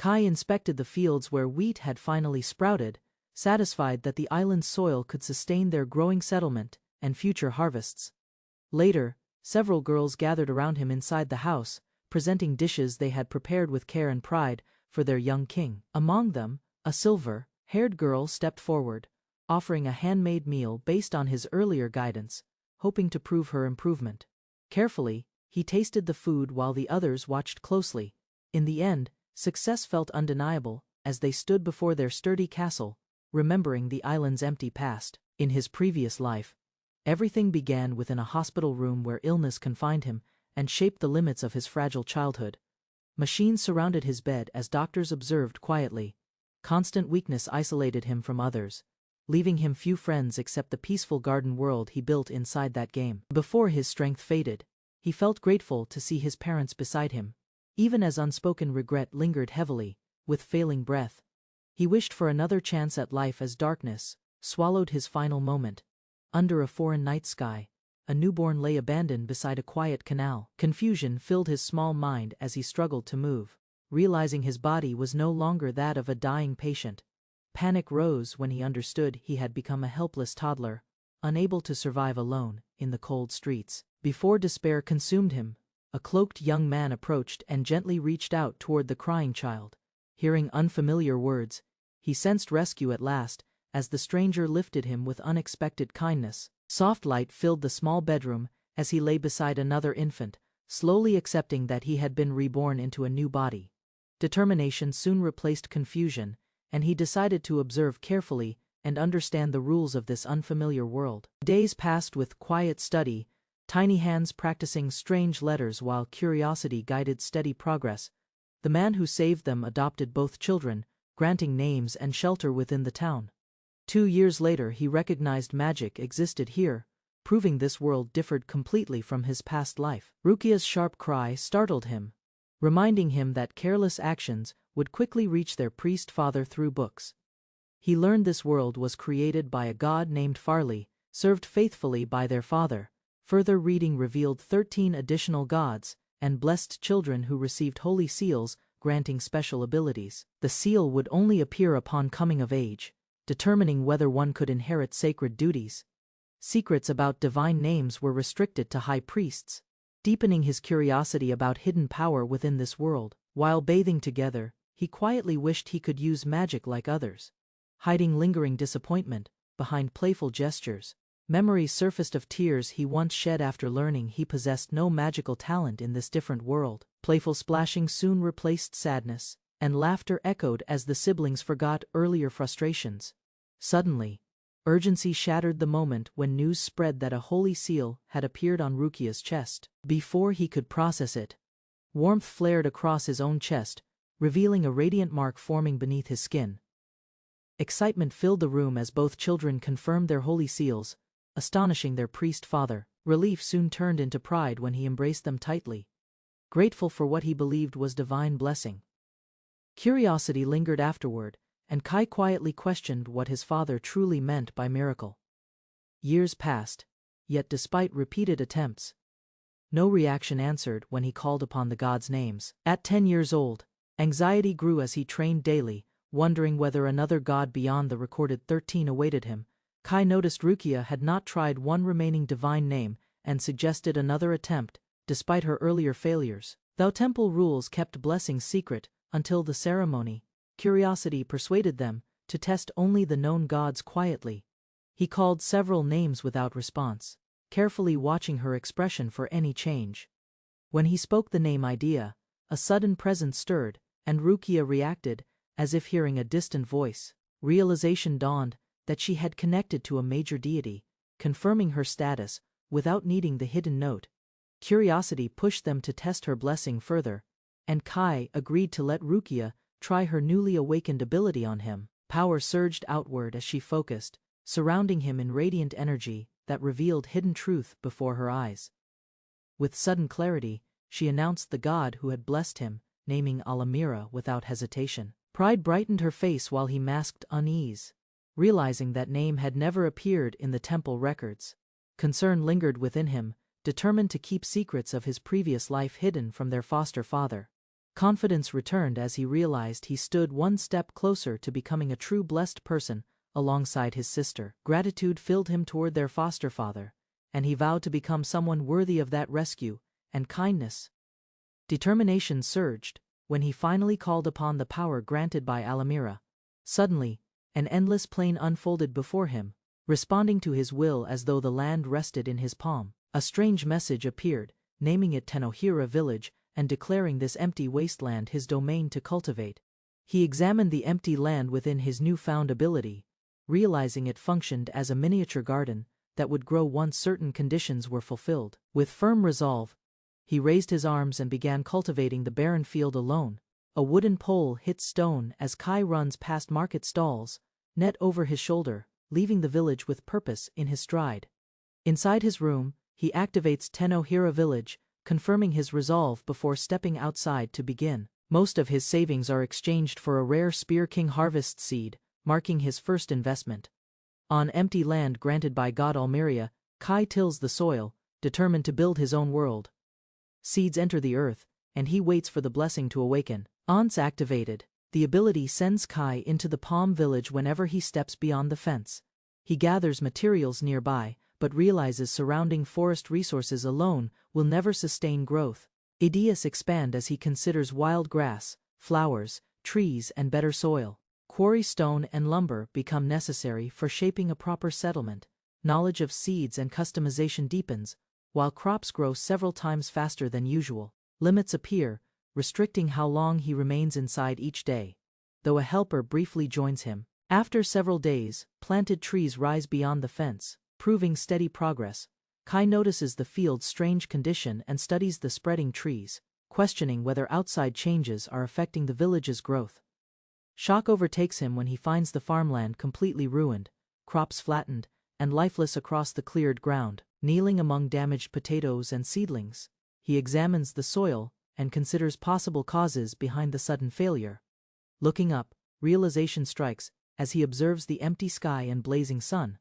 Kai inspected the fields where wheat had finally sprouted, satisfied that the island's soil could sustain their growing settlement and future harvests. Later, several girls gathered around him inside the house, presenting dishes they had prepared with care and pride for their young king. Among them, a silver-haired girl stepped forward, offering a handmade meal based on his earlier guidance, hoping to prove her improvement. Carefully, he tasted the food while the others watched closely. In the end, success felt undeniable as they stood before their sturdy castle, remembering the island's empty past. In his previous life, everything began within a hospital room where illness confined him and shaped the limits of his fragile childhood. Machines surrounded his bed as doctors observed quietly. Constant weakness isolated him from others, leaving him few friends except the peaceful garden world he built inside that game. Before his strength faded, he felt grateful to see his parents beside him. Even as unspoken regret lingered heavily, with failing breath, he wished for another chance at life as darkness swallowed his final moment. Under a foreign night sky, a newborn lay abandoned beside a quiet canal. Confusion filled his small mind as he struggled to move, realizing his body was no longer that of a dying patient. Panic rose when he understood he had become a helpless toddler, unable to survive alone in the cold streets. Before despair consumed him, a cloaked young man approached and gently reached out toward the crying child. Hearing unfamiliar words, he sensed rescue at last, as the stranger lifted him with unexpected kindness. Soft light filled the small bedroom as he lay beside another infant, slowly accepting that he had been reborn into a new body. Determination soon replaced confusion, and he decided to observe carefully and understand the rules of this unfamiliar world. Days passed with quiet study, tiny hands practicing strange letters while curiosity guided steady progress. The man who saved them adopted both children, granting names and shelter within the town. 2 years later he recognized magic existed here, proving this world differed completely from his past life. Rukia's sharp cry startled him, reminding him that careless actions would quickly reach their priest father through books. He learned this world was created by a god named Farley, served faithfully by their father. Further reading revealed 13 additional gods and blessed children who received holy seals, granting special abilities. The seal would only appear upon coming of age, determining whether one could inherit sacred duties. Secrets about divine names were restricted to high priests, deepening his curiosity about hidden power within this world. While bathing together, he quietly wished he could use magic like others, hiding lingering disappointment behind playful gestures. Memories surfaced of tears he once shed after learning he possessed no magical talent in this different world. Playful splashing soon replaced sadness, and laughter echoed as the siblings forgot earlier frustrations. Suddenly, urgency shattered the moment when news spread that a holy seal had appeared on Rukia's chest. Before he could process it, warmth flared across his own chest, revealing a radiant mark forming beneath his skin. Excitement filled the room as both children confirmed their holy seals, astonishing their priest father. Relief soon turned into pride when he embraced them tightly, grateful for what he believed was divine blessing. Curiosity lingered afterward, and Kai quietly questioned what his father truly meant by miracle. Years passed, yet despite repeated attempts, no reaction answered when he called upon the gods' names. At 10 years old, anxiety grew as he trained daily, wondering whether another god beyond the recorded 13 awaited him. Kai noticed Rukia had not tried one remaining divine name and suggested another attempt, despite her earlier failures. Though temple rules kept blessings secret until the ceremony, curiosity persuaded them to test only the known gods quietly. He called several names without response, carefully watching her expression for any change. When he spoke the name idea, a sudden presence stirred, and Rukia reacted, as if hearing a distant voice. Realization dawned that she had connected to a major deity, confirming her status without needing the hidden note. Curiosity pushed them to test her blessing further, and Kai agreed to let Rukia try her newly awakened ability on him. Power surged outward as she focused, surrounding him in radiant energy that revealed hidden truth before her eyes. With sudden clarity, she announced the god who had blessed him, naming Alamira without hesitation. Pride brightened her face while he masked unease, realizing that name had never appeared in the temple records. Concern lingered within him, determined to keep secrets of his previous life hidden from their foster father. Confidence returned as he realized he stood one step closer to becoming a true blessed person alongside his sister. Gratitude filled him toward their foster father, and he vowed to become someone worthy of that rescue and kindness. Determination surged when he finally called upon the power granted by Alamira. Suddenly, an endless plain unfolded before him, responding to his will as though the land rested in his palm. A strange message appeared, naming it Tenohira village and declaring this empty wasteland his domain to cultivate. He examined the empty land within his newfound ability, realizing it functioned as a miniature garden that would grow once certain conditions were fulfilled. With firm resolve, he raised his arms and began cultivating the barren field alone. A wooden pole hits stone as Kai runs past market stalls, net over his shoulder, leaving the village with purpose in his stride. Inside his room, he activates Tenohira village, confirming his resolve before stepping outside to begin. Most of his savings are exchanged for a rare Spear King harvest seed, marking his first investment. On empty land granted by God Almeria, Kai tills the soil, determined to build his own world. Seeds enter the earth, and he waits for the blessing to awaken. Once activated, the ability sends Kai into the Palm Village whenever he steps beyond the fence. He gathers materials nearby, but realizes surrounding forest resources alone will never sustain growth. Ideas expand as he considers wild grass, flowers, trees, and better soil. Quarry stone and lumber become necessary for shaping a proper settlement. Knowledge of seeds and customization deepens, while crops grow several times faster than usual. Limits appear, restricting how long he remains inside each day, though a helper briefly joins him. After several days, planted trees rise beyond the fence, proving steady progress. Kai notices the field's strange condition and studies the spreading trees, questioning whether outside changes are affecting the village's growth. Shock overtakes him when he finds the farmland completely ruined, crops flattened, and lifeless across the cleared ground. Kneeling among damaged potatoes and seedlings, he examines the soil and considers possible causes behind the sudden failure. Looking up, realization strikes as he observes the empty sky and blazing sun.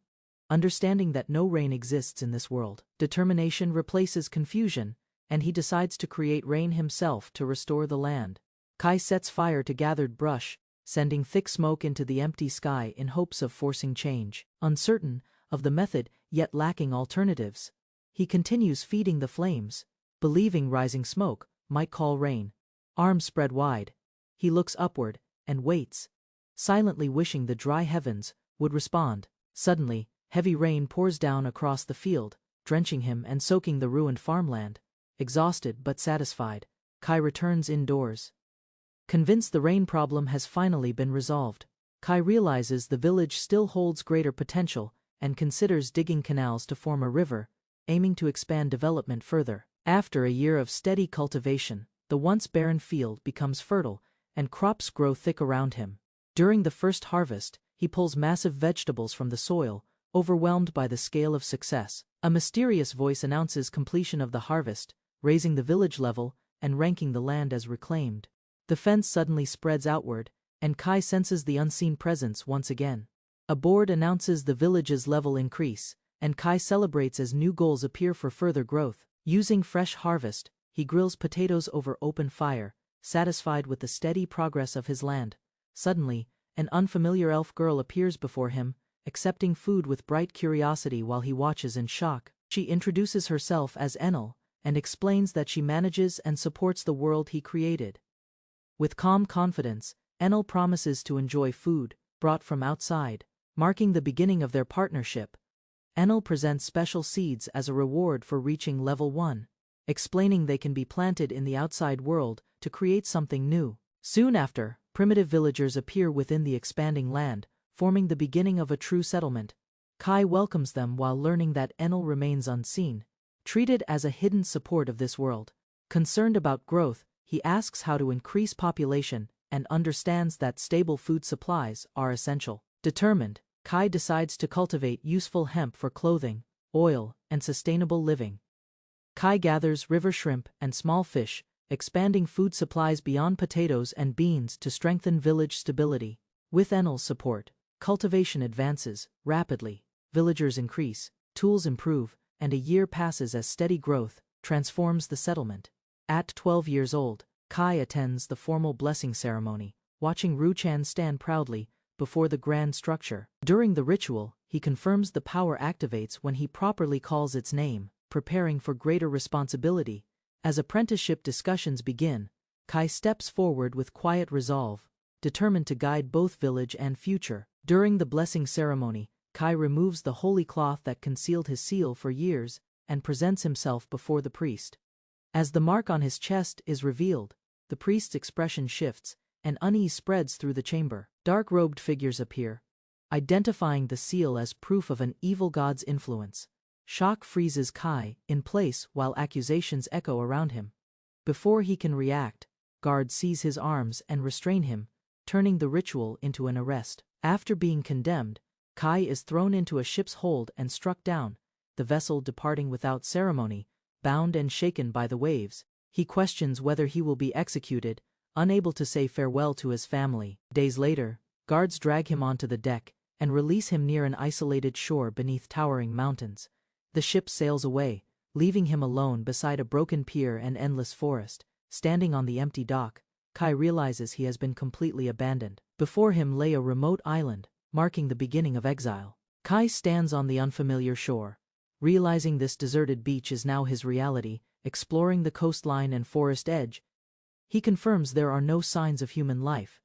Understanding that no rain exists in this world, determination replaces confusion, and he decides to create rain himself to restore the land. Kai sets fire to gathered brush, sending thick smoke into the empty sky in hopes of forcing change. Uncertain of the method, yet lacking alternatives, he continues feeding the flames, believing rising smoke might call rain. Arms spread wide, he looks upward and waits, silently wishing the dry heavens would respond. Suddenly, heavy rain pours down across the field, drenching him and soaking the ruined farmland. Exhausted but satisfied, Kai returns indoors. Convinced the rain problem has finally been resolved, Kai realizes the village still holds greater potential and considers digging canals to form a river, aiming to expand development further. After a year of steady cultivation, the once barren field becomes fertile, and crops grow thick around him. During the first harvest, he pulls massive vegetables from the soil, overwhelmed by the scale of success. A mysterious voice announces completion of the harvest, raising the village level and ranking the land as reclaimed. The fence suddenly spreads outward, and Kai senses the unseen presence once again. A board announces the village's level increase, and Kai celebrates as new goals appear for further growth. Using fresh harvest, he grills potatoes over open fire, satisfied with the steady progress of his land. Suddenly, an unfamiliar elf girl appears before him, accepting food with bright curiosity while he watches in shock. She introduces herself as Enel, and explains that she manages and supports the world he created. With calm confidence, Enel promises to enjoy food brought from outside, marking the beginning of their partnership. Enel presents special seeds as a reward for reaching level 1, explaining they can be planted in the outside world to create something new. Soon after, primitive villagers appear within the expanding land, forming the beginning of a true settlement. Kai welcomes them while learning that Enel remains unseen, treated as a hidden support of this world. Concerned about growth, he asks how to increase population and understands that stable food supplies are essential. Determined, Kai decides to cultivate useful hemp for clothing, oil, and sustainable living. Kai gathers river shrimp and small fish, expanding food supplies beyond potatoes and beans to strengthen village stability. With Enel's support, cultivation advances rapidly, villagers increase, tools improve, and a year passes as steady growth transforms the settlement. At 12 years old, Kai attends the formal blessing ceremony, watching Ruchan stand proudly before the grand structure. During the ritual, he confirms the power activates when he properly calls its name, preparing for greater responsibility. As apprenticeship discussions begin, Kai steps forward with quiet resolve, determined to guide both village and future. During the blessing ceremony, Kai removes the holy cloth that concealed his seal for years and presents himself before the priest. As the mark on his chest is revealed, the priest's expression shifts, and unease spreads through the chamber. Dark-robed figures appear, identifying the seal as proof of an evil god's influence. Shock freezes Kai in place while accusations echo around him. Before he can react, guards seize his arms and restrain him, turning the ritual into an arrest. After being condemned, Kai is thrown into a ship's hold and struck down, the vessel departing without ceremony, bound and shaken by the waves. He questions whether he will be executed, unable to say farewell to his family. Days later, guards drag him onto the deck and release him near an isolated shore beneath towering mountains. The ship sails away, leaving him alone beside a broken pier and endless forest. Standing on the empty dock, Kai realizes he has been completely abandoned. Before him lay a remote island, marking the beginning of exile. Kai stands on the unfamiliar shore, realizing this deserted beach is now his reality. Exploring the coastline and forest edge, he confirms there are no signs of human life.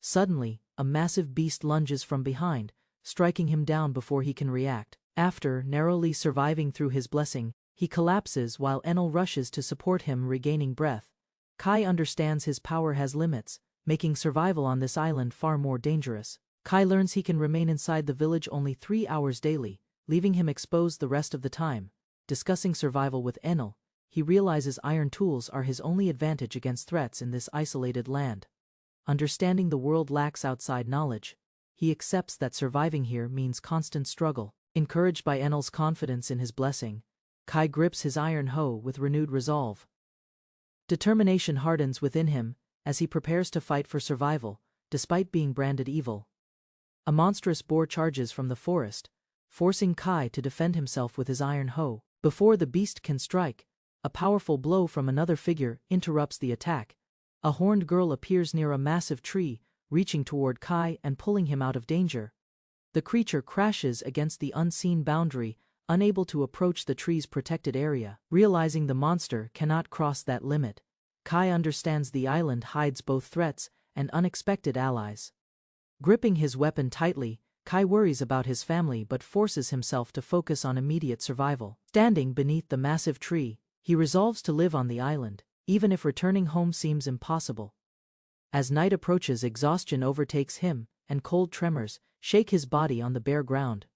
Suddenly, a massive beast lunges from behind, striking him down before he can react. After narrowly surviving through his blessing, he collapses while Enel rushes to support him, regaining breath. Kai understands his power has limits, making survival on this island far more dangerous. Kai learns he can remain inside the village only 3 hours daily, leaving him exposed the rest of the time. Discussing survival with Enel, he realizes iron tools are his only advantage against threats in this isolated land. Understanding the world lacks outside knowledge, he accepts that surviving here means constant struggle. Encouraged by Enel's confidence in his blessing, Kai grips his iron hoe with renewed resolve. Determination hardens within him as he prepares to fight for survival, despite being branded evil. A monstrous boar charges from the forest, forcing Kai to defend himself with his iron hoe. Before the beast can strike, a powerful blow from another figure interrupts the attack. A horned girl appears near a massive tree, reaching toward Kai and pulling him out of danger. The creature crashes against the unseen boundary, unable to approach the tree's protected area. Realizing the monster cannot cross that limit, Kai understands the island hides both threats and unexpected allies. Gripping his weapon tightly, Kai worries about his family but forces himself to focus on immediate survival. Standing beneath the massive tree, he resolves to live on the island, even if returning home seems impossible. As night approaches, exhaustion overtakes him, and cold tremors shake his body on the bare ground.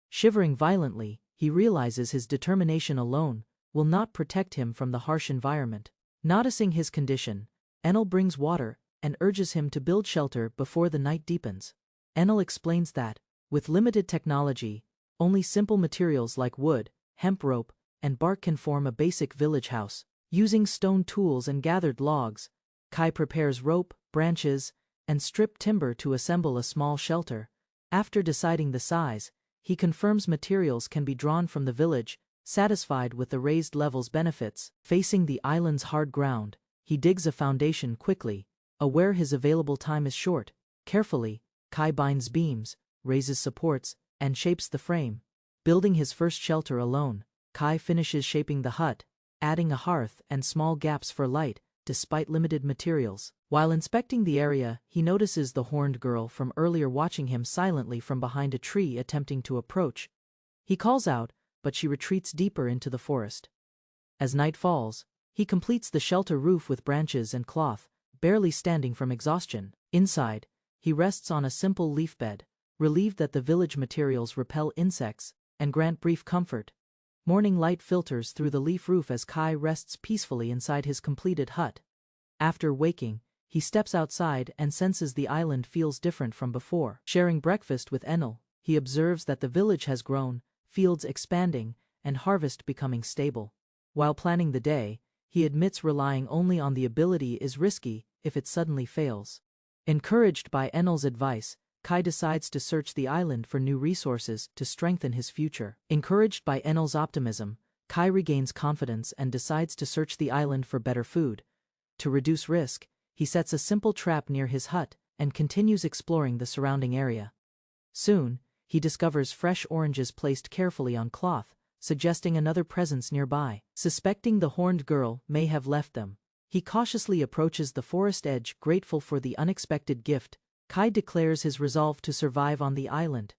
Shivering violently, he realizes his determination alone will not protect him from the harsh environment. Noticing his condition, Enel brings water and urges him to build shelter before the night deepens. Enel explains that, with limited technology, only simple materials like wood, hemp rope, and bark can form a basic village house. Using stone tools and gathered logs, Kai prepares rope, branches, and stripped timber to assemble a small shelter. After deciding the size, he confirms materials can be drawn from the village. Satisfied with the raised level's benefits, facing the island's hard ground, he digs a foundation quickly, aware his available time is short. Carefully, Kai binds beams, raises supports, and shapes the frame. Building his first shelter alone, Kai finishes shaping the hut, adding a hearth and small gaps for light, despite limited materials. While inspecting the area, he notices the horned girl from earlier watching him silently from behind a tree attempting to approach. He calls out, but she retreats deeper into the forest. As night falls, he completes the shelter roof with branches and cloth, barely standing from exhaustion. Inside, he rests on a simple leaf bed, relieved that the village materials repel insects and grant brief comfort. Morning light filters through the leaf roof as Kai rests peacefully inside his completed hut. After waking, he steps outside and senses the island feels different from before. Sharing breakfast with Enel, he observes that the village has grown, fields expanding, and harvest becoming stable. While planning the day, he admits relying only on the ability is risky if it suddenly fails. Encouraged by Enel's advice, Kai decides to search the island for new resources to strengthen his future. Encouraged by Enel's optimism, Kai regains confidence and decides to search the island for better food. To reduce risk, he sets a simple trap near his hut and continues exploring the surrounding area. Soon, he discovers fresh oranges placed carefully on cloth, suggesting another presence nearby. Suspecting the horned girl may have left them, he cautiously approaches the forest edge, grateful for the unexpected gift. Kai declares his resolve to survive on the island.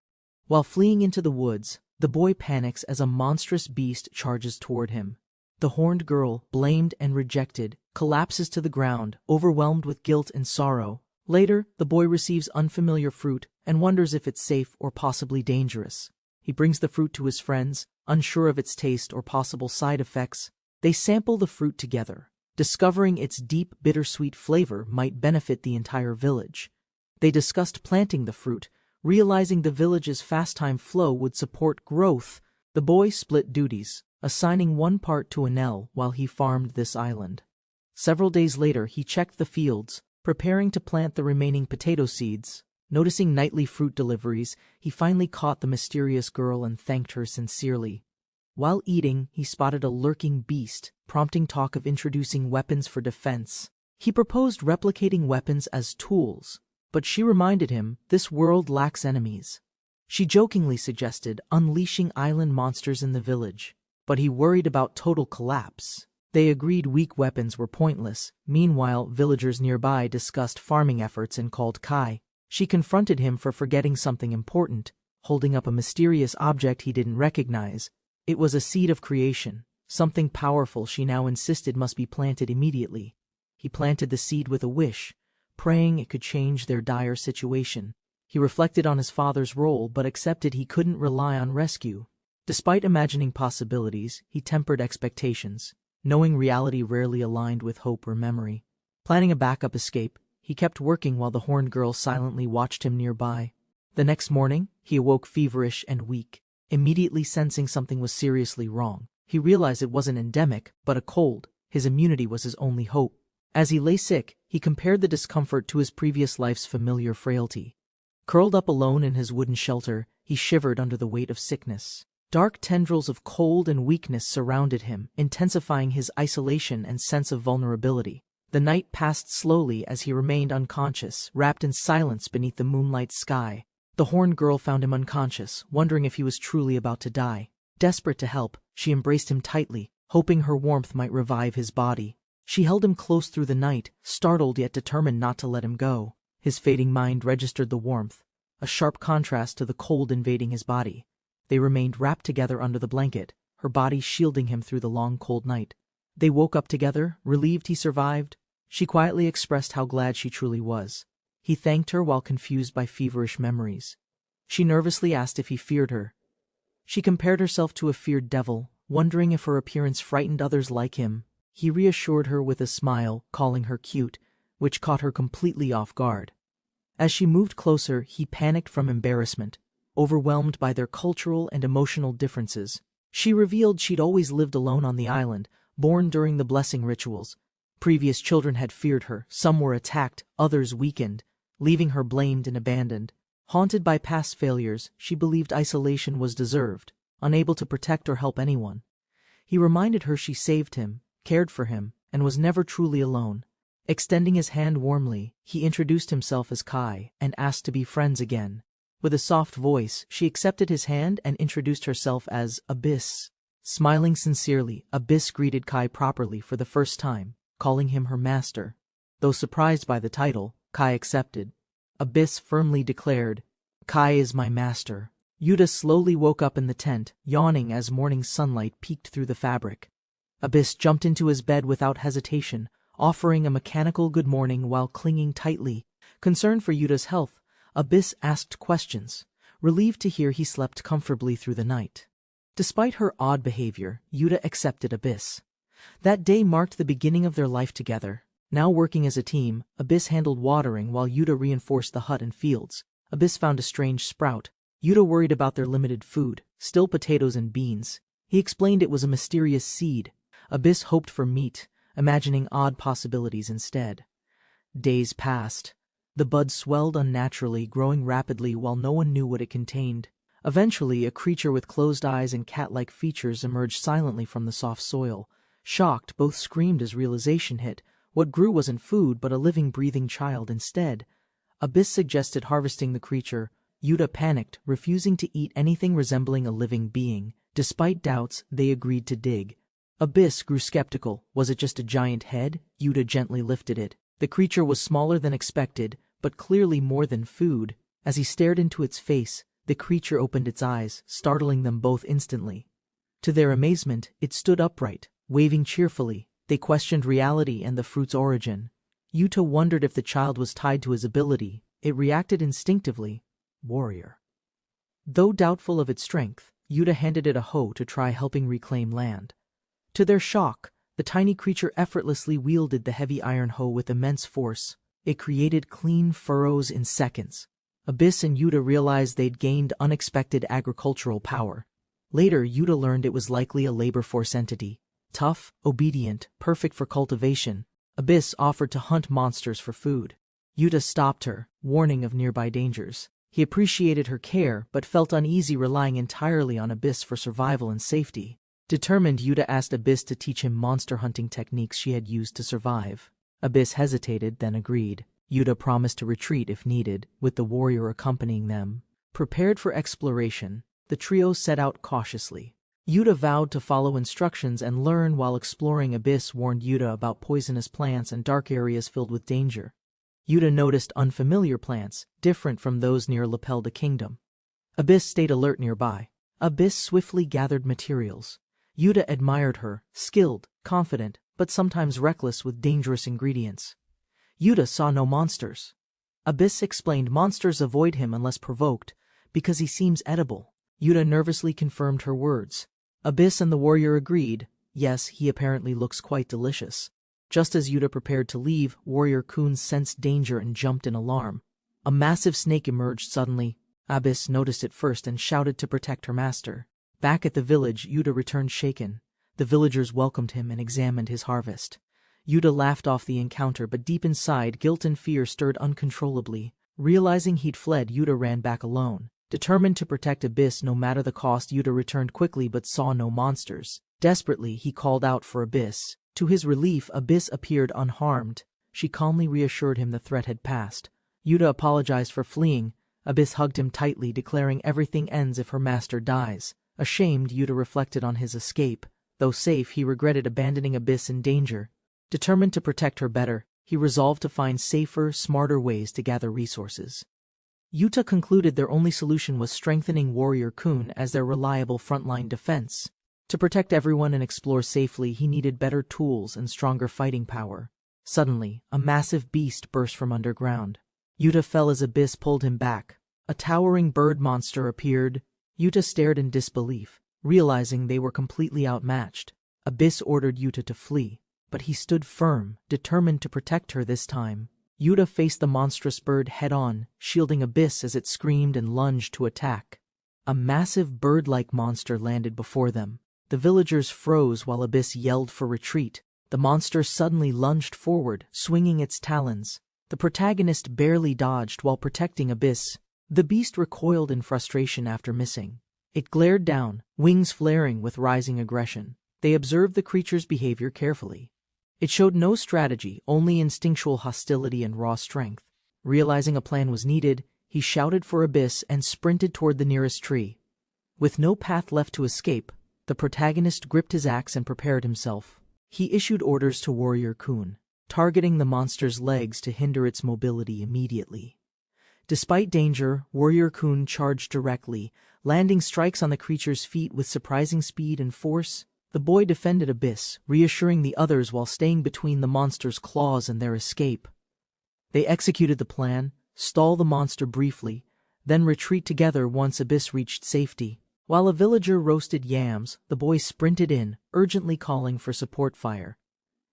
While fleeing into the woods, the boy panics as a monstrous beast charges toward him. The horned girl, blamed and rejected, collapses to the ground, overwhelmed with guilt and sorrow. Later, the boy receives unfamiliar fruit and wonders if it's safe or possibly dangerous. He brings the fruit to his friends, unsure of its taste or possible side effects. They sample the fruit together, discovering its deep, bittersweet flavor might benefit the entire village. They discussed planting the fruit, realizing the village's fast time flow would support growth. The boy split duties, assigning one part to Enel while he farmed this island. Several days later, he checked the fields, preparing to plant the remaining potato seeds. Noticing nightly fruit deliveries, he finally caught the mysterious girl and thanked her sincerely. While eating, he spotted a lurking beast, prompting talk of introducing weapons for defense. He proposed replicating weapons as tools, but she reminded him this world lacks enemies. She jokingly suggested unleashing island monsters in the village, but he worried about total collapse. They agreed weak weapons were pointless. Meanwhile, villagers nearby discussed farming efforts and called Kai. She confronted him for forgetting something important, holding up a mysterious object he didn't recognize. It was a seed of creation, something powerful she now insisted must be planted immediately. He planted the seed with a wish, praying it could change their dire situation. He reflected on his father's role but accepted he couldn't rely on rescue. Despite imagining possibilities, he tempered expectations, knowing reality rarely aligned with hope or memory. Planning a backup escape, he kept working while the horned girl silently watched him nearby. The next morning, he awoke feverish and weak, immediately sensing something was seriously wrong. He realized it wasn't endemic, but a cold. His immunity was his only hope. As he lay sick, he compared the discomfort to his previous life's familiar frailty. Curled up alone in his wooden shelter, he shivered under the weight of sickness. Dark tendrils of cold and weakness surrounded him, intensifying his isolation and sense of vulnerability. The night passed slowly as he remained unconscious, wrapped in silence beneath the moonlight sky. The horned girl found him unconscious, wondering if he was truly about to die. Desperate to help, she embraced him tightly, hoping her warmth might revive his body. She held him close through the night, startled yet determined not to let him go. His fading mind registered the warmth, a sharp contrast to the cold invading his body. They remained wrapped together under the blanket, her body shielding him through the long cold night. They woke up together, relieved he survived. She quietly expressed how glad she truly was. He thanked her while confused by feverish memories. She nervously asked if he feared her. She compared herself to a feared devil, wondering if her appearance frightened others like him. He reassured her with a smile, calling her cute, which caught her completely off guard. As she moved closer, he panicked from embarrassment, overwhelmed by their cultural and emotional differences. She revealed she'd always lived alone on the island, born during the blessing rituals. Previous children had feared her, some were attacked, others weakened, leaving her blamed and abandoned. Haunted by past failures, she believed isolation was deserved, unable to protect or help anyone. He reminded her she saved him, cared for him, and was never truly alone. Extending his hand warmly, he introduced himself as Kai and asked to be friends again. With a soft voice, she accepted his hand and introduced herself as Abyss. Smiling sincerely, Abyss greeted Kai properly for the first time, calling him her master. Though surprised by the title, Kai accepted. Abyss firmly declared, "Kai is my master." Yuta slowly woke up in the tent, yawning as morning sunlight peeked through the fabric. Abyss jumped into his bed without hesitation, offering a mechanical good morning while clinging tightly. Concerned for Yuta's health, Abyss asked questions, relieved to hear he slept comfortably through the night. Despite her odd behavior, Yuta accepted Abyss. That day marked the beginning of their life together. Now working as a team, Abyss handled watering while Yuta reinforced the hut and fields. Abyss found a strange sprout. Yuta worried about their limited food, still potatoes and beans. He explained it was a mysterious seed. Abyss hoped for meat, imagining odd possibilities instead. Days passed. The bud swelled unnaturally, growing rapidly while no one knew what it contained. Eventually, a creature with closed eyes and cat-like features emerged silently from the soft soil. Shocked, both screamed as realization hit. What grew wasn't food but a living, breathing child instead. Abyss suggested harvesting the creature. Yuta panicked, refusing to eat anything resembling a living being. Despite doubts, they agreed to dig. Abyss grew skeptical. Was it just a giant head? Yuta gently lifted it. The creature was smaller than expected, but clearly more than food. As he stared into its face, the creature opened its eyes, startling them both instantly. To their amazement, it stood upright, waving cheerfully. They questioned reality and the fruit's origin. Yuta wondered if the child was tied to his ability. It reacted instinctively. Warrior. Though doubtful of its strength, Yuta handed it a hoe to try helping reclaim land. To their shock, the tiny creature effortlessly wielded the heavy iron hoe with immense force. It created clean furrows in seconds. Abyss and Yuta realized they'd gained unexpected agricultural power. Later, Yuta learned it was likely a labor force entity. Tough, obedient, perfect for cultivation. Abyss offered to hunt monsters for food. Yuta stopped her, warning of nearby dangers. He appreciated her care but felt uneasy relying entirely on Abyss for survival and safety. Determined, Yuta asked Abyss to teach him monster hunting techniques she had used to survive. Abyss hesitated, then agreed. Yuta promised to retreat if needed, with the warrior accompanying them. Prepared for exploration, the trio set out cautiously. Yuta vowed to follow instructions and learn while exploring. Abyss warned Yuta about poisonous plants and dark areas filled with danger. Yuta noticed unfamiliar plants, different from those near Lapelda Kingdom. Abyss stayed alert nearby. Abyss swiftly gathered materials. Yuta admired her, skilled, confident, but sometimes reckless with dangerous ingredients. Yuta saw no monsters. Abyss explained monsters avoid him unless provoked, because he seems edible. Yuta nervously confirmed her words. Abyss and the warrior agreed. Yes, he apparently looks quite delicious. Just as Yuta prepared to leave, Warrior Kun sensed danger and jumped in alarm. A massive snake emerged suddenly. Abyss noticed it first and shouted to protect her master. Back at the village, Yuta returned shaken. The villagers welcomed him and examined his harvest. Yuta laughed off the encounter, but deep inside, guilt and fear stirred uncontrollably. Realizing he'd fled, Yuta ran back alone. Determined to protect Abyss no matter the cost, Yuta returned quickly but saw no monsters. Desperately, he called out for Abyss. To his relief, Abyss appeared unharmed. She calmly reassured him the threat had passed. Yuta apologized for fleeing. Abyss hugged him tightly, declaring everything ends if her master dies. Ashamed, Yuta reflected on his escape. Though safe, he regretted abandoning Abyss in danger. Determined to protect her better, he resolved to find safer, smarter ways to gather resources. Yuta concluded their only solution was strengthening Warrior Kun as their reliable frontline defense. To protect everyone and explore safely, he needed better tools and stronger fighting power. Suddenly, a massive beast burst from underground. Yuta fell as Abyss pulled him back. A towering bird monster appeared. Yuta stared in disbelief, realizing they were completely outmatched. Abyss ordered Yuta to flee, but he stood firm, determined to protect her this time. Yuta faced the monstrous bird head-on, shielding Abyss as it screamed and lunged to attack. A massive bird-like monster landed before them. The villagers froze while Abyss yelled for retreat. The monster suddenly lunged forward, swinging its talons. The protagonist barely dodged while protecting Abyss. The beast recoiled in frustration after missing. It glared down, wings flaring with rising aggression. They observed the creature's behavior carefully. It showed no strategy, only instinctual hostility and raw strength. Realizing a plan was needed, he shouted for Abyss and sprinted toward the nearest tree. With no path left to escape, the protagonist gripped his axe and prepared himself. He issued orders to Warrior Kun, targeting the monster's legs to hinder its mobility immediately. Despite danger, Warrior Kun charged directly, landing strikes on the creature's feet with surprising speed and force. The boy defended Abyss, reassuring the others while staying between the monster's claws and their escape. They executed the plan, stall the monster briefly, then retreat together once Abyss reached safety. While a villager roasted yams, the boy sprinted in, urgently calling for support fire.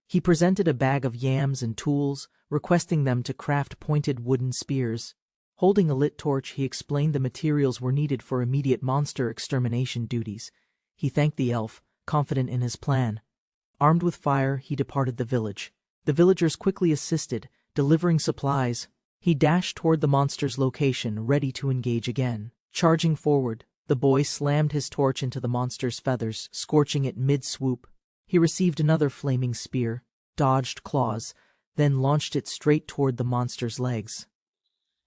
He presented a bag of yams and tools, requesting them to craft pointed wooden spears. Holding a lit torch, he explained the materials were needed for immediate monster extermination duties. He thanked the elf, confident in his plan. Armed with fire, he departed the village. The villagers quickly assisted, delivering supplies. He dashed toward the monster's location, ready to engage again. Charging forward, the boy slammed his torch into the monster's feathers, scorching it mid-swoop. He received another flaming spear, dodged claws, then launched it straight toward the monster's legs.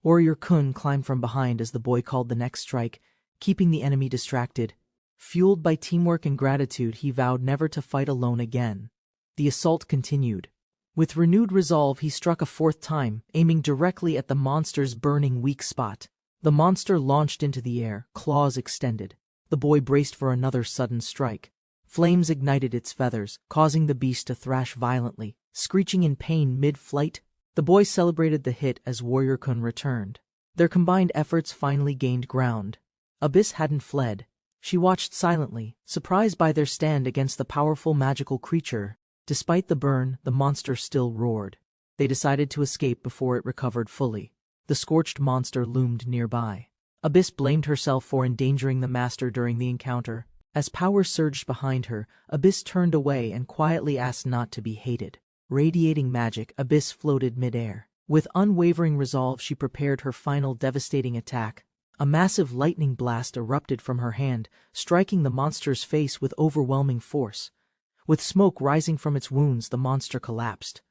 Warrior Kun climbed from behind as the boy called the next strike, keeping the enemy distracted. Fueled by teamwork and gratitude, he vowed never to fight alone again. The assault continued. With renewed resolve, he struck a fourth time, aiming directly at the monster's burning weak spot. The monster launched into the air, claws extended. The boy braced for another sudden strike. Flames ignited its feathers, causing the beast to thrash violently. Screeching in pain mid-flight, the boy celebrated the hit as Warrior Kun returned. Their combined efforts finally gained ground. Abyss hadn't fled. She watched silently, surprised by their stand against the powerful magical creature. Despite the burn, the monster still roared. They decided to escape before it recovered fully. The scorched monster loomed nearby. Abyss blamed herself for endangering the master during the encounter. As power surged behind her, Abyss turned away and quietly asked not to be hated. Radiating magic, Abyss floated midair. With unwavering resolve, she prepared her final devastating attack. A massive lightning blast erupted from her hand, striking the monster's face with overwhelming force. With smoke rising from its wounds, the monster collapsed.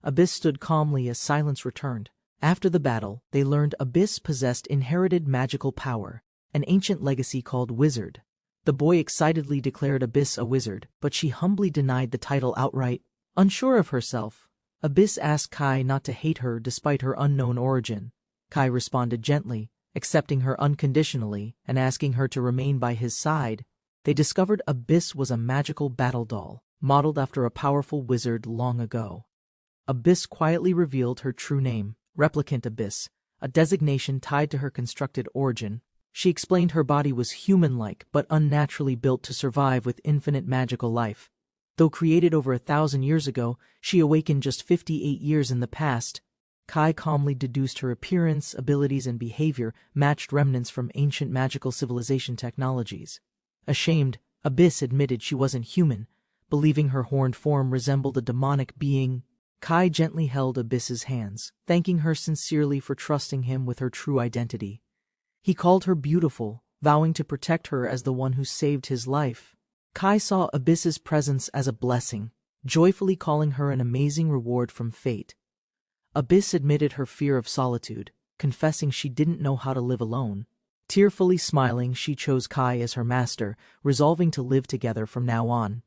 Abyss stood calmly as silence returned. After the battle, they learned Abyss possessed inherited magical power, an ancient legacy called Wizard. The boy excitedly declared Abyss a wizard, but she humbly denied the title outright. Unsure of herself, Abyss asked Kai not to hate her despite her unknown origin. Kai responded gently, accepting her unconditionally and asking her to remain by his side. They discovered Abyss was a magical battle doll, modeled after a powerful wizard long ago. Abyss quietly revealed her true name, Replicant Abyss, a designation tied to her constructed origin. She explained her body was human-like but unnaturally built to survive with infinite magical life. Though created over 1,000 years ago, she awakened just 58 years in the past. Kai calmly deduced her appearance, abilities, and behavior matched remnants from ancient magical civilization technologies. Ashamed, Abyss admitted she wasn't human, believing her horned form resembled a demonic being. Kai gently held Abyss's hands, thanking her sincerely for trusting him with her true identity. He called her beautiful, vowing to protect her as the one who saved his life. Kai saw Abyss's presence as a blessing, joyfully calling her an amazing reward from fate. Abyss admitted her fear of solitude, confessing she didn't know how to live alone. Tearfully smiling, she chose Kai as her master, resolving to live together from now on.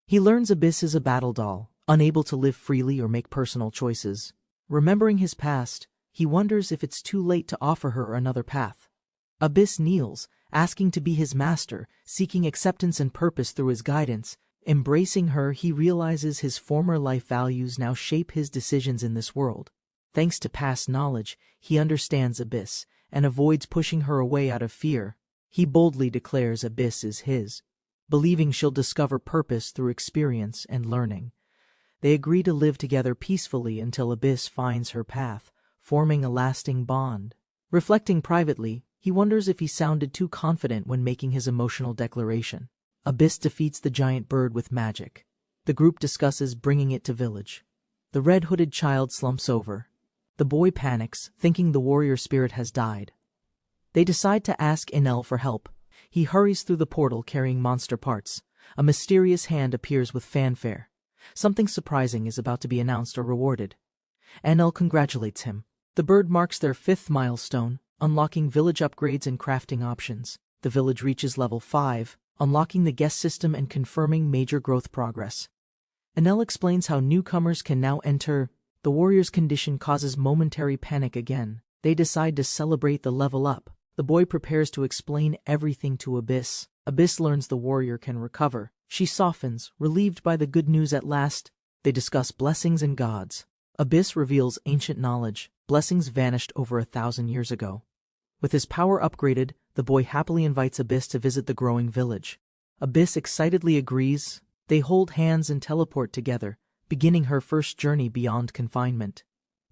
He learns Abyss is a battle doll, unable to live freely or make personal choices. Remembering his past, he wonders if it's too late to offer her another path. Abyss kneels, asking to be his master, seeking acceptance and purpose through his guidance. Embracing her, he realizes his former life values now shape his decisions in this world. Thanks to past knowledge, he understands Abyss and avoids pushing her away out of fear. He boldly declares Abyss is his, believing she'll discover purpose through experience and learning. They agree to live together peacefully until Abyss finds her path, forming a lasting bond. Reflecting privately, he wonders if he sounded too confident when making his emotional declaration. Abyss defeats the giant bird with magic. The group discusses bringing it to village. The red-hooded child slumps over. The boy panics, thinking the warrior spirit has died. They decide to ask Enel for help. He hurries through the portal carrying monster parts. A mysterious hand appears with fanfare. Something surprising is about to be announced or rewarded. Enel congratulates him. The bird marks their 5th milestone, unlocking village upgrades and crafting options. The village reaches level 5, unlocking the guest system and confirming major growth progress. Enel explains how newcomers can now enter. The warrior's condition causes momentary panic again. They decide to celebrate the level up. The boy prepares to explain everything to Abyss. Abyss learns the warrior can recover. She softens, relieved by the good news at last. They discuss blessings and gods. Abyss reveals ancient knowledge. Blessings vanished over 1,000 years ago. With his power upgraded, the boy happily invites Abyss to visit the growing village. Abyss excitedly agrees. They hold hands and teleport together, beginning her first journey beyond confinement.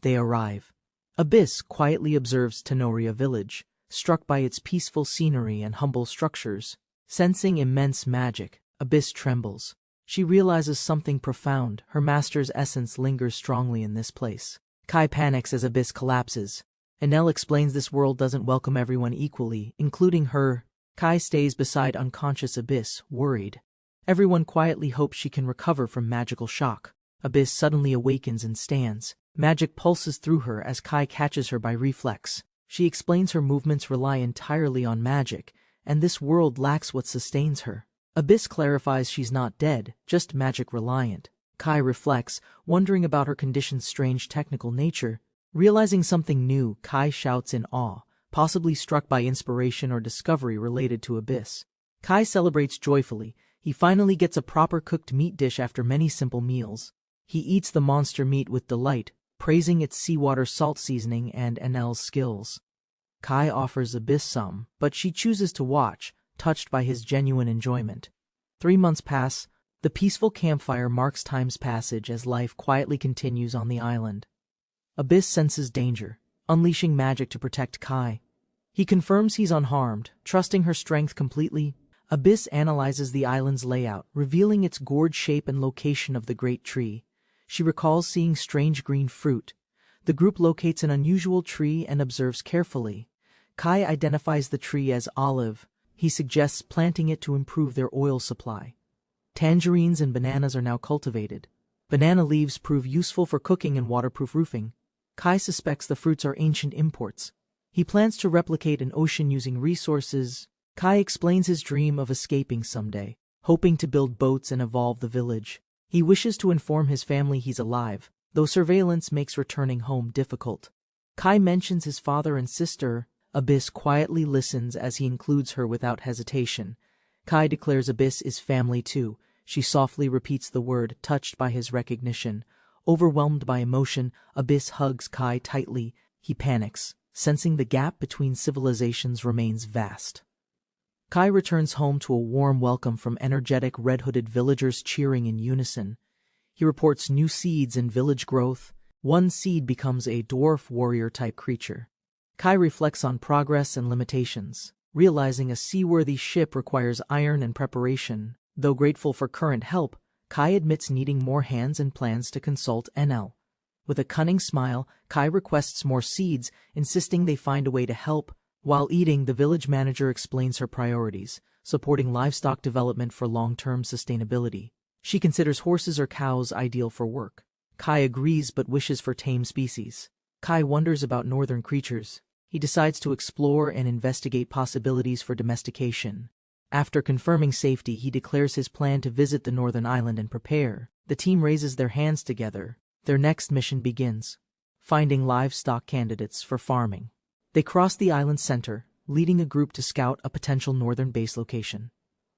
They arrive. Abyss quietly observes Tenoria village, struck by its peaceful scenery and humble structures. Sensing immense magic, Abyss trembles. She realizes something profound. Her master's essence lingers strongly in this place. Kai panics as Abyss collapses. Enel explains this world doesn't welcome everyone equally, including her. Kai stays beside unconscious Abyss, worried. Everyone quietly hopes she can recover from magical shock. Abyss suddenly awakens and stands. Magic pulses through her as Kai catches her by reflex. She explains her movements rely entirely on magic, and this world lacks what sustains her. Abyss clarifies she's not dead, just magic-reliant. Kai reflects, wondering about her condition's strange technical nature. Realizing something new, Kai shouts in awe, possibly struck by inspiration or discovery related to Abyss. Kai celebrates joyfully. He finally gets a proper cooked meat dish after many simple meals. He eats the monster meat with delight, praising its seawater salt seasoning and Enel's skills. Kai offers Abyss some, but she chooses to watch, touched by his genuine enjoyment. 3 months pass. The peaceful campfire marks time's passage as life quietly continues on the island. Abyss senses danger, unleashing magic to protect Kai. He confirms he's unharmed, trusting her strength completely. Abyss analyzes the island's layout, revealing its gourd shape and location of the great tree. She recalls seeing strange green fruit. The group locates an unusual tree and observes carefully. Kai identifies the tree as olive. He suggests planting it to improve their oil supply. Tangerines and bananas are now cultivated. Banana leaves prove useful for cooking and waterproof roofing. Kai suspects the fruits are ancient imports. He plans to replicate an ocean using resources. Kai explains his dream of escaping someday, hoping to build boats and evolve the village. He wishes to inform his family he's alive, though surveillance makes returning home difficult. Kai mentions his father and sister. Abyss quietly listens as he includes her without hesitation. Kai declares Abyss is family too. She softly repeats the word, touched by his recognition. Overwhelmed by emotion, Abyss hugs Kai tightly. He panics, sensing the gap between civilizations remains vast. Kai returns home to a warm welcome from energetic red-hooded villagers cheering in unison. He reports new seeds and village growth. One seed becomes a dwarf warrior-type creature. Kai reflects on progress and limitations, realizing a seaworthy ship requires iron and preparation. Though grateful for current help, Kai admits needing more hands and plans to consult Enel. With a cunning smile, Kai requests more seeds, insisting they find a way to help. While eating, the village manager explains her priorities, supporting livestock development for long-term sustainability. She considers horses or cows ideal for work. Kai agrees but wishes for tame species. Kai wonders about northern creatures. He decides to explore and investigate possibilities for domestication. After confirming safety, he declares his plan to visit the northern island and prepare. The team raises their hands together. Their next mission begins, finding livestock candidates for farming. They cross the island's center, leading a group to scout a potential northern base location.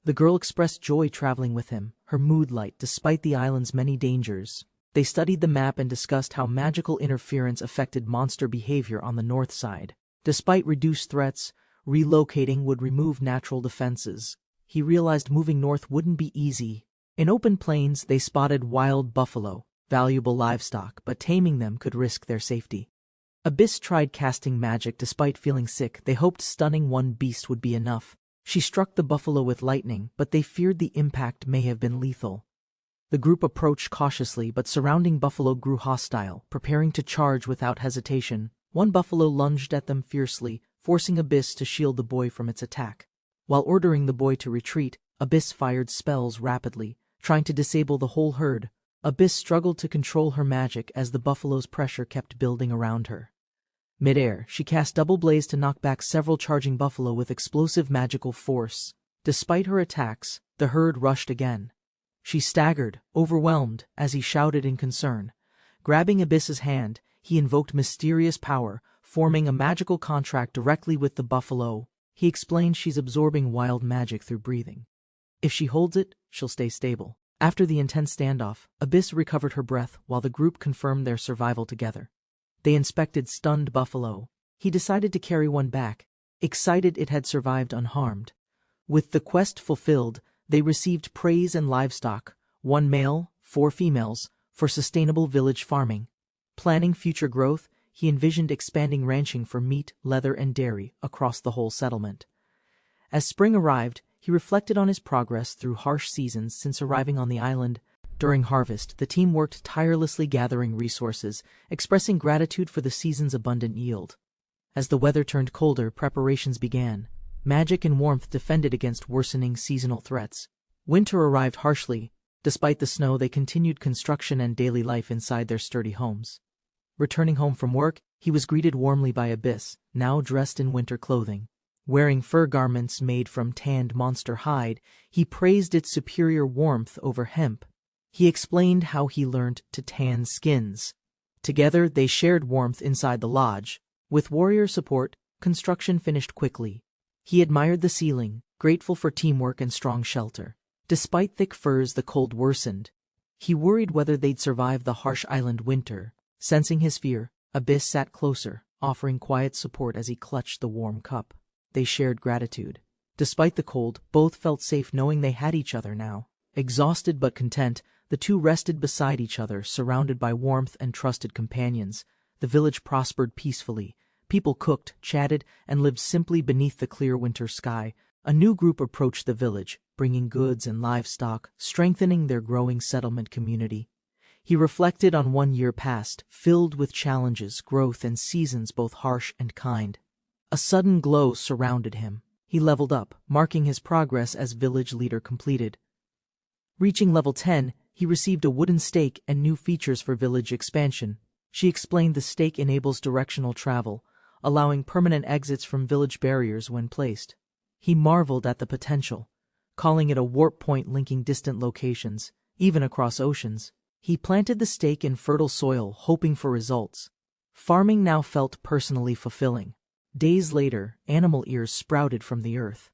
The girl expressed joy traveling with him, her mood light despite the island's many dangers. They studied the map and discussed how magical interference affected monster behavior on the north side. Despite reduced threats, relocating would remove natural defenses. He realized moving north wouldn't be easy. In open plains, they spotted wild buffalo, valuable livestock, but taming them could risk their safety. Abyss tried casting magic despite feeling sick. They hoped stunning one beast would be enough. She struck the buffalo with lightning, but they feared the impact may have been lethal. The group approached cautiously, but surrounding buffalo grew hostile, preparing to charge without hesitation. One buffalo lunged at them fiercely, forcing Abyss to shield the boy from its attack. While ordering the boy to retreat, Abyss fired spells rapidly, trying to disable the whole herd. Abyss struggled to control her magic as the buffalo's pressure kept building around her. Mid-air, she cast Double Blaze to knock back several charging buffalo with explosive magical force. Despite her attacks, the herd rushed again. She staggered, overwhelmed, as he shouted in concern. Grabbing Abyss's hand, he invoked mysterious power, forming a magical contract directly with the buffalo. He explained she's absorbing wild magic through breathing. If she holds it, she'll stay stable. After the intense standoff, Abyss recovered her breath while the group confirmed their survival together. They inspected stunned buffalo. He decided to carry one back, excited it had survived unharmed. With the quest fulfilled, they received praise and livestock, 1 male, 4 females, for sustainable village farming. Planning future growth, he envisioned expanding ranching for meat, leather, and dairy across the whole settlement. As spring arrived, he reflected on his progress through harsh seasons since arriving on the island. During harvest, the team worked tirelessly gathering resources, expressing gratitude for the season's abundant yield. As the weather turned colder, preparations began. Magic and warmth defended against worsening seasonal threats. Winter arrived harshly, Despite the snow, they continued construction and daily life inside their sturdy homes. Returning home from work, he was greeted warmly by Abyss, now dressed in winter clothing. Wearing fur garments made from tanned monster hide, he praised its superior warmth over hemp. He explained how he learned to tan skins. Together, they shared warmth inside the lodge. With warrior support, construction finished quickly. He admired the ceiling, grateful for teamwork and strong shelter. Despite thick furs, the cold worsened. He worried whether they'd survive the harsh island winter. Sensing his fear, Abyss sat closer, offering quiet support as he clutched the warm cup. They shared gratitude. Despite the cold, both felt safe knowing they had each other now. Exhausted but content, the two rested beside each other, surrounded by warmth and trusted companions. The village prospered peacefully. People cooked, chatted, and lived simply beneath the clear winter sky. A new group approached the village, bringing goods and livestock, strengthening their growing settlement community. He reflected on 1 year past, filled with challenges, growth, and seasons both harsh and kind. A sudden glow surrounded him. He leveled up, marking his progress as village leader completed. Reaching level 10, he received a wooden stake and new features for village expansion. She explained the stake enables directional travel, allowing permanent exits from village barriers when placed. He marveled at the potential, calling it a warp point linking distant locations, even across oceans. He planted the stake in fertile soil, hoping for results. Farming now felt personally fulfilling. Days later, animal ears sprouted from the earth.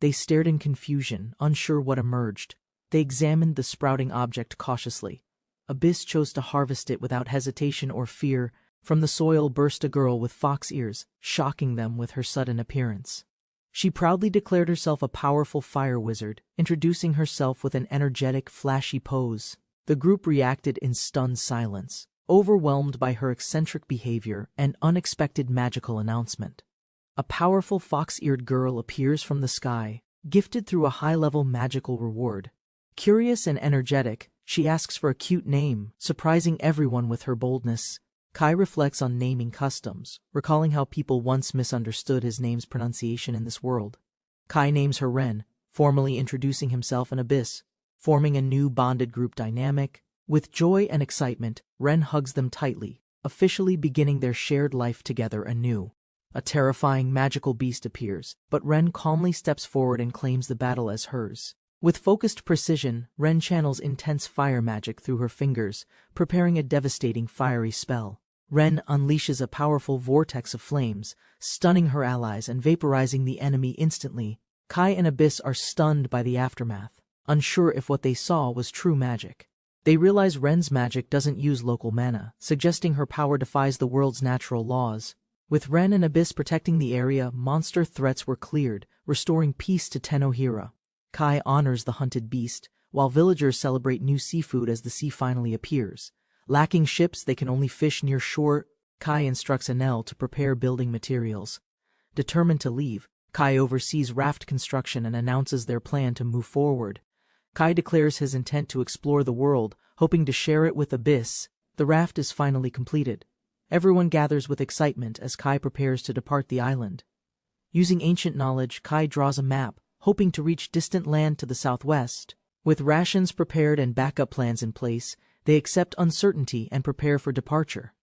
They stared in confusion, unsure what emerged. They examined the sprouting object cautiously. Abyss chose to harvest it without hesitation or fear. From the soil burst a girl with fox ears, shocking them with her sudden appearance. She proudly declared herself a powerful fire wizard, introducing herself with an energetic, flashy pose. The group reacted in stunned silence, overwhelmed by her eccentric behavior and unexpected magical announcement. A powerful fox-eared girl appears from the sky, gifted through a high-level magical reward. Curious and energetic, she asks for a cute name, surprising everyone with her boldness. Kai reflects on naming customs, recalling how people once misunderstood his name's pronunciation in this world. Kai names her Ren, formally introducing himself and Abyss, forming a new bonded group dynamic. With joy and excitement, Ren hugs them tightly, officially beginning their shared life together anew. A terrifying magical beast appears, but Ren calmly steps forward and claims the battle as hers. With focused precision, Ren channels intense fire magic through her fingers, preparing a devastating fiery spell. Ren unleashes a powerful vortex of flames, stunning her allies and vaporizing the enemy instantly. Kai and Abyss are stunned by the aftermath, unsure if what they saw was true magic. They realize Ren's magic doesn't use local mana, suggesting her power defies the world's natural laws. With Ren and Abyss protecting the area, monster threats were cleared, restoring peace to Tenohira. Kai honors the hunted beast, while villagers celebrate new seafood as the sea finally appears. Lacking ships, they can only fish near shore. Kai instructs Enel to prepare building materials. Determined to leave, Kai oversees raft construction and announces their plan to move forward. Kai declares his intent to explore the world, hoping to share it with Abyss. The raft is finally completed. Everyone gathers with excitement as Kai prepares to depart the island. Using ancient knowledge, Kai draws a map, hoping to reach distant land to the southwest. With rations prepared and backup plans in place, they accept uncertainty and prepare for departure.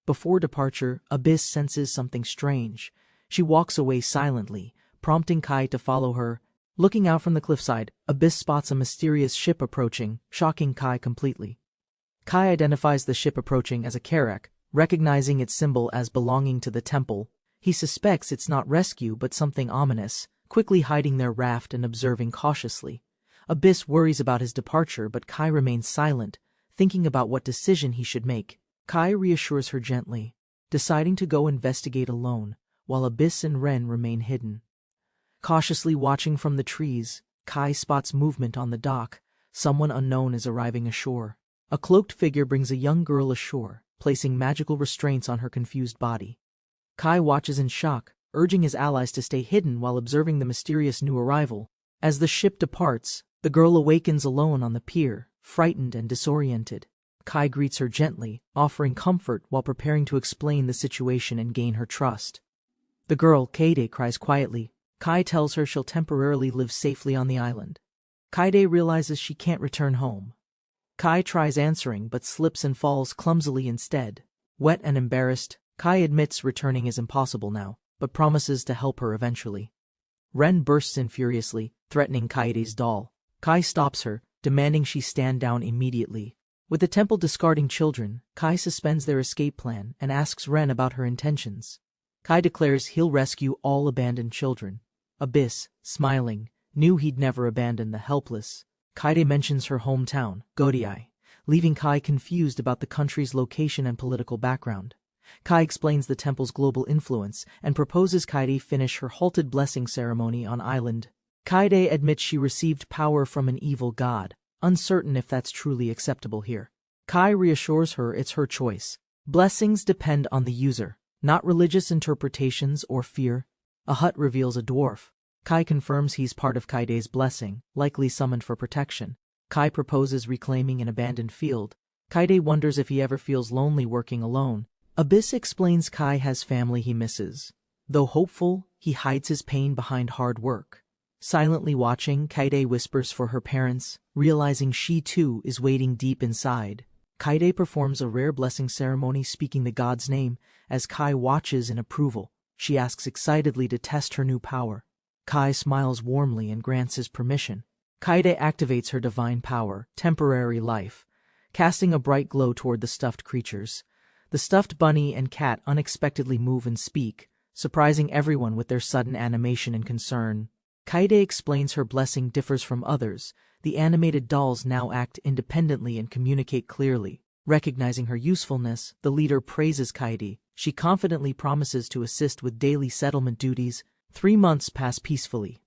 Before departure, Abyss senses something strange. She walks away silently, prompting Kai to follow her. Looking out from the cliffside, Abyss spots a mysterious ship approaching, shocking Kai completely. Kai identifies the ship approaching as a carrack, recognizing its symbol as belonging to the temple. He suspects it's not rescue but something ominous, quickly hiding their raft and observing cautiously. Abyss worries about his departure, but Kai remains silent, thinking about what decision he should make. Kai reassures her gently, deciding to go investigate alone, while Abyss and Ren remain hidden. Cautiously watching from the trees, Kai spots movement on the dock. Someone unknown is arriving ashore. A cloaked figure brings a young girl ashore, placing magical restraints on her confused body. Kai watches in shock, urging his allies to stay hidden while observing the mysterious new arrival. As the ship departs, the girl awakens alone on the pier, frightened and disoriented. Kai greets her gently, offering comfort while preparing to explain the situation and gain her trust. The girl, Kaede, cries quietly. Kai tells her she'll temporarily live safely on the island. Kaede realizes she can't return home, Kai tries answering but slips and falls clumsily instead. Wet and embarrassed, Kai admits returning is impossible now, but promises to help her eventually. Ren bursts in furiously, threatening Kaide's doll. Kai stops her, demanding she stand down immediately. With the temple discarding children, Kai suspends their escape plan and asks Ren about her intentions. Kai declares he'll rescue all abandoned children. Abyss, smiling, knew he'd never abandon the helpless. Kaide mentions her hometown, Godiai, leaving Kai confused about the country's location and political background. Kai explains the temple's global influence and proposes Kaide finish her halted blessing ceremony on island. Kaide admits she received power from an evil god, uncertain if that's truly acceptable here. Kai reassures her it's her choice. Blessings depend on the user, not religious interpretations or fear. A hut reveals a dwarf. Kai confirms he's part of Kaide's blessing, likely summoned for protection. Kai proposes reclaiming an abandoned field. Kaide wonders if he ever feels lonely working alone. Abyss explains Kai has family he misses. Though hopeful, he hides his pain behind hard work. Silently watching, Kaide whispers for her parents, realizing she too is waiting deep inside. Kaide performs a rare blessing ceremony speaking the god's name. As Kai watches in approval, she asks excitedly to test her new power. Kai smiles warmly and grants his permission. Kaide activates her divine power, temporary life, casting a bright glow toward the stuffed creatures. The stuffed bunny and cat unexpectedly move and speak, surprising everyone with their sudden animation and concern. Kaide explains her blessing differs from others. The animated dolls now act independently and communicate clearly. Recognizing her usefulness, the leader praises Kaide. She confidently promises to assist with daily settlement duties. 3 months pass peacefully.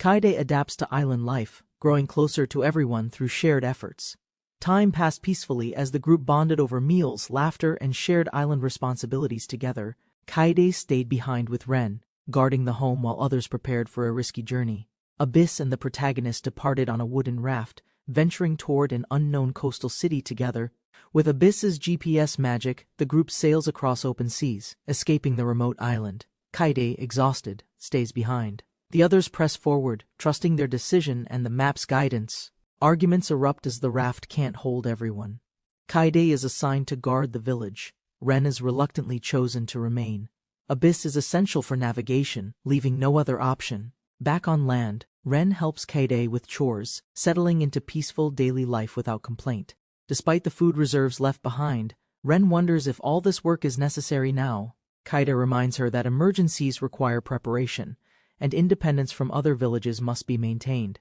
Kaide adapts to island life, growing closer to everyone through shared efforts. Time passed peacefully as the group bonded over meals, laughter, and shared island responsibilities together. Kaide stayed behind with Ren, guarding the home while others prepared for a risky journey. Abyss and the protagonist departed on a wooden raft, venturing toward an unknown coastal city together. With Abyss's GPS magic, the group sails across open seas, escaping the remote island. Kaide, exhausted, stays behind. The others press forward, trusting their decision and the map's guidance. Arguments erupt as the raft can't hold everyone. Kaide is assigned to guard the village. Ren is reluctantly chosen to remain. Abyss is essential for navigation, leaving no other option. Back on land, Ren helps Kaide with chores, settling into peaceful daily life without complaint. Despite the food reserves left behind, Ren wonders if all this work is necessary now. Kaide reminds her that emergencies require preparation, and independence from other villages must be maintained.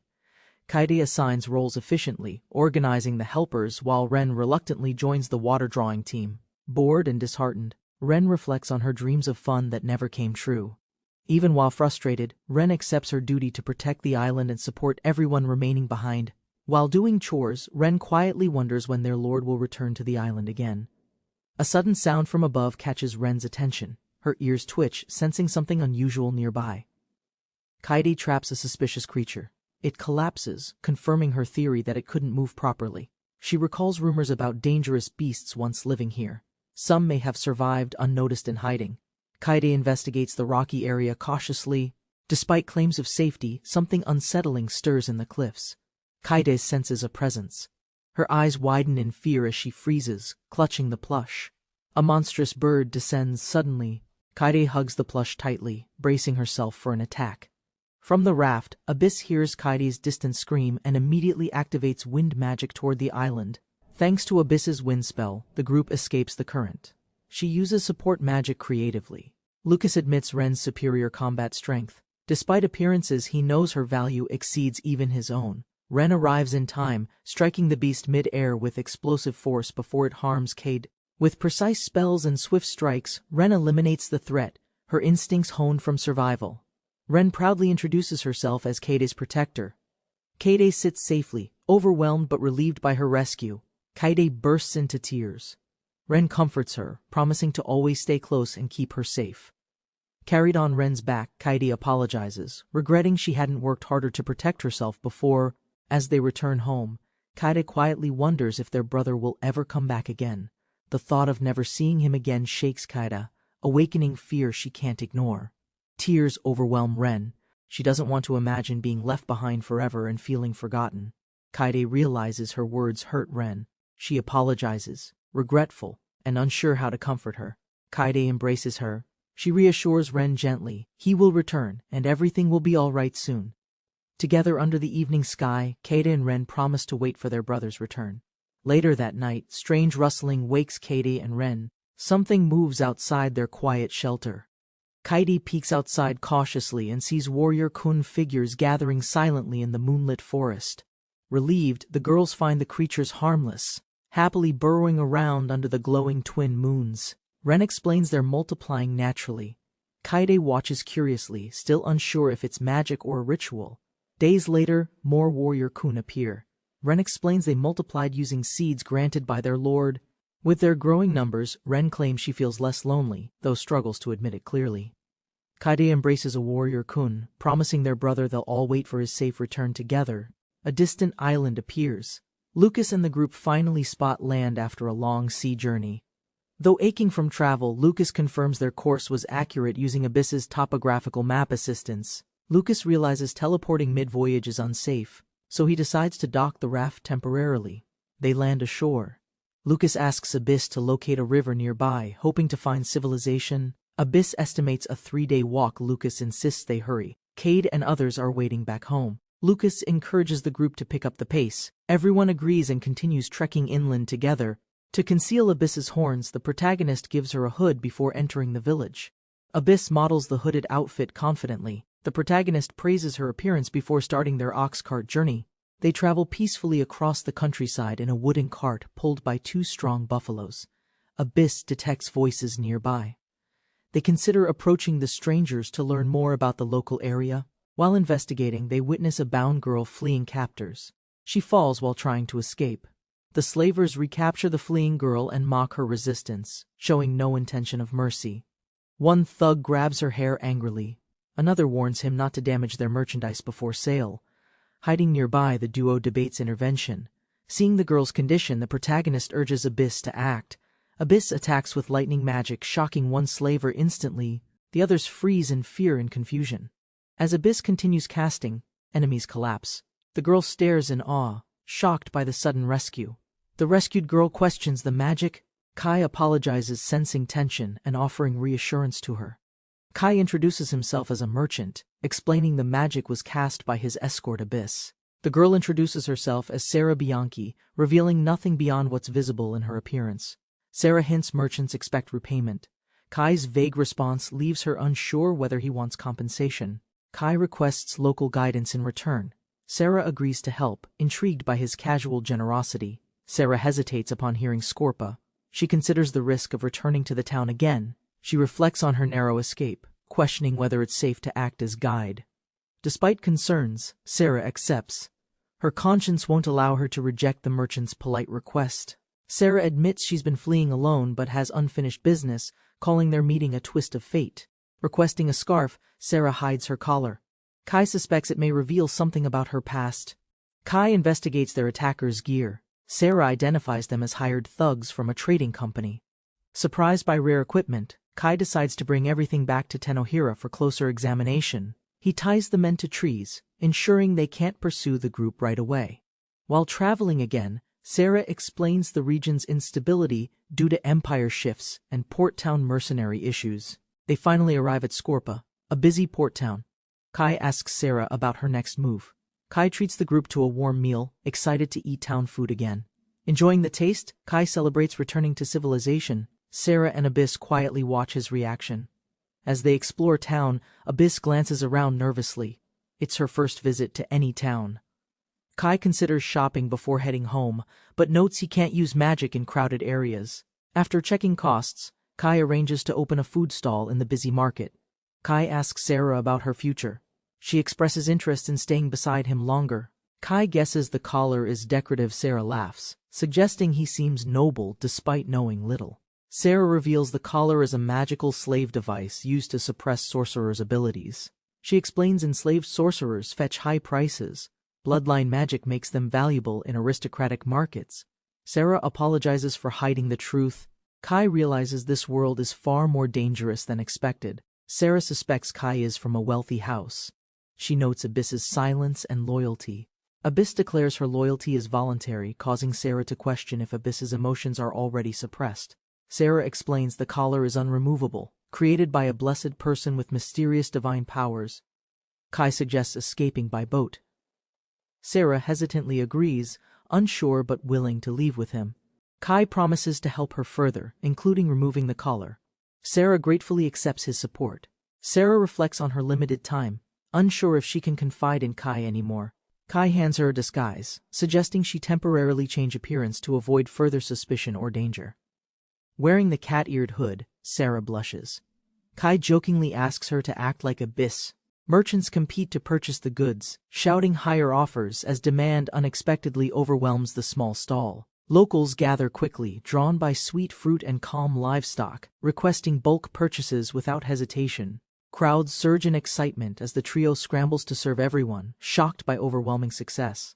Kaide assigns roles efficiently, organizing the helpers while Ren reluctantly joins the water-drawing team. Bored and disheartened, Ren reflects on her dreams of fun that never came true. Even while frustrated, Ren accepts her duty to protect the island and support everyone remaining behind. While doing chores, Ren quietly wonders when their lord will return to the island again. A sudden sound from above catches Ren's attention. Her ears twitch, sensing something unusual nearby. Kaide traps a suspicious creature. It collapses, confirming her theory that it couldn't move properly. She recalls rumors about dangerous beasts once living here. Some may have survived unnoticed in hiding. Kaide investigates the rocky area cautiously. Despite claims of safety, something unsettling stirs in the cliffs. Kaide senses a presence. Her eyes widen in fear as she freezes, clutching the plush. A monstrous bird descends suddenly. Kaide hugs the plush tightly, bracing herself for an attack. From the raft, Abyss hears Kaide's distant scream and immediately activates wind magic toward the island. Thanks to Abyss's wind spell, the group escapes the current. She uses support magic creatively. Lucas admits Ren's superior combat strength. Despite appearances, he knows her value exceeds even his own. Ren arrives in time, striking the beast mid-air with explosive force before it harms Kaide. With precise spells and swift strikes, Ren eliminates the threat, her instincts honed from survival. Ren proudly introduces herself as Kaide's protector. Kaide sits safely, overwhelmed but relieved by her rescue. Kaide bursts into tears. Ren comforts her, promising to always stay close and keep her safe. Carried on Ren's back, Kaide apologizes, regretting she hadn't worked harder to protect herself before. As they return home, Kaide quietly wonders if their brother will ever come back again. The thought of never seeing him again shakes Kaide, awakening fear she can't ignore. Tears overwhelm Ren. She doesn't want to imagine being left behind forever and feeling forgotten. Kaide realizes her words hurt Ren, She apologizes, regretful, and unsure how to comfort her. Kaede embraces her. She reassures Ren gently, he will return, and everything will be all right soon. Together under the evening sky, Kaede and Ren promise to wait for their brother's return. Later that night, strange rustling wakes Kaede and Ren. Something moves outside their quiet shelter. Kaede peeks outside cautiously and sees warrior Kun figures gathering silently in the moonlit forest. Relieved, the girls find the creatures harmless, happily burrowing around under the glowing twin moons. Ren explains they're multiplying naturally. Kaede watches curiously, still unsure if it's magic or a ritual. Days later, more warrior Kun appear. Ren explains they multiplied using seeds granted by their lord. With their growing numbers, Ren claims she feels less lonely, though struggles to admit it clearly. Kaede embraces a warrior Kun, promising their brother they'll all wait for his safe return together. A distant island appears. Lucas and the group finally spot land after a long sea journey. Though aching from travel, Lucas confirms their course was accurate using Abyss's topographical map assistance. Lucas realizes teleporting mid-voyage is unsafe, so he decides to dock the raft temporarily. They land ashore. Lucas asks Abyss to locate a river nearby, hoping to find civilization. Abyss estimates a 3-day walk. Lucas insists they hurry. Cade and others are waiting back home. Lucas encourages the group to pick up the pace. Everyone agrees and continues trekking inland together. To conceal Abyss's horns, the protagonist gives her a hood before entering the village. Abyss models the hooded outfit confidently. The protagonist praises her appearance before starting their ox cart journey. They travel peacefully across the countryside in a wooden cart pulled by 2 strong buffaloes. Abyss detects voices nearby. They consider approaching the strangers to learn more about the local area. While investigating, they witness a bound girl fleeing captors. She falls while trying to escape. The slavers recapture the fleeing girl and mock her resistance, showing no intention of mercy. One thug grabs her hair angrily. Another warns him not to damage their merchandise before sale. Hiding nearby, the duo debates intervention. Seeing the girl's condition, the protagonist urges Abyss to act. Abyss attacks with lightning magic, shocking one slaver instantly. The others freeze in fear and confusion. As Abyss continues casting, enemies collapse. The girl stares in awe, shocked by the sudden rescue. The rescued girl questions the magic. Kai apologizes, sensing tension and offering reassurance to her. Kai introduces himself as a merchant, explaining the magic was cast by his escort Abyss. The girl introduces herself as Sarah Bianchi, revealing nothing beyond what's visible in her appearance. Sarah hints merchants expect repayment. Kai's vague response leaves her unsure whether he wants compensation. Kai requests local guidance in return. Sarah agrees to help, intrigued by his casual generosity. Sarah hesitates upon hearing Scorpa. She considers the risk of returning to the town again. She reflects on her narrow escape, questioning whether it's safe to act as guide. Despite concerns, Sarah accepts. Her conscience won't allow her to reject the merchant's polite request. Sarah admits she's been fleeing alone but has unfinished business, calling their meeting a twist of fate. Requesting a scarf, Sarah hides her collar. Kai suspects it may reveal something about her past. Kai investigates their attackers' gear. Sarah identifies them as hired thugs from a trading company. Surprised by rare equipment, Kai decides to bring everything back to Tenohira for closer examination. He ties the men to trees, ensuring they can't pursue the group right away. While traveling again, Sarah explains the region's instability due to empire shifts and port town mercenary issues. They finally arrive at Scorpa, a busy port town. Kai asks Sarah about her next move. Kai treats the group to a warm meal, excited to eat town food again. Enjoying the taste, Kai celebrates returning to civilization. Sarah and Abyss quietly watch his reaction. As they explore town, Abyss glances around nervously. It's her first visit to any town. Kai considers shopping before heading home, but notes he can't use magic in crowded areas. After checking costs, Kai arranges to open a food stall in the busy market. Kai asks Sarah about her future. She expresses interest in staying beside him longer. Kai guesses the collar is decorative. Sarah laughs, suggesting he seems noble despite knowing little. Sarah reveals the collar is a magical slave device used to suppress sorcerers' abilities. She explains enslaved sorcerers fetch high prices. Bloodline magic makes them valuable in aristocratic markets. Sarah apologizes for hiding the truth. Kai realizes this world is far more dangerous than expected. Sarah suspects Kai is from a wealthy house. She notes Abyss's silence and loyalty. Abyss declares her loyalty is voluntary, causing Sarah to question if Abyss's emotions are already suppressed. Sarah explains the collar is unremovable, created by a blessed person with mysterious divine powers. Kai suggests escaping by boat. Sarah hesitantly agrees, unsure but willing to leave with him. Kai promises to help her further, including removing the collar. Sarah gratefully accepts his support. Sarah reflects on her limited time, unsure if she can confide in Kai anymore. Kai hands her a disguise, suggesting she temporarily change appearance to avoid further suspicion or danger. Wearing the cat-eared hood, Sarah blushes. Kai jokingly asks her to act like Abyss. Merchants compete to purchase the goods, shouting higher offers as demand unexpectedly overwhelms the small stall. Locals gather quickly, drawn by sweet fruit and calm livestock, requesting bulk purchases without hesitation. Crowds surge in excitement as the trio scrambles to serve everyone, shocked by overwhelming success.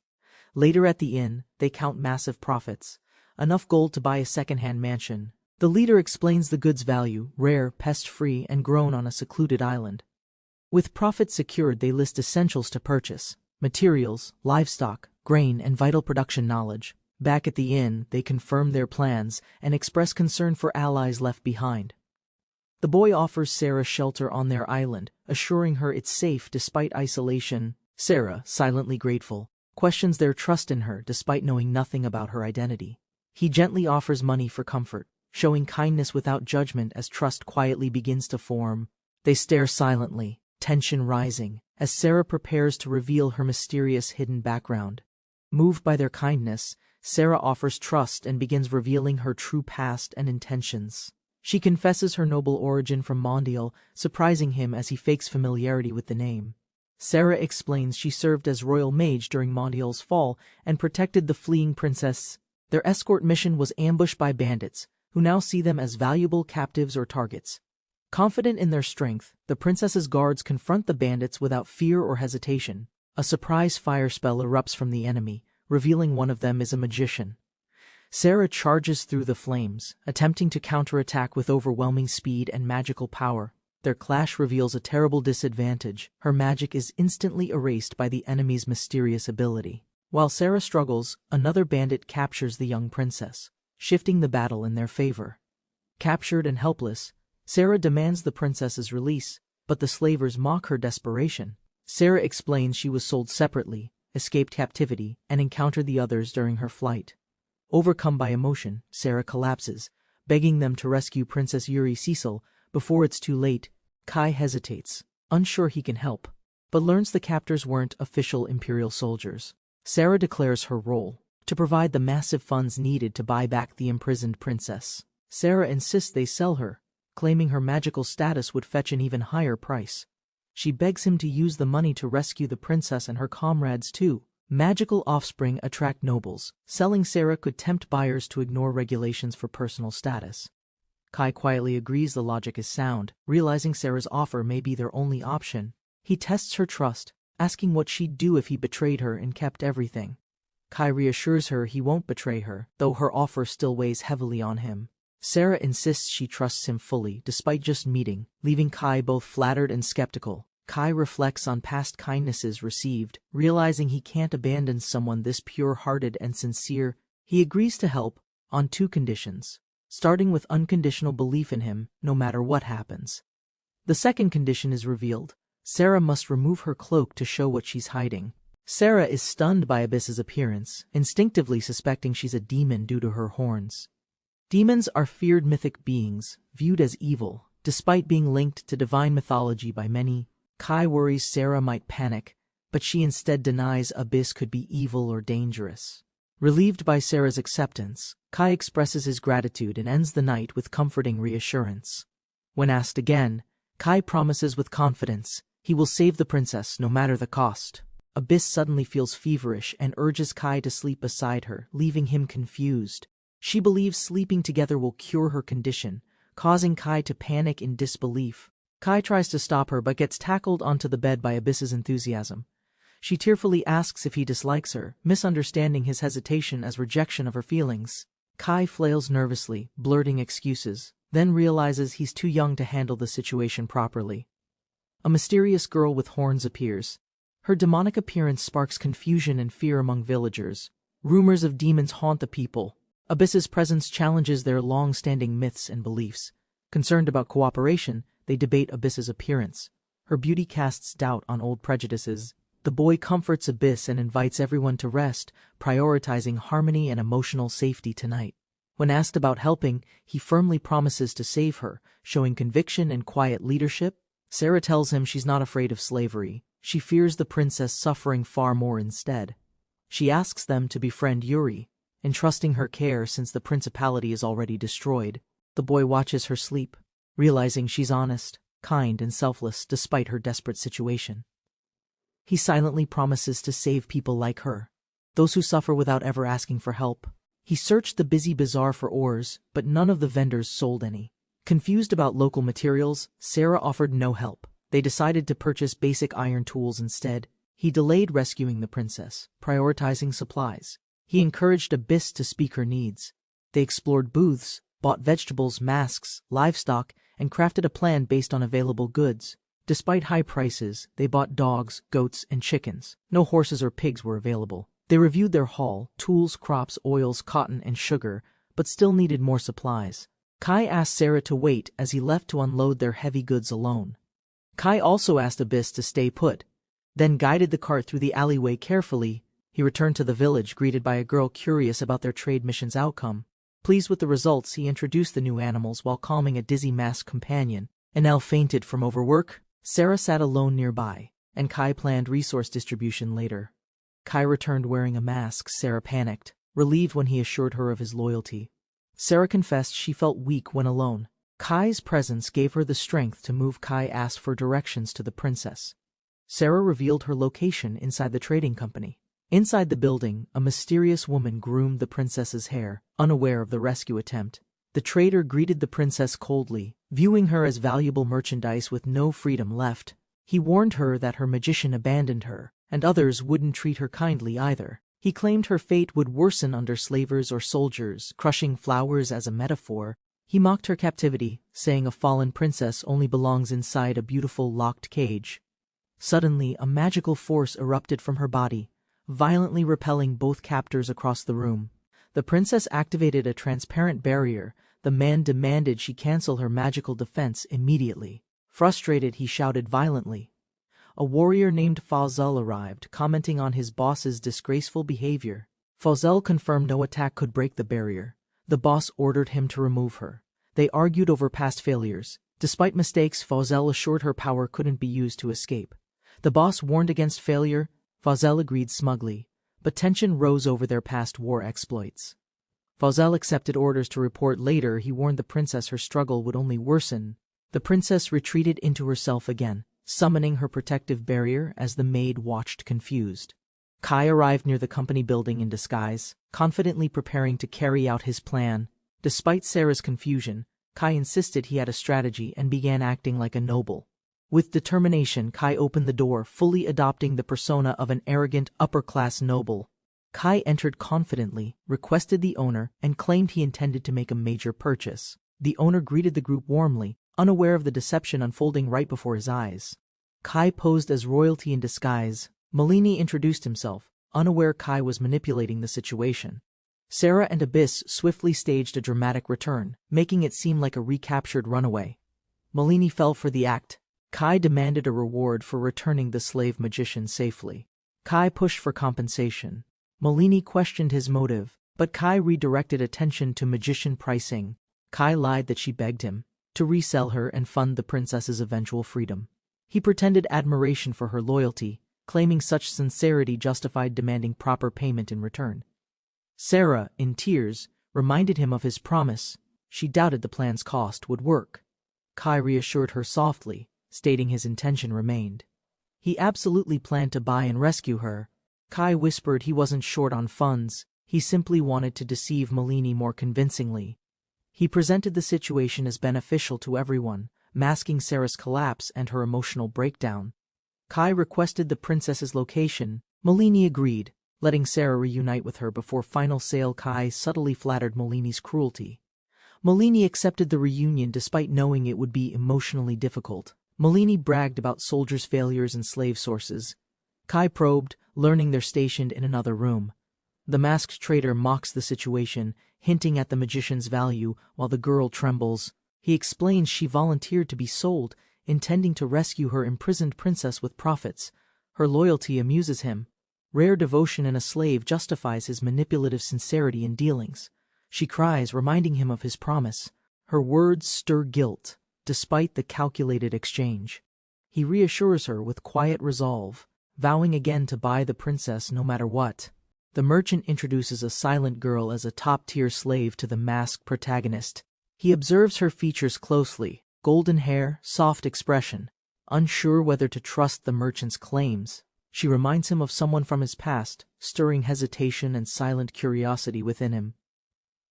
Later at the inn, they count massive profits, enough gold to buy a second-hand mansion. The leader explains the goods' value, rare, pest-free, and grown on a secluded island. With profits secured, they list essentials to purchase: materials, livestock, grain, and vital production knowledge. Back at the inn, they confirm their plans and express concern for allies left behind. The boy offers Sarah shelter on their island, assuring her it's safe despite isolation. Sarah, silently grateful, questions their trust in her despite knowing nothing about her identity. He gently offers money for comfort, showing kindness without judgment as trust quietly begins to form. They stare silently, tension rising, as Sarah prepares to reveal her mysterious hidden background. Moved by their kindness, Sarah offers trust and begins revealing her true past and intentions. She confesses her noble origin from Mondial, surprising him as he fakes familiarity with the name. Sarah explains she served as royal mage during Mondial's fall and protected the fleeing princess. Their escort mission was ambushed by bandits, who now see them as valuable captives or targets. Confident in their strength, the princess's guards confront the bandits without fear or hesitation. A surprise fire spell erupts from the enemy, revealing one of them is a magician. Sarah charges through the flames, attempting to counterattack with overwhelming speed and magical power. Their clash reveals a terrible disadvantage. Her magic is instantly erased by the enemy's mysterious ability. While Sarah struggles, another bandit captures the young princess, shifting the battle in their favor. Captured and helpless, Sarah demands the princess's release, but the slavers mock her desperation. Sarah explains she was sold separately, escaped captivity, and encountered the others during her flight. Overcome by emotion, Sarah collapses, begging them to rescue Princess Yuri Cecil before it's too late. Kai hesitates, unsure he can help, but learns the captors weren't official imperial soldiers. Sarah declares her role: to provide the massive funds needed to buy back the imprisoned princess. Sarah insists they sell her, claiming her magical status would fetch an even higher price. She begs him to use the money to rescue the princess and her comrades too. Magical offspring attract nobles. Selling Sarah could tempt buyers to ignore regulations for personal status. Kai quietly agrees the logic is sound, realizing Sarah's offer may be their only option. He tests her trust, asking what she'd do if he betrayed her and kept everything. Kai reassures her he won't betray her, though her offer still weighs heavily on him. Sarah insists she trusts him fully, despite just meeting, leaving Kai both flattered and skeptical. Kai reflects on past kindnesses received, realizing he can't abandon someone this pure-hearted and sincere. He agrees to help, on two conditions, starting with unconditional belief in him, no matter what happens. The second condition is revealed: Sarah must remove her cloak to show what she's hiding. Sarah is stunned by Abyss's appearance, instinctively suspecting she's a demon due to her horns. Demons are feared mythic beings, viewed as evil, despite being linked to divine mythology by many. Kai worries Sarah might panic, but she instead denies Abyss could be evil or dangerous. Relieved by Sarah's acceptance, Kai expresses his gratitude and ends the night with comforting reassurance. When asked again, Kai promises with confidence he will save the princess no matter the cost. Abyss suddenly feels feverish and urges Kai to sleep beside her, leaving him confused. She believes sleeping together will cure her condition, causing Kai to panic in disbelief. Kai tries to stop her but gets tackled onto the bed by Abyss's enthusiasm. She tearfully asks if he dislikes her, misunderstanding his hesitation as rejection of her feelings. Kai flails nervously, blurting excuses, then realizes he's too young to handle the situation properly. A mysterious girl with horns appears. Her demonic appearance sparks confusion and fear among villagers. Rumors of demons haunt the people. Abyss's presence challenges their long-standing myths and beliefs. Concerned about cooperation, they debate Abyss's appearance. Her beauty casts doubt on old prejudices. The boy comforts Abyss and invites everyone to rest, prioritizing harmony and emotional safety tonight. When asked about helping, he firmly promises to save her, showing conviction and quiet leadership. Sarah tells him she's not afraid of slavery. She fears the princess suffering far more instead. She asks them to befriend Yuri, entrusting her care since the principality is already destroyed. The boy watches her sleep, realizing she's honest, kind, and selfless despite her desperate situation. He silently promises to save people like her, those who suffer without ever asking for help. He searched the busy bazaar for ores, but none of the vendors sold any. Confused about local materials, Sarah offered no help. They decided to purchase basic iron tools instead. He delayed rescuing the princess, prioritizing supplies. He encouraged Abyss to speak her needs. They explored booths, bought vegetables, masks, livestock, and crafted a plan based on available goods. Despite high prices, they bought dogs, goats, and chickens. No horses or pigs were available. They reviewed their haul, tools, crops, oils, cotton, and sugar, but still needed more supplies. Kai asked Sarah to wait as he left to unload their heavy goods alone. Kai also asked Abyss to stay put, then guided the cart through the alleyway carefully. He returned to the village, greeted by a girl curious about their trade mission's outcome. Pleased with the results, he introduced the new animals while calming a dizzy masked companion. An elf fainted from overwork. Sarah sat alone nearby, and Kai planned resource distribution later. Kai returned wearing a mask. Sarah panicked, relieved when he assured her of his loyalty. Sarah confessed she felt weak when alone. Kai's presence gave her the strength to move. Kai asked for directions to the princess. Sarah revealed her location inside the trading company. Inside the building, a mysterious woman groomed the princess's hair, unaware of the rescue attempt. The trader greeted the princess coldly, viewing her as valuable merchandise with no freedom left. He warned her that her magician abandoned her, and others wouldn't treat her kindly either. He claimed her fate would worsen under slavers or soldiers, crushing flowers as a metaphor. He mocked her captivity, saying a fallen princess only belongs inside a beautiful locked cage. Suddenly, a magical force erupted from her body, violently repelling both captors across the room. The princess activated a transparent barrier. The man demanded she cancel her magical defense immediately. Frustrated, he shouted violently. A warrior named Fauzel arrived, commenting on his boss's disgraceful behavior. Fauzel confirmed no attack could break the barrier. The boss ordered him to remove her. They argued over past failures. Despite mistakes, Fauzel assured her power couldn't be used to escape. The boss warned against failure. Fauzel agreed smugly, but tension rose over their past war exploits. Fauzel accepted orders to report later. He warned the princess her struggle would only worsen. The princess retreated into herself again, summoning her protective barrier as the maid watched confused. Kai arrived near the company building in disguise, confidently preparing to carry out his plan. Despite Sarah's confusion, Kai insisted he had a strategy and began acting like a noble. With determination, Kai opened the door, fully adopting the persona of an arrogant, upper-class noble. Kai entered confidently, requested the owner, and claimed he intended to make a major purchase. The owner greeted the group warmly, unaware of the deception unfolding right before his eyes. Kai posed as royalty in disguise. Malini introduced himself, unaware Kai was manipulating the situation. Sarah and Abyss swiftly staged a dramatic return, making it seem like a recaptured runaway. Malini fell for the act. Kai demanded a reward for returning the slave magician safely. Kai pushed for compensation. Malini questioned his motive, but Kai redirected attention to magician pricing. Kai lied that she begged him to resell her and fund the princess's eventual freedom. He pretended admiration for her loyalty, claiming such sincerity justified demanding proper payment in return. Sarah, in tears, reminded him of his promise. She doubted the plan's cost would work. Kai reassured her softly, stating his intention remained. He absolutely planned to buy and rescue her. Kai whispered he wasn't short on funds, he simply wanted to deceive Malini more convincingly. He presented the situation as beneficial to everyone, masking Sarah's collapse and her emotional breakdown. Kai requested the princess's location. Malini agreed, letting Sarah reunite with her before final sale. Kai subtly flattered Malini's cruelty. Malini accepted the reunion despite knowing it would be emotionally difficult. Malini bragged about soldiers' failures and slave sources. Kai probed, learning they're stationed in another room. The masked trader mocks the situation, hinting at the magician's value while the girl trembles. He explains she volunteered to be sold, intending to rescue her imprisoned princess with profits. Her loyalty amuses him. Rare devotion in a slave justifies his manipulative sincerity in dealings. She cries, reminding him of his promise. Her words stir guilt, despite the calculated exchange. He reassures her with quiet resolve, vowing again to buy the princess no matter what. The merchant introduces a silent girl as a top-tier slave to the masked protagonist. He observes her features closely: golden hair, soft expression. Unsure whether to trust the merchant's claims, she reminds him of someone from his past, stirring hesitation and silent curiosity within him.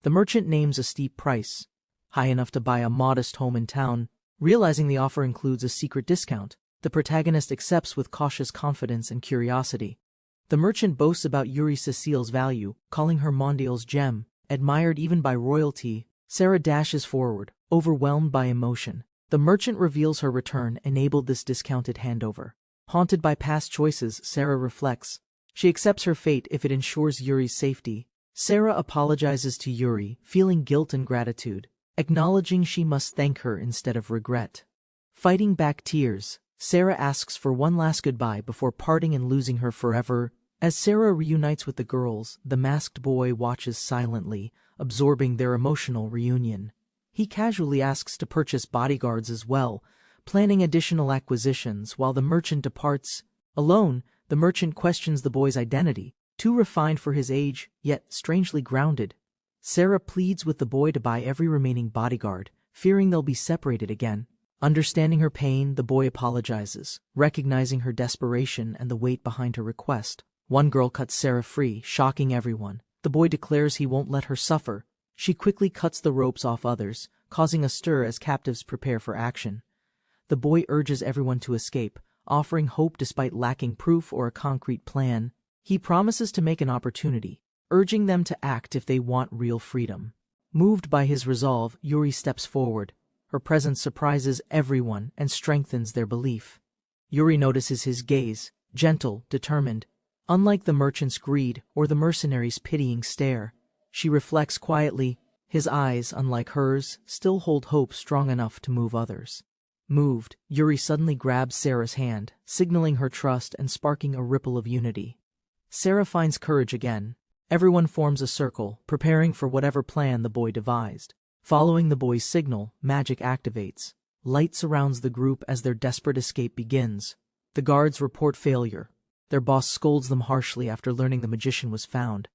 The merchant names a steep price, high enough to buy a modest home in town. Realizing the offer includes a secret discount, the protagonist accepts with cautious confidence and curiosity. The merchant boasts about Yuri Cecile's value, calling her Mondial's gem, admired even by royalty. Sarah dashes forward, overwhelmed by emotion. The merchant reveals her return enabled this discounted handover. Haunted by past choices, Sarah reflects. She accepts her fate if it ensures Yuri's safety. Sarah apologizes to Yuri, feeling guilt and gratitude, acknowledging she must thank her instead of regret. Fighting back tears, Sarah asks for one last goodbye before parting and losing her forever. As Sarah reunites with the girls, the masked boy watches silently, absorbing their emotional reunion. He casually asks to purchase bodyguards as well, planning additional acquisitions while the merchant departs. Alone, the merchant questions the boy's identity, too refined for his age, yet strangely grounded. Sarah pleads with the boy to buy every remaining bodyguard, fearing they'll be separated again. Understanding her pain, the boy apologizes, recognizing her desperation and the weight behind her request. One girl cuts Sarah free, shocking everyone. The boy declares he won't let her suffer. She quickly cuts the ropes off others, causing a stir as captives prepare for action. The boy urges everyone to escape, offering hope despite lacking proof or a concrete plan. He promises to make an opportunity, urging them to act if they want real freedom. Moved by his resolve, Yuri steps forward. Her presence surprises everyone and strengthens their belief. Yuri notices his gaze, gentle, determined. Unlike the merchant's greed or the mercenary's pitying stare, she reflects quietly. His eyes, unlike hers, still hold hope strong enough to move others. Moved, Yuri suddenly grabs Sarah's hand, signaling her trust and sparking a ripple of unity. Sarah finds courage again. Everyone forms a circle, preparing for whatever plan the boy devised. Following the boy's signal, magic activates. Light surrounds the group as their desperate escape begins. The guards report failure. Their boss scolds them harshly after learning the magician was found.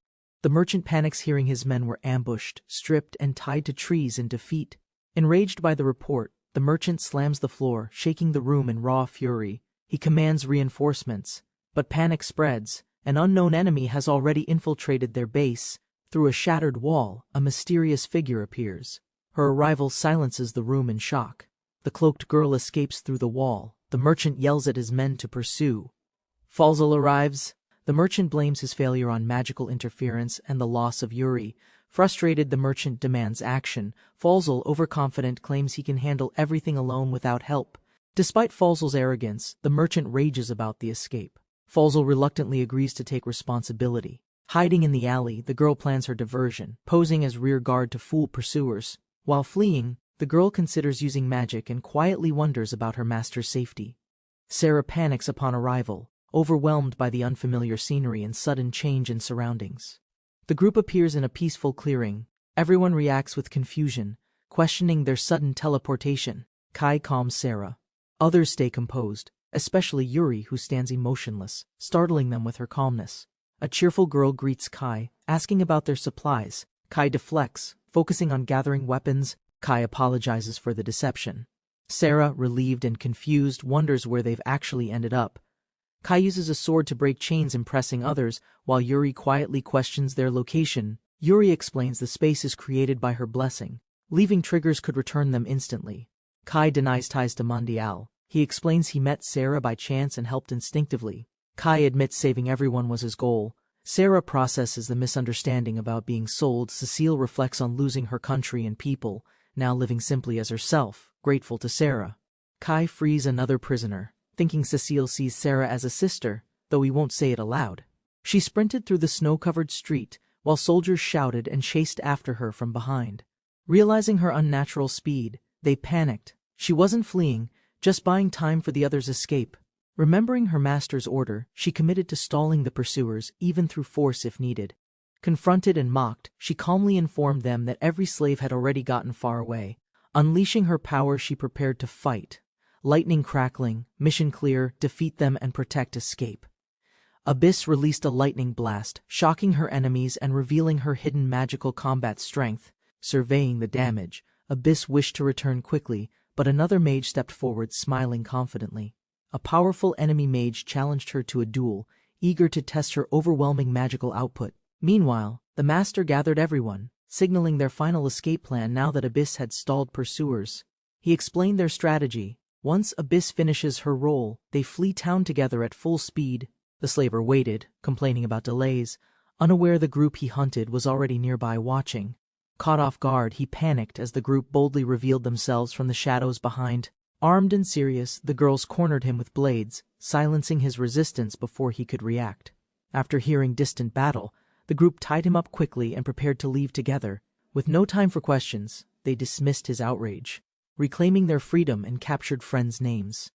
The merchant panics hearing his men were ambushed, stripped, and tied to trees in defeat. Enraged by the report, the merchant slams the floor, shaking the room in raw fury. He commands reinforcements, but panic spreads. An unknown enemy has already infiltrated their base. Through a shattered wall, a mysterious figure appears. Her arrival silences the room in shock. The cloaked girl escapes through the wall. The merchant yells at his men to pursue. Falzel arrives. The merchant blames his failure on magical interference and the loss of Yuri. Frustrated, the merchant demands action. Falzel, overconfident, claims he can handle everything alone without help. Despite Falzel's arrogance, the merchant rages about the escape. Falzel reluctantly agrees to take responsibility. Hiding in the alley, the girl plans her diversion, posing as rear guard to fool pursuers. While fleeing, the girl considers using magic and quietly wonders about her master's safety. Sarah panics upon arrival, overwhelmed by the unfamiliar scenery and sudden change in surroundings. The group appears in a peaceful clearing. Everyone reacts with confusion, questioning their sudden teleportation. Kai calms Sarah. Others stay composed, especially Yuri, who stands emotionless, startling them with her calmness. A cheerful girl greets Kai, asking about their supplies. Kai deflects, focusing on gathering weapons. Kai apologizes for the deception. Sarah, relieved and confused, wonders where they've actually ended up. Kai uses a sword to break chains, impressing others, while Yuri quietly questions their location. Yuri explains the space is created by her blessing. Leaving triggers could return them instantly. Kai denies ties to Mondial. He explains he met Sarah by chance and helped instinctively. Kai admits saving everyone was his goal. Sarah processes the misunderstanding about being sold. Cecile reflects on losing her country and people, now living simply as herself, grateful to Sarah. Kai frees another prisoner. Thinking Cecile sees Sarah as a sister, though he won't say it aloud. She sprinted through the snow-covered street, while soldiers shouted and chased after her from behind. Realizing her unnatural speed, they panicked. She wasn't fleeing, just buying time for the others' escape. Remembering her master's order, she committed to stalling the pursuers, even through force if needed. Confronted and mocked, she calmly informed them that every slave had already gotten far away. Unleashing her power, she prepared to fight. Lightning crackling, mission clear, defeat them and protect escape. Abyss released a lightning blast, shocking her enemies and revealing her hidden magical combat strength. Surveying the damage, Abyss wished to return quickly, but another mage stepped forward, smiling confidently. A powerful enemy mage challenged her to a duel, eager to test her overwhelming magical output. Meanwhile, the master gathered everyone, signaling their final escape plan now that Abyss had stalled pursuers. He explained their strategy. Once Abyss finishes her role, they flee town together at full speed. The slaver waited, complaining about delays, unaware the group he hunted was already nearby watching. Caught off guard, he panicked as the group boldly revealed themselves from the shadows behind. Armed and serious, the girls cornered him with blades, silencing his resistance before he could react. After hearing distant battle, the group tied him up quickly and prepared to leave together. With no time for questions, they dismissed his outrage, reclaiming their freedom and captured friends' names.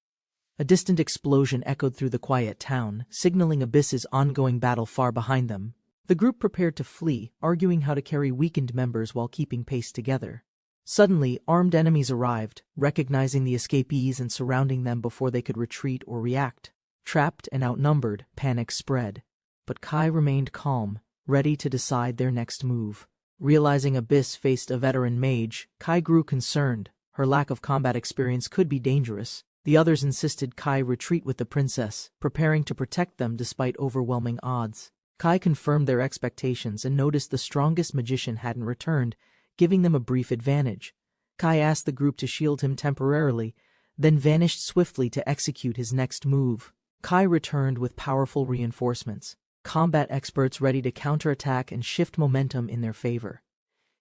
A distant explosion echoed through the quiet town, signaling Abyss's ongoing battle far behind them. The group prepared to flee, arguing how to carry weakened members while keeping pace together. Suddenly, armed enemies arrived, recognizing the escapees and surrounding them before they could retreat or react. Trapped and outnumbered, panic spread. But Kai remained calm, ready to decide their next move. Realizing Abyss faced a veteran mage, Kai grew concerned. Her lack of combat experience could be dangerous. The others insisted Kai retreat with the princess, preparing to protect them despite overwhelming odds. Kai confirmed their expectations and noticed the strongest magician hadn't returned, giving them a brief advantage. Kai asked the group to shield him temporarily, then vanished swiftly to execute his next move. Kai returned with powerful reinforcements, combat experts ready to counterattack and shift momentum in their favor.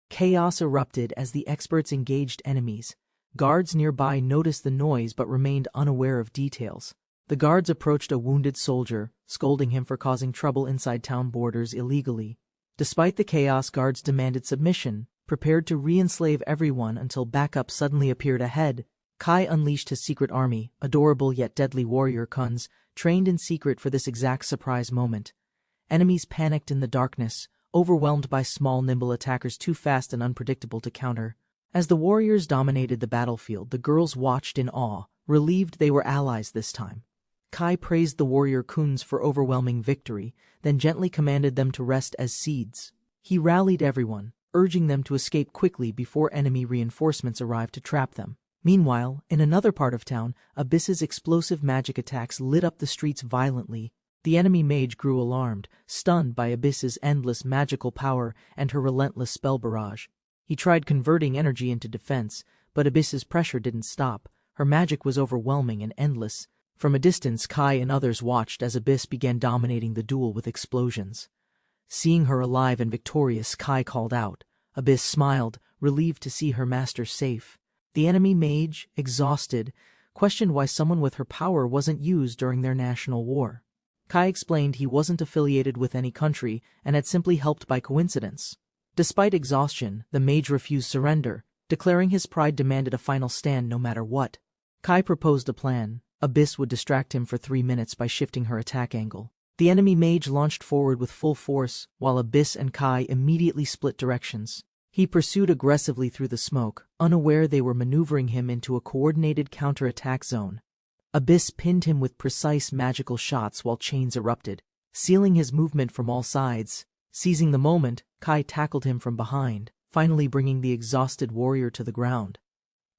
Chaos erupted as the experts engaged enemies. Guards nearby noticed the noise but remained unaware of details. The guards approached a wounded soldier, scolding him for causing trouble inside town borders illegally. Despite the chaos, guards demanded submission, prepared to re-enslave everyone until backup suddenly appeared ahead. Kai unleashed his secret army, adorable yet deadly warrior Kuns, trained in secret for this exact surprise moment. Enemies panicked in the darkness, overwhelmed by small nimble attackers too fast and unpredictable to counter. As the warriors dominated the battlefield, the girls watched in awe, relieved they were allies this time. Kai praised the warrior Kuns for overwhelming victory, then gently commanded them to rest as seeds. He rallied everyone, urging them to escape quickly before enemy reinforcements arrived to trap them. Meanwhile, in another part of town, Abyss's explosive magic attacks lit up the streets violently. The enemy mage grew alarmed, stunned by Abyss's endless magical power and her relentless spell barrage. He tried converting energy into defense, but Abyss's pressure didn't stop. Her magic was overwhelming and endless. From a distance, Kai and others watched as Abyss began dominating the duel with explosions. Seeing her alive and victorious, Kai called out. Abyss smiled, relieved to see her master safe. The enemy mage, exhausted, questioned why someone with her power wasn't used during their national war. Kai explained he wasn't affiliated with any country and had simply helped by coincidence. Despite exhaustion, the mage refused surrender, declaring his pride demanded a final stand no matter what. Kai proposed a plan. Abyss would distract him for 3 minutes by shifting her attack angle. The enemy mage launched forward with full force, while Abyss and Kai immediately split directions. He pursued aggressively through the smoke, unaware they were maneuvering him into a coordinated counterattack zone. Abyss pinned him with precise magical shots while chains erupted, sealing his movement from all sides. Seizing the moment, Kai tackled him from behind, finally bringing the exhausted warrior to the ground.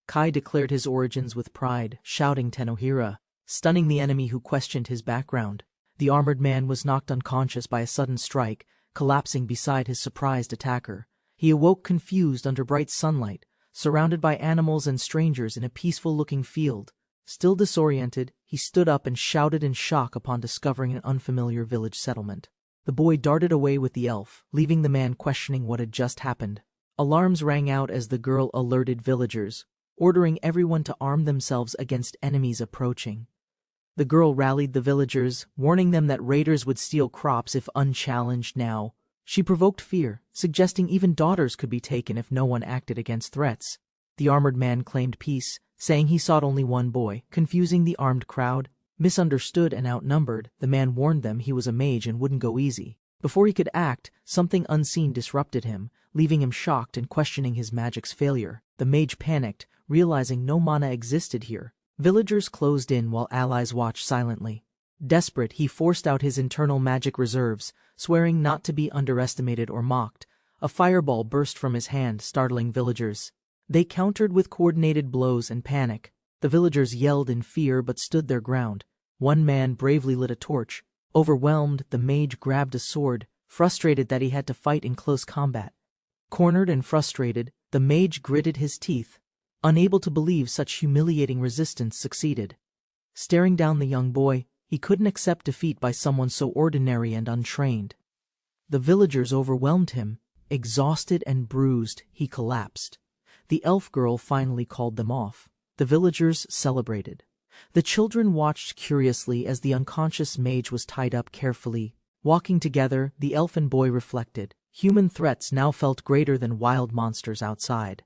Kai declared his origins with pride, shouting Tenohira, stunning the enemy who questioned his background. The armored man was knocked unconscious by a sudden strike, collapsing beside his surprised attacker. He awoke confused under bright sunlight, surrounded by animals and strangers in a peaceful-looking field. Still disoriented, he stood up and shouted in shock upon discovering an unfamiliar village settlement. The boy darted away with the elf, leaving the man questioning what had just happened. Alarms rang out as the girl alerted villagers, ordering everyone to arm themselves against enemies approaching. The girl rallied the villagers, warning them that raiders would steal crops if unchallenged now. She provoked fear, suggesting even daughters could be taken if no one acted against threats. The armored man claimed peace, saying he sought only one boy, confusing the armed crowd. Misunderstood and outnumbered, the man warned them he was a mage and wouldn't go easy. Before he could act, something unseen disrupted him, leaving him shocked and questioning his magic's failure. The mage panicked, realizing no mana existed here. Villagers closed in while allies watched silently. Desperate, he forced out his internal magic reserves, swearing not to be underestimated or mocked. A fireball burst from his hand, startling villagers. They countered with coordinated blows and panic. The villagers yelled in fear but stood their ground. One man bravely lit a torch. Overwhelmed, the mage grabbed a sword, frustrated that he had to fight in close combat. Cornered and frustrated, the mage gritted his teeth, unable to believe such humiliating resistance succeeded. Staring down the young boy, he couldn't accept defeat by someone so ordinary and untrained. The villagers overwhelmed him. Exhausted and bruised, he collapsed. The elf girl finally called them off. The villagers celebrated. The children watched curiously as the unconscious mage was tied up carefully. Walking together, the elfin boy reflected. Human threats now felt greater than wild monsters outside.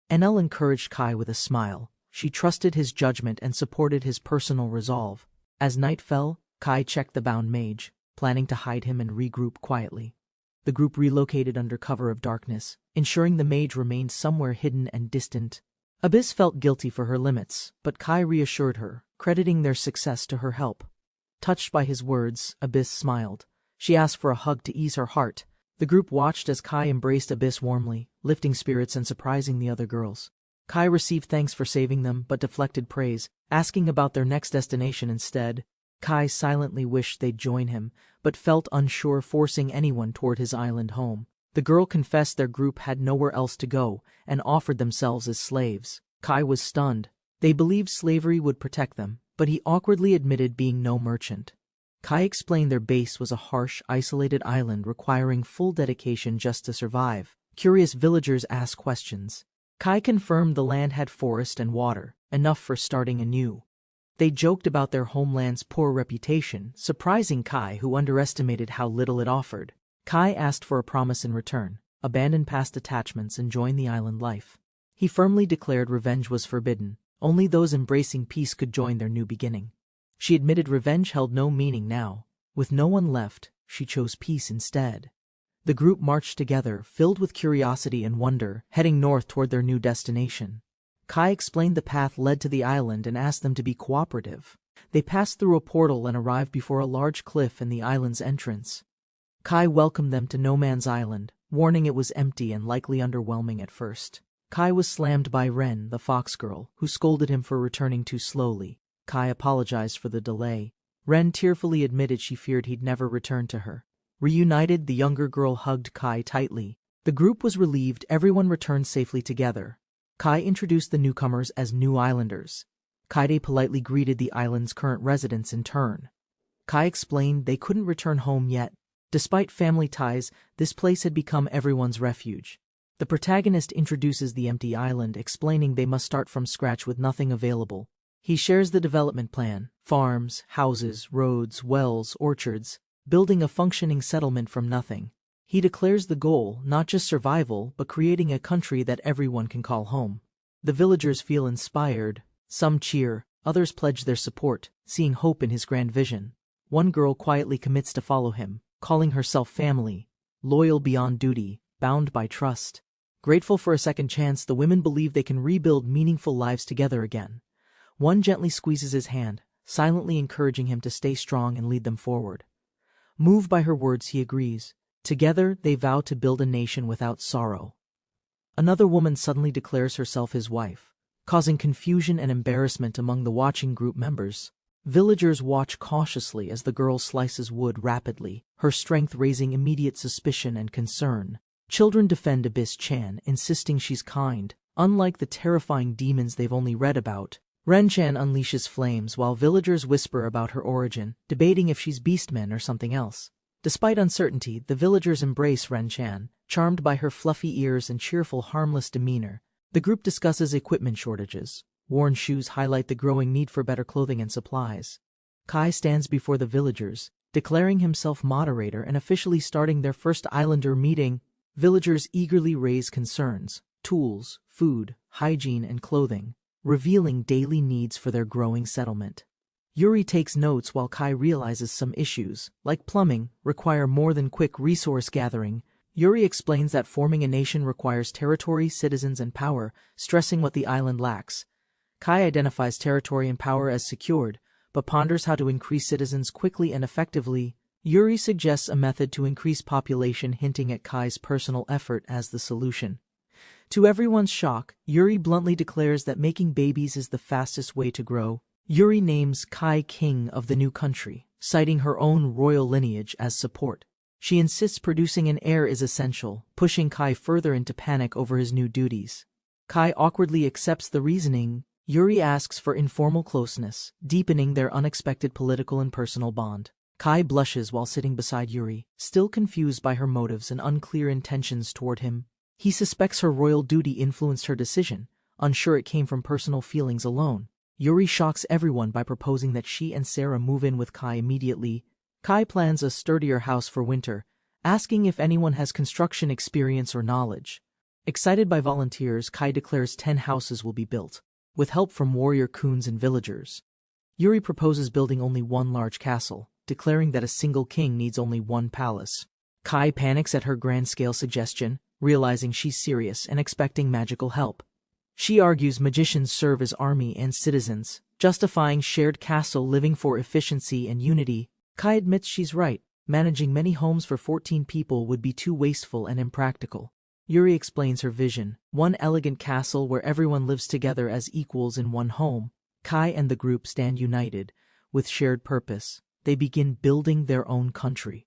Enel encouraged Kai with a smile. She trusted his judgment and supported his personal resolve. As night fell, Kai checked the bound mage, planning to hide him and regroup quietly. The group relocated under cover of darkness, ensuring the mage remained somewhere hidden and distant. Abyss felt guilty for her limits, but Kai reassured her, crediting their success to her help. Touched by his words, Abyss smiled. She asked for a hug to ease her heart. The group watched as Kai embraced Abyss warmly, lifting spirits and surprising the other girls. Kai received thanks for saving them, but deflected praise, asking about their next destination instead. Kai silently wished they'd join him, but felt unsure forcing anyone toward his island home. The girl confessed their group had nowhere else to go and offered themselves as slaves. Kai was stunned. They believed slavery would protect them, but he awkwardly admitted being no merchant. Kai explained their base was a harsh, isolated island requiring full dedication just to survive. Curious villagers asked questions. Kai confirmed the land had forest and water, enough for starting anew. They joked about their homeland's poor reputation, surprising Kai, who underestimated how little it offered. Kai asked for a promise in return: abandon past attachments and join the island life. He firmly declared revenge was forbidden. Only those embracing peace could join their new beginning. She admitted revenge held no meaning now. With no one left, she chose peace instead. The group marched together, filled with curiosity and wonder, heading north toward their new destination. Kai explained the path led to the island and asked them to be cooperative. They passed through a portal and arrived before a large cliff in the island's entrance. Kai welcomed them to No Man's Island, warning it was empty and likely underwhelming at first. Kai was slammed by Ren, the fox girl, who scolded him for returning too slowly. Kai apologized for the delay. Ren tearfully admitted she feared he'd never return to her. Reunited, the younger girl hugged Kai tightly. The group was relieved everyone returned safely together. Kai introduced the newcomers as new islanders. Kaide politely greeted the island's current residents in turn. Kai explained they couldn't return home yet. Despite family ties, this place had become everyone's refuge. The protagonist introduces the empty island, explaining they must start from scratch with nothing available. He shares the development plan: farms, houses, roads, wells, orchards, building a functioning settlement from nothing. He declares the goal, not just survival, but creating a country that everyone can call home. The villagers feel inspired. Some cheer, others pledge their support, seeing hope in his grand vision. One girl quietly commits to follow him, calling herself family, loyal beyond duty, bound by trust. Grateful for a second chance, the women believe they can rebuild meaningful lives together again. One gently squeezes his hand, silently encouraging him to stay strong and lead them forward. Moved by her words, he agrees. Together, they vow to build a nation without sorrow. Another woman suddenly declares herself his wife, causing confusion and embarrassment among the watching group members. Villagers watch cautiously as the girl slices wood rapidly, her strength raising immediate suspicion and concern. Children defend Abyss Chan, insisting she's kind, unlike the terrifying demons they've only read about. Ren Chan unleashes flames while villagers whisper about her origin, debating if she's beastmen or something else. Despite uncertainty, the villagers embrace Ren Chan, charmed by her fluffy ears and cheerful, harmless demeanor. The group discusses equipment shortages. Worn shoes highlight the growing need for better clothing and supplies. Kai stands before the villagers, declaring himself moderator and officially starting their first islander meeting. Villagers eagerly raise concerns: tools, food, hygiene, and clothing, revealing daily needs for their growing settlement. Yuri takes notes while Kai realizes some issues, like plumbing, require more than quick resource gathering. Yuri explains that forming a nation requires territory, citizens, and power, stressing what the island lacks. Kai identifies territory and power as secured, but ponders how to increase citizens quickly and effectively. Yuri suggests a method to increase population, hinting at Kai's personal effort as the solution. To everyone's shock, Yuri bluntly declares that making babies is the fastest way to grow. Yuri names Kai king of the new country, citing her own royal lineage as support. She insists producing an heir is essential, pushing Kai further into panic over his new duties. Kai awkwardly accepts the reasoning. Yuri asks for informal closeness, deepening their unexpected political and personal bond. Kai blushes while sitting beside Yuri, still confused by her motives and unclear intentions toward him. He suspects her royal duty influenced her decision, unsure it came from personal feelings alone. Yuri shocks everyone by proposing that she and Sarah move in with Kai immediately. Kai plans a sturdier house for winter, asking if anyone has construction experience or knowledge. Excited by volunteers, Kai declares 10 houses will be built, with help from warrior coons and villagers. Yuri proposes building only one large castle, declaring that a single king needs only one palace. Kai panics at her grand-scale suggestion, realizing she's serious and expecting magical help. She argues magicians serve as army and citizens, justifying shared castle living for efficiency and unity. Kai admits she's right. Managing many homes for 14 people would be too wasteful and impractical. Yuri explains her vision: one elegant castle where everyone lives together as equals in one home. Kai and the group stand united, with shared purpose. They begin building their own country.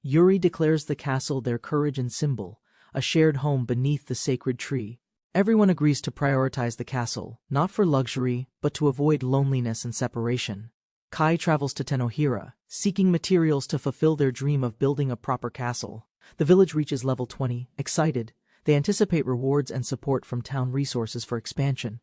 Yuri declares the castle their courage and symbol, a shared home beneath the sacred tree. Everyone agrees to prioritize the castle, not for luxury, but to avoid loneliness and separation. Kai travels to Tenohira, seeking materials to fulfill their dream of building a proper castle. The village reaches level 20. Excited, they anticipate rewards and support from town resources for expansion.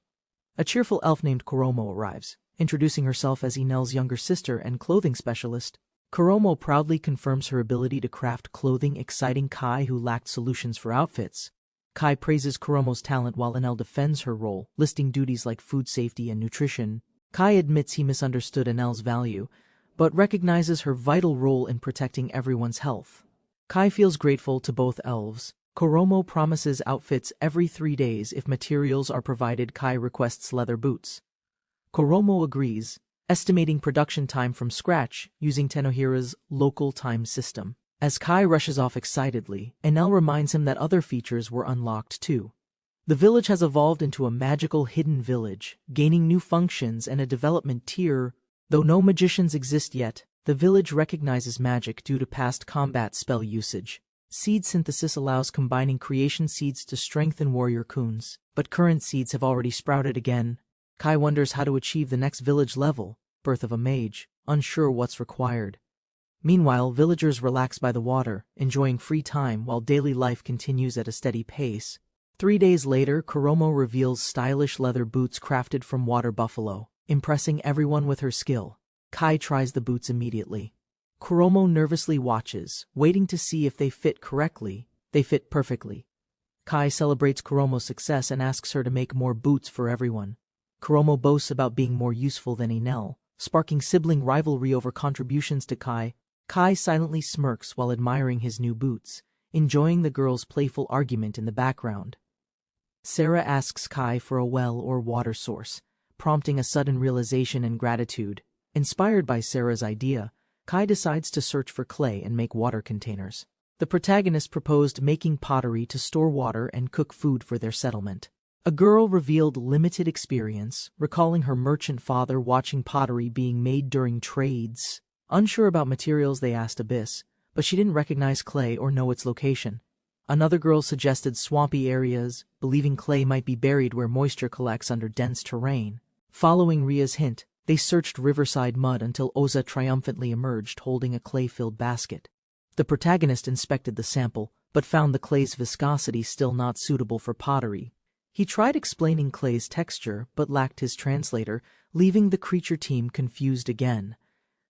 A cheerful elf named Kuromo arrives, introducing herself as Enel's younger sister and clothing specialist. Kuromo proudly confirms her ability to craft clothing, exciting Kai, who lacked solutions for outfits. Kai praises Kuromo's talent while Enel defends her role, listing duties like food safety and nutrition. Kai admits he misunderstood Enel's value, but recognizes her vital role in protecting everyone's health. Kai feels grateful to both elves. Kuromo promises outfits every 3 days if materials are provided. Kai requests leather boots. Kuromo agrees, estimating production time from scratch using Tenohira's local time system. As Kai rushes off excitedly, Enel reminds him that other features were unlocked too. The village has evolved into a magical hidden village, gaining new functions and a development tier. Though no magicians exist yet, the village recognizes magic due to past combat spell usage. Seed synthesis allows combining creation seeds to strengthen warrior coons, but current seeds have already sprouted again. Kai wonders how to achieve the next village level, Birth of a Mage, unsure what's required. Meanwhile, villagers relax by the water, enjoying free time while daily life continues at a steady pace. 3 days later, Kuromo reveals stylish leather boots crafted from water buffalo, impressing everyone with her skill. Kai tries the boots immediately. Kuromo nervously watches, waiting to see if they fit correctly. They fit perfectly. Kai celebrates Kuromo's success and asks her to make more boots for everyone. Kuromo boasts about being more useful than Enel, sparking sibling rivalry over contributions to Kai. Kai silently smirks while admiring his new boots, enjoying the girls' playful argument in the background. Sarah asks Kai for a well or water source, prompting a sudden realization and gratitude. Inspired by Sarah's idea, Kai decides to search for clay and make water containers. The protagonist proposed making pottery to store water and cook food for their settlement. A girl revealed limited experience, recalling her merchant father watching pottery being made during trades. Unsure about materials, they asked Abyss, but she didn't recognize clay or know its location. Another girl suggested swampy areas, believing clay might be buried where moisture collects under dense terrain. Following Ria's hint, they searched riverside mud until Oza triumphantly emerged holding a clay-filled basket. The protagonist inspected the sample, but found the clay's viscosity still not suitable for pottery. He tried explaining clay's texture, but lacked his translator, leaving the creature team confused again.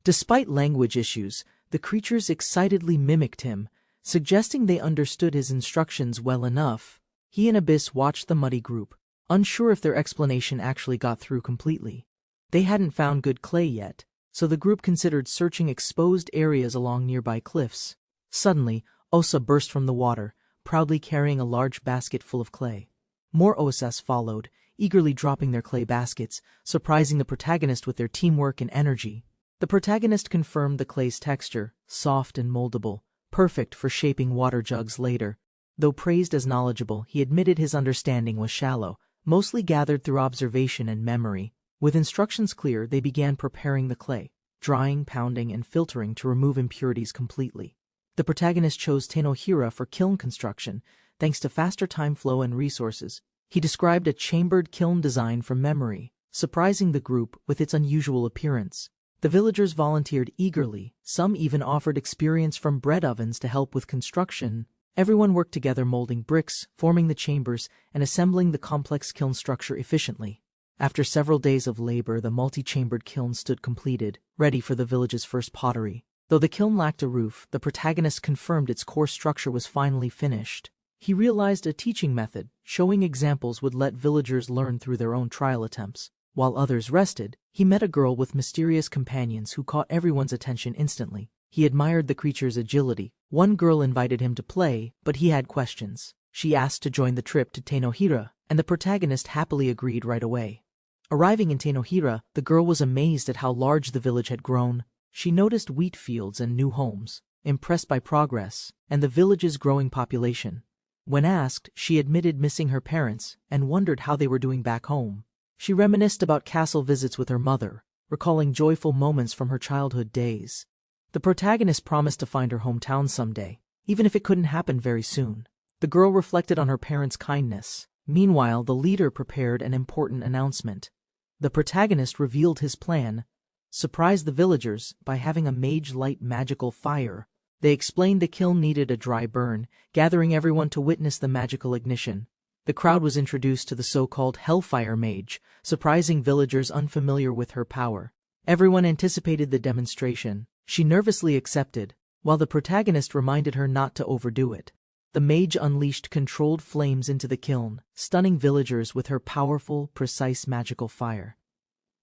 Despite language issues, the creatures excitedly mimicked him, suggesting they understood his instructions well enough. He and Abyss watched the muddy group, unsure if their explanation actually got through completely. They hadn't found good clay yet, so the group considered searching exposed areas along nearby cliffs. Suddenly, Osa burst from the water, proudly carrying a large basket full of clay. More Osas followed, eagerly dropping their clay baskets, surprising the protagonist with their teamwork and energy. The protagonist confirmed the clay's texture, soft and moldable, perfect for shaping water jugs later. Though praised as knowledgeable, he admitted his understanding was shallow, mostly gathered through observation and memory. With instructions clear, they began preparing the clay, drying, pounding, and filtering to remove impurities completely. The protagonist chose Tenohira for kiln construction, thanks to faster time flow and resources. He described a chambered kiln design from memory, surprising the group with its unusual appearance. The villagers volunteered eagerly, some even offered experience from bread ovens to help with construction. Everyone worked together molding bricks, forming the chambers, and assembling the complex kiln structure efficiently. After several days of labor, the multi-chambered kiln stood completed, ready for the village's first pottery. Though the kiln lacked a roof, the protagonist confirmed its core structure was finally finished. He realized a teaching method, showing examples would let villagers learn through their own trial attempts. While others rested, he met a girl with mysterious companions who caught everyone's attention instantly. He admired the creature's agility. One girl invited him to play, but he had questions. She asked to join the trip to Tenohira, and the protagonist happily agreed right away. Arriving in Tenohira, the girl was amazed at how large the village had grown. She noticed wheat fields and new homes, impressed by progress and the village's growing population. When asked, she admitted missing her parents and wondered how they were doing back home. She reminisced about castle visits with her mother, recalling joyful moments from her childhood days. The protagonist promised to find her hometown someday, even if it couldn't happen very soon. The girl reflected on her parents' kindness. Meanwhile, the leader prepared an important announcement. The protagonist revealed his plan, surprised the villagers by having a mage light magical fire. They explained the kiln needed a dry burn, gathering everyone to witness the magical ignition. The crowd was introduced to the so-called Hellfire Mage, surprising villagers unfamiliar with her power. Everyone anticipated the demonstration. She nervously accepted, while the protagonist reminded her not to overdo it. The mage unleashed controlled flames into the kiln, stunning villagers with her powerful, precise magical fire.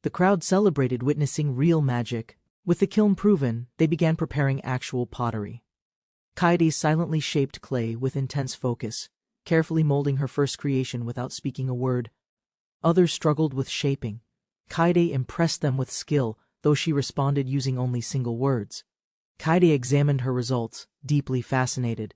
The crowd celebrated witnessing real magic. With the kiln proven, they began preparing actual pottery. Kaede silently shaped clay with intense focus, carefully molding her first creation without speaking a word. Others struggled with shaping. Kaede impressed them with skill, though she responded using only single words. Kaede examined her results, deeply fascinated.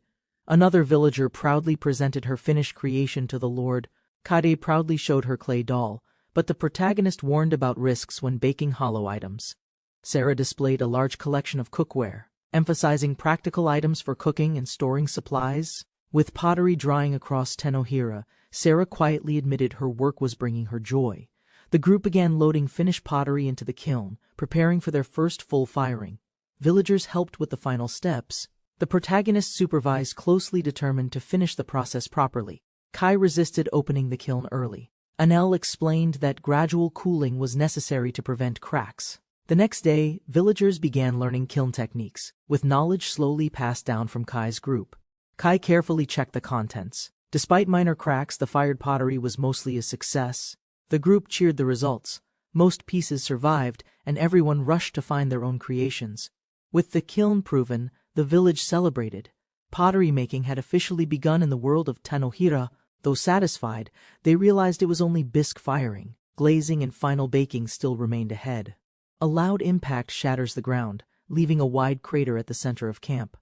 Another villager proudly presented her finished creation to the Lord. Kaede proudly showed her clay doll, but the protagonist warned about risks when baking hollow items. Sarah displayed a large collection of cookware, emphasizing practical items for cooking and storing supplies. With pottery drying across Tenohira, Sarah quietly admitted her work was bringing her joy. The group began loading finished pottery into the kiln, preparing for their first full firing. Villagers helped with the final steps. The protagonist supervised, closely determined to finish the process properly. Kai resisted opening the kiln early. Anel explained that gradual cooling was necessary to prevent cracks. The next day, villagers began learning kiln techniques, with knowledge slowly passed down from Kai's group. Kai carefully checked the contents. Despite minor cracks, the fired pottery was mostly a success. The group cheered the results. Most pieces survived, and everyone rushed to find their own creations. With the kiln proven, the village celebrated. Pottery making had officially begun in the world of Tenohira. Though satisfied, they realized it was only bisque firing. Glazing and final baking still remained ahead. A loud impact shatters the ground, leaving a wide crater at the center of camp.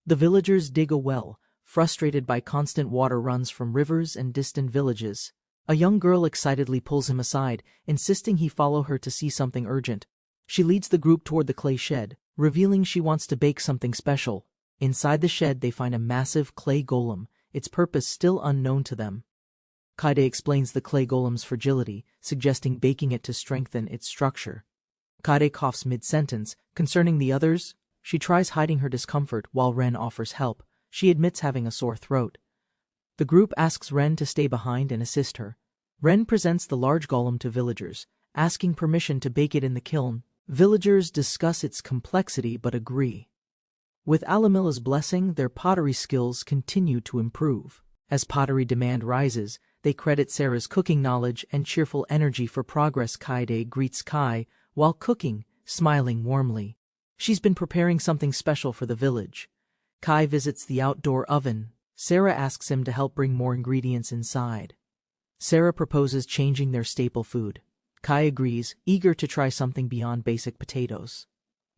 The villagers dig a well, frustrated by constant water runs from rivers and distant villages. A young girl excitedly pulls him aside, insisting he follow her to see something urgent. She leads the group toward the clay shed, revealing she wants to bake something special. Inside the shed they find a massive clay golem, its purpose still unknown to them. Kaede explains the clay golem's fragility, suggesting baking it to strengthen its structure. Kaede coughs mid-sentence. Concerning the others, she tries hiding her discomfort while Ren offers help. She admits having a sore throat. The group asks Ren to stay behind and assist her. Ren presents the large golem to villagers, asking permission to bake it in the kiln. Villagers discuss its complexity but agree. With Alamilla's blessing, their pottery skills continue to improve. As pottery demand rises, they credit Sarah's cooking knowledge and cheerful energy for progress. Kaede greets Kai while cooking, smiling warmly. She's been preparing something special for the village. Kai visits the outdoor oven. Sarah asks him to help bring more ingredients inside. Sarah proposes changing their staple food. Kai agrees, eager to try something beyond basic potatoes.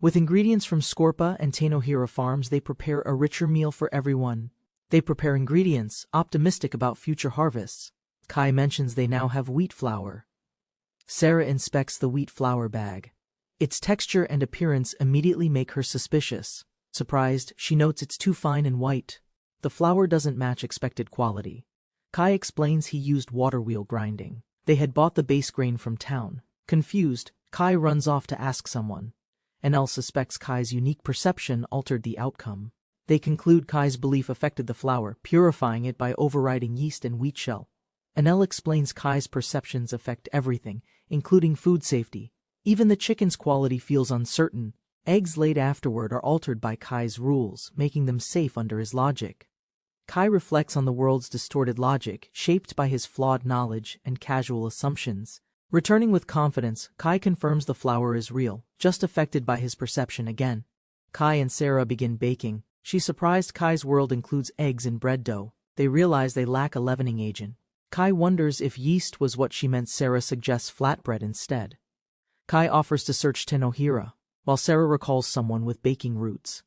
With ingredients from Scorpa and Tenohira farms, they prepare a richer meal for everyone. They prepare ingredients, optimistic about future harvests. Kai mentions they now have wheat flour. Sarah inspects the wheat flour bag. Its texture and appearance immediately make her suspicious. Surprised, she notes it's too fine and white. The flour doesn't match expected quality. Kai explains he used water wheel grinding. They had bought the base grain from town. Confused, Kai runs off to ask someone. Enel suspects Kai's unique perception altered the outcome. They conclude Kai's belief affected the flour, purifying it by overriding yeast and wheat shell. Enel explains Kai's perceptions affect everything, including food safety. Even the chicken's quality feels uncertain. Eggs laid afterward are altered by Kai's rules, making them safe under his logic. Kai reflects on the world's distorted logic, shaped by his flawed knowledge and casual assumptions. Returning with confidence, Kai confirms the flour is real, just affected by his perception again. Kai and Sarah begin baking. She's surprised Kai's world includes eggs in bread dough. They realize they lack a leavening agent. Kai wonders if yeast was what she meant. Sarah suggests flatbread instead. Kai offers to search Tenohira, while Sarah recalls someone with baking roots.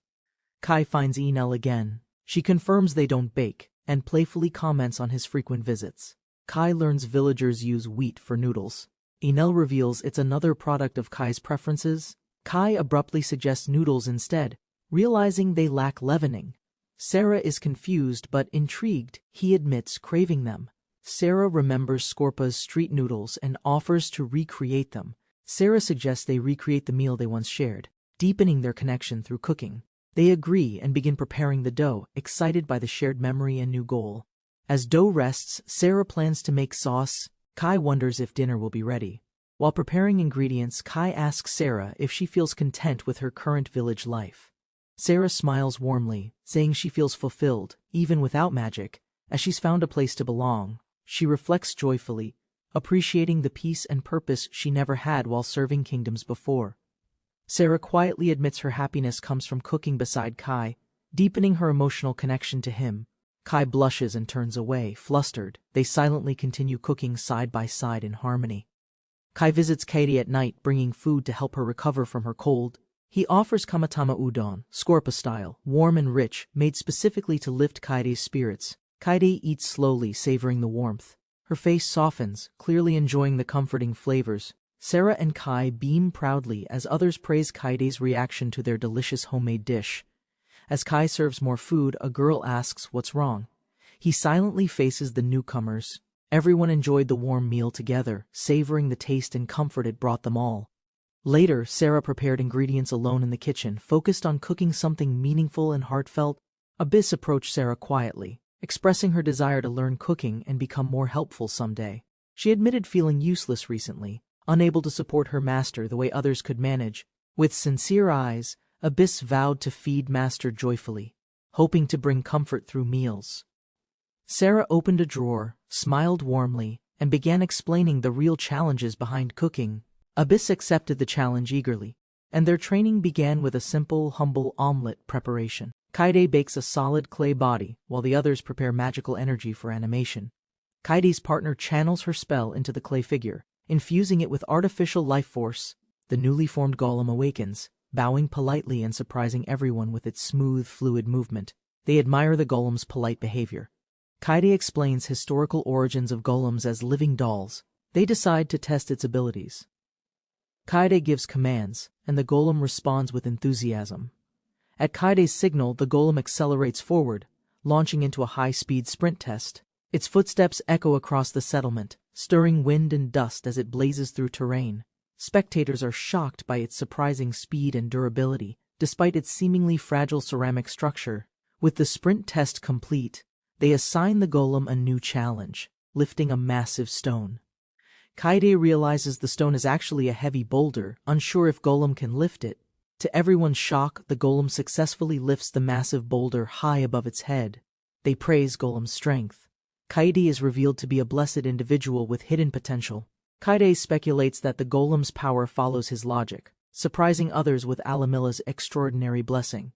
Kai finds Enel again. She confirms they don't bake, and playfully comments on his frequent visits. Kai learns villagers use wheat for noodles. Enel reveals it's another product of Kai's preferences. Kai abruptly suggests noodles instead, realizing they lack leavening. Sarah is confused but intrigued. He admits craving them. Sarah remembers Scorpa's street noodles and offers to recreate them. Sarah suggests they recreate the meal they once shared, deepening their connection through cooking. They agree and begin preparing the dough, excited by the shared memory and new goal. As dough rests, Sarah plans to make sauce. Kai wonders if dinner will be ready. While preparing ingredients, Kai asks Sarah if she feels content with her current village life. Sarah smiles warmly, saying she feels fulfilled, even without magic, as she's found a place to belong. She reflects joyfully, appreciating the peace and purpose she never had while serving kingdoms before. Sarah quietly admits her happiness comes from cooking beside Kai, deepening her emotional connection to him. Kai blushes and turns away, flustered. They silently continue cooking side by side in harmony. Kai visits Kaede at night, bringing food to help her recover from her cold. He offers kamatama udon, Scorpa style, warm and rich, made specifically to lift Kaede's spirits. Kaede eats slowly, savoring the warmth. Her face softens, clearly enjoying the comforting flavors. Sarah and Kai beam proudly as others praise Kaede's reaction to their delicious homemade dish. As Kai serves more food, a girl asks what's wrong. He silently faces the newcomers. Everyone enjoyed the warm meal together, savoring the taste and comfort it brought them all. Later, Sarah prepared ingredients alone in the kitchen, focused on cooking something meaningful and heartfelt. Abyss approached Sarah quietly, expressing her desire to learn cooking and become more helpful someday. She admitted feeling useless recently, unable to support her master the way others could manage. With sincere eyes, Abyss vowed to feed Master joyfully, hoping to bring comfort through meals. Sarah opened a drawer, smiled warmly, and began explaining the real challenges behind cooking. Abyss accepted the challenge eagerly, and their training began with a simple, humble omelet preparation. Kaede bakes a solid clay body, while the others prepare magical energy for animation. Kaede's partner channels her spell into the clay figure, infusing it with artificial life force. The newly formed golem awakens, bowing politely and surprising everyone with its smooth, fluid movement. They admire the golem's polite behavior. Kaede explains historical origins of golems as living dolls. They decide to test its abilities. Kaede gives commands, and the golem responds with enthusiasm. At Kaede's signal, the golem accelerates forward, launching into a high-speed sprint test. Its footsteps echo across the settlement, stirring wind and dust as it blazes through terrain. Spectators are shocked by its surprising speed and durability, despite its seemingly fragile ceramic structure. With the sprint test complete, they assign the golem a new challenge, lifting a massive stone. Kaede realizes the stone is actually a heavy boulder, unsure if Golem can lift it. To everyone's shock, the Golem successfully lifts the massive boulder high above its head. They praise Golem's strength. Kaede is revealed to be a blessed individual with hidden potential. Kaede speculates that the Golem's power follows his logic, surprising others with Alamilla's extraordinary blessing.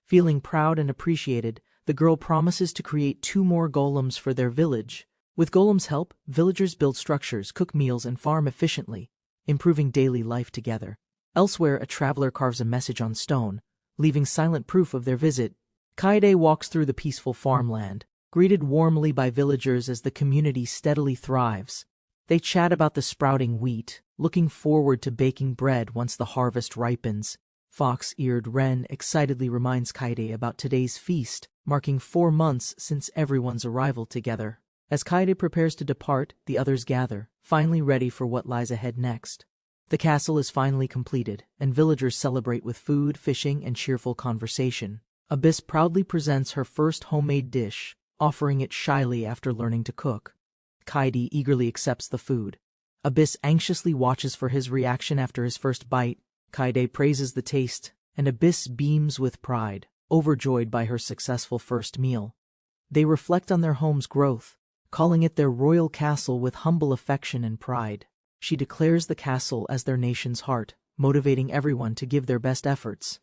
Feeling proud and appreciated, the girl promises to create 2 more golems for their village. With Golem's help, villagers build structures, cook meals, and farm efficiently, improving daily life together. Elsewhere, a traveler carves a message on stone, leaving silent proof of their visit. Kaede walks through the peaceful farmland, greeted warmly by villagers as the community steadily thrives. They chat about the sprouting wheat, looking forward to baking bread once the harvest ripens. Fox-eared Wren excitedly reminds Kaede about today's feast, marking 4 months since everyone's arrival together. As Kaede prepares to depart, the others gather, finally ready for what lies ahead next. The castle is finally completed, and villagers celebrate with food, fishing, and cheerful conversation. Abyss proudly presents her first homemade dish, offering it shyly after learning to cook. Kaede eagerly accepts the food. Abyss anxiously watches for his reaction after his first bite. Kaede praises the taste, and Abyss beams with pride, overjoyed by her successful first meal. They reflect on their home's growth, calling it their royal castle with humble affection and pride. She declares the castle as their nation's heart, motivating everyone to give their best efforts.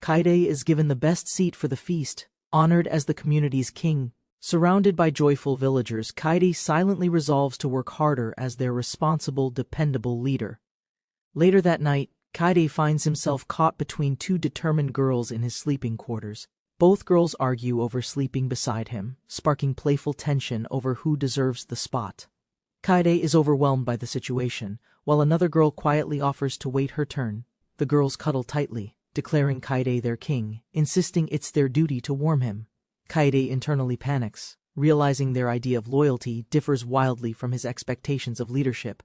Kaede is given the best seat for the feast, honored as the community's king. Surrounded by joyful villagers, Kaede silently resolves to work harder as their responsible, dependable leader. Later that night, Kaede finds himself caught between 2 determined girls in his sleeping quarters. Both girls argue over sleeping beside him, sparking playful tension over who deserves the spot. Kaede is overwhelmed by the situation, while another girl quietly offers to wait her turn. The girls cuddle tightly, declaring Kaede their king, insisting it's their duty to warm him. Kaede internally panics, realizing their idea of loyalty differs wildly from his expectations of leadership.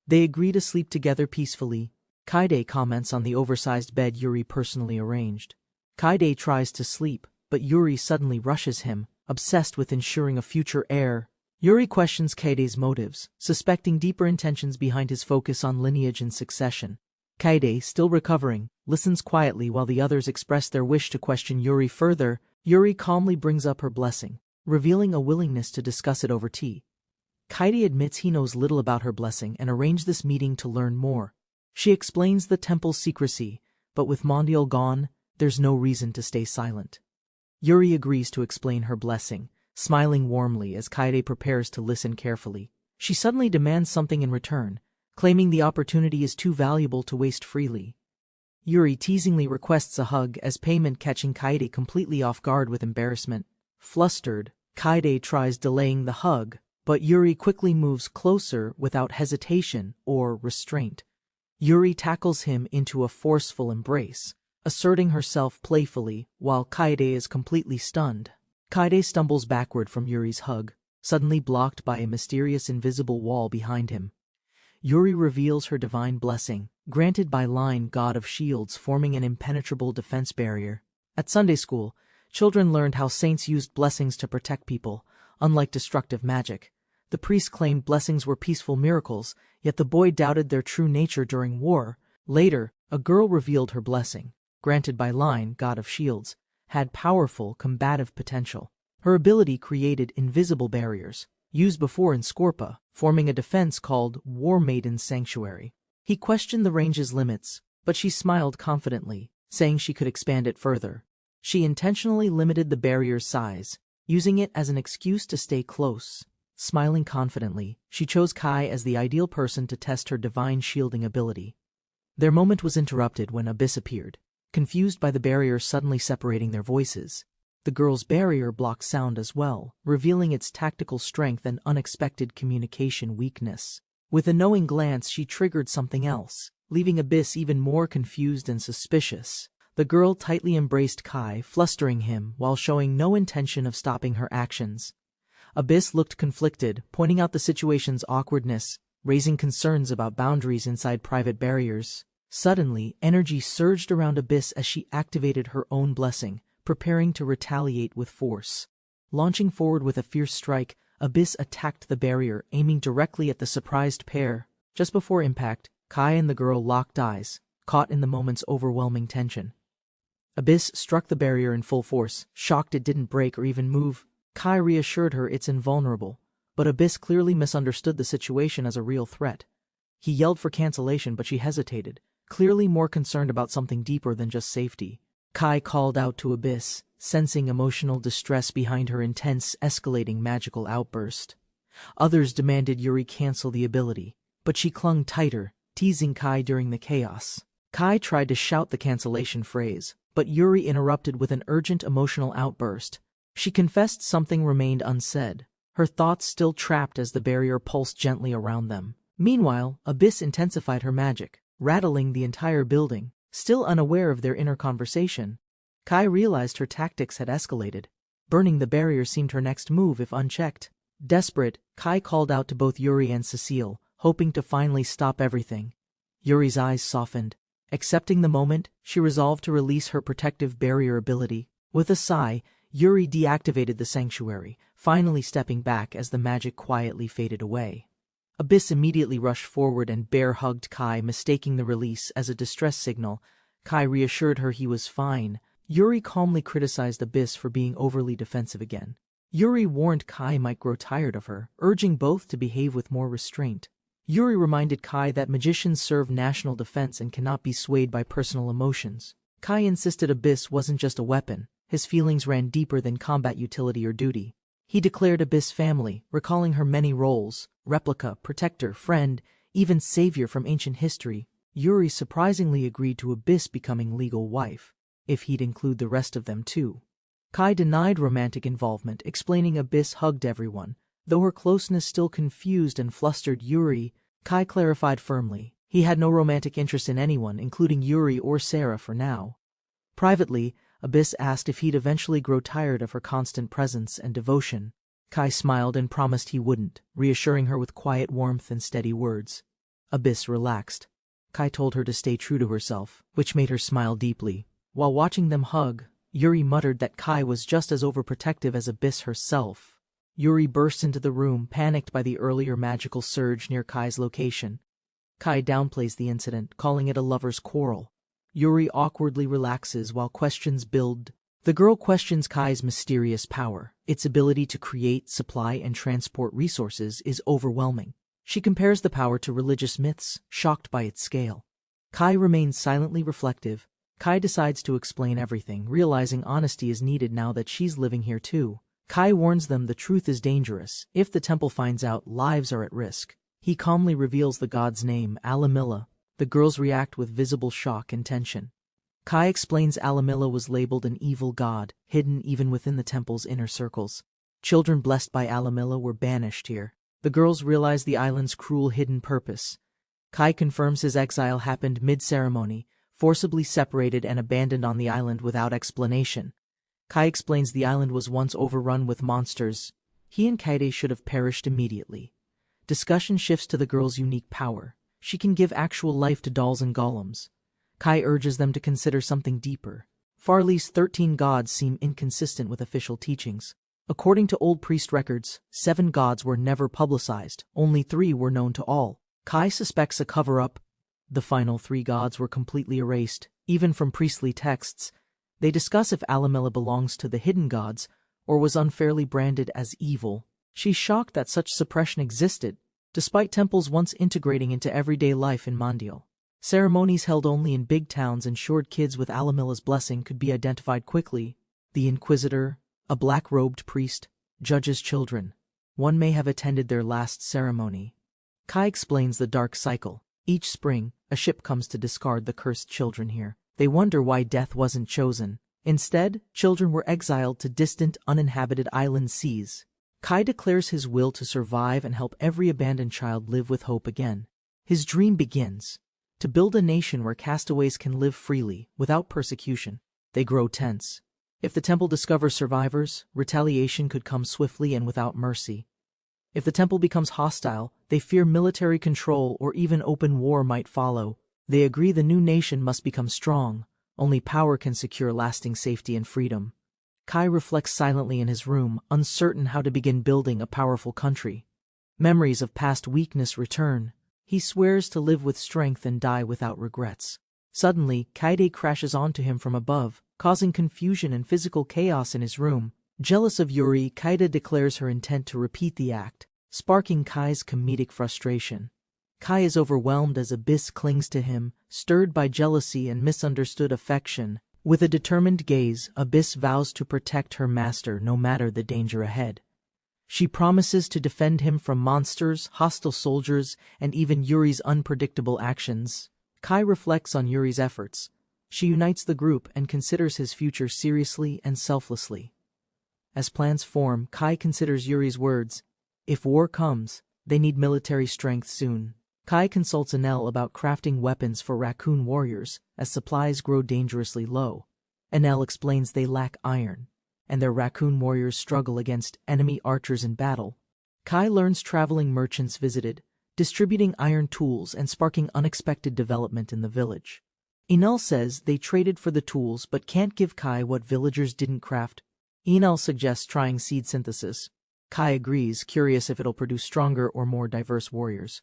They agree to sleep together peacefully. Kaede comments on the oversized bed Yuri personally arranged. Kaede tries to sleep, but Yuri suddenly rushes him, obsessed with ensuring a future heir. Yuri questions Kaede's motives, suspecting deeper intentions behind his focus on lineage and succession. Kaede, still recovering, listens quietly while the others express their wish to question Yuri further. Yuri calmly brings up her blessing, revealing a willingness to discuss it over tea. Kaede admits he knows little about her blessing and arranged this meeting to learn more. She explains the temple's secrecy, but with Mondial gone, there's no reason to stay silent. Yuri agrees to explain her blessing, smiling warmly as Kaede prepares to listen carefully. She suddenly demands something in return, claiming the opportunity is too valuable to waste freely. Yuri teasingly requests a hug as payment, catching Kaede completely off guard with embarrassment. Flustered, Kaede tries delaying the hug, but Yuri quickly moves closer without hesitation or restraint. Yuri tackles him into a forceful embrace, asserting herself playfully while Kaede is completely stunned. Kaede stumbles backward from Yuri's hug, suddenly blocked by a mysterious invisible wall behind him. Yuri reveals her divine blessing, granted by Line, god of shields, forming an impenetrable defense barrier. At Sunday school, children learned how saints used blessings to protect people, unlike destructive magic. The priest claimed blessings were peaceful miracles, yet the boy doubted their true nature during war. Later, a girl revealed her blessing, granted by Line, god of shields, had powerful combative potential. Her ability created invisible barriers, used before in Scorpa, forming a defense called War Maiden's Sanctuary. He questioned the range's limits, but she smiled confidently, saying she could expand it further. She intentionally limited the barrier's size, using it as an excuse to stay close. Smiling confidently, she chose Kai as the ideal person to test her divine shielding ability. Their moment was interrupted when Abyss appeared, confused by the barrier suddenly separating their voices. The girl's barrier blocked sound as well, revealing its tactical strength and unexpected communication weakness. With a knowing glance, she triggered something else, leaving Abyss even more confused and suspicious. The girl tightly embraced Kai, flustering him while showing no intention of stopping her actions. Abyss looked conflicted, pointing out the situation's awkwardness, raising concerns about boundaries inside private barriers. Suddenly, energy surged around Abyss as she activated her own blessing, preparing to retaliate with force. Launching forward with a fierce strike, Abyss attacked the barrier, aiming directly at the surprised pair. Just before impact, Kai and the girl locked eyes, caught in the moment's overwhelming tension. Abyss struck the barrier in full force, shocked it didn't break or even move. Kai reassured her it's invulnerable, but Abyss clearly misunderstood the situation as a real threat. He yelled for cancellation, but she hesitated, clearly more concerned about something deeper than just safety. Kai called out to Abyss, sensing emotional distress behind her intense, escalating magical outburst. Others demanded Yuri cancel the ability, but she clung tighter, teasing Kai during the chaos. Kai tried to shout the cancellation phrase, but Yuri interrupted with an urgent emotional outburst. She confessed something remained unsaid, her thoughts still trapped as the barrier pulsed gently around them. Meanwhile, Abyss intensified her magic, rattling the entire building. Still unaware of their inner conversation, Kai realized her tactics had escalated. Burning the barrier seemed her next move if unchecked. Desperate, Kai called out to both Yuri and Cecile, hoping to finally stop everything. Yuri's eyes softened. Accepting the moment, she resolved to release her protective barrier ability. With a sigh, Yuri deactivated the sanctuary, finally stepping back as the magic quietly faded away. Abyss immediately rushed forward and bear-hugged Kai, mistaking the release as a distress signal. Kai reassured her he was fine. Yuri calmly criticized Abyss for being overly defensive again. Yuri warned Kai might grow tired of her, urging both to behave with more restraint. Yuri reminded Kai that magicians serve national defense and cannot be swayed by personal emotions. Kai insisted Abyss wasn't just a weapon, his feelings ran deeper than combat utility or duty. He declared Abyss family, recalling her many roles: replica, protector, friend, even savior from ancient history. Yuri surprisingly agreed to Abyss becoming legal wife, if he'd include the rest of them too. Kai denied romantic involvement, explaining Abyss hugged everyone. Though her closeness still confused and flustered Yuri, Kai clarified firmly he had no romantic interest in anyone, including Yuri or Sarah for now. Privately, Abyss asked if he'd eventually grow tired of her constant presence and devotion. Kai smiled and promised he wouldn't, reassuring her with quiet warmth and steady words. Abyss relaxed. Kai told her to stay true to herself, which made her smile deeply. While watching them hug, Yuri muttered that Kai was just as overprotective as Abyss herself. Yuri burst into the room, panicked by the earlier magical surge near Kai's location. Kai downplays the incident, calling it a lover's quarrel. Yuri awkwardly relaxes while questions build. The girl questions Kai's mysterious power. Its ability to create, supply, and transport resources is overwhelming. She compares the power to religious myths, shocked by its scale. Kai remains silently reflective. Kai decides to explain everything, realizing honesty is needed now that she's living here too. Kai warns them the truth is dangerous. If the temple finds out, lives are at risk. He calmly reveals the god's name, Alamilla. The girls react with visible shock and tension. Kai explains Alamilla was labeled an evil god, hidden even within the temple's inner circles. Children blessed by Alamilla were banished here. The girls realize the island's cruel hidden purpose. Kai confirms his exile happened mid-ceremony, forcibly separated and abandoned on the island without explanation. Kai explains the island was once overrun with monsters. He and Kaede should have perished immediately. Discussion shifts to the girl's unique power. She can give actual life to dolls and golems. Kai urges them to consider something deeper. Farley's 13 gods seem inconsistent with official teachings. According to old priest records, 7 gods were never publicized, only 3 were known to all. Kai suspects a cover-up. The final 3 gods were completely erased, even from priestly texts. They discuss if Alamilla belongs to the hidden gods, or was unfairly branded as evil. She's shocked that such suppression existed, despite temples once integrating into everyday life in Mondial. Ceremonies held only in big towns ensured kids with Alamilla's blessing could be identified quickly. The Inquisitor, a black-robed priest, judges children. One may have attended their last ceremony. Kai explains the dark cycle. Each spring, a ship comes to discard the cursed children here. They wonder why death wasn't chosen. Instead, children were exiled to distant, uninhabited island seas. Kai declares his will to survive and help every abandoned child live with hope again. His dream begins: to build a nation where castaways can live freely, without persecution. They grow tense. If the temple discovers survivors, retaliation could come swiftly and without mercy. If the temple becomes hostile, they fear military control or even open war might follow. They agree the new nation must become strong. Only power can secure lasting safety and freedom. Kai reflects silently in his room, uncertain how to begin building a powerful country. Memories of past weakness return. He swears to live with strength and die without regrets. Suddenly, Kaede crashes onto him from above, causing confusion and physical chaos in his room. Jealous of Yuri, Kaede declares her intent to repeat the act, sparking Kai's comedic frustration. Kai is overwhelmed as Abyss clings to him, stirred by jealousy and misunderstood affection. With a determined gaze, Abyss vows to protect her master no matter the danger ahead. She promises to defend him from monsters, hostile soldiers, and even Yuri's unpredictable actions. Kai reflects on Yuri's efforts. She unites the group and considers his future seriously and selflessly. As plans form, Kai considers Yuri's words. If war comes, they need military strength soon. Kai consults Enel about crafting weapons for raccoon warriors, as supplies grow dangerously low. Enel explains they lack iron, and their raccoon warriors struggle against enemy archers in battle. Kai learns traveling merchants visited, distributing iron tools and sparking unexpected development in the village. Enel says they traded for the tools but can't give Kai what villagers didn't craft. Enel suggests trying seed synthesis. Kai agrees, curious if it'll produce stronger or more diverse warriors.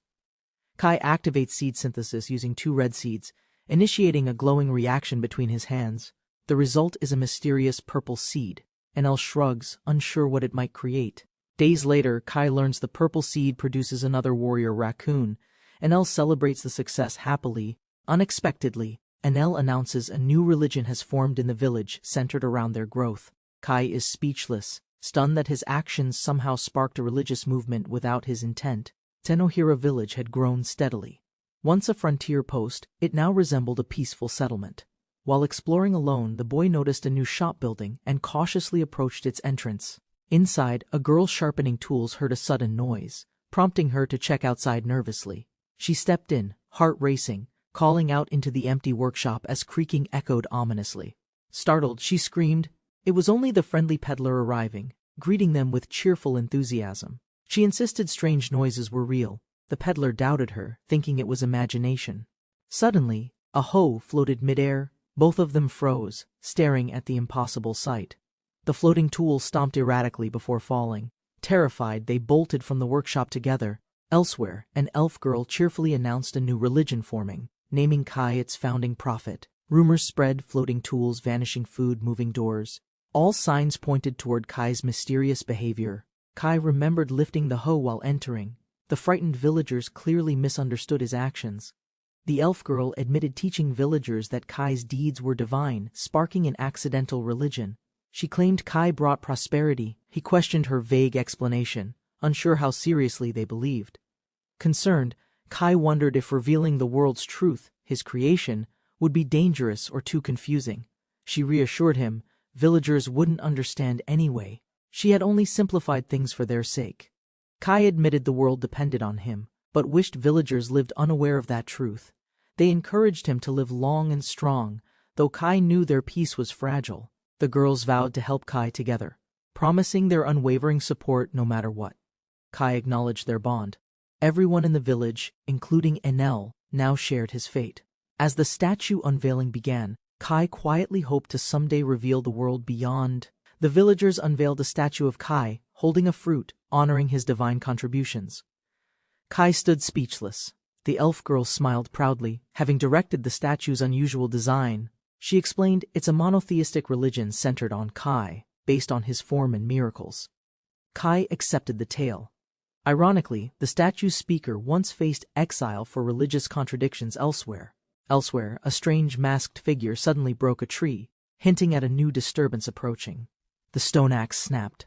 Kai activates seed synthesis using 2 red seeds, initiating a glowing reaction between his hands. The result is a mysterious purple seed. Enel shrugs, unsure what it might create. Days later, Kai learns the purple seed produces another warrior raccoon. Enel celebrates the success happily. Unexpectedly, Enel announces a new religion has formed in the village, centered around their growth. Kai is speechless, stunned that his actions somehow sparked a religious movement without his intent. Tenohira village had grown steadily. Once a frontier post, it now resembled a peaceful settlement. While exploring alone, the boy noticed a new shop building and cautiously approached its entrance. Inside, a girl sharpening tools heard a sudden noise, prompting her to check outside nervously. She stepped in, heart racing, calling out into the empty workshop as creaking echoed ominously. Startled, she screamed. It was only the friendly peddler arriving, greeting them with cheerful enthusiasm. She insisted strange noises were real. The peddler doubted her, thinking it was imagination. Suddenly, a hoe floated midair. Both of them froze, staring at the impossible sight. The floating tool stomped erratically before falling. Terrified, they bolted from the workshop together. Elsewhere, an elf girl cheerfully announced a new religion forming, naming Kai its founding prophet. Rumors spread, floating tools, vanishing food, moving doors. All signs pointed toward Kai's mysterious behavior. Kai remembered lifting the hoe while entering. The frightened villagers clearly misunderstood his actions. The elf girl admitted teaching villagers that Kai's deeds were divine, sparking an accidental religion. She claimed Kai brought prosperity. He questioned her vague explanation, unsure how seriously they believed. Concerned, Kai wondered if revealing the world's truth, his creation, would be dangerous or too confusing. She reassured him, villagers wouldn't understand anyway. She had only simplified things for their sake. Kai admitted the world depended on him, but wished villagers lived unaware of that truth. They encouraged him to live long and strong, though Kai knew their peace was fragile. The girls vowed to help Kai together, promising their unwavering support no matter what. Kai acknowledged their bond. Everyone in the village, including Enel, now shared his fate. As the statue unveiling began, Kai quietly hoped to someday reveal the world beyond. The villagers unveiled a statue of Kai, holding a fruit, honoring his divine contributions. Kai stood speechless. The elf girl smiled proudly, having directed the statue's unusual design. She explained it's a monotheistic religion centered on Kai, based on his form and miracles. Kai accepted the tale. Ironically, the statue's speaker once faced exile for religious contradictions elsewhere. Elsewhere, a strange masked figure suddenly broke a tree, hinting at a new disturbance approaching. The stone axe snapped.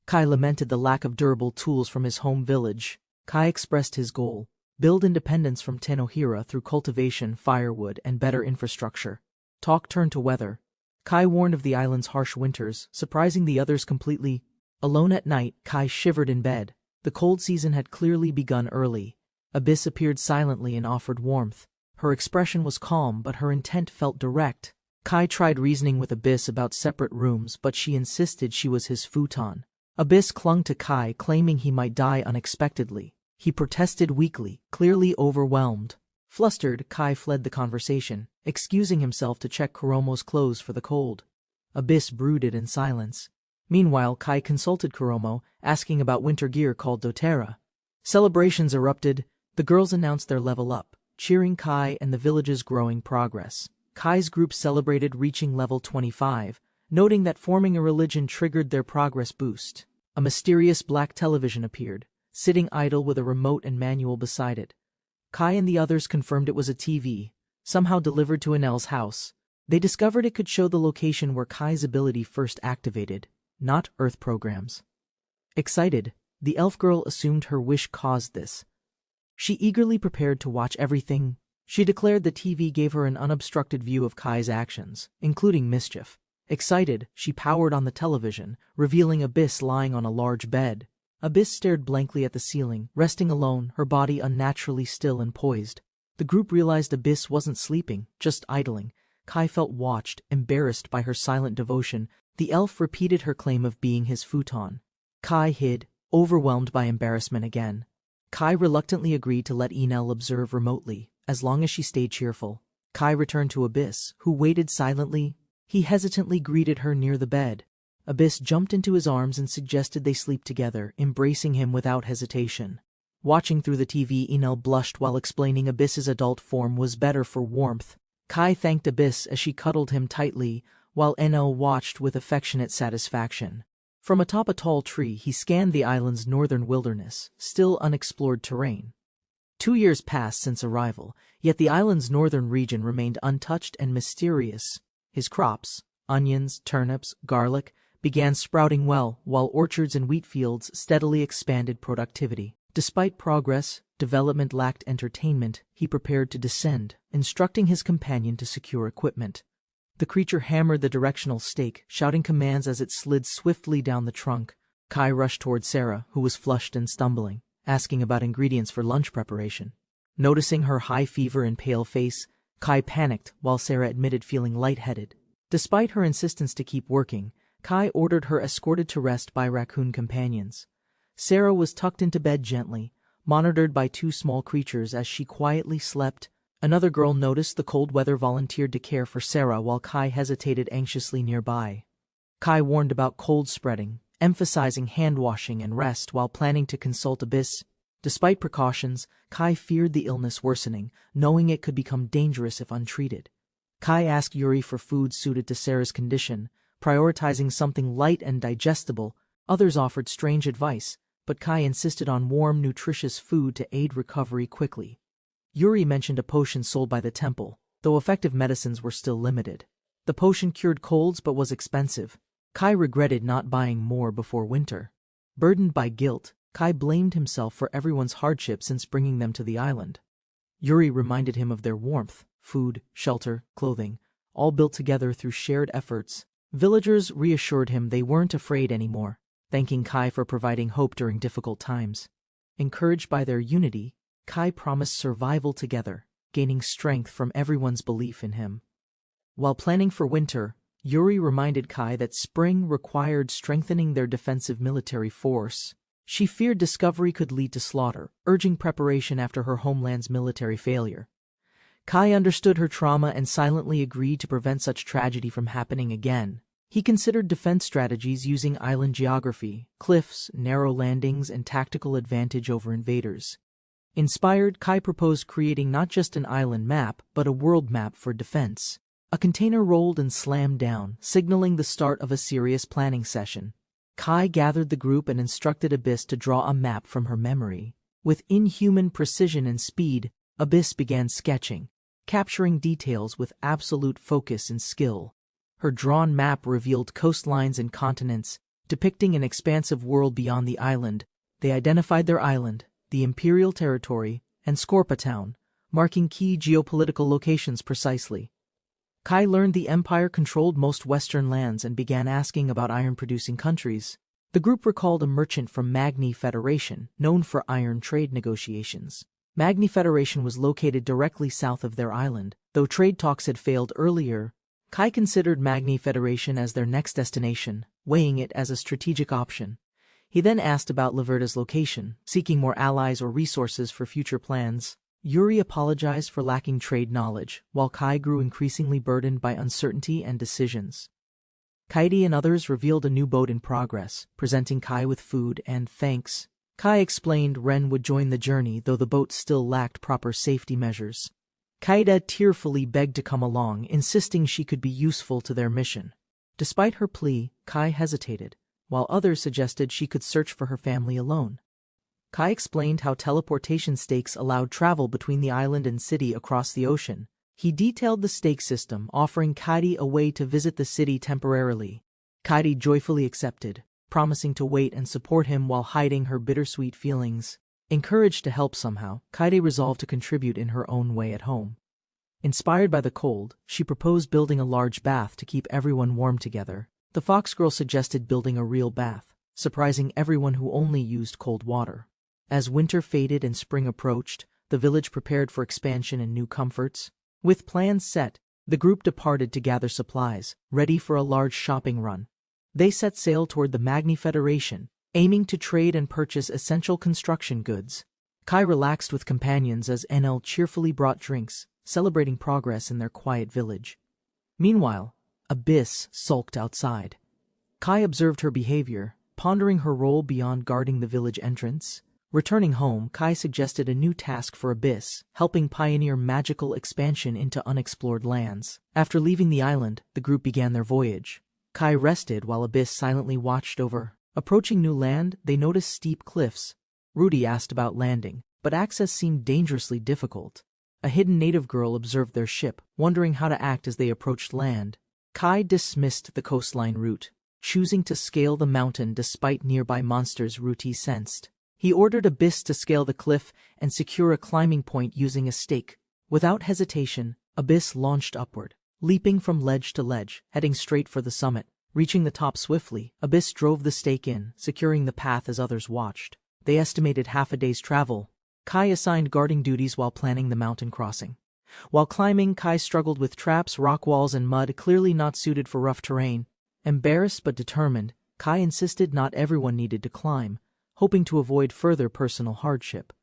Kai lamented the lack of durable tools from his home village. Kai expressed his goal: build independence from Tenohira through cultivation, firewood, and better infrastructure. Talk turned to weather. Kai warned of the island's harsh winters, surprising the others completely. Alone at night, Kai shivered in bed. The cold season had clearly begun early. Abyss appeared silently and offered warmth. Her expression was calm, but her intent felt direct. Kai tried reasoning with Abyss about separate rooms, but she insisted she was his futon. Abyss clung to Kai, claiming he might die unexpectedly. He protested weakly, clearly overwhelmed. Flustered, Kai fled the conversation, excusing himself to check Kuromo's clothes for the cold. Abyss brooded in silence. Meanwhile, Kai consulted Kuromo, asking about winter gear called doTERRA. Celebrations erupted. The girls announced their level up, cheering Kai and the village's growing progress. Kai's group celebrated reaching level 25, noting that forming a religion triggered their progress boost. A mysterious black television appeared, sitting idle with a remote and manual beside it. Kai and the others confirmed it was a TV, somehow delivered to Enel's house. They discovered it could show the location where Kai's ability first activated, not Earth programs. Excited, the elf girl assumed her wish caused this. She eagerly prepared to watch everything. She declared the TV gave her an unobstructed view of Kai's actions, including mischief. Excited, she powered on the television, revealing Abyss lying on a large bed. Abyss stared blankly at the ceiling, resting alone, her body unnaturally still and poised. The group realized Abyss wasn't sleeping, just idling. Kai felt watched, embarrassed by her silent devotion. The elf repeated her claim of being his futon. Kai hid, overwhelmed by embarrassment again. Kai reluctantly agreed to let Enel observe remotely, as long as she stayed cheerful. Kai returned to Abyss, who waited silently. He hesitantly greeted her near the bed. Abyss jumped into his arms and suggested they sleep together, embracing him without hesitation. Watching through the TV, Enel blushed while explaining Abyss's adult form was better for warmth. Kai thanked Abyss as she cuddled him tightly, while Enel watched with affectionate satisfaction. From atop a tall tree, he scanned the island's northern wilderness, still unexplored terrain. 2 years passed since arrival, yet the island's northern region remained untouched and mysterious. His crops, onions, turnips, garlic, began sprouting well, while orchards and wheat fields steadily expanded productivity. Despite progress, development lacked entertainment. He prepared to descend, instructing his companion to secure equipment. The creature hammered the directional stake, shouting commands as it slid swiftly down the trunk. Kai rushed toward Sarah, who was flushed and stumbling, asking about ingredients for lunch preparation. Noticing her high fever and pale face, Kai panicked while Sarah admitted feeling lightheaded. Despite her insistence to keep working, Kai ordered her escorted to rest by raccoon companions. Sarah was tucked into bed gently, monitored by 2 small creatures as she quietly slept. Another girl noticed the cold weather, volunteered to care for Sarah while Kai hesitated anxiously nearby. Kai warned about cold spreading, emphasizing hand-washing and rest while planning to consult Abyss. Despite precautions, Kai feared the illness worsening, knowing it could become dangerous if untreated. Kai asked Yuri for food suited to Sarah's condition, prioritizing something light and digestible. Others offered strange advice, but Kai insisted on warm, nutritious food to aid recovery quickly. Yuri mentioned a potion sold by the temple, though effective medicines were still limited. The potion cured colds but was expensive. Kai regretted not buying more before winter. Burdened by guilt, Kai blamed himself for everyone's hardship since bringing them to the island. Yuri reminded him of their warmth, food, shelter, clothing, all built together through shared efforts. Villagers reassured him they weren't afraid anymore, thanking Kai for providing hope during difficult times. Encouraged by their unity, Kai promised survival together, gaining strength from everyone's belief in him. While planning for winter, Yuri reminded Kai that spring required strengthening their defensive military force. She feared discovery could lead to slaughter, urging preparation after her homeland's military failure. Kai understood her trauma and silently agreed to prevent such tragedy from happening again. He considered defense strategies using island geography, cliffs, narrow landings, and tactical advantage over invaders. Inspired, Kai proposed creating not just an island map, but a world map for defense. A container rolled and slammed down, signaling the start of a serious planning session. Kai gathered the group and instructed Abyss to draw a map from her memory. With inhuman precision and speed, Abyss began sketching, capturing details with absolute focus and skill. Her drawn map revealed coastlines and continents, depicting an expansive world beyond the island. They identified their island, the Imperial Territory, and Scorpa Town, marking key geopolitical locations precisely. Kai learned the Empire controlled most western lands and began asking about iron-producing countries. The group recalled a merchant from Magni Federation, known for iron trade negotiations. Magni Federation was located directly south of their island. Though trade talks had failed earlier, Kai considered Magni Federation as their next destination, weighing it as a strategic option. He then asked about Laverda's location, seeking more allies or resources for future plans. Yuri apologized for lacking trade knowledge, while Kai grew increasingly burdened by uncertainty and decisions. Kaidi and others revealed a new boat in progress, presenting Kai with food and thanks. Kai explained Ren would join the journey, though the boat still lacked proper safety measures. Kaida tearfully begged to come along, insisting she could be useful to their mission. Despite her plea, Kai hesitated, while others suggested she could search for her family alone. Kai explained how teleportation stakes allowed travel between the island and city across the ocean. He detailed the stake system, offering Kaidi a way to visit the city temporarily. Kaidi joyfully accepted, promising to wait and support him while hiding her bittersweet feelings. Encouraged to help somehow, Kaidi resolved to contribute in her own way at home. Inspired by the cold, she proposed building a large bath to keep everyone warm together. The fox girl suggested building a real bath, surprising everyone who only used cold water. As winter faded and spring approached, the village prepared for expansion and new comforts. With plans set, the group departed to gather supplies, ready for a large shopping run. They set sail toward the Magni Federation, aiming to trade and purchase essential construction goods. Kai relaxed with companions as NL cheerfully brought drinks, celebrating progress in their quiet village. Meanwhile, Abyss sulked outside. Kai observed her behavior, pondering her role beyond guarding the village entrance. Returning home, Kai suggested a new task for Abyss, helping pioneer magical expansion into unexplored lands. After leaving the island, the group began their voyage. Kai rested while Abyss silently watched over. Approaching new land, they noticed steep cliffs. Rudy asked about landing, but access seemed dangerously difficult. A hidden native girl observed their ship, wondering how to act as they approached land. Kai dismissed the coastline route, choosing to scale the mountain despite nearby monsters Ruti sensed. He ordered Abyss to scale the cliff and secure a climbing point using a stake. Without hesitation, Abyss launched upward, leaping from ledge to ledge, heading straight for the summit. Reaching the top swiftly, Abyss drove the stake in, securing the path as others watched. They estimated half a day's travel. Kai assigned guarding duties while planning the mountain crossing. While climbing, Kai struggled with traps, rock walls, and mud clearly not suited for rough terrain. Embarrassed but determined, Kai insisted not everyone needed to climb, hoping to avoid further personal hardship.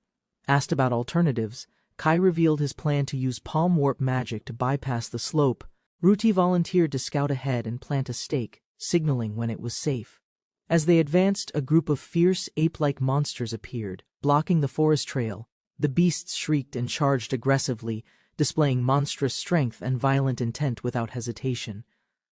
Asked about alternatives, Kai revealed his plan to use palm warp magic to bypass the slope. Ruti volunteered to scout ahead and plant a stake, signaling when it was safe. As they advanced, a group of fierce ape-like monsters appeared, blocking the forest trail. The beasts shrieked and charged aggressively, displaying monstrous strength and violent intent without hesitation.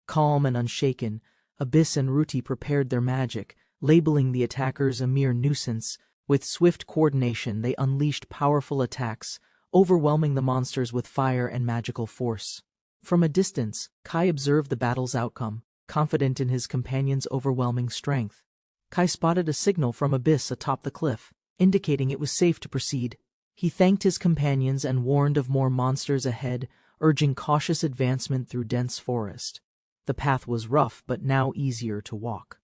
Calm and unshaken, Abyss and Ruti prepared their magic, labeling the attackers a mere nuisance. With swift coordination, they unleashed powerful attacks, overwhelming the monsters with fire and magical force. From a distance, Kai observed the battle's outcome, confident in his companion's overwhelming strength. Kai spotted a signal from Abyss atop the cliff, indicating it was safe to proceed. He thanked his companions and warned of more monsters ahead, urging cautious advancement through dense forest. The path was rough but now easier to walk.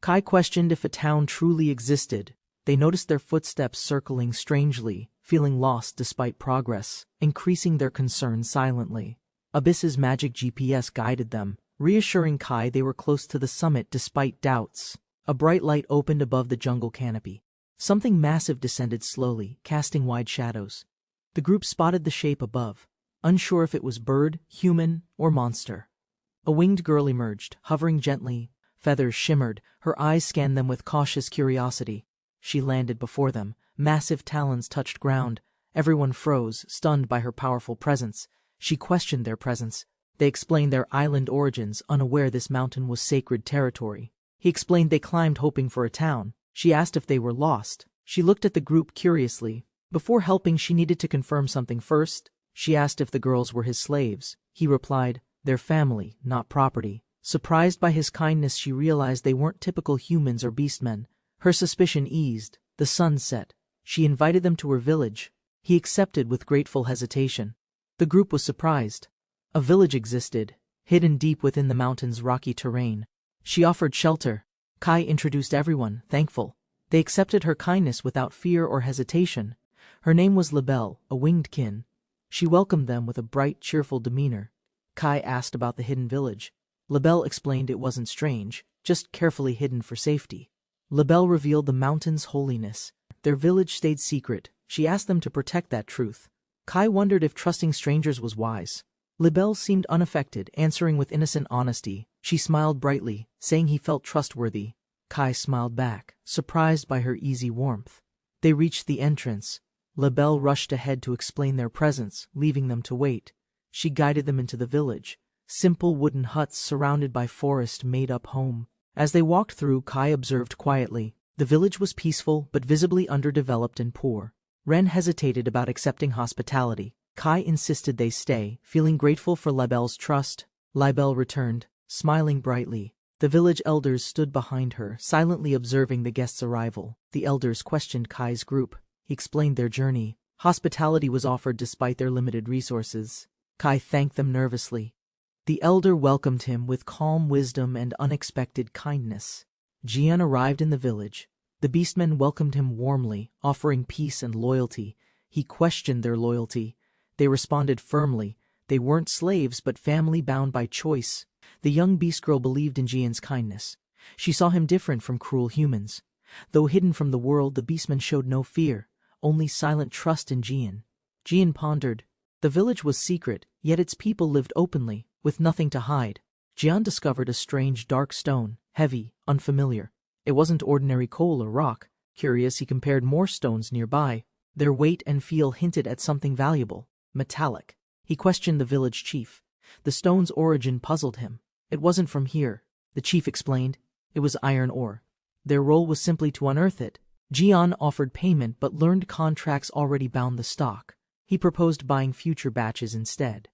Kai questioned if a town truly existed. They noticed their footsteps circling strangely, feeling lost despite progress, increasing their concern silently. Abyss's magic GPS guided them, reassuring Kai they were close to the summit despite doubts. A bright light opened above the jungle canopy. Something massive descended slowly, casting wide shadows. The group spotted the shape above, unsure if it was bird, human, or monster. A winged girl emerged, hovering gently. Feathers shimmered, her eyes scanned them with cautious curiosity. She landed before them, massive talons touched ground. Everyone froze, stunned by her powerful presence. She questioned their presence. They explained their island origins, unaware this mountain was sacred territory. He explained they climbed hoping for a town. She asked if they were lost. She looked at the group curiously. Before helping, she needed to confirm something first. She asked if the girls were his slaves. He replied, "Their family, not property." Surprised by his kindness, she realized they weren't typical humans or beastmen. Her suspicion eased. The sun set. She invited them to her village. He accepted with grateful hesitation. The group was surprised. A village existed, hidden deep within the mountain's rocky terrain. She offered shelter. Kai introduced everyone, thankful. They accepted her kindness without fear or hesitation. Her name was Labelle, a winged kin. She welcomed them with a bright, cheerful demeanor. Kai asked about the hidden village. Labelle explained it wasn't strange, just carefully hidden for safety. Labelle revealed the mountain's holiness. Their village stayed secret. She asked them to protect that truth. Kai wondered if trusting strangers was wise. Labelle seemed unaffected, answering with innocent honesty. She smiled brightly, saying he felt trustworthy. Kai smiled back, surprised by her easy warmth. They reached the entrance. Labelle rushed ahead to explain their presence, leaving them to wait. She guided them into the village. Simple wooden huts surrounded by forest made up home. As they walked through, Kai observed quietly. The village was peaceful, but visibly underdeveloped and poor. Ren hesitated about accepting hospitality. Kai insisted they stay, feeling grateful for Labelle's trust. Labelle returned, smiling brightly. The village elders stood behind her, silently observing the guests' arrival. The elders questioned Kai's group. He explained their journey. Hospitality was offered despite their limited resources. Kai thanked them nervously. The elder welcomed him with calm wisdom and unexpected kindness. Jian arrived in the village. The beastmen welcomed him warmly, offering peace and loyalty. He questioned their loyalty. They responded firmly. They weren't slaves, but family bound by choice. The young beast girl believed in Jian's kindness. She saw him different from cruel humans. Though hidden from the world, the beastmen showed no fear, only silent trust in Jian. Jian pondered. The village was secret, yet its people lived openly, with nothing to hide. Jian discovered a strange dark stone, heavy, unfamiliar. It wasn't ordinary coal or rock. Curious, he compared more stones nearby. Their weight and feel hinted at something valuable, metallic. He questioned the village chief. The stone's origin puzzled him. It wasn't from here, the chief explained. It was iron ore. Their role was simply to unearth it. Jian offered payment but learned contracts already bound the stock. He proposed buying future batches instead.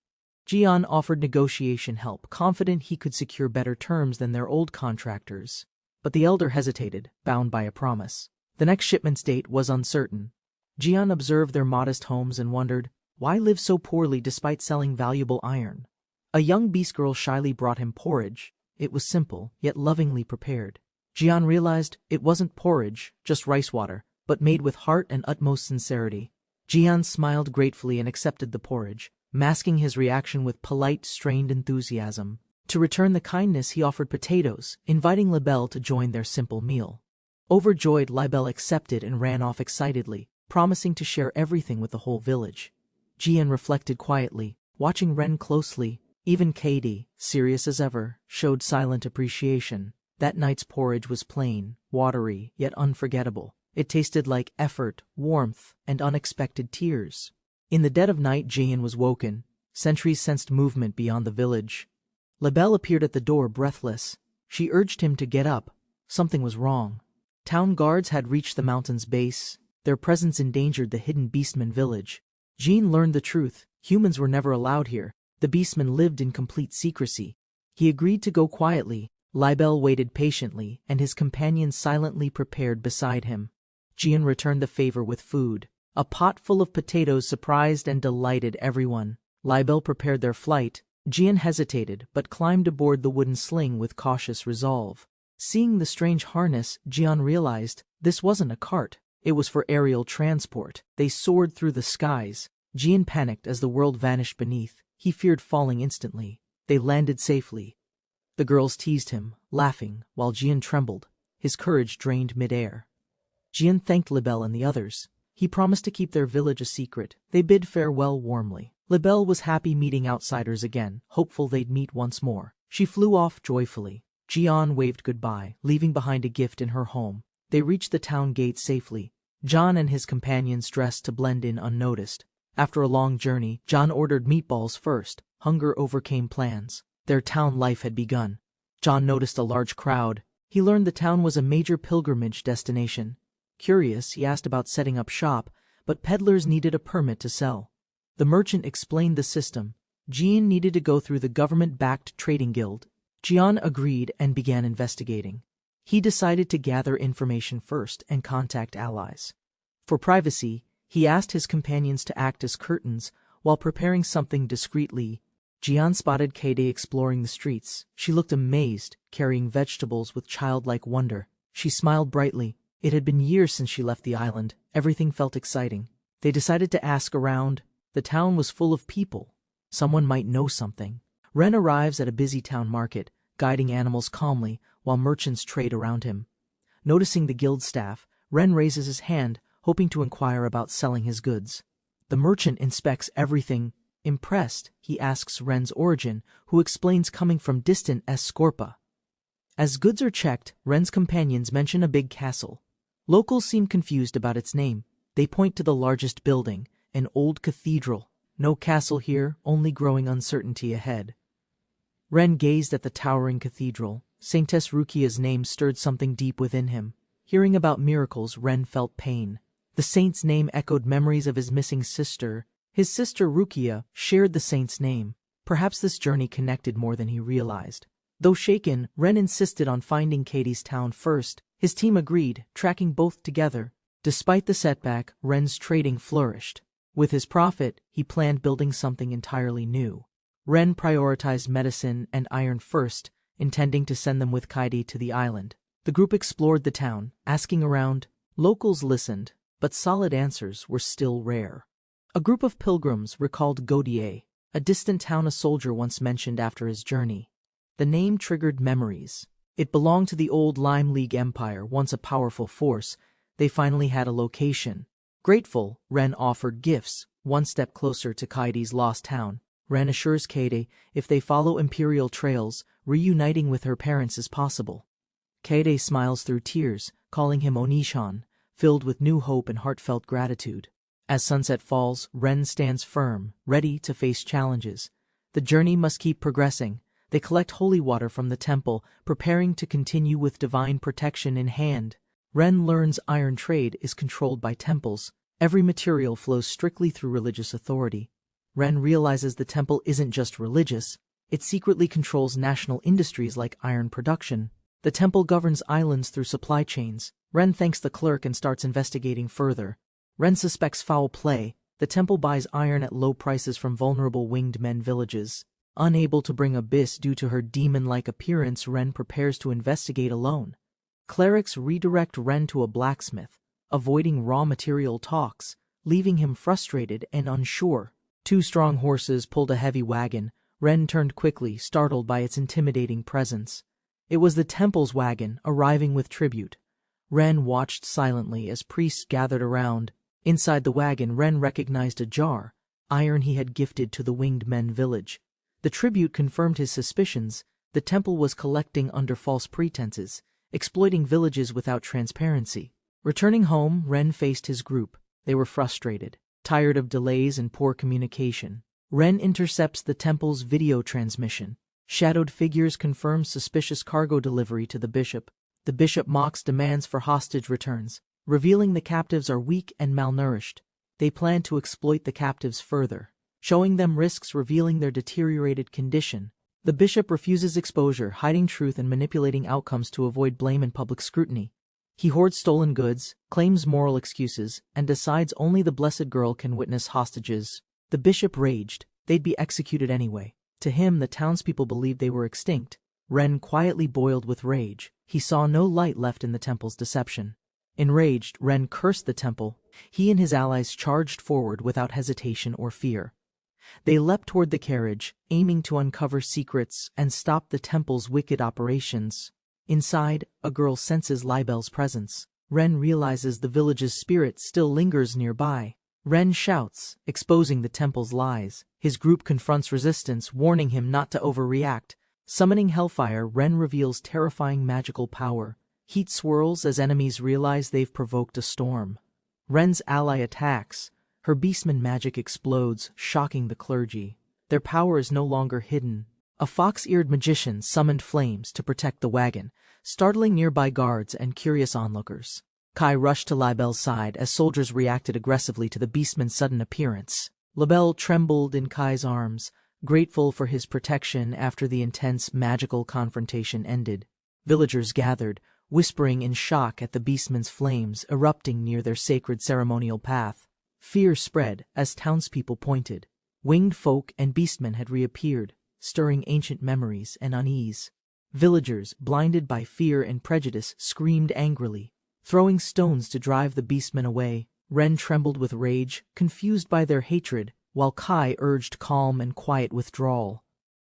Jian offered negotiation help, confident he could secure better terms than their old contractors. But the elder hesitated, bound by a promise. The next shipment's date was uncertain. Jian observed their modest homes and wondered, why live so poorly despite selling valuable iron? A young beast girl shyly brought him porridge. It was simple, yet lovingly prepared. Jian realized it wasn't porridge, just rice water, but made with heart and utmost sincerity. Jian smiled gratefully and accepted the porridge, masking his reaction with polite, strained enthusiasm. To return the kindness, he offered potatoes, inviting Labelle to join their simple meal. Overjoyed, Labelle accepted and ran off excitedly, promising to share everything with the whole village. Jian reflected quietly, watching Ren closely. Even Katie, serious as ever, showed silent appreciation. That night's porridge was plain, watery, yet unforgettable. It tasted like effort, warmth, and unexpected tears. In the dead of night, Jian was woken. Sentries sensed movement beyond the village. Labelle appeared at the door, breathless. She urged him to get up. Something was wrong. Town guards had reached the mountain's base. Their presence endangered the hidden beastman village. Jian learned the truth. Humans were never allowed here. The beastmen lived in complete secrecy. He agreed to go quietly. Labelle waited patiently, and his companions silently prepared beside him. Jian returned the favor with food. A pot full of potatoes surprised and delighted everyone. Labelle prepared their flight. Jian hesitated, but climbed aboard the wooden sling with cautious resolve. Seeing the strange harness, Jian realized this wasn't a cart. It was for aerial transport. They soared through the skies. Jian panicked as the world vanished beneath. He feared falling instantly. They landed safely. The girls teased him, laughing, while Jian trembled. His courage drained midair. Jian thanked Labelle and the others. He promised to keep their village a secret. They bid farewell warmly. Labelle was happy meeting outsiders again, hopeful they'd meet once more. She flew off joyfully. Jian waved goodbye, leaving behind a gift in her home. They reached the town gate safely. John and his companions dressed to blend in unnoticed. After a long journey, John ordered meatballs first. Hunger overcame plans. Their town life had begun. John noticed a large crowd. He learned the town was a major pilgrimage destination. Curious, he asked about setting up shop, but peddlers needed a permit to sell. The merchant explained the system. Jian needed to go through the government-backed trading guild. Jian agreed and began investigating. He decided to gather information first and contact allies. For privacy, he asked his companions to act as curtains while preparing something discreetly. Jian spotted Katie exploring the streets. She looked amazed, carrying vegetables with childlike wonder. She smiled brightly. It had been years since she left the island. Everything felt exciting. They decided to ask around. The town was full of people. Someone might know something. Ren arrives at a busy town market, guiding animals calmly while merchants trade around him. Noticing the guild staff, Ren raises his hand, hoping to inquire about selling his goods. The merchant inspects everything. Impressed, he asks Ren's origin, who explains coming from distant Scorpa. As goods are checked, Ren's companions mention a big castle. Locals seem confused about its name. They point to the largest building, an old cathedral. No castle here, only growing uncertainty ahead. Ren gazed at the towering cathedral. Saintess Rukia's name stirred something deep within him. Hearing about miracles, Ren felt pain. The saint's name echoed memories of his missing sister. His sister Rukia shared the saint's name. Perhaps this journey connected more than he realized. Though shaken, Ren insisted on finding Katie's town first. His team agreed, tracking both together. Despite the setback, Ren's trading flourished. With his profit, he planned building something entirely new. Ren prioritized medicine and iron first, intending to send them with Kaidi to the island. The group explored the town, asking around. Locals listened, but solid answers were still rare. A group of pilgrims recalled Godier, a distant town a soldier once mentioned after his journey. The name triggered memories. It belonged to the old Lime League Empire, once a powerful force. They finally had a location. Grateful, Ren offered gifts, one step closer to Kaidi's lost town. Ren assures Kaide if they follow imperial trails, reuniting with her parents is possible. Kaide smiles through tears, calling him Onishan, filled with new hope and heartfelt gratitude. As sunset falls, Ren stands firm, ready to face challenges. The journey must keep progressing. They collect holy water from the temple, preparing to continue with divine protection in hand. Ren learns iron trade is controlled by temples. Every material flows strictly through religious authority. Ren realizes the temple isn't just religious, it secretly controls national industries like iron production. The temple governs islands through supply chains. Ren thanks the clerk and starts investigating further. Ren suspects foul play. The temple buys iron at low prices from vulnerable winged men villages. Unable to bring Abyss due to her demon-like appearance, Ren prepares to investigate alone. Clerics redirect Ren to a blacksmith, avoiding raw material talks, leaving him frustrated and unsure. Two strong horses pulled a heavy wagon. Ren turned quickly, startled by its intimidating presence. It was the temple's wagon, arriving with tribute. Ren watched silently as priests gathered around. Inside the wagon, Ren recognized a jar, iron he had gifted to the winged men village. The tribute confirmed his suspicions. The temple was collecting under false pretenses, exploiting villages without transparency. Returning home, Ren faced his group. They were frustrated, tired of delays and poor communication. Ren intercepts the temple's video transmission. Shadowed figures confirm suspicious cargo delivery to the bishop. The bishop mocks demands for hostage returns, revealing the captives are weak and malnourished. They plan to exploit the captives further, showing them risks revealing their deteriorated condition. The bishop refuses exposure, hiding truth and manipulating outcomes to avoid blame and public scrutiny. He hoards stolen goods, claims moral excuses, and decides only the blessed girl can witness hostages. The bishop raged. They'd be executed anyway. To him, the townspeople believed they were extinct. Ren quietly boiled with rage. He saw no light left in the temple's deception. Enraged, Ren cursed the temple. He and his allies charged forward without hesitation or fear. They leapt toward the carriage, aiming to uncover secrets and stop the temple's wicked operations. Inside, a girl senses Libel's presence. Ren realizes the village's spirit still lingers nearby. Ren shouts, exposing the temple's lies. His group confronts resistance, warning him not to overreact. Summoning Hellfire, Ren reveals terrifying magical power. Heat swirls as enemies realize they've provoked a storm. Ren's ally attacks. Her beastman magic explodes, shocking the clergy. Their power is no longer hidden. A fox-eared magician summoned flames to protect the wagon, startling nearby guards and curious onlookers. Kai rushed to Libel's side as soldiers reacted aggressively to the beastman's sudden appearance. Libel trembled in Kai's arms, grateful for his protection after the intense magical confrontation ended. Villagers gathered, whispering in shock at the beastman's flames erupting near their sacred ceremonial path. Fear spread as townspeople pointed. Winged folk and beastmen had reappeared, stirring ancient memories and unease. Villagers, blinded by fear and prejudice, screamed angrily, throwing stones to drive the beastmen away. Ren trembled with rage, confused by their hatred, while Kai urged calm and quiet withdrawal.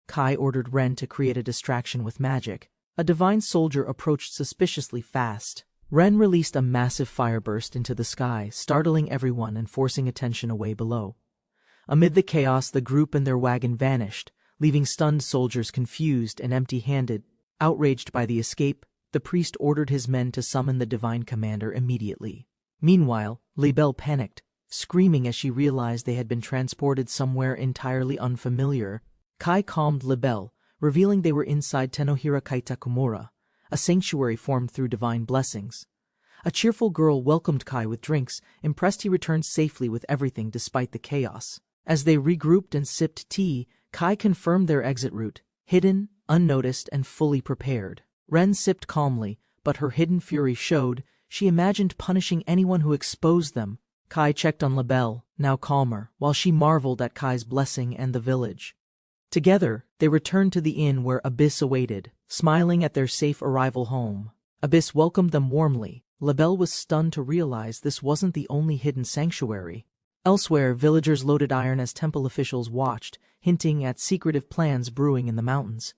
Kai ordered Ren to create a distraction with magic. A divine soldier approached suspiciously fast. Ren released a massive fireburst into the sky, startling everyone and forcing attention away below. Amid the chaos, the group and their wagon vanished, leaving stunned soldiers confused and empty-handed. Outraged by the escape, the priest ordered his men to summon the divine commander immediately. Meanwhile, Labelle panicked, screaming as she realized they had been transported somewhere entirely unfamiliar. Kai calmed Labelle, revealing they were inside Tenohira Kaitakumura, a sanctuary formed through divine blessings. A cheerful girl welcomed Kai with drinks, impressed he returned safely with everything despite the chaos. As they regrouped and sipped tea, Kai confirmed their exit route, hidden, unnoticed, and fully prepared. Ren sipped calmly, but her hidden fury showed. She imagined punishing anyone who exposed them. Kai checked on Labelle, now calmer, while she marveled at Kai's blessing and the village. Together, they returned to the inn where Abyss awaited, smiling at their safe arrival home. Abyss welcomed them warmly. Labelle was stunned to realize this wasn't the only hidden sanctuary. Elsewhere, villagers loaded iron as temple officials watched, hinting at secretive plans brewing in the mountains.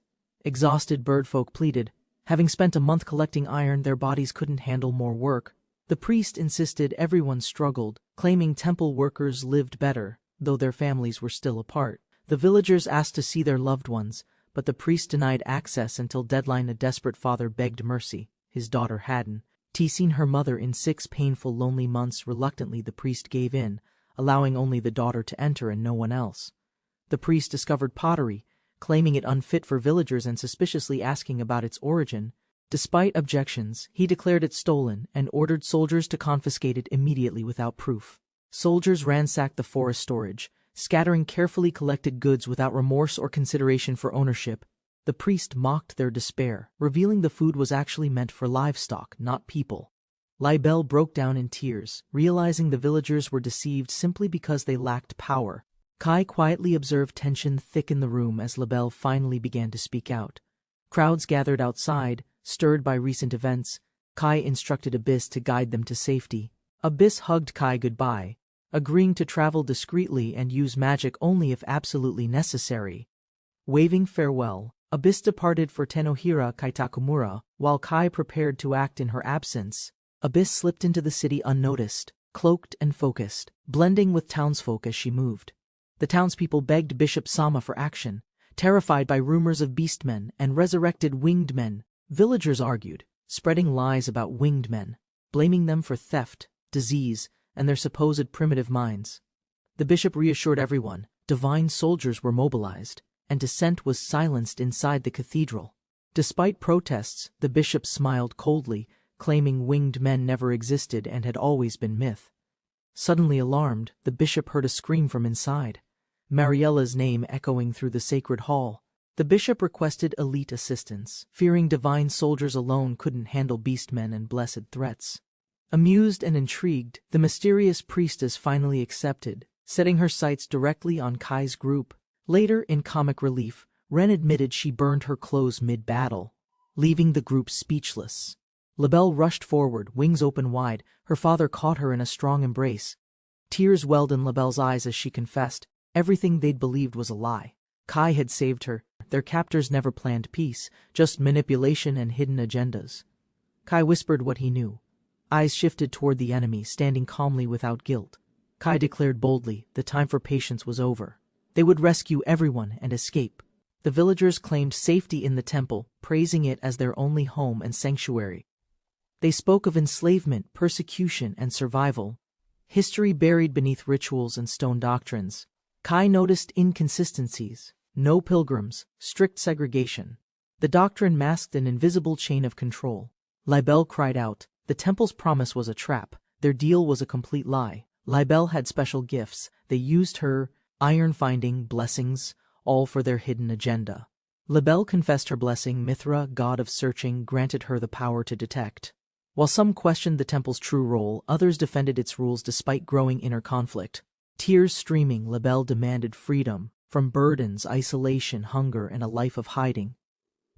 Exhausted birdfolk pleaded. Having spent a month collecting iron, their bodies couldn't handle more work. The priest insisted everyone struggled, claiming temple workers lived better, though their families were still apart. The villagers asked to see their loved ones, but the priest denied access until deadline. A desperate father begged mercy. His daughter hadn't seen her mother in 6 painful, lonely months. Reluctantly, the priest gave in, allowing only the daughter to enter and no one else. The priest discovered pottery, claiming it unfit for villagers and suspiciously asking about its origin. Despite objections, he declared it stolen and ordered soldiers to confiscate it immediately without proof. Soldiers ransacked the forest storage, scattering carefully collected goods without remorse or consideration for ownership. The priest mocked their despair, revealing the food was actually meant for livestock, not people. Labelle broke down in tears, realizing the villagers were deceived simply because they lacked power. Kai quietly observed tension thicken the room as Labelle finally began to speak out. Crowds gathered outside, stirred by recent events. Kai instructed Abyss to guide them to safety. Abyss hugged Kai goodbye, agreeing to travel discreetly and use magic only if absolutely necessary. Waving farewell, Abyss departed for Tenohira Kaitakumura, while Kai prepared to act in her absence. Abyss slipped into the city unnoticed, cloaked and focused, blending with townsfolk as she moved. The townspeople begged Bishop Sama for action, terrified by rumors of beastmen and resurrected winged men. Villagers argued, spreading lies about winged men, blaming them for theft, disease, and their supposed primitive minds. The bishop reassured everyone, divine soldiers were mobilized, and dissent was silenced inside the cathedral. Despite protests, the bishop smiled coldly, claiming winged men never existed and had always been myth. Suddenly alarmed, the bishop heard a scream from inside, Mariella's name echoing through the sacred hall. The bishop requested elite assistance, fearing divine soldiers alone couldn't handle beastmen and blessed threats. Amused and intrigued, the mysterious priestess finally accepted, setting her sights directly on Kai's group. Later, in comic relief, Ren admitted she burned her clothes mid-battle, leaving the group speechless. Labelle rushed forward, wings open wide. Her father caught her in a strong embrace. Tears welled in Labelle's eyes as she confessed everything they'd believed was a lie. Kai had saved her. Their captors never planned peace, just manipulation and hidden agendas. Kai whispered what he knew. Eyes shifted toward the enemy, standing calmly without guilt. Kai declared boldly the time for patience was over. They would rescue everyone and escape. The villagers claimed safety in the temple, praising it as their only home and sanctuary. They spoke of enslavement, persecution, and survival, history buried beneath rituals and stone doctrines. Kai noticed inconsistencies. No pilgrims, strict segregation. The doctrine masked an invisible chain of control. Labelle cried out, the temple's promise was a trap, their deal was a complete lie. Labelle had special gifts, they used her, iron-finding, blessings, all for their hidden agenda. Labelle confessed her blessing. Mithra, god of searching, granted her the power to detect. While some questioned the temple's true role, others defended its rules despite growing inner conflict. Tears streaming, Labelle demanded freedom from burdens, isolation, hunger, and a life of hiding.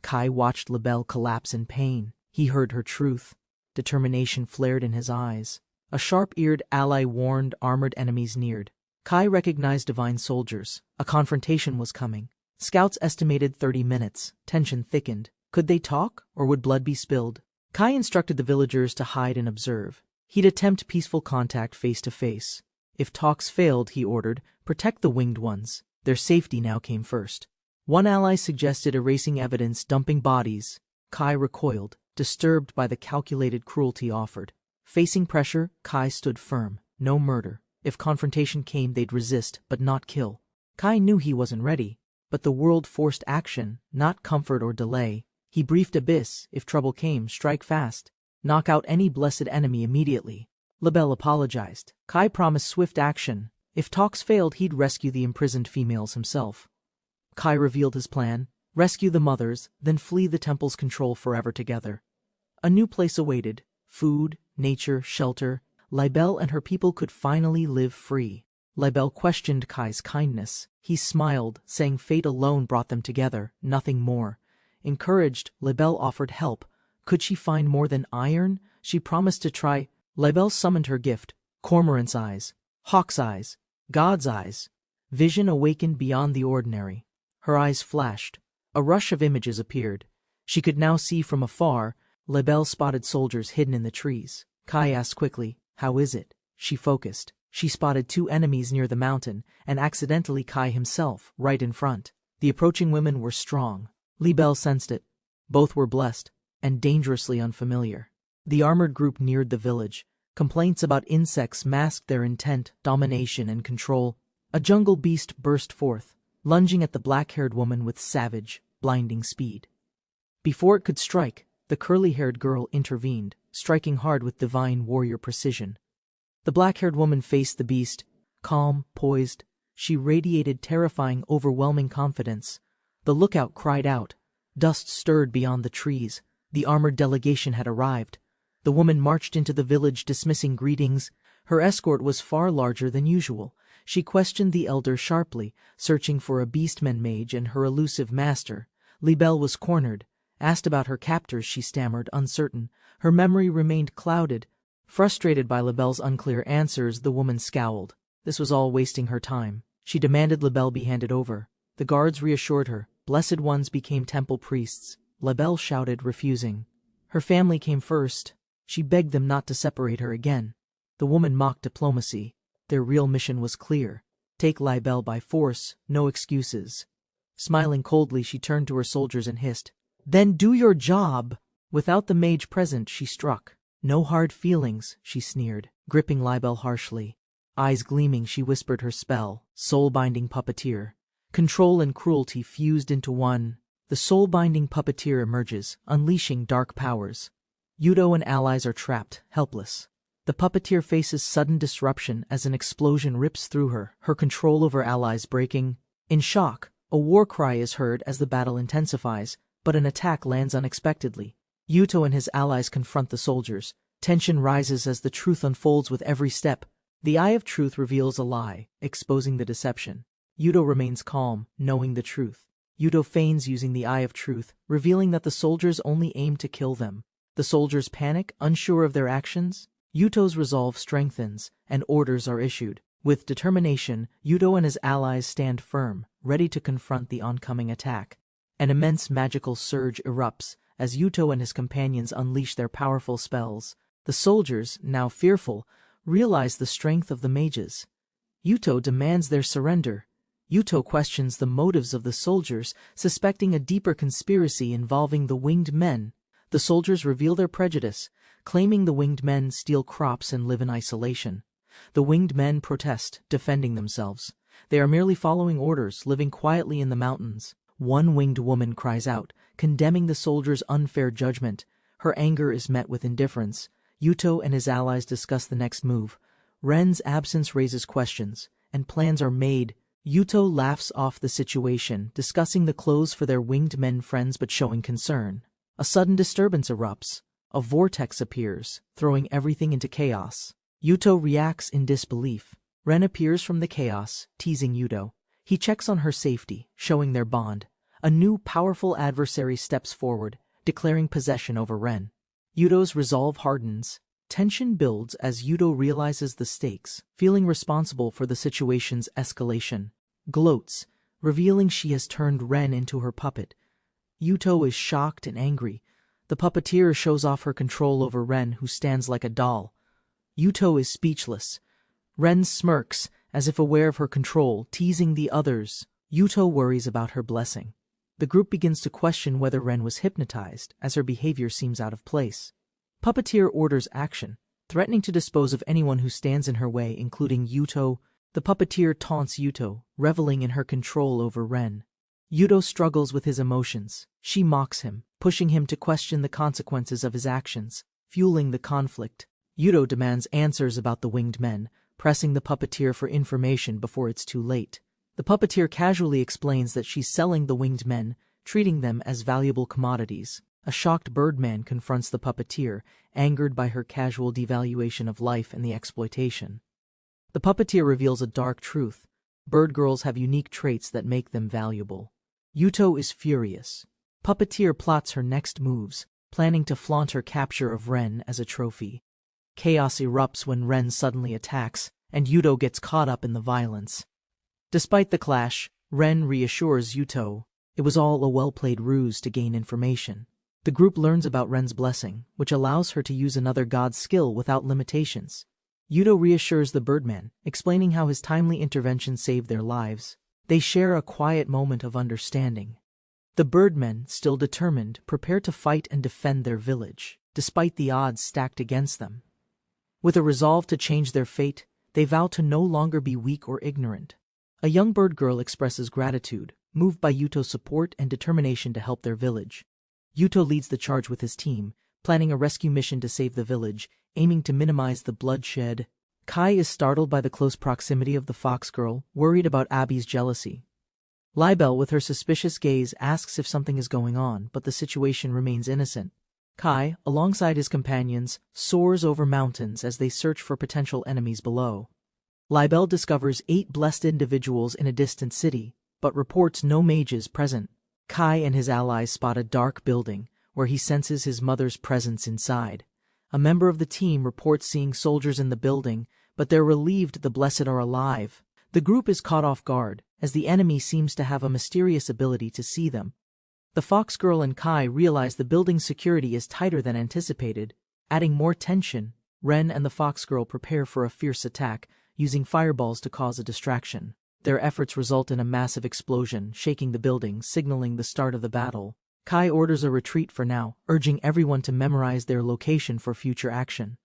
Kai watched Labelle collapse in pain. He heard her truth. Determination flared in his eyes. A sharp-eared ally warned armored enemies neared. Kai recognized divine soldiers. A confrontation was coming. Scouts estimated 30 minutes. Tension thickened. Could they talk, or would blood be spilled? Kai instructed the villagers to hide and observe. He'd attempt peaceful contact face-to-face. If talks failed, he ordered, protect the winged ones. Their safety now came first. One ally suggested erasing evidence, dumping bodies. Kai recoiled, disturbed by the calculated cruelty offered. Facing pressure, Kai stood firm. No murder. If confrontation came, they'd resist, but not kill. Kai knew he wasn't ready, but the world forced action, not comfort or delay. He briefed Abyss, if trouble came, strike fast. Knock out any blessed enemy immediately. Labelle apologized. Kai promised swift action. If talks failed, he'd rescue the imprisoned females himself. Kai revealed his plan: rescue the mothers, then flee the temple's control forever together. A new place awaited: food, nature, shelter. Labelle and her people could finally live free. Labelle questioned Kai's kindness. He smiled, saying fate alone brought them together, nothing more. Encouraged, Labelle offered help. Could she find more than iron? She promised to try. Labelle summoned her gift: cormorant's eyes, hawk's eyes, God's eyes. Vision awakened beyond the ordinary. Her eyes flashed. A rush of images appeared. She could now see from afar. Labelle spotted soldiers hidden in the trees. Kai asked quickly, "How is it?" She focused. She spotted 2 enemies near the mountain, and accidentally Kai himself, right in front. The approaching women were strong. Labelle sensed it. Both were blessed, and dangerously unfamiliar. The armored group neared the village. Complaints about insects masked their intent, domination, and control. A jungle beast burst forth, lunging at the black-haired woman with savage, blinding speed. Before it could strike, the curly-haired girl intervened, striking hard with divine warrior precision. The black-haired woman faced the beast, calm, poised. She radiated terrifying, overwhelming confidence. The lookout cried out. Dust stirred beyond the trees. The armored delegation had arrived. The woman marched into the village, dismissing greetings. Her escort was far larger than usual. She questioned the elder sharply, searching for a beastman mage and her elusive master. Labelle was cornered. Asked about her captors, she stammered, uncertain. Her memory remained clouded. Frustrated by Labelle's unclear answers, the woman scowled. This was all wasting her time. She demanded Labelle be handed over. The guards reassured her. Blessed ones became temple priests. Labelle shouted, refusing. Her family came first. She begged them not to separate her again. The woman mocked diplomacy. Their real mission was clear: take Labelle by force, no excuses. Smiling coldly, she turned to her soldiers and hissed, "Then do your job!" Without the mage present, she struck. "No hard feelings," she sneered, gripping Labelle harshly. Eyes gleaming, she whispered her spell: soul-binding puppeteer. Control and cruelty fused into one. The soul-binding puppeteer emerges, unleashing dark powers. Yuto and allies are trapped, helpless. The puppeteer faces sudden disruption as an explosion rips through her, her control over allies breaking. In shock, a war cry is heard as the battle intensifies, but an attack lands unexpectedly. Yuto and his allies confront the soldiers. Tension rises as the truth unfolds with every step. The eye of truth reveals a lie, exposing the deception. Yuto remains calm, knowing the truth. Yuto feigns using the eye of truth, revealing that the soldiers only aim to kill them. The soldiers panic, unsure of their actions. Yuto's resolve strengthens, and orders are issued. With determination, Yuto and his allies stand firm, ready to confront the oncoming attack. An immense magical surge erupts as Yuto and his companions unleash their powerful spells. The soldiers, now fearful, realize the strength of the mages. Yuto demands their surrender. Yuto questions the motives of the soldiers, suspecting a deeper conspiracy involving the winged men. The soldiers reveal their prejudice, claiming the winged men steal crops and live in isolation. The winged men protest, defending themselves. They are merely following orders, living quietly in the mountains. One winged woman cries out, condemning the soldiers' unfair judgment. Her anger is met with indifference. Yuto and his allies discuss the next move. Ren's absence raises questions, and plans are made. Yuto laughs off the situation, discussing the clothes for their winged men friends but showing concern. A sudden disturbance erupts. A vortex appears, throwing everything into chaos. Yuto reacts in disbelief. Ren appears from the chaos, teasing Yuto. He checks on her safety, showing their bond. A new, powerful adversary steps forward, declaring possession over Ren. Yuto's resolve hardens. Tension builds as Yuto realizes the stakes, feeling responsible for the situation's escalation. Gloats, revealing she has turned Ren into her puppet. Yuto is shocked and angry. The puppeteer shows off her control over Ren, who stands like a doll. Yuto is speechless. Ren smirks, as if aware of her control, teasing the others. Yuto worries about her blessing. The group begins to question whether Ren was hypnotized, as her behavior seems out of place. Puppeteer orders action, threatening to dispose of anyone who stands in her way, including Yuto. The puppeteer taunts Yuto, reveling in her control over Ren. Yuto struggles with his emotions. She mocks him, pushing him to question the consequences of his actions, fueling the conflict. Yuto demands answers about the winged men, pressing the puppeteer for information before it's too late. The puppeteer casually explains that she's selling the winged men, treating them as valuable commodities. A shocked Birdman confronts the puppeteer, angered by her casual devaluation of life and the exploitation. The puppeteer reveals a dark truth. Bird girls have unique traits that make them valuable. Yuto is furious. Puppeteer plots her next moves, planning to flaunt her capture of Ren as a trophy. Chaos erupts when Ren suddenly attacks, and Yuto gets caught up in the violence. Despite the clash, Ren reassures Yuto it was all a well-played ruse to gain information. The group learns about Ren's blessing, which allows her to use another god's skill without limitations. Yuto reassures the Birdman, explaining how his timely intervention saved their lives. They share a quiet moment of understanding. The Birdmen, still determined, prepare to fight and defend their village, despite the odds stacked against them. With a resolve to change their fate, they vow to no longer be weak or ignorant. A young bird girl expresses gratitude, moved by Yuto's support and determination to help their village. Yuto leads the charge with his team, planning a rescue mission to save the village, aiming to minimize the bloodshed. Kai is startled by the close proximity of the fox girl, worried about Abby's jealousy. Libel, with her suspicious gaze, asks if something is going on, but the situation remains innocent. Kai, alongside his companions, soars over mountains as they search for potential enemies below. Libel discovers 8 blessed individuals in a distant city, but reports no mages present. Kai and his allies spot a dark building, where he senses his mother's presence inside. A member of the team reports seeing soldiers in the building, but they're relieved the blessed are alive. The group is caught off guard, as the enemy seems to have a mysterious ability to see them. The fox girl and Kai realize the building's security is tighter than anticipated, adding more tension. Ren and the fox girl prepare for a fierce attack, using fireballs to cause a distraction. Their efforts result in a massive explosion, shaking the building, signaling the start of the battle. Kai orders a retreat for now, urging everyone to memorize their location for future action.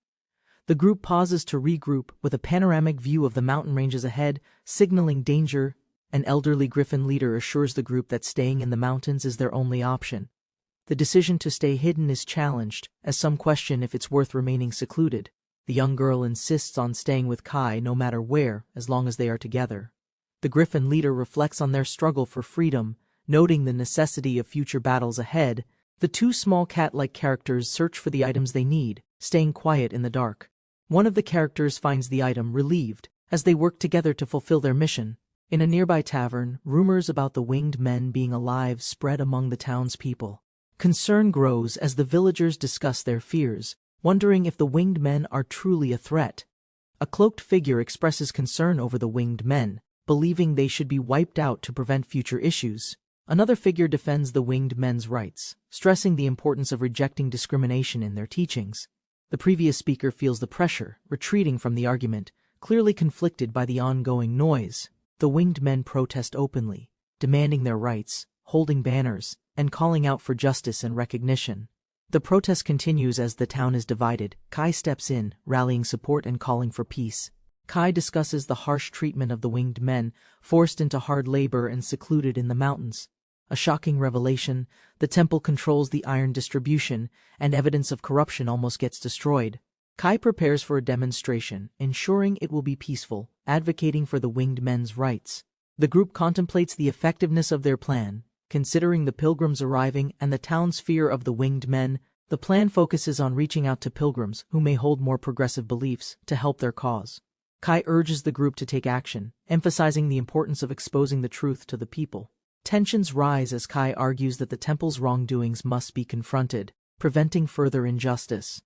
The group pauses to regroup, with a panoramic view of the mountain ranges ahead, signaling danger. An elderly griffin leader assures the group that staying in the mountains is their only option. The decision to stay hidden is challenged, as some question if it's worth remaining secluded. The young girl insists on staying with Kai no matter where, as long as they are together. The griffin leader reflects on their struggle for freedom, noting the necessity of future battles ahead. The 2 small cat-like characters search for the items they need, staying quiet in the dark. One of the characters finds the item, relieved, as they work together to fulfill their mission. In a nearby tavern, rumors about the winged men being alive spread among the townspeople. Concern grows as the villagers discuss their fears, wondering if the winged men are truly a threat. A cloaked figure expresses concern over the winged men, believing they should be wiped out to prevent future issues. Another figure defends the winged men's rights, stressing the importance of rejecting discrimination in their teachings. The previous speaker feels the pressure, retreating from the argument, clearly conflicted by the ongoing noise. The winged men protest openly, demanding their rights, holding banners, and calling out for justice and recognition. The protest continues as the town is divided. Kai steps in, rallying support and calling for peace. Kai discusses the harsh treatment of the winged men, forced into hard labor and secluded in the mountains. A shocking revelation: the temple controls the iron distribution, and evidence of corruption almost gets destroyed. Kai prepares for a demonstration, ensuring it will be peaceful, advocating for the winged men's rights. The group contemplates the effectiveness of their plan, considering the pilgrims arriving and the town's fear of the winged men. The plan focuses on reaching out to pilgrims who may hold more progressive beliefs to help their cause. Kai urges the group to take action, emphasizing the importance of exposing the truth to the people. Tensions rise as Kai argues that the temple's wrongdoings must be confronted, preventing further injustice.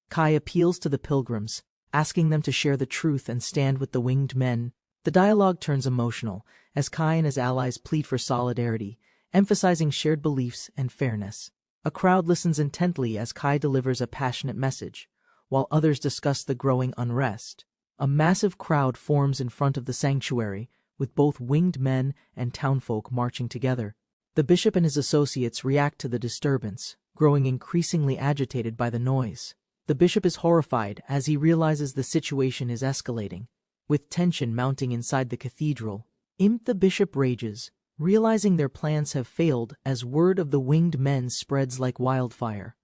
Kai appeals to the pilgrims, asking them to share the truth and stand with the winged men. The dialogue turns emotional, as Kai and his allies plead for solidarity, emphasizing shared beliefs and fairness. A crowd listens intently as Kai delivers a passionate message, while others discuss the growing unrest. A massive crowd forms in front of the sanctuary, with both winged men and townfolk marching together. The bishop and his associates react to the disturbance, growing increasingly agitated by the noise. The bishop is horrified as he realizes the situation is escalating, with tension mounting inside the cathedral. The bishop rages, realizing their plans have failed as word of the winged men spreads like wildfire.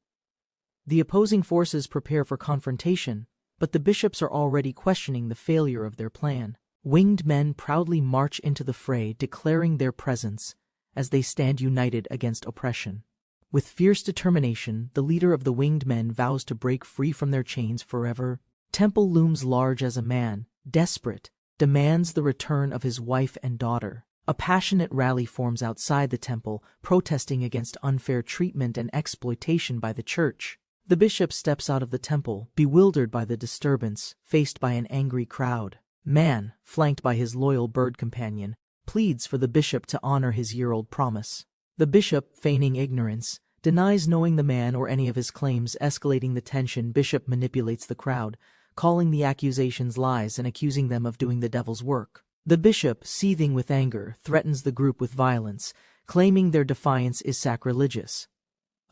The opposing forces prepare for confrontation, but the bishops are already questioning the failure of their plan. Winged men proudly march into the fray, declaring their presence as they stand united against oppression. With fierce determination, the leader of the winged men vows to break free from their chains forever. Temple looms large as a man, desperate, demands the return of his wife and daughter. A passionate rally forms outside the temple, protesting against unfair treatment and exploitation by the church. The bishop steps out of the temple, bewildered by the disturbance, faced by an angry crowd. Man, flanked by his loyal bird companion, pleads for the bishop to honor his year-old promise. The bishop, feigning ignorance, denies knowing the man or any of his claims, escalating the tension. Bishop manipulates the crowd, calling the accusations lies and accusing them of doing the devil's work. The bishop, seething with anger, threatens the group with violence, claiming their defiance is sacrilegious.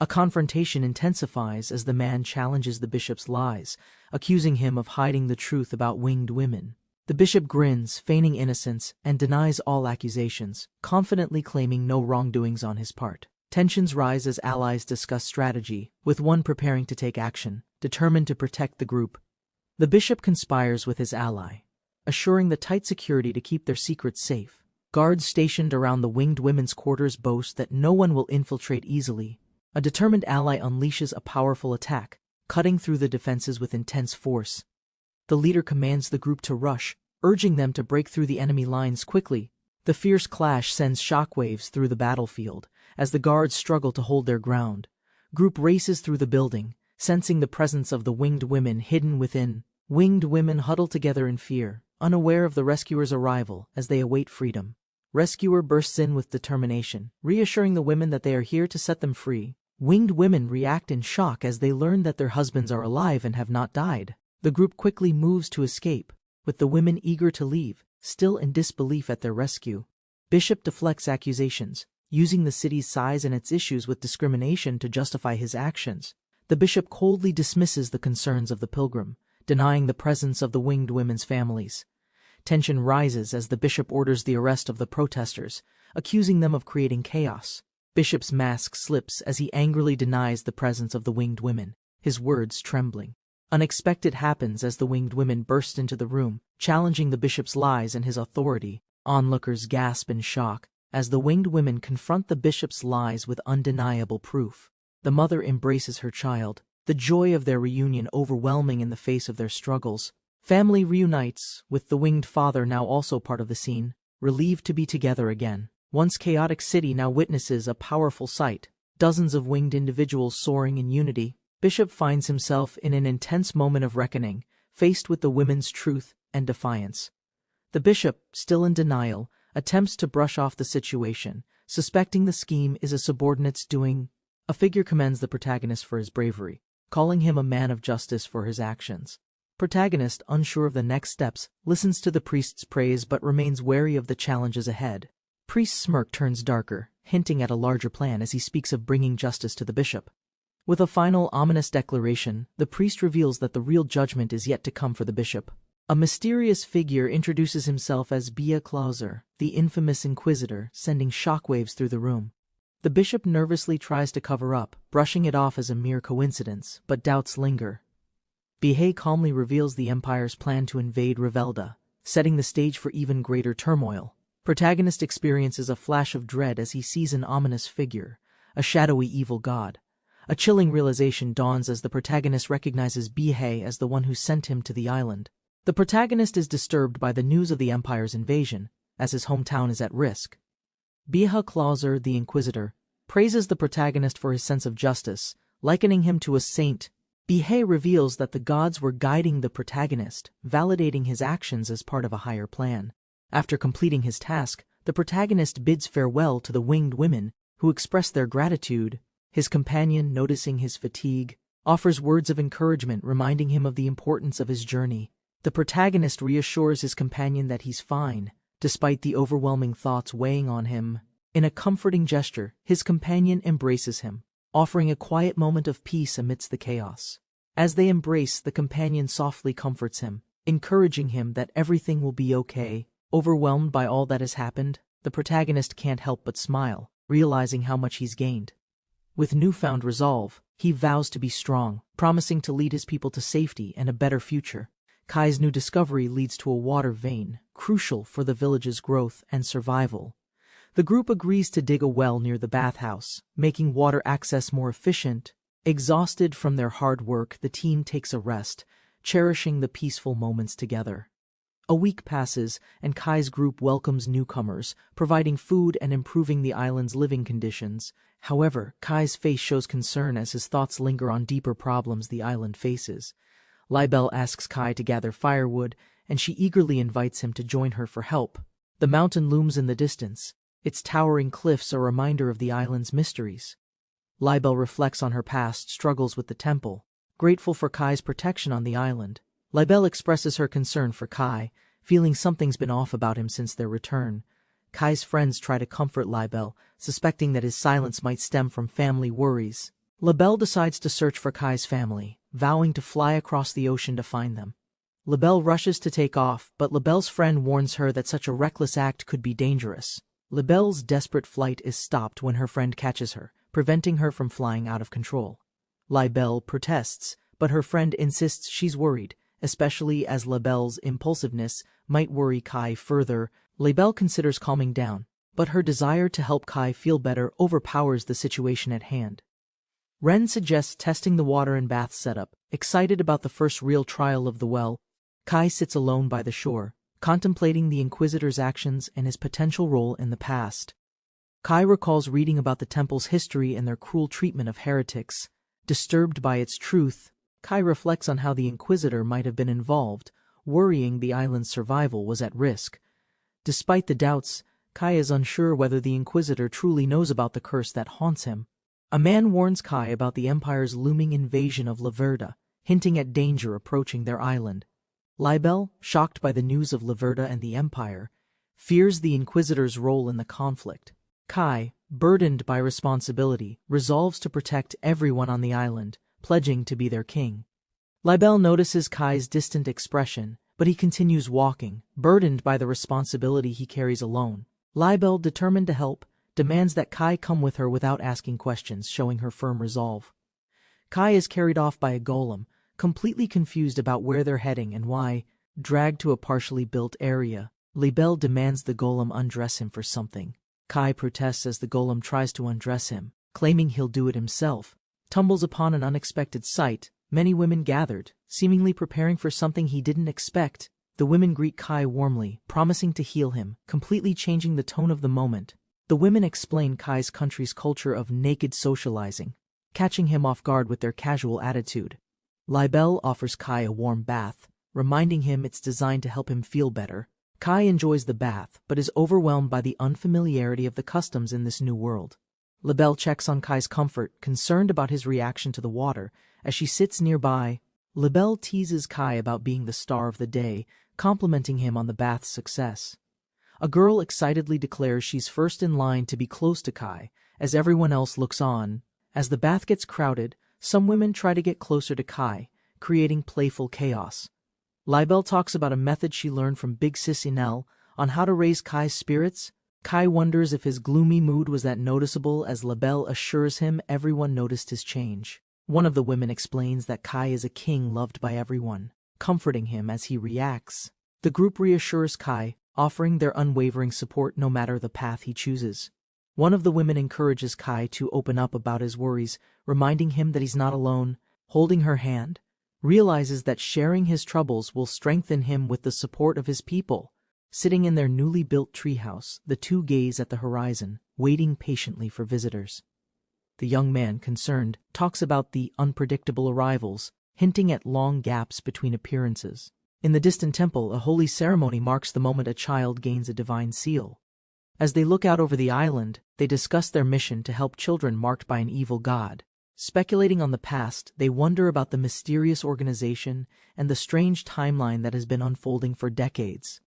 A confrontation intensifies as the man challenges the bishop's lies, accusing him of hiding the truth about winged women. The bishop grins, feigning innocence, and denies all accusations, confidently claiming no wrongdoings on his part. Tensions rise as allies discuss strategy, with one preparing to take action, determined to protect the group. The bishop conspires with his ally, assuring the tight security to keep their secrets safe. Guards stationed around the winged women's quarters boast that no one will infiltrate easily. A determined ally unleashes a powerful attack, cutting through the defenses with intense force. The leader commands the group to rush, urging them to break through the enemy lines quickly. The fierce clash sends shockwaves through the battlefield as the guards struggle to hold their ground. Group races through the building, sensing the presence of the winged women hidden within. Winged women huddle together in fear, unaware of the rescuer's arrival as they await freedom. Rescuer bursts in with determination, reassuring the women that they are here to set them free. Winged women react in shock as they learn that their husbands are alive and have not died. The group quickly moves to escape, with the women eager to leave, still in disbelief at their rescue. Bishop deflects accusations, using the city's size and its issues with discrimination to justify his actions. The bishop coldly dismisses the concerns of the pilgrim, denying the presence of the winged women's families. Tension rises as the bishop orders the arrest of the protesters, accusing them of creating chaos. Bishop's mask slips as he angrily denies the presence of the winged women, his words trembling. Unexpected happens as the winged women burst into the room, challenging the bishop's lies and his authority. Onlookers gasp in shock as the winged women confront the bishop's lies with undeniable proof. The mother embraces her child, the joy of their reunion overwhelming in the face of their struggles. Family reunites, with the winged father now also part of the scene, relieved to be together again. Once chaotic city now witnesses a powerful sight, dozens of winged individuals soaring in unity. Bishop finds himself in an intense moment of reckoning, faced with the women's truth and defiance. The bishop, still in denial, attempts to brush off the situation, suspecting the scheme is a subordinate's doing. A figure commends the protagonist for his bravery, calling him a man of justice for his actions. Protagonist, unsure of the next steps, listens to the priest's praise but remains wary of the challenges ahead. Priest's smirk turns darker, hinting at a larger plan as he speaks of bringing justice to the bishop. With a final ominous declaration, the priest reveals that the real judgment is yet to come for the bishop. A mysterious figure introduces himself as Dronzer, the infamous inquisitor, sending shockwaves through the room. The bishop nervously tries to cover up, brushing it off as a mere coincidence, but doubts linger. Dronzer calmly reveals the Empire's plan to invade Revelda, setting the stage for even greater turmoil. Protagonist experiences a flash of dread as he sees an ominous figure, a shadowy evil god. A chilling realization dawns as the protagonist recognizes Dronzer as the one who sent him to the island. The protagonist is disturbed by the news of the Empire's invasion, as his hometown is at risk. Dronzer, the Inquisitor, praises the protagonist for his sense of justice, likening him to a saint. Dronzer reveals that the gods were guiding the protagonist, validating his actions as part of a higher plan. After completing his task, the protagonist bids farewell to the winged women, who express their gratitude. His companion, noticing his fatigue, offers words of encouragement, reminding him of the importance of his journey. The protagonist reassures his companion that he's fine, despite the overwhelming thoughts weighing on him. In a comforting gesture, his companion embraces him, offering a quiet moment of peace amidst the chaos. As they embrace, the companion softly comforts him, encouraging him that everything will be okay. Overwhelmed by all that has happened, the protagonist can't help but smile, realizing how much he's gained. With newfound resolve, he vows to be strong, promising to lead his people to safety and a better future. Kai's new discovery leads to a water vein, crucial for the village's growth and survival. The group agrees to dig a well near the bathhouse, making water access more efficient. Exhausted from their hard work, the team takes a rest, cherishing the peaceful moments together. A week passes, and Kai's group welcomes newcomers, providing food and improving the island's living conditions. However, Kai's face shows concern as his thoughts linger on deeper problems the island faces. Libelle asks Kai to gather firewood, and she eagerly invites him to join her for help. The mountain looms in the distance, its towering cliffs a reminder of the island's mysteries. Libelle reflects on her past struggles with the temple, grateful for Kai's protection on the island. Libelle expresses her concern for Kai, feeling something's been off about him since their return. Kai's friends try to comfort Libelle, suspecting that his silence might stem from family worries. Libelle decides to search for Kai's family, vowing to fly across the ocean to find them. Libelle rushes to take off, but Libelle's friend warns her that such a reckless act could be dangerous. Libelle's desperate flight is stopped when her friend catches her, preventing her from flying out of control. Libelle protests, but her friend insists she's worried, especially as Libelle's impulsiveness might worry Kai further. Libelle considers calming down, but her desire to help Kai feel better overpowers the situation at hand. Ren suggests testing the water and bath setup. Excited about the first real trial of the well, Kai sits alone by the shore, contemplating the Inquisitor's actions and his potential role in the past. Kai recalls reading about the temple's history and their cruel treatment of heretics. Disturbed by its truth, Kai reflects on how the Inquisitor might have been involved, worrying the island's survival was at risk. Despite the doubts, Kai is unsure whether the Inquisitor truly knows about the curse that haunts him. A man warns Kai about the Empire's looming invasion of Laverda, hinting at danger approaching their island. Libelle, shocked by the news of Laverda and the Empire, fears the Inquisitor's role in the conflict. Kai, burdened by responsibility, resolves to protect everyone on the island, pledging to be their king. Libelle notices Kai's distant expression, but he continues walking, burdened by the responsibility he carries alone. Libelle, determined to help, demands that Kai come with her without asking questions, showing her firm resolve. Kai is carried off by a golem, completely confused about where they're heading and why. Dragged to a partially built area, Libelle demands the golem undress him for something. Kai protests as the golem tries to undress him, claiming he'll do it himself. Tumbles upon an unexpected sight, many women gathered, seemingly preparing for something he didn't expect. The women greet Kai warmly, promising to heal him, completely changing the tone of the moment. The women explain Kai's country's culture of naked socializing, catching him off guard with their casual attitude. Libelle offers Kai a warm bath, reminding him it's designed to help him feel better. Kai enjoys the bath, but is overwhelmed by the unfamiliarity of the customs in this new world. Libelle checks on Kai's comfort, concerned about his reaction to the water. As she sits nearby, Libelle teases Kai about being the star of the day, complimenting him on the bath's success. A girl excitedly declares she's first in line to be close to Kai, as everyone else looks on. As the bath gets crowded, some women try to get closer to Kai, creating playful chaos. Libelle talks about a method she learned from Big Sis Inel on how to raise Kai's spirits. Kai wonders if his gloomy mood was that noticeable, as Libelle assures him everyone noticed his change. One of the women explains that Kai is a king loved by everyone, comforting him as he reacts. The group reassures Kai, offering their unwavering support no matter the path he chooses. One of the women encourages Kai to open up about his worries, reminding him that he's not alone. Holding her hand, realizes that sharing his troubles will strengthen him with the support of his people. Sitting in their newly built treehouse, the two gaze at the horizon, waiting patiently for visitors. The young man, concerned, talks about the unpredictable arrivals, hinting at long gaps between appearances. In the distant temple, a holy ceremony marks the moment a child gains a divine seal. As they look out over the island, they discuss their mission to help children marked by an evil god. Speculating on the past, they wonder about the mysterious organization and the strange timeline that has been unfolding for decades.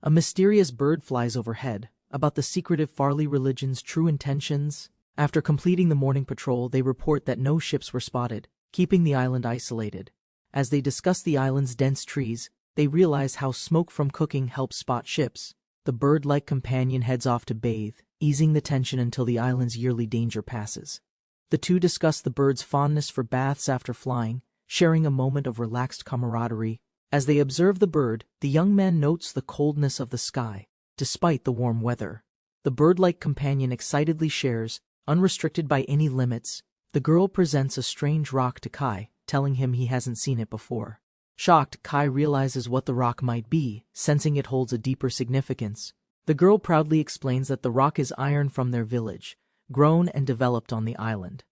A mysterious bird flies overhead, about the secretive Farley religion's true intentions. After completing the morning patrol, they report that no ships were spotted, keeping the island isolated. As they discuss the island's dense trees, they realize how smoke from cooking helps spot ships. The bird-like companion heads off to bathe, easing the tension until the island's yearly danger passes. The two discuss the bird's fondness for baths after flying, sharing a moment of relaxed camaraderie. As they observe the bird, the young man notes the coldness of the sky, despite the warm weather. The bird-like companion excitedly shares, unrestricted by any limits. The girl presents a strange rock to Kai, telling him he hasn't seen it before. Shocked, Kai realizes what the rock might be, sensing it holds a deeper significance. The girl proudly explains that the rock is iron from their village, grown and developed on the island.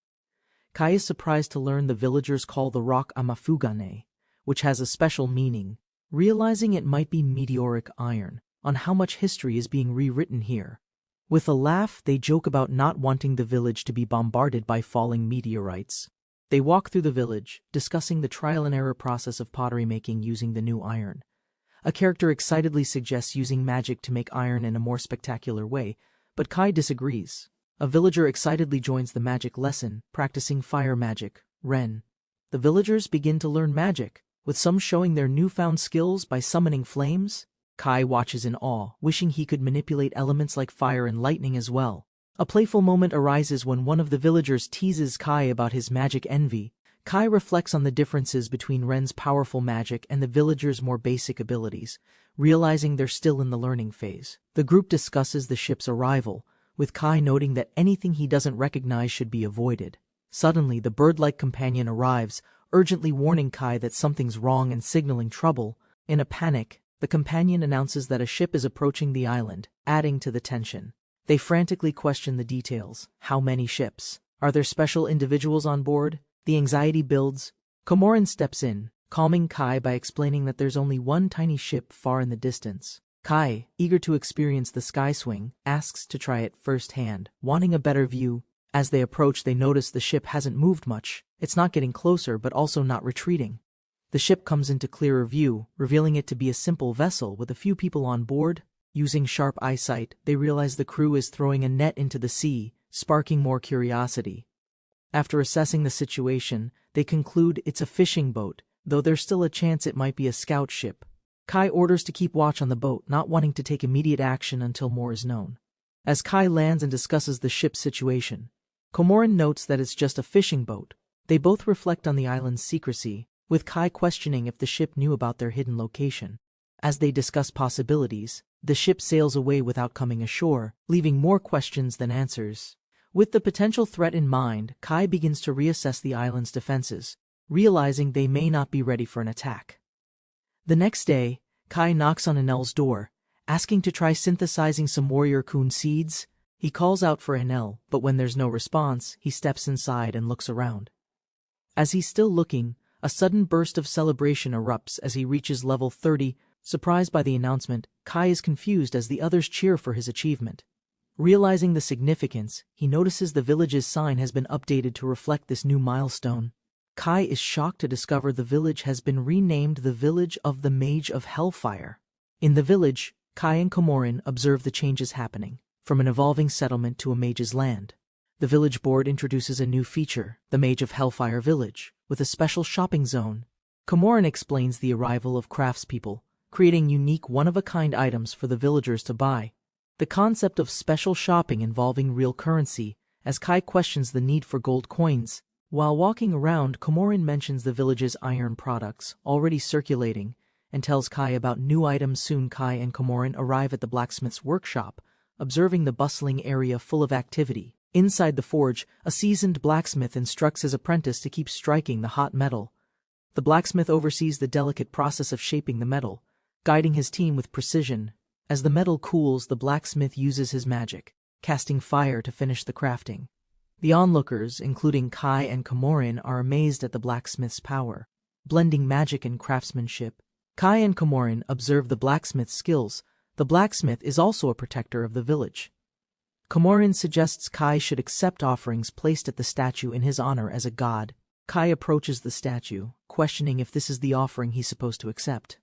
Kai is surprised to learn the villagers call the rock amafugane, which has a special meaning, realizing it might be meteoric iron, on how much history is being rewritten here. With a laugh, they joke about not wanting the village to be bombarded by falling meteorites. They walk through the village, discussing the trial-and-error process of pottery making using the new iron. A character excitedly suggests using magic to make iron in a more spectacular way, but Kai disagrees. A villager excitedly joins the magic lesson, practicing fire magic, Ren. The villagers begin to learn magic, with some showing their newfound skills by summoning flames. Kai watches in awe, wishing he could manipulate elements like fire and lightning as well. A playful moment arises when one of the villagers teases Kai about his magic envy. Kai reflects on the differences between Ren's powerful magic and the villagers' more basic abilities, realizing they're still in the learning phase. The group discusses the ship's arrival, with Kai noting that anything he doesn't recognize should be avoided. Suddenly, the bird-like companion arrives, urgently warning Kai that something's wrong and signaling trouble. In a panic, the companion announces that a ship is approaching the island, adding to the tension. They frantically question the details. How many ships? Are there special individuals on board? The anxiety builds. Komorin steps in, calming Kai by explaining that there's only one tiny ship far in the distance. Kai, eager to experience the sky swing, asks to try it firsthand, wanting a better view. As they approach, they notice the ship hasn't moved much. It's not getting closer, but also not retreating. The ship comes into clearer view, revealing it to be a simple vessel with a few people on board. Using sharp eyesight, they realize the crew is throwing a net into the sea, sparking more curiosity. After assessing the situation, they conclude it's a fishing boat, though there's still a chance it might be a scout ship. Kai orders to keep watch on the boat, not wanting to take immediate action until more is known. As Kai lands and discusses the ship's situation, Komorin notes that it's just a fishing boat. They both reflect on the island's secrecy, with Kai questioning if the ship knew about their hidden location. As they discuss possibilities, the ship sails away without coming ashore, leaving more questions than answers. With the potential threat in mind, Kai begins to reassess the island's defenses, realizing they may not be ready for an attack. The next day, Kai knocks on Enel's door, asking to try synthesizing some warrior coon seeds. He calls out for Enel, but when there's no response, he steps inside and looks around. As he's still looking, a sudden burst of celebration erupts as he reaches level 30. Surprised by the announcement, Kai is confused as the others cheer for his achievement. Realizing the significance, he notices the village's sign has been updated to reflect this new milestone. Kai is shocked to discover the village has been renamed the Village of the Mage of Hellfire. In the village, Kai and Komorin observe the changes happening, from an evolving settlement to a mage's land. The village board introduces a new feature, the Mage of Hellfire Village, with a special shopping zone. Komorin explains the arrival of craftspeople, creating unique one-of-a-kind items for the villagers to buy. The concept of special shopping involving real currency, as Kai questions the need for gold coins. While walking around, Komorin mentions the village's iron products, already circulating, and tells Kai about new items. Soon Kai and Komorin arrive at the blacksmith's workshop, observing the bustling area full of activity. Inside the forge, a seasoned blacksmith instructs his apprentice to keep striking the hot metal. The blacksmith oversees the delicate process of shaping the metal, guiding his team with precision. As the metal cools, the blacksmith uses his magic, casting fire to finish the crafting. The onlookers, including Kai and Komorin, are amazed at the blacksmith's power, blending magic and craftsmanship. Kai and Komorin observe the blacksmith's skills. The blacksmith is also a protector of the village. Komorin suggests Kai should accept offerings placed at the statue in his honor as a god. Kai approaches the statue, questioning if this is the offering he's supposed to accept.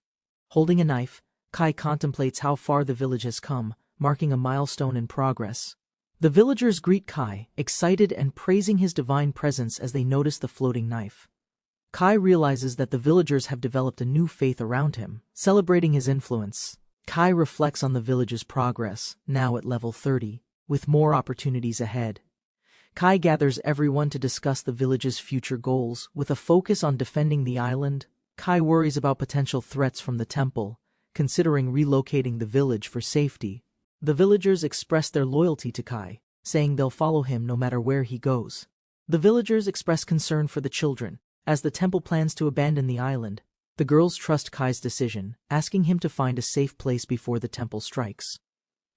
Holding a knife, Kai contemplates how far the village has come, marking a milestone in progress. The villagers greet Kai, excited and praising his divine presence as they notice the floating knife. Kai realizes that the villagers have developed a new faith around him, celebrating his influence. Kai reflects on the village's progress, now at level 30, with more opportunities ahead. Kai gathers everyone to discuss the village's future goals, with a focus on defending the island. Kai worries about potential threats from the temple, considering relocating the village for safety. The villagers express their loyalty to Kai, saying they'll follow him no matter where he goes. The villagers express concern for the children, as the temple plans to abandon the island. The girls trust Kai's decision, asking him to find a safe place before the temple strikes.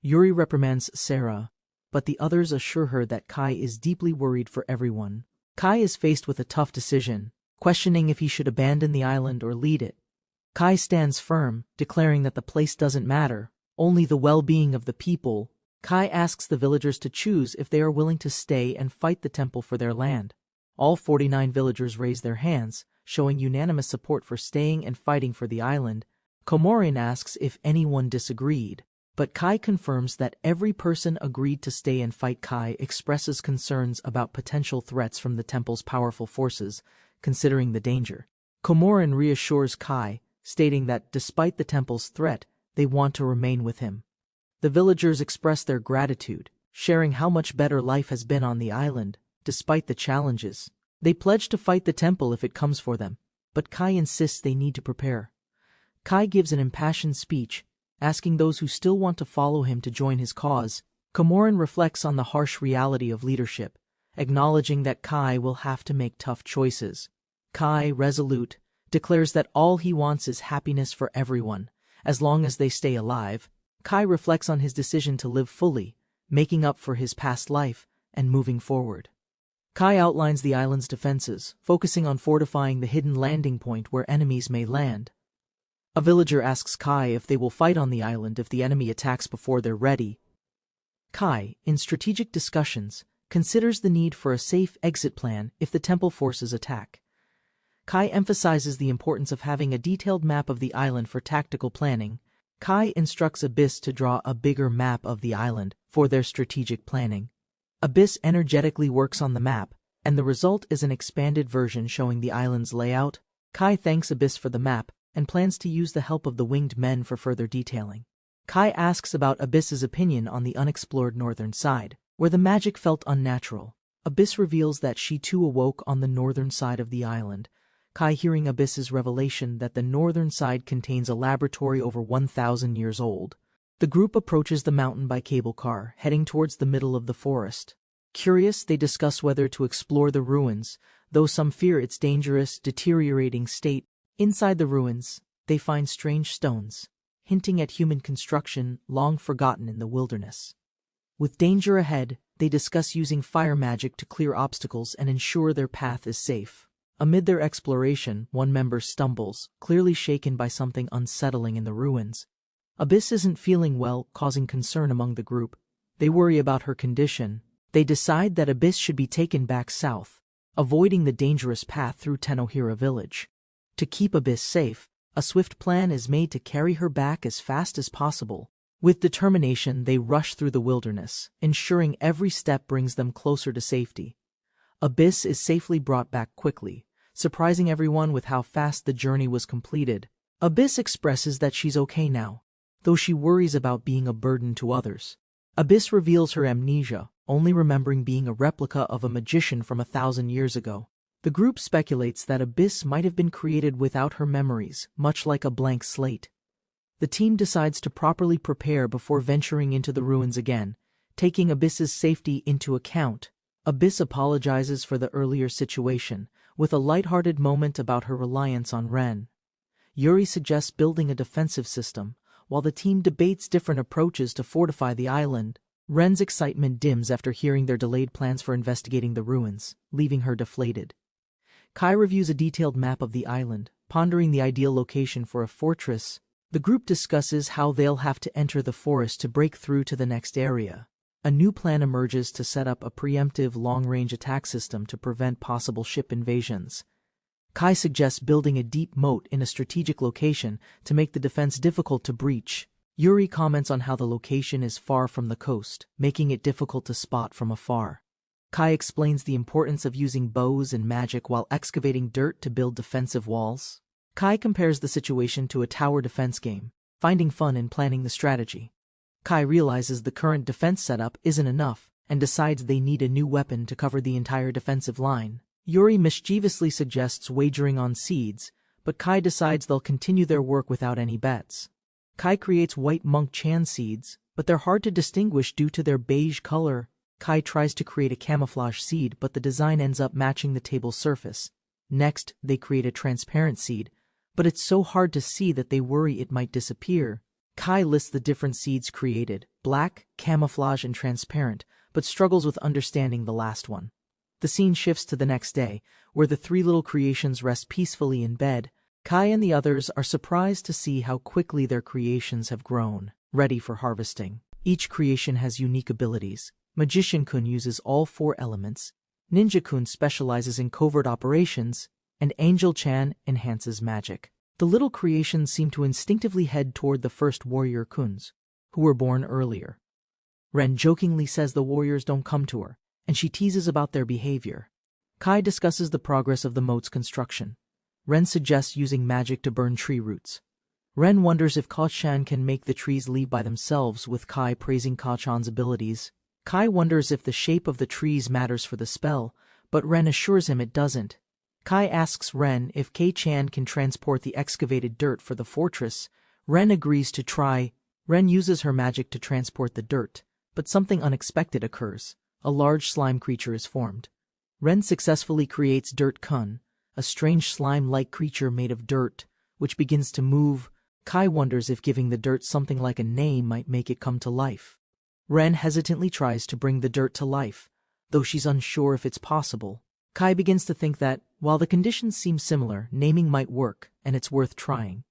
Yuri reprimands Sarah, but the others assure her that Kai is deeply worried for everyone. Kai is faced with a tough decision, questioning if he should abandon the island or lead it. Kai stands firm, declaring that the place doesn't matter, only the well-being of the people. Kai asks the villagers to choose if they are willing to stay and fight the temple for their land. All 49 villagers raise their hands, showing unanimous support for staying and fighting for the island. Komorin asks if anyone disagreed, but Kai confirms that every person agreed to stay and fight. Kai expresses concerns about potential threats from the temple's powerful forces, considering the danger. Komorin reassures Kai, stating that despite the temple's threat, they want to remain with him. The villagers express their gratitude, sharing how much better life has been on the island, despite the challenges. They pledge to fight the temple if it comes for them, but Kai insists they need to prepare. Kai gives an impassioned speech, asking those who still want to follow him to join his cause. Komorin reflects on the harsh reality of leadership, acknowledging that Kai will have to make tough choices. Kai, resolute, declares that all he wants is happiness for everyone, as long as they stay alive. Kai reflects on his decision to live fully, making up for his past life, and moving forward. Kai outlines the island's defenses, focusing on fortifying the hidden landing point where enemies may land. A villager asks Kai if they will fight on the island if the enemy attacks before they're ready. Kai, in strategic discussions, considers the need for a safe exit plan if the temple forces attack. Kai emphasizes the importance of having a detailed map of the island for tactical planning. Kai instructs Abyss to draw a bigger map of the island for their strategic planning. Abyss energetically works on the map, and the result is an expanded version showing the island's layout. Kai thanks Abyss for the map and plans to use the help of the winged men for further detailing. Kai asks about Abyss's opinion on the unexplored northern side, where the magic felt unnatural. Abyss reveals that she too awoke on the northern side of the island. Kai, hearing Abyss's revelation that the northern side contains a laboratory over 1,000 years old. The group approaches the mountain by cable car, heading towards the middle of the forest. Curious, they discuss whether to explore the ruins, though some fear its dangerous, deteriorating state. Inside the ruins, they find strange stones, hinting at human construction long forgotten in the wilderness. With danger ahead, they discuss using fire magic to clear obstacles and ensure their path is safe. Amid their exploration, one member stumbles, clearly shaken by something unsettling in the ruins. Abyss isn't feeling well, causing concern among the group. They worry about her condition. They decide that Abyss should be taken back south, avoiding the dangerous path through Tenohira village. To keep Abyss safe, a swift plan is made to carry her back as fast as possible. With determination, they rush through the wilderness, ensuring every step brings them closer to safety. Abyss is safely brought back quickly, surprising everyone with how fast the journey was completed. Abyss expresses that she's okay now, though she worries about being a burden to others. Abyss reveals her amnesia, only remembering being a replica of a magician from 1,000 years ago. The group speculates that Abyss might have been created without her memories, much like a blank slate. The team decides to properly prepare before venturing into the ruins again, taking Abyss's safety into account. Abyss apologizes for the earlier situation, with a lighthearted moment about her reliance on Ren. Yuri suggests building a defensive system, while the team debates different approaches to fortify the island. Ren's excitement dims after hearing their delayed plans for investigating the ruins, leaving her deflated. Kai reviews a detailed map of the island, pondering the ideal location for a fortress. The group discusses how they'll have to enter the forest to break through to the next area. A new plan emerges to set up a preemptive long-range attack system to prevent possible ship invasions. Kai suggests building a deep moat in a strategic location to make the defense difficult to breach. Yuri comments on how the location is far from the coast, making it difficult to spot from afar. Kai explains the importance of using bows and magic while excavating dirt to build defensive walls. Kai compares the situation to a tower defense game, finding fun in planning the strategy. Kai realizes the current defense setup isn't enough and decides they need a new weapon to cover the entire defensive line. Yuri mischievously suggests wagering on seeds, but Kai decides they'll continue their work without any bets. Kai creates white monk chan seeds, but they're hard to distinguish due to their beige color. Kai tries to create a camouflage seed, but the design ends up matching the table's surface. Next, they create a transparent seed, but it's so hard to see that they worry it might disappear. Kai lists the different seeds created: black, camouflage, and transparent, but struggles with understanding the last one. The scene shifts to the next day, where the three little creations rest peacefully in bed. Kai and the others are surprised to see how quickly their creations have grown, ready for harvesting. Each creation has unique abilities. Magician-kun uses all 4 elements, Ninja-kun specializes in covert operations, and Angel-chan enhances magic. The little creations seem to instinctively head toward the first warrior-kuns, who were born earlier. Ren jokingly says the warriors don't come to her, and she teases about their behavior. Kai discusses the progress of the moat's construction. Ren suggests using magic to burn tree roots. Ren wonders if Ka-chan can make the trees leave by themselves, with Kai praising Ka-chan's abilities. Kai wonders if the shape of the trees matters for the spell, but Ren assures him it doesn't. Kai asks Ren if Ka-chan can transport the excavated dirt for the fortress. Ren agrees to try. Ren uses her magic to transport the dirt, but something unexpected occurs. A large slime creature is formed. Ren successfully creates Dirt-kun, a strange slime-like creature made of dirt, which begins to move. Kai wonders if giving the dirt something like a name might make it come to life. Ren hesitantly tries to bring the dirt to life, though she's unsure if it's possible. Kai begins to think that, while the conditions seem similar, naming might work, and it's worth trying.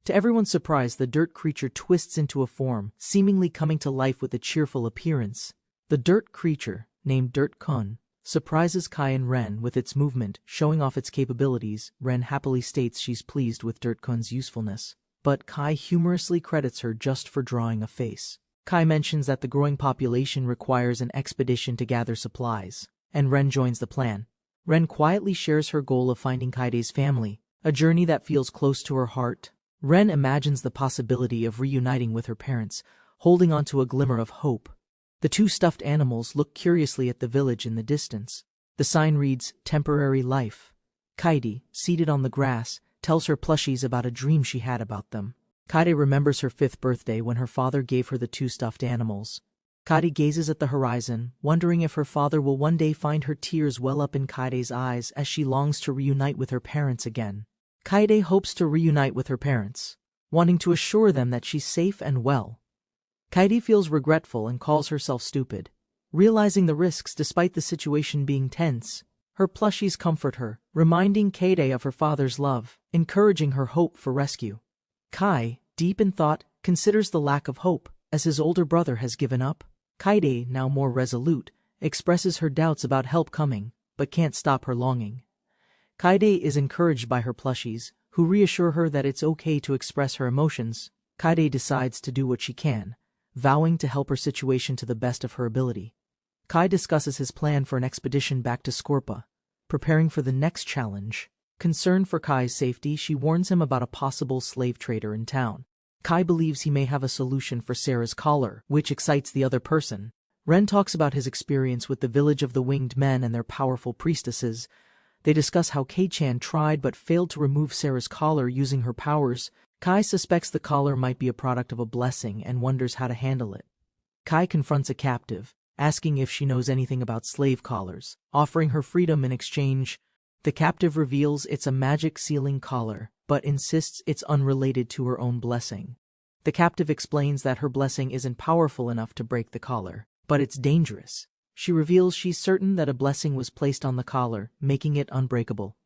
To everyone's surprise, the dirt creature twists into a form, seemingly coming to life with a cheerful appearance. The dirt creature, named Dirt-kun, surprises Kai and Ren with its movement, showing off its capabilities. Ren happily states she's pleased with Dirt-kun's usefulness, but Kai humorously credits her just for drawing a face. Kai mentions that the growing population requires an expedition to gather supplies, and Ren joins the plan. Ren quietly shares her goal of finding Kaide's family, a journey that feels close to her heart. Ren imagines the possibility of reuniting with her parents, holding on to a glimmer of hope. The 2 stuffed animals look curiously at the village in the distance. The sign reads, "Temporary Life." Kaide, seated on the grass, tells her plushies about a dream she had about them. Kaide remembers her 5th birthday when her father gave her the 2 stuffed animals. Kaide gazes at the horizon, wondering if her father will one day find her. Tears well up in Kaide's eyes as she longs to reunite with her parents again. Kaide hopes to reunite with her parents, wanting to assure them that she's safe and well. Kaide feels regretful and calls herself stupid. Realizing the risks despite the situation being tense, her plushies comfort her, reminding Kaide of her father's love, encouraging her hope for rescue. Kai, deep in thought, considers the lack of hope, as his older brother has given up. Kaide, now more resolute, expresses her doubts about help coming, but can't stop her longing. Kaide is encouraged by her plushies, who reassure her that it's okay to express her emotions. Kaide decides to do what she can, vowing to help her situation to the best of her ability. Kai discusses his plan for an expedition back to Scorpa, preparing for the next challenge. Concerned for Kai's safety, she warns him about a possible slave trader in town. Kai believes he may have a solution for Sarah's collar, which excites the other person. Ren talks about his experience with the village of the winged men and their powerful priestesses. They discuss how Kei-chan tried but failed to remove Sarah's collar using her powers. Kai suspects the collar might be a product of a blessing and wonders how to handle it. Kai confronts a captive, asking if she knows anything about slave collars, offering her freedom in exchange. The captive reveals it's a magic sealing collar, but insists it's unrelated to her own blessing. The captive explains that her blessing isn't powerful enough to break the collar, but it's dangerous. She reveals she's certain that a blessing was placed on the collar, making it unbreakable.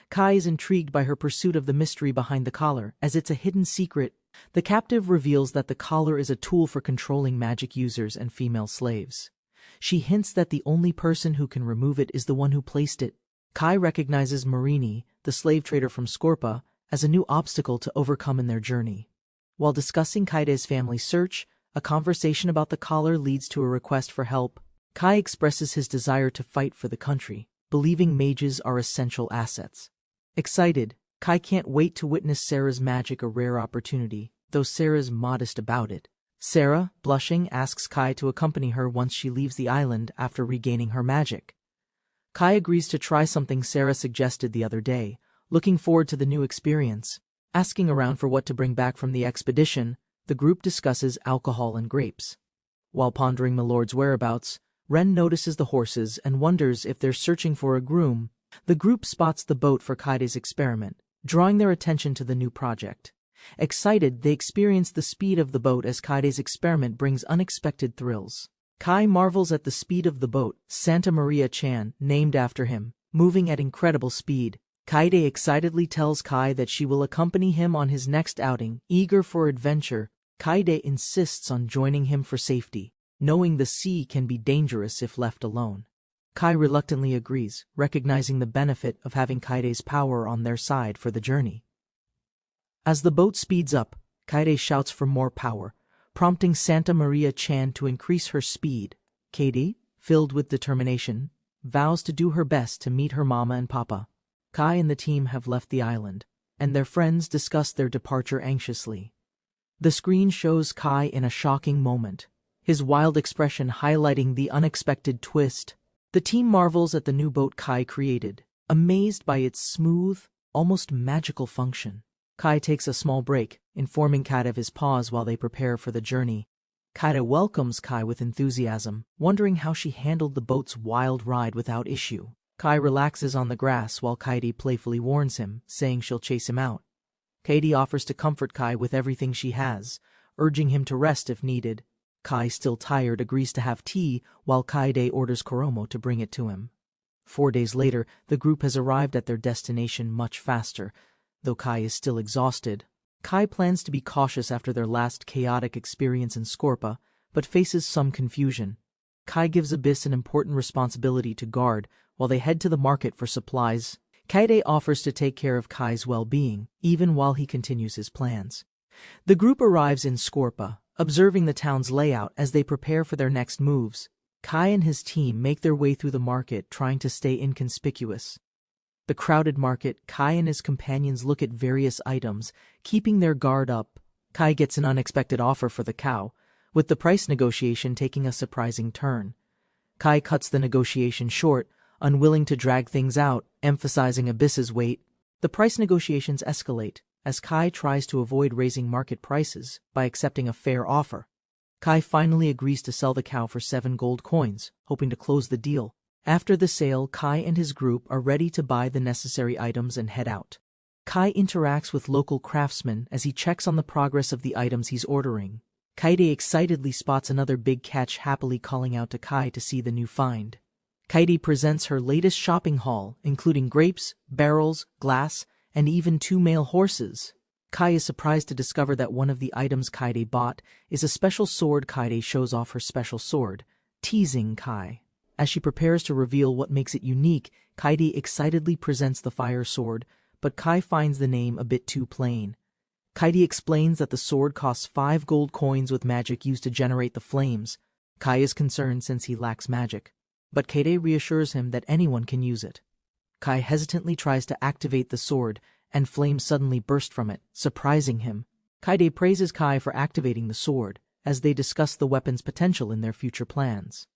Kai is intrigued by her pursuit of the mystery behind the collar, as it's a hidden secret. The captive reveals that the collar is a tool for controlling magic users and female slaves. She hints that the only person who can remove it is the one who placed it. Kai recognizes Marini, the slave trader from Scorpa, as a new obstacle to overcome in their journey. While discussing Kaide's family search, a conversation about the collar leads to a request for help. Kai expresses his desire to fight for the country, believing mages are essential assets. Excited, Kai can't wait to witness Sarah's magic, a rare opportunity, though Sarah's modest about it. Sarah, blushing, asks Kai to accompany her once she leaves the island after regaining her magic. Kai agrees to try something Sarah suggested the other day, looking forward to the new experience. Asking around for what to bring back from the expedition, the group discusses alcohol and grapes. While pondering Milord's whereabouts, Ren notices the horses and wonders if they're searching for a groom. The group spots the boat for Kaide's experiment, drawing their attention to the new project. Excited, they experience the speed of the boat as Kaide's experiment brings unexpected thrills. Kai marvels at the speed of the boat, Santa Maria Chan, named after him, moving at incredible speed. Kaide excitedly tells Kai that she will accompany him on his next outing. Eager for adventure, Kaide insists on joining him for safety, knowing the sea can be dangerous if left alone. Kai reluctantly agrees, recognizing the benefit of having Kaide's power on their side for the journey. As the boat speeds up, Kaide shouts for more power, prompting Santa Maria Chan to increase her speed. Kaide, filled with determination, vows to do her best to meet her mama and papa. Kai and the team have left the island, and their friends discuss their departure anxiously. The screen shows Kai in a shocking moment, his wild expression highlighting the unexpected twist. The team marvels at the new boat Kai created, amazed by its smooth, almost magical function. Kai takes a small break, informing Kaide of his pause while they prepare for the journey. Kaide welcomes Kai with enthusiasm, wondering how she handled the boat's wild ride without issue. Kai relaxes on the grass while Kaide playfully warns him, saying she'll chase him out. Kaide offers to comfort Kai with everything she has, urging him to rest if needed. Kai, still tired, agrees to have tea while Kaide orders Koromo to bring it to him. 4 days later, the group has arrived at their destination much faster, though Kai is still exhausted. Kai plans to be cautious after their last chaotic experience in Scorpa, but faces some confusion. Kai gives Abyss an important responsibility to guard while they head to the market for supplies. Kaide offers to take care of Kai's well-being, even while he continues his plans. The group arrives in Scorpa, observing the town's layout as they prepare for their next moves. Kai and his team make their way through the market, trying to stay inconspicuous. The crowded market, Kai and his companions look at various items, keeping their guard up. Kai gets an unexpected offer for the cow, with the price negotiation taking a surprising turn. Kai cuts the negotiation short, unwilling to drag things out, emphasizing Abyss's weight. The price negotiations escalate, as Kai tries to avoid raising market prices by accepting a fair offer. Kai finally agrees to sell the cow for 7 gold coins, hoping to close the deal. After the sale, Kai and his group are ready to buy the necessary items and head out. Kai interacts with local craftsmen as he checks on the progress of the items he's ordering. Kaide excitedly spots another big catch, happily calling out to Kai to see the new find. Kaide presents her latest shopping haul, including grapes, barrels, glass, and even 2 male horses. Kai is surprised to discover that one of the items Kaide bought is a special sword. Kaide shows off her special sword, teasing Kai. As she prepares to reveal what makes it unique, Kaide excitedly presents the fire sword, but Kai finds the name a bit too plain. Kaide explains that the sword costs 5 gold coins with magic used to generate the flames. Kai is concerned since he lacks magic, but Kaide reassures him that anyone can use it. Kai hesitantly tries to activate the sword, and flames suddenly burst from it, surprising him. Kaide praises Kai for activating the sword, as they discuss the weapon's potential in their future plans.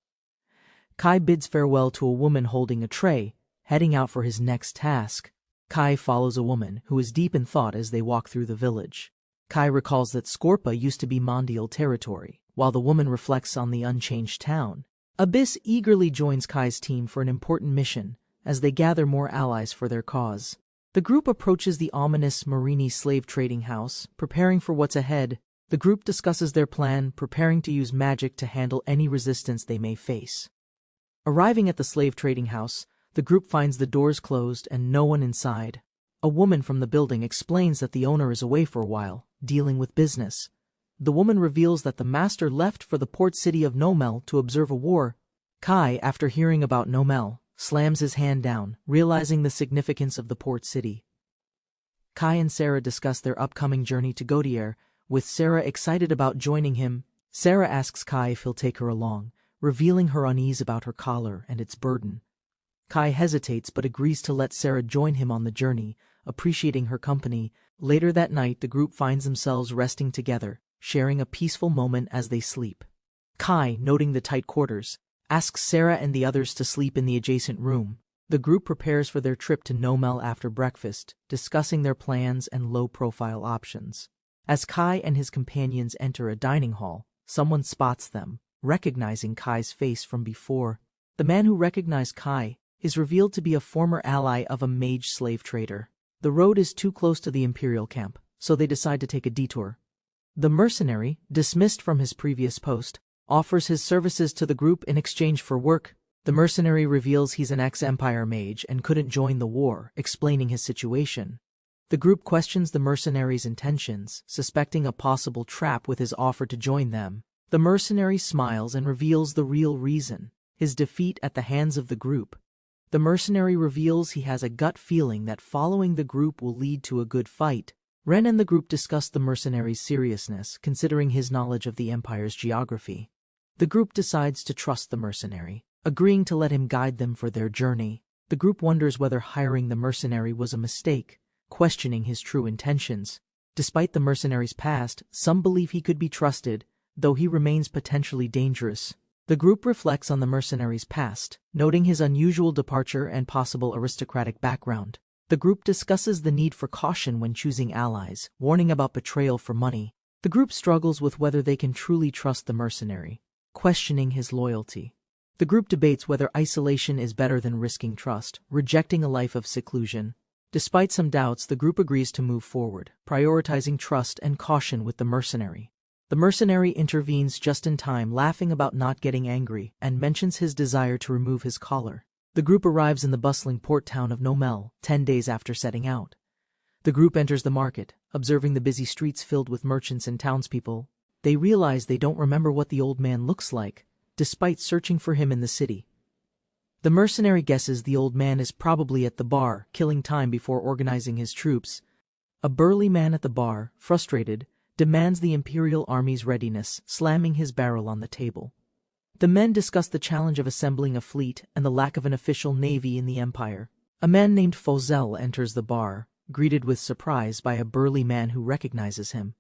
Kai bids farewell to a woman holding a tray, heading out for his next task. Kai follows a woman who is deep in thought as they walk through the village. Kai recalls that Scorpa used to be Mondial territory, while the woman reflects on the unchanged town. Abyss eagerly joins Kai's team for an important mission, as they gather more allies for their cause. The group approaches the ominous Marini slave trading house, preparing for what's ahead. The group discusses their plan, preparing to use magic to handle any resistance they may face. Arriving at the slave trading house, the group finds the doors closed and no one inside. A woman from the building explains that the owner is away for a while, dealing with business. The woman reveals that the master left for the port city of Nomel to observe a war. Kai, after hearing about Nomel, slams his hand down, realizing the significance of the port city. Kai and Sarah discuss their upcoming journey to Godier, With Sarah excited about joining him, Sarah asks Kai if he'll take her along, revealing her unease about her collar and its burden. Kai hesitates but agrees to let Sarah join him on the journey, appreciating her company. Later that night, the group finds themselves resting together, sharing a peaceful moment as they sleep. Kai, noting the tight quarters, asks Sarah and the others to sleep in the adjacent room. The group prepares for their trip to Nomel after breakfast, discussing their plans and low-profile options. As Kai and his companions enter a dining hall, someone spots them, recognizing Kai's face from before. The man who recognized Kai is revealed to be a former ally of a mage slave trader. The road is too close to the Imperial camp, so they decide to take a detour. The mercenary, dismissed from his previous post, offers his services to the group in exchange for work. The mercenary reveals he's an ex-Empire mage and couldn't join the war, explaining his situation. The group questions the mercenary's intentions, suspecting a possible trap with his offer to join them. The mercenary smiles and reveals the real reason: his defeat at the hands of the group. The mercenary reveals he has a gut feeling that following the group will lead to a good fight. Ren and the group discuss the mercenary's seriousness, considering his knowledge of the Empire's geography. The group decides to trust the mercenary, agreeing to let him guide them for their journey. The group wonders whether hiring the mercenary was a mistake, questioning his true intentions. Despite the mercenary's past, some believe he could be trusted, though he remains potentially dangerous. The group reflects on the mercenary's past, noting his unusual departure and possible aristocratic background. The group discusses the need for caution when choosing allies, warning about betrayal for money. The group struggles with whether they can truly trust the mercenary, questioning his loyalty. The group debates whether isolation is better than risking trust, rejecting a life of seclusion. Despite some doubts, the group agrees to move forward, prioritizing trust and caution with the mercenary. The mercenary intervenes just in time, laughing about not getting angry, and mentions his desire to remove his collar. The group arrives in the bustling port town of Nomel, 10 days after setting out. The group enters the market, observing the busy streets filled with merchants and townspeople. They realize they don't remember what the old man looks like, despite searching for him in the city. The mercenary guesses the old man is probably at the bar, killing time before organizing his troops. A burly man at the bar, frustrated, demands the Imperial Army's readiness, slamming his barrel on the table. The men discuss the challenge of assembling a fleet and the lack of an official navy in the Empire. A man named Fozel enters the bar, greeted with surprise by a burly man who recognizes him.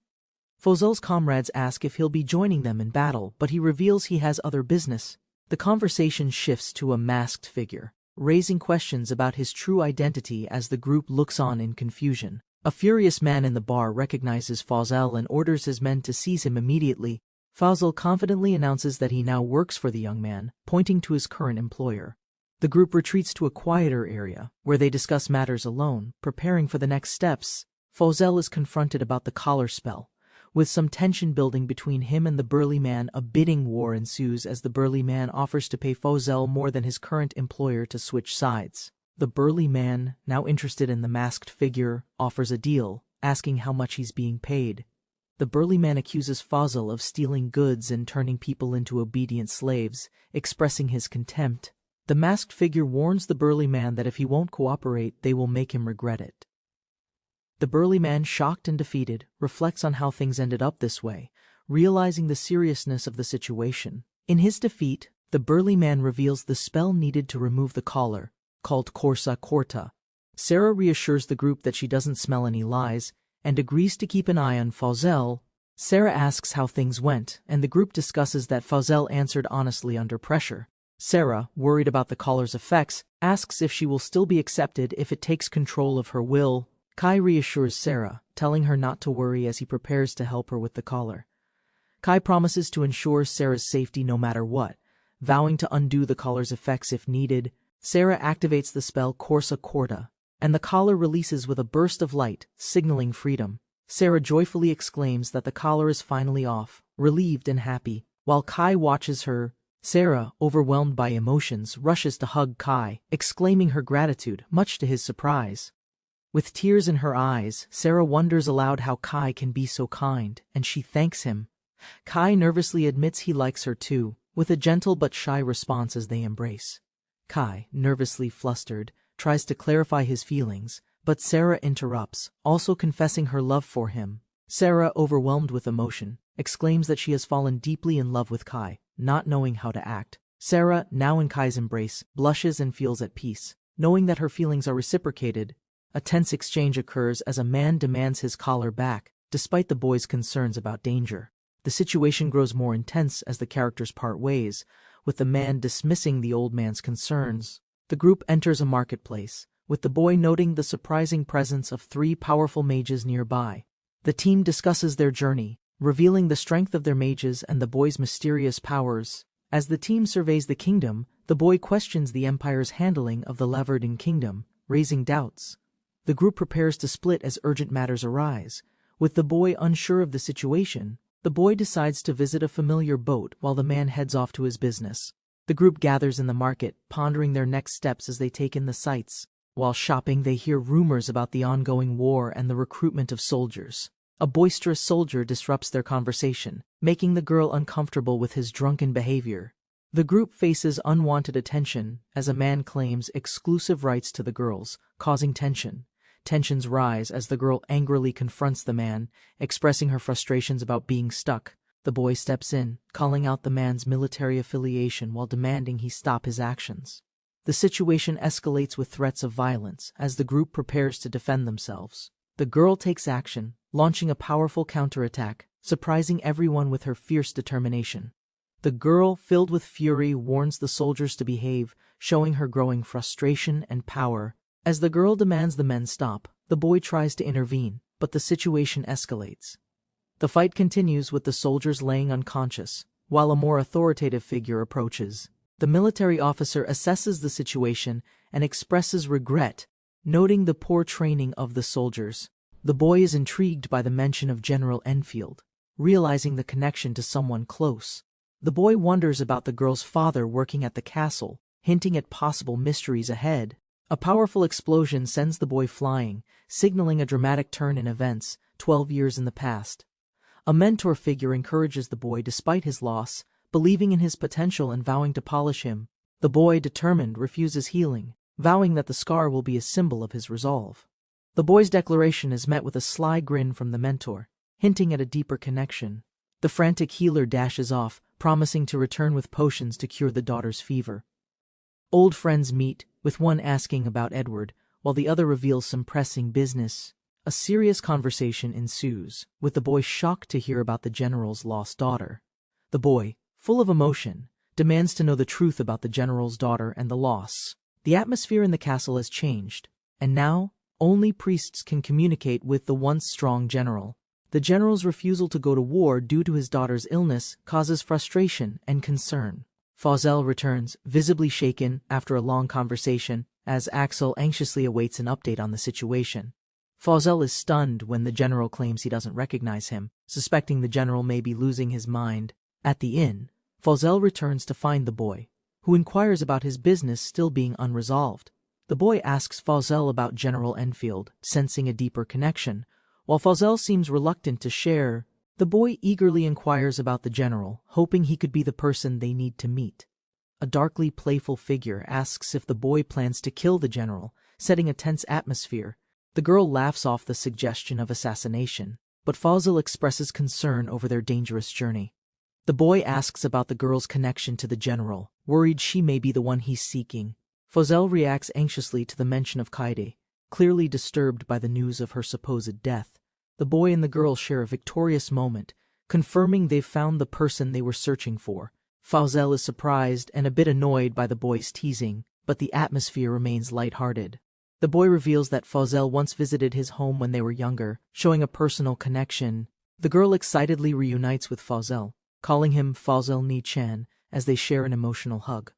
Fozel's comrades ask if he'll be joining them in battle, but he reveals he has other business. The conversation shifts to a masked figure, raising questions about his true identity as the group looks on in confusion. A furious man in the bar recognizes Fozel and orders his men to seize him immediately. Fozel confidently announces that he now works for the young man, pointing to his current employer. The group retreats to a quieter area, where they discuss matters alone, preparing for the next steps. Fozel is confronted about the collar spell. With some tension building between him and the burly man, a bidding war ensues as the burly man offers to pay Fozel more than his current employer to switch sides. The burly man, now interested in the masked figure, offers a deal, asking how much he's being paid. The burly man accuses Fozel of stealing goods and turning people into obedient slaves, expressing his contempt. The masked figure warns the burly man that if he won't cooperate, they will make him regret it. The burly man, shocked and defeated, reflects on how things ended up this way, realizing the seriousness of the situation. In his defeat, the burly man reveals the spell needed to remove the collar, called Corsa Corta. Sarah reassures the group that she doesn't smell any lies, and agrees to keep an eye on Fozel. Sarah asks how things went, and the group discusses that Fozel answered honestly under pressure. Sarah, worried about the collar's effects, asks if she will still be accepted if it takes control of her will. Kai reassures Sarah, telling her not to worry as he prepares to help her with the collar. Kai promises to ensure Sarah's safety no matter what, vowing to undo the collar's effects if needed. Sarah activates the spell Corsa Corta, and the collar releases with a burst of light, signaling freedom. Sarah joyfully exclaims that the collar is finally off, relieved and happy. While Kai watches her, Sarah, overwhelmed by emotions, rushes to hug Kai, exclaiming her gratitude, much to his surprise. With tears in her eyes, Sarah wonders aloud how Kai can be so kind, and she thanks him. Kai nervously admits he likes her too, with a gentle but shy response as they embrace. Kai, nervously flustered, tries to clarify his feelings, but Sarah interrupts, also confessing her love for him. Sarah, overwhelmed with emotion, exclaims that she has fallen deeply in love with Kai, not knowing how to act. Sarah, now in Kai's embrace, blushes and feels at peace. Knowing that her feelings are reciprocated, a tense exchange occurs as a man demands his collar back, despite the boy's concerns about danger. The situation grows more intense as the characters part ways, with the man dismissing the old man's concerns. The group enters a marketplace, with the boy noting the surprising presence of 3 powerful mages nearby. The team discusses their journey, revealing the strength of their mages and the boy's mysterious powers. As the team surveys the kingdom, the boy questions the Empire's handling of the Leverden Kingdom, raising doubts. The group prepares to split as urgent matters arise. With the boy unsure of the situation, the boy decides to visit a familiar boat while the man heads off to his business. The group gathers in the market, pondering their next steps as they take in the sights. While shopping, they hear rumors about the ongoing war and the recruitment of soldiers. A boisterous soldier disrupts their conversation, making the girl uncomfortable with his drunken behavior. The group faces unwanted attention as a man claims exclusive rights to the girls, causing tension. Tensions rise as the girl angrily confronts the man, expressing her frustrations about being stuck. The boy steps in, calling out the man's military affiliation while demanding he stop his actions. The situation escalates with threats of violence as the group prepares to defend themselves. The girl takes action, launching a powerful counterattack, surprising everyone with her fierce determination. The girl, filled with fury, warns the soldiers to behave, showing her growing frustration and power. As the girl demands the men stop, the boy tries to intervene, but the situation escalates. The fight continues with the soldiers laying unconscious, while a more authoritative figure approaches. The military officer assesses the situation and expresses regret, noting the poor training of the soldiers. The boy is intrigued by the mention of General Enfield, realizing the connection to someone close. The boy wonders about the girl's father working at the castle, hinting at possible mysteries ahead. A powerful explosion sends the boy flying, signaling a dramatic turn in events 12 years in the past. A mentor figure encourages the boy despite his loss, believing in his potential and vowing to polish him. The boy, determined, refuses healing, vowing that the scar will be a symbol of his resolve. The boy's declaration is met with a sly grin from the mentor, hinting at a deeper connection. The frantic healer dashes off, promising to return with potions to cure the daughter's fever. Old friends meet, with one asking about Edward, while the other reveals some pressing business. A serious conversation ensues, with the boy shocked to hear about the general's lost daughter. The boy, full of emotion, demands to know the truth about the general's daughter and the loss. The atmosphere in the castle has changed, and now only priests can communicate with the once strong general. The general's refusal to go to war due to his daughter's illness causes frustration and concern. Fauzel returns, visibly shaken after a long conversation, as Axel anxiously awaits an update on the situation. Fauzel is stunned when the general claims he doesn't recognize him, suspecting the general may be losing his mind. At the inn, Fauzel returns to find the boy, who inquires about his business still being unresolved. The boy asks Fauzel about General Enfield, sensing a deeper connection. While Fauzel seems reluctant to share, the boy eagerly inquires about the general, hoping he could be the person they need to meet. A darkly playful figure asks if the boy plans to kill the general, setting a tense atmosphere. The girl laughs off the suggestion of assassination, but Fauzel expresses concern over their dangerous journey. The boy asks about the girl's connection to the general, worried she may be the one he's seeking. Fauzel reacts anxiously to the mention of Kaide, clearly disturbed by the news of her supposed death. The boy and the girl share a victorious moment, confirming they've found the person they were searching for. Fauzel is surprised and a bit annoyed by the boy's teasing, but the atmosphere remains lighthearted. The boy reveals that Fauzel once visited his home when they were younger, showing a personal connection. The girl excitedly reunites with Fauzel, calling him Fauzel Ni-chan, as they share an emotional hug.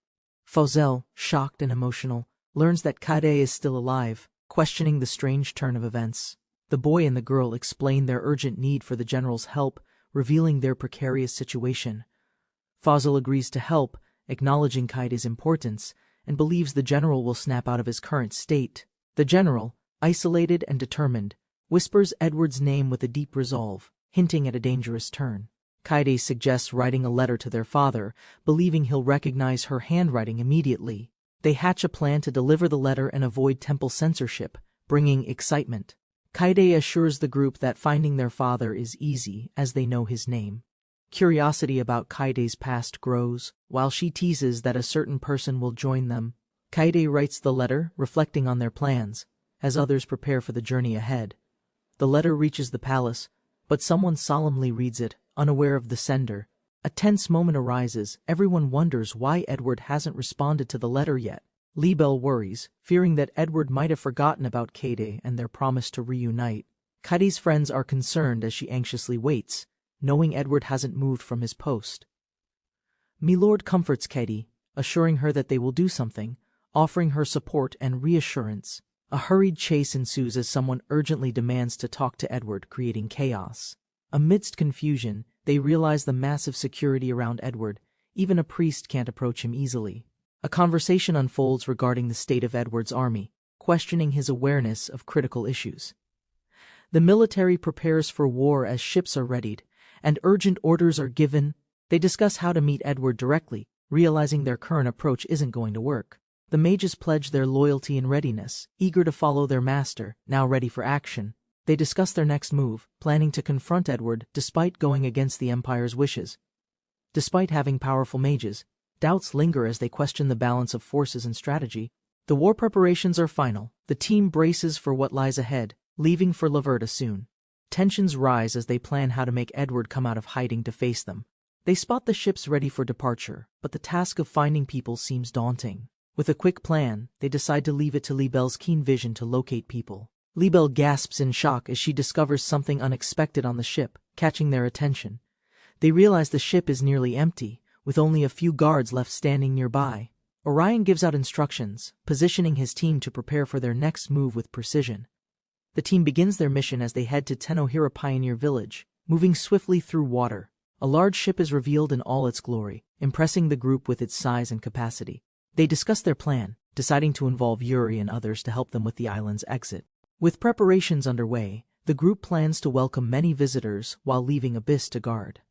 Fauzel, shocked and emotional, learns that Kade is still alive, questioning the strange turn of events. The boy and the girl explain their urgent need for the general's help, revealing their precarious situation. Fauzel agrees to help, acknowledging Kaide's importance, and believes the general will snap out of his current state. The general, isolated and determined, whispers Edward's name with a deep resolve, hinting at a dangerous turn. Kaide suggests writing a letter to their father, believing he'll recognize her handwriting immediately. They hatch a plan to deliver the letter and avoid temple censorship, bringing excitement. Kaede assures the group that finding their father is easy as they know his name. Curiosity about Kaede's past grows, while she teases that a certain person will join them. Kaede writes the letter, reflecting on their plans, as others prepare for the journey ahead. The letter reaches the palace, but someone solemnly reads it, unaware of the sender. A tense moment arises. Everyone wonders why Edward hasn't responded to the letter yet. Libelle worries, fearing that Edward might have forgotten about Kaede and their promise to reunite. Kaede's friends are concerned as she anxiously waits, knowing Edward hasn't moved from his post. Milord comforts Kaede, assuring her that they will do something, offering her support and reassurance. A hurried chase ensues as someone urgently demands to talk to Edward, creating chaos. Amidst confusion, they realize the massive security around Edward. Even a priest can't approach him easily. A conversation unfolds regarding the state of Edward's army, questioning his awareness of critical issues. The military prepares for war as ships are readied, and urgent orders are given. They discuss how to meet Edward directly, realizing their current approach isn't going to work. The mages pledge their loyalty and readiness, eager to follow their master, now ready for action. They discuss their next move, planning to confront Edward despite going against the Empire's wishes. Despite having powerful mages, doubts linger as they question the balance of forces and strategy. The war preparations are final. The team braces for what lies ahead, leaving for Laverta soon. Tensions rise as they plan how to make Edward come out of hiding to face them. They spot the ships ready for departure, but the task of finding people seems daunting. With a quick plan, they decide to leave it to Libelle's keen vision to locate people. Libelle gasps in shock as she discovers something unexpected on the ship, catching their attention. They realize the ship is nearly empty, with only a few guards left standing nearby. Orion gives out instructions, positioning his team to prepare for their next move with precision. The team begins their mission as they head to Tenohira Pioneer Village, moving swiftly through water. A large ship is revealed in all its glory, impressing the group with its size and capacity. They discuss their plan, deciding to involve Yuri and others to help them with the island's exit. With preparations underway, the group plans to welcome many visitors while leaving Abyss to guard.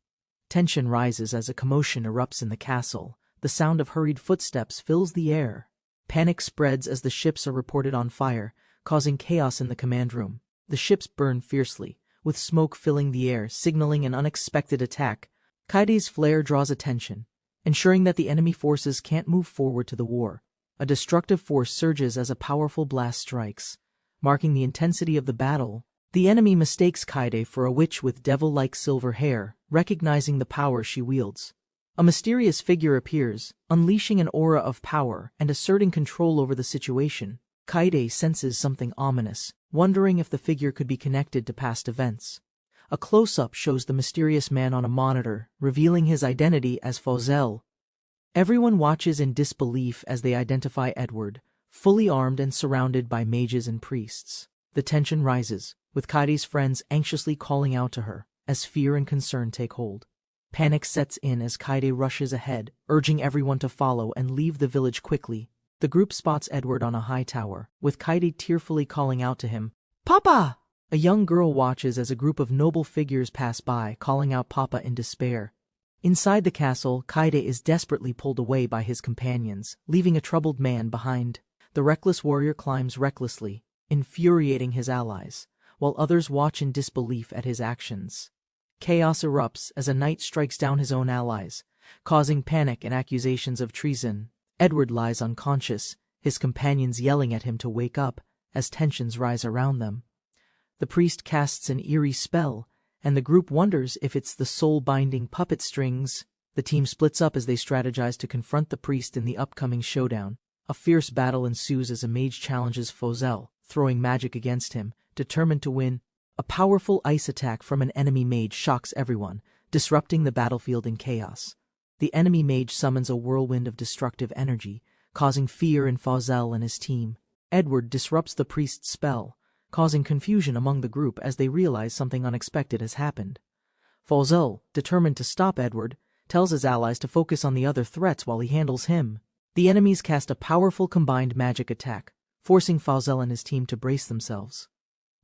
Tension rises as a commotion erupts in the castle. The sound of hurried footsteps fills the air. Panic spreads as the ships are reported on fire, causing chaos in the command room. The ships burn fiercely, with smoke filling the air, signaling an unexpected attack. Kaede's flare draws attention, ensuring that the enemy forces can't move forward to the war. A destructive force surges as a powerful blast strikes, marking the intensity of the battle. The enemy mistakes Kaede for a witch with devil-like silver hair, recognizing the power she wields. A mysterious figure appears, unleashing an aura of power and asserting control over the situation. Kaede senses something ominous, wondering if the figure could be connected to past events. A close-up shows the mysterious man on a monitor, revealing his identity as Fauzel. Everyone watches in disbelief as they identify Edward, fully armed and surrounded by mages and priests. The tension rises, with Kaede's friends anxiously calling out to her, as fear and concern take hold. Panic sets in as Kaede rushes ahead, urging everyone to follow and leave the village quickly. The group spots Edward on a high tower, with Kaede tearfully calling out to him, "Papa!" A young girl watches as a group of noble figures pass by, calling out Papa in despair. Inside the castle, Kaede is desperately pulled away by his companions, leaving a troubled man behind. The reckless warrior climbs recklessly, infuriating his allies, while others watch in disbelief at his actions. Chaos erupts as a knight strikes down his own allies, causing panic and accusations of treason. Edward lies unconscious, his companions yelling at him to wake up as tensions rise around them. The priest casts an eerie spell, and the group wonders if it's the soul-binding puppet strings. The team splits up as they strategize to confront the priest in the upcoming showdown. A fierce battle ensues as a mage challenges Fauzel, throwing magic against him, determined to win. A powerful ice attack from an enemy mage shocks everyone, disrupting the battlefield in chaos. The enemy mage summons a whirlwind of destructive energy, causing fear in Fauzel and his team. Edward disrupts the priest's spell, causing confusion among the group as they realize something unexpected has happened. Fauzel, determined to stop Edward, tells his allies to focus on the other threats while he handles him. The enemies cast a powerful combined magic attack, forcing Fauzel and his team to brace themselves.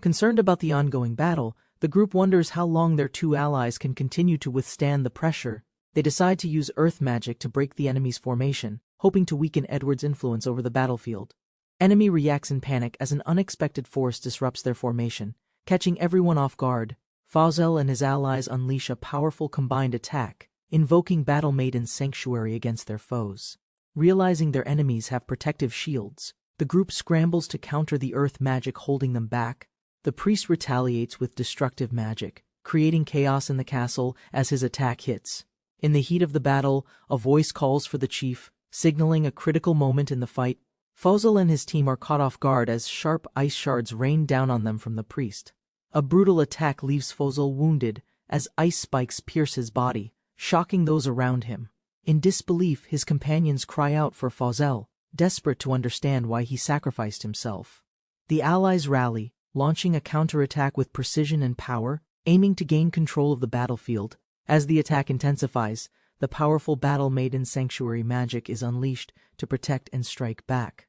Concerned about the ongoing battle, the group wonders how long their two allies can continue to withstand the pressure. They decide to use earth magic to break the enemy's formation, hoping to weaken Edward's influence over the battlefield. Enemy reacts in panic as an unexpected force disrupts their formation, Catching everyone off guard, Fauzel and his allies unleash a powerful combined attack, invoking Battle Maiden's sanctuary against their foes. Realizing their enemies have protective shields, the group scrambles to counter the earth magic holding them back. The priest retaliates with destructive magic, creating chaos in the castle as his attack hits. In the heat of the battle, a voice calls for the chief, signaling a critical moment in the fight. Fauzel and his team are caught off guard as sharp ice shards rain down on them from the priest. A brutal attack leaves Fauzel wounded as ice spikes pierce his body, shocking those around him. In disbelief, his companions cry out for Fauzel, desperate to understand why he sacrificed himself. The allies rally, launching a counterattack with precision and power, aiming to gain control of the battlefield. As the attack intensifies, the powerful Battle Maiden Sanctuary magic is unleashed to protect and strike back.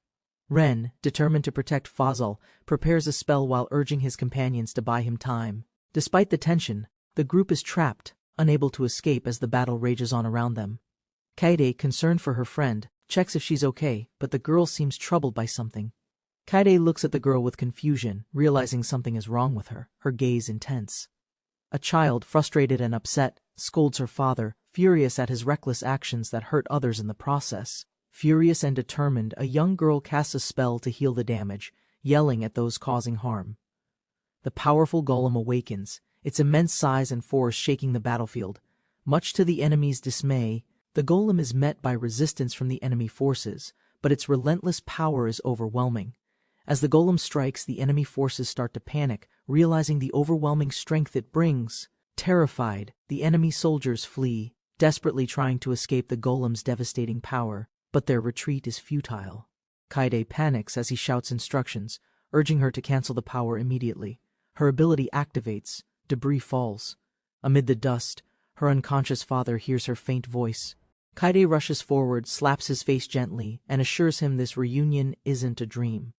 Ren, determined to protect Fauzel, prepares a spell while urging his companions to buy him time. Despite the tension, the group is trapped, unable to escape as the battle rages on around them. Kaede, concerned for her friend, checks if she's okay, but the girl seems troubled by something. Kaede looks at the girl with confusion, realizing something is wrong with her, her gaze intense. A child, frustrated and upset, scolds her father, furious at his reckless actions that hurt others in the process. Furious and determined, a young girl casts a spell to heal the damage, yelling at those causing harm. The powerful golem awakens, its immense size and force shaking the battlefield. Much to the enemy's dismay, the golem is met by resistance from the enemy forces, but its relentless power is overwhelming. As the golem strikes, the enemy forces start to panic, realizing the overwhelming strength it brings. Terrified, the enemy soldiers flee, desperately trying to escape the golem's devastating power, but their retreat is futile. Kaede panics as he shouts instructions, urging her to cancel the power immediately. Her ability activates, debris falls. Amid the dust, her unconscious father hears her faint voice. Kaede rushes forward, slaps his face gently, and assures him this reunion isn't a dream.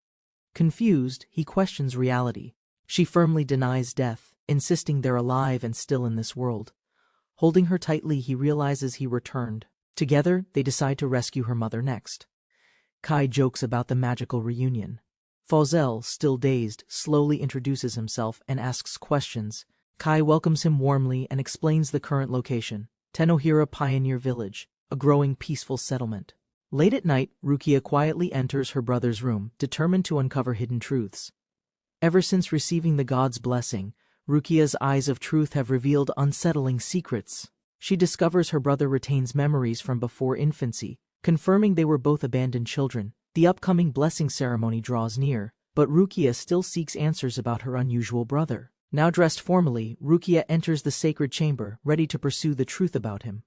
Confused, he questions reality. She firmly denies death, insisting they're alive and still in this world. Holding her tightly, he realizes he returned. Together, they decide to rescue her mother next. Kai jokes about the magical reunion. Fauzel, still dazed, slowly introduces himself and asks questions. Kai welcomes him warmly and explains the current location, Tenohira Pioneer Village, a growing peaceful settlement. Late at night, Rukia quietly enters her brother's room, determined to uncover hidden truths. Ever since receiving the god's blessing, Rukia's eyes of truth have revealed unsettling secrets. She discovers her brother retains memories from before infancy, confirming they were both abandoned children. The upcoming blessing ceremony draws near, but Rukia still seeks answers about her unusual brother. Now dressed formally, Rukia enters the sacred chamber, ready to pursue the truth about him.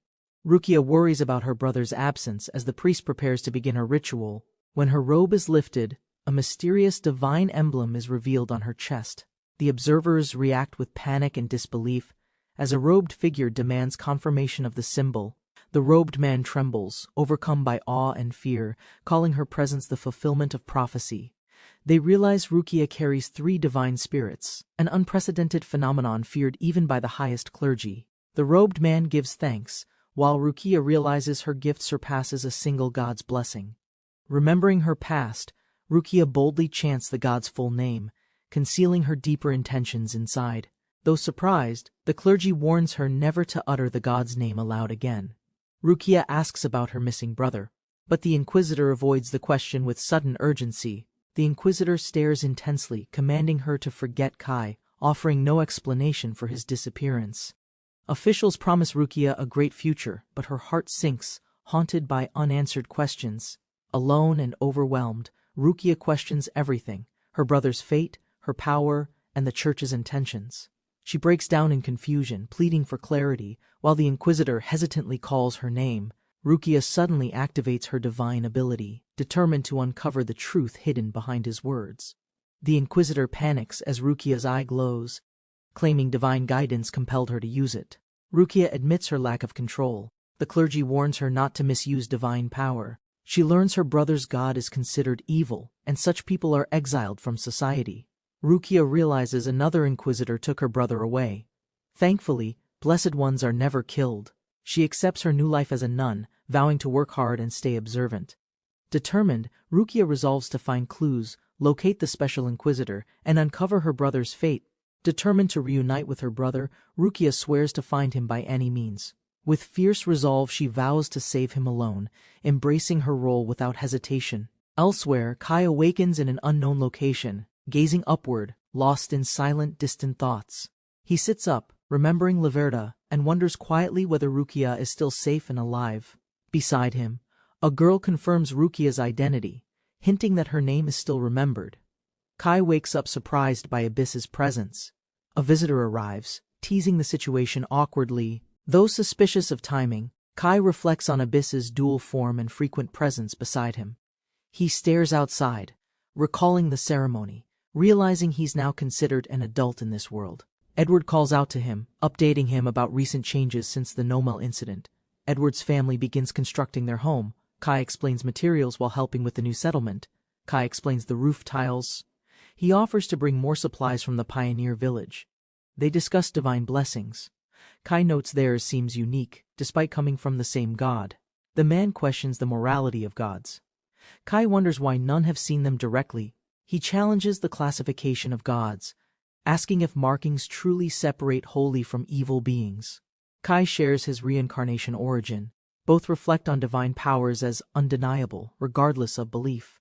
Rukia worries about her brother's absence as the priest prepares to begin her ritual. When her robe is lifted, a mysterious divine emblem is revealed on her chest. The observers react with panic and disbelief as a robed figure demands confirmation of the symbol. The robed man trembles, overcome by awe and fear, calling her presence the fulfillment of prophecy. They realize Rukia carries 3 divine spirits, an unprecedented phenomenon feared even by the highest clergy. The robed man gives thanks, while Rukia realizes her gift surpasses a single god's blessing. Remembering her past, Rukia boldly chants the god's full name, concealing her deeper intentions inside. Though surprised, the clergy warns her never to utter the god's name aloud again. Rukia asks about her missing brother, but the Inquisitor avoids the question with sudden urgency. The Inquisitor stares intensely, commanding her to forget Kai, offering no explanation for his disappearance. Officials promise Rukia a great future, but her heart sinks, haunted by unanswered questions. Alone and overwhelmed, Rukia questions everything: her brother's fate, her power, and the church's intentions. She breaks down in confusion, pleading for clarity, while the Inquisitor hesitantly calls her name. Rukia suddenly activates her divine ability, determined to uncover the truth hidden behind his words. The Inquisitor panics as Rukia's eye glows, claiming divine guidance compelled her to use it. Rukia admits her lack of control. The clergy warns her not to misuse divine power. She learns her brother's god is considered evil, and such people are exiled from society. Rukia realizes another Inquisitor took her brother away. Thankfully, blessed ones are never killed. She accepts her new life as a nun, vowing to work hard and stay observant. Determined, Rukia resolves to find clues, locate the Special Inquisitor, and uncover her brother's fate. Determined to reunite with her brother, Rukia swears to find him by any means. With fierce resolve, she vows to save him alone, embracing her role without hesitation. Elsewhere, Kai awakens in an unknown location, gazing upward, lost in silent, distant thoughts. He sits up, remembering Laverda, and wonders quietly whether Rukia is still safe and alive. Beside him, a girl confirms Rukia's identity, hinting that her name is still remembered. Kai wakes up surprised by Abyss's presence. A visitor arrives, teasing the situation awkwardly. Though suspicious of timing, Kai reflects on Abyss's dual form and frequent presence beside him. He stares outside, recalling the ceremony, realizing he's now considered an adult in this world. Edward calls out to him, updating him about recent changes since the Nomel incident. Edward's family begins constructing their home. Kai explains materials while helping with the new settlement. Kai explains the roof tiles. He offers to bring more supplies from the pioneer village. They discuss divine blessings. Kai notes theirs seems unique, despite coming from the same god. The man questions the morality of gods. Kai wonders why none have seen them directly. He challenges the classification of gods, asking if markings truly separate holy from evil beings. Kai shares his reincarnation origin. Both reflect on divine powers as undeniable, regardless of belief.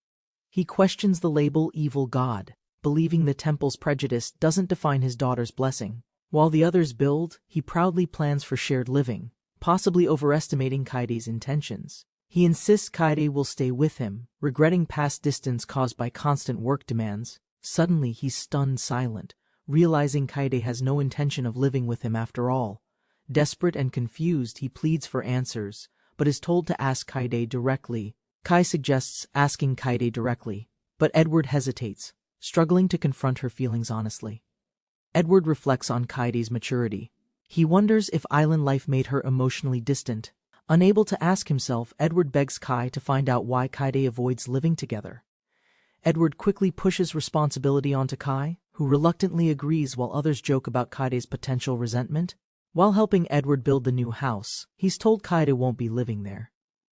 He questions the label evil god, believing the temple's prejudice doesn't define his daughter's blessing. While the others build, he proudly plans for shared living, possibly overestimating Kaide's intentions. He insists Kaide will stay with him, regretting past distance caused by constant work demands. Suddenly he's stunned silent, realizing Kaide has no intention of living with him after all. Desperate and confused, he pleads for answers, but is told to ask Kaide directly. Kai suggests asking Kaide directly, but Edward hesitates, struggling to confront her feelings honestly. Edward reflects on Kaide's maturity. He wonders if island life made her emotionally distant. Unable to ask himself, Edward begs Kai to find out why Kaide avoids living together. Edward quickly pushes responsibility onto Kai, who reluctantly agrees while others joke about Kaide's potential resentment. While helping Edward build the new house, he's told Kaide won't be living there.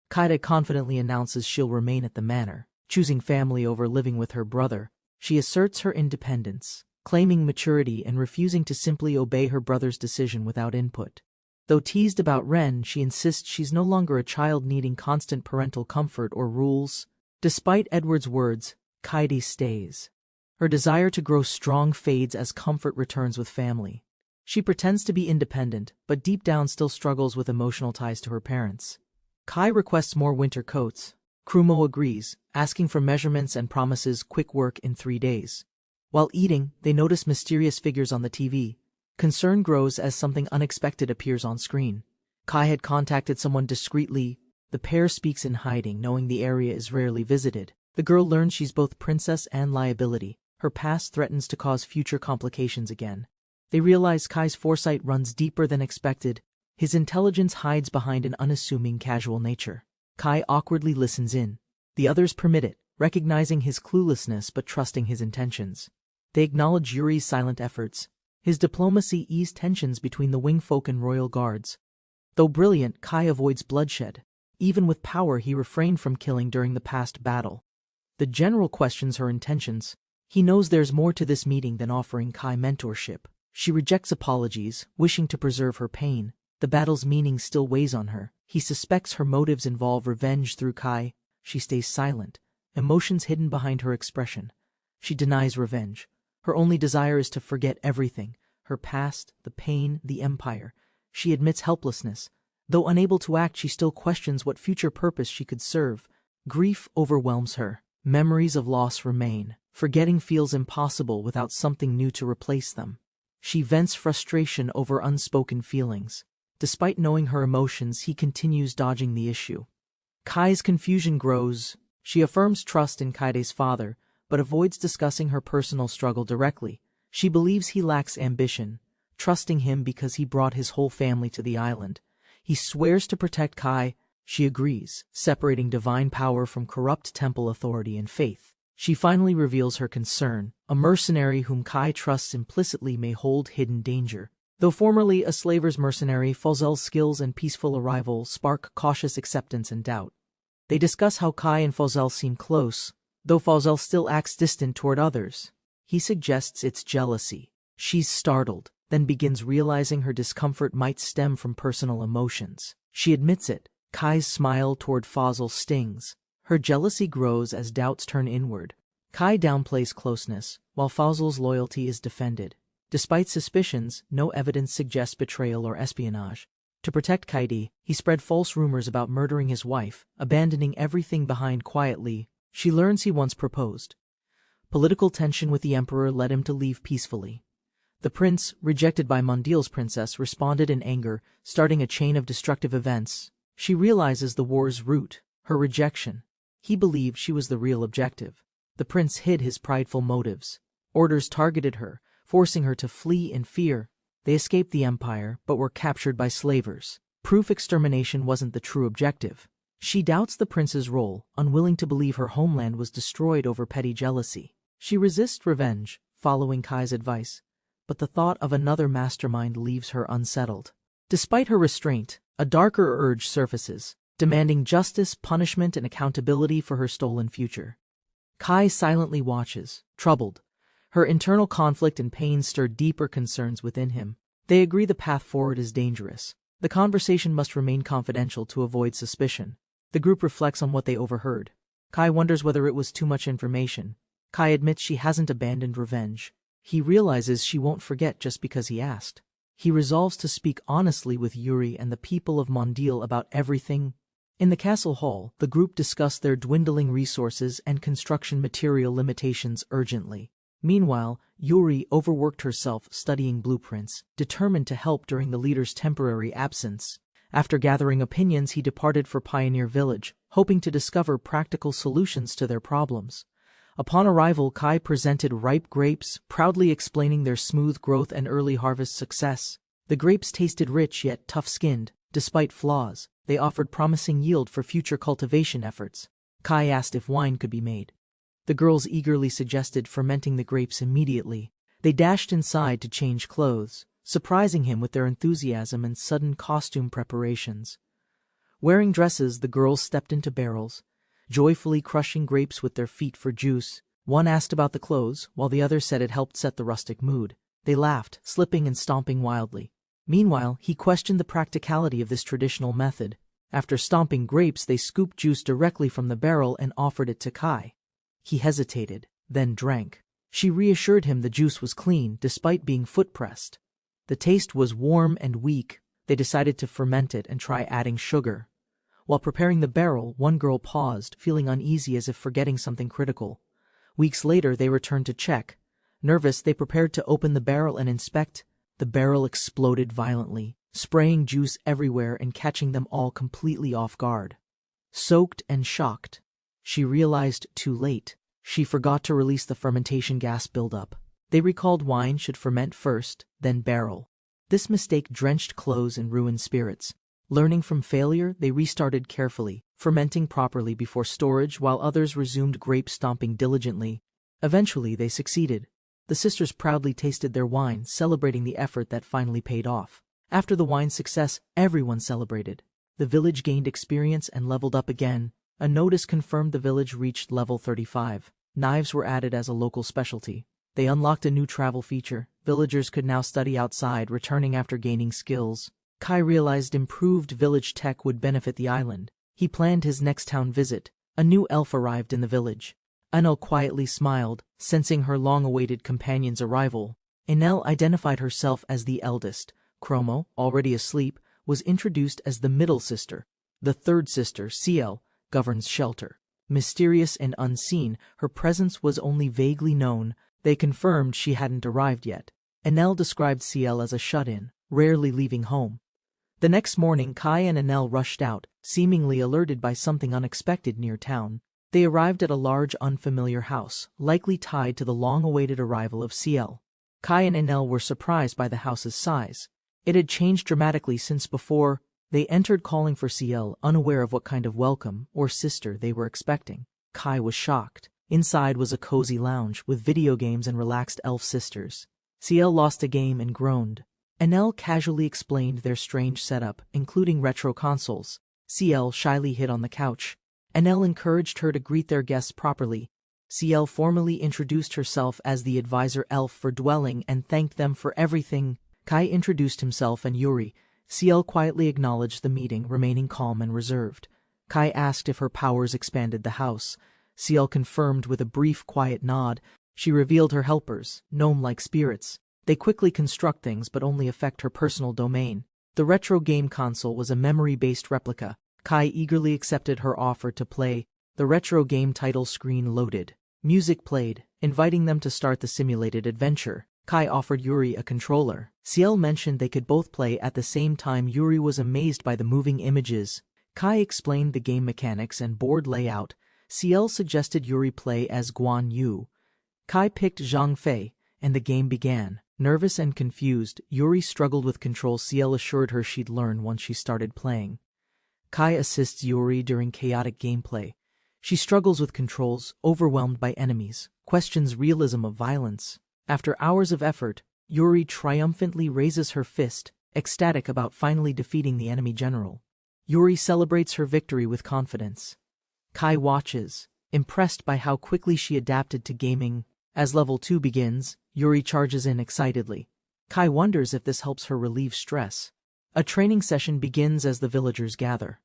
Kaide confidently announces she'll remain at the manor, choosing family over living with her brother. She asserts her independence, claiming maturity and refusing to simply obey her brother's decision without input. Though teased about Ren, she insists she's no longer a child needing constant parental comfort or rules. Despite Edward's words, Kaide stays. Her desire to grow strong fades as comfort returns with family. She pretends to be independent, but deep down still struggles with emotional ties to her parents. Kai requests more winter coats. Krumo agrees, asking for measurements and promises quick work in 3 days. While eating, they notice mysterious figures on the TV. Concern grows as something unexpected appears on screen. Kai had contacted someone discreetly. The pair speaks in hiding, knowing the area is rarely visited. The girl learns she's both princess and liability. Her past threatens to cause future complications again. They realize Kai's foresight runs deeper than expected. His intelligence hides behind an unassuming casual nature. Kai awkwardly listens in. The others permit it, recognizing his cluelessness but trusting his intentions. They acknowledge Yuri's silent efforts. His diplomacy eased tensions between the wingfolk and royal guards. Though brilliant, Kai avoids bloodshed. Even with power, he refrained from killing during the past battle. The general questions her intentions. He knows there's more to this meeting than offering Kai mentorship. She rejects apologies, wishing to preserve her pain. The battle's meaning still weighs on her. He suspects her motives involve revenge through Kai. She stays silent, emotions hidden behind her expression. She denies revenge. Her only desire is to forget everything, her past, the pain, the empire. She admits helplessness. Though unable to act, she still questions what future purpose she could serve. Grief overwhelms her. Memories of loss remain. Forgetting feels impossible without something new to replace them. She vents frustration over unspoken feelings. Despite knowing her emotions, he continues dodging the issue. Kai's confusion grows. She affirms trust in Kaide's father, but avoids discussing her personal struggle directly. She believes he lacks ambition, trusting him because he brought his whole family to the island. He swears to protect Kai. She agrees, separating divine power from corrupt temple authority and faith. She finally reveals her concern. A mercenary whom Kai trusts implicitly may hold hidden danger. Though formerly a slaver's mercenary, Fauzel's skills and peaceful arrival spark cautious acceptance and doubt. They discuss how Kai and Fauzel seem close, though Fauzel still acts distant toward others. He suggests it's jealousy. She's startled, then begins realizing her discomfort might stem from personal emotions. She admits it. Kai's smile toward Fazl stings. Her jealousy grows as doubts turn inward. Kai downplays closeness, while Fazl's loyalty is defended. Despite suspicions, no evidence suggests betrayal or espionage. To protect Kaidi, he spread false rumors about murdering his wife, abandoning everything behind quietly. She learns he once proposed. Political tension with the emperor led him to leave peacefully. The prince, rejected by Mondil's princess, responded in anger, starting a chain of destructive events. She realizes the war's root, her rejection. He believed she was the real objective. The prince hid his prideful motives. Orders targeted her, forcing her to flee in fear. They escaped the empire, but were captured by slavers. Proof extermination wasn't the true objective. She doubts the prince's role, unwilling to believe her homeland was destroyed over petty jealousy. She resists revenge, following Kai's advice, but the thought of another mastermind leaves her unsettled. Despite her restraint, a darker urge surfaces, demanding justice, punishment, and accountability for her stolen future. Kai silently watches, troubled. Her internal conflict and pain stir deeper concerns within him. They agree the path forward is dangerous. The conversation must remain confidential to avoid suspicion. The group reflects on what they overheard. Kai wonders whether it was too much information. Kai admits she hasn't abandoned revenge. He realizes she won't forget just because he asked. He resolves to speak honestly with Yuri and the people of Mondil about everything. In the castle hall, the group discussed their dwindling resources and construction material limitations urgently. Meanwhile, Yuri overworked herself studying blueprints, determined to help during the leader's temporary absence. After gathering opinions, he departed for Pioneer Village, hoping to discover practical solutions to their problems. Upon arrival, Kai presented ripe grapes, proudly explaining their smooth growth and early harvest success. The grapes tasted rich yet tough-skinned. Despite flaws, they offered promising yield for future cultivation efforts. Kai asked if wine could be made. The girls eagerly suggested fermenting the grapes immediately. They dashed inside to change clothes, surprising him with their enthusiasm and sudden costume preparations. Wearing dresses, the girls stepped into barrels, joyfully crushing grapes with their feet for juice. One asked about the clothes, while the other said it helped set the rustic mood. They laughed, slipping and stomping wildly. Meanwhile, he questioned the practicality of this traditional method. After stomping grapes, they scooped juice directly from the barrel and offered it to Kai. He hesitated, then drank. She reassured him the juice was clean, despite being foot-pressed. The taste was warm and weak. They decided to ferment it and try adding sugar. While preparing the barrel, one girl paused, feeling uneasy as if forgetting something critical. Weeks later, they returned to check. Nervous, they prepared to open the barrel and inspect. The barrel exploded violently, spraying juice everywhere and catching them all completely off guard. Soaked and shocked, she realized too late. She forgot to release the fermentation gas buildup. They recalled wine should ferment first, then barrel. This mistake drenched clothes and ruined spirits. Learning from failure, they restarted carefully, fermenting properly before storage while others resumed grape stomping diligently. Eventually, they succeeded. The sisters proudly tasted their wine, celebrating the effort that finally paid off. After the wine's success, everyone celebrated. The village gained experience and leveled up again. A notice confirmed the village reached level 35. Knives were added as a local specialty. They unlocked a new travel feature. Villagers could now study outside, returning after gaining skills. Kai realized improved village tech would benefit the island. He planned his next town visit. A new elf arrived in the village. Enel quietly smiled, sensing her long-awaited companion's arrival. Enel identified herself as the eldest. Chromo, already asleep, was introduced as the middle sister. The third sister, Ciel, governs shelter. Mysterious and unseen, her presence was only vaguely known. They confirmed she hadn't arrived yet. Enel described Ciel as a shut-in, rarely leaving home. The next morning, Kai and Enel rushed out, seemingly alerted by something unexpected near town. They arrived at a large, unfamiliar house, likely tied to the long-awaited arrival of Ciel. Kai and Enel were surprised by the house's size. It had changed dramatically since before. They entered calling for Ciel, unaware of what kind of welcome or sister they were expecting. Kai was shocked. Inside was a cozy lounge with video games and relaxed elf sisters. Ciel lost a game and groaned. Enel casually explained their strange setup, including retro consoles. Ciel shyly hid on the couch. Enel encouraged her to greet their guests properly. CL formally introduced herself as the advisor elf for dwelling and thanked them for everything. Kai introduced himself and Yuri. CL quietly acknowledged the meeting, remaining calm and reserved. Kai asked if her powers expanded the house. CL confirmed with a brief, quiet nod. She revealed her helpers, gnome-like spirits. They quickly construct things but only affect her personal domain. The retro game console was a memory-based replica. Kai eagerly accepted her offer to play. The retro game title screen loaded. Music played, inviting them to start the simulated adventure. Kai offered Yuri a controller. CL mentioned they could both play at the same time. Yuri was amazed by the moving images. Kai explained the game mechanics and board layout. CL suggested Yuri play as Guan Yu. Kai picked Zhang Fei, and the game began. Nervous and confused, Yuri struggled with control. CL assured her she'd learn once she started playing. Kai assists Yuri during chaotic gameplay. She struggles with controls, overwhelmed by enemies, questions realism of violence. After hours of effort, Yuri triumphantly raises her fist, ecstatic about finally defeating the enemy general. Yuri celebrates her victory with confidence. Kai watches, impressed by how quickly she adapted to gaming. As level 2 begins, Yuri charges in excitedly. Kai wonders if this helps her relieve stress. A training session begins as the villagers gather.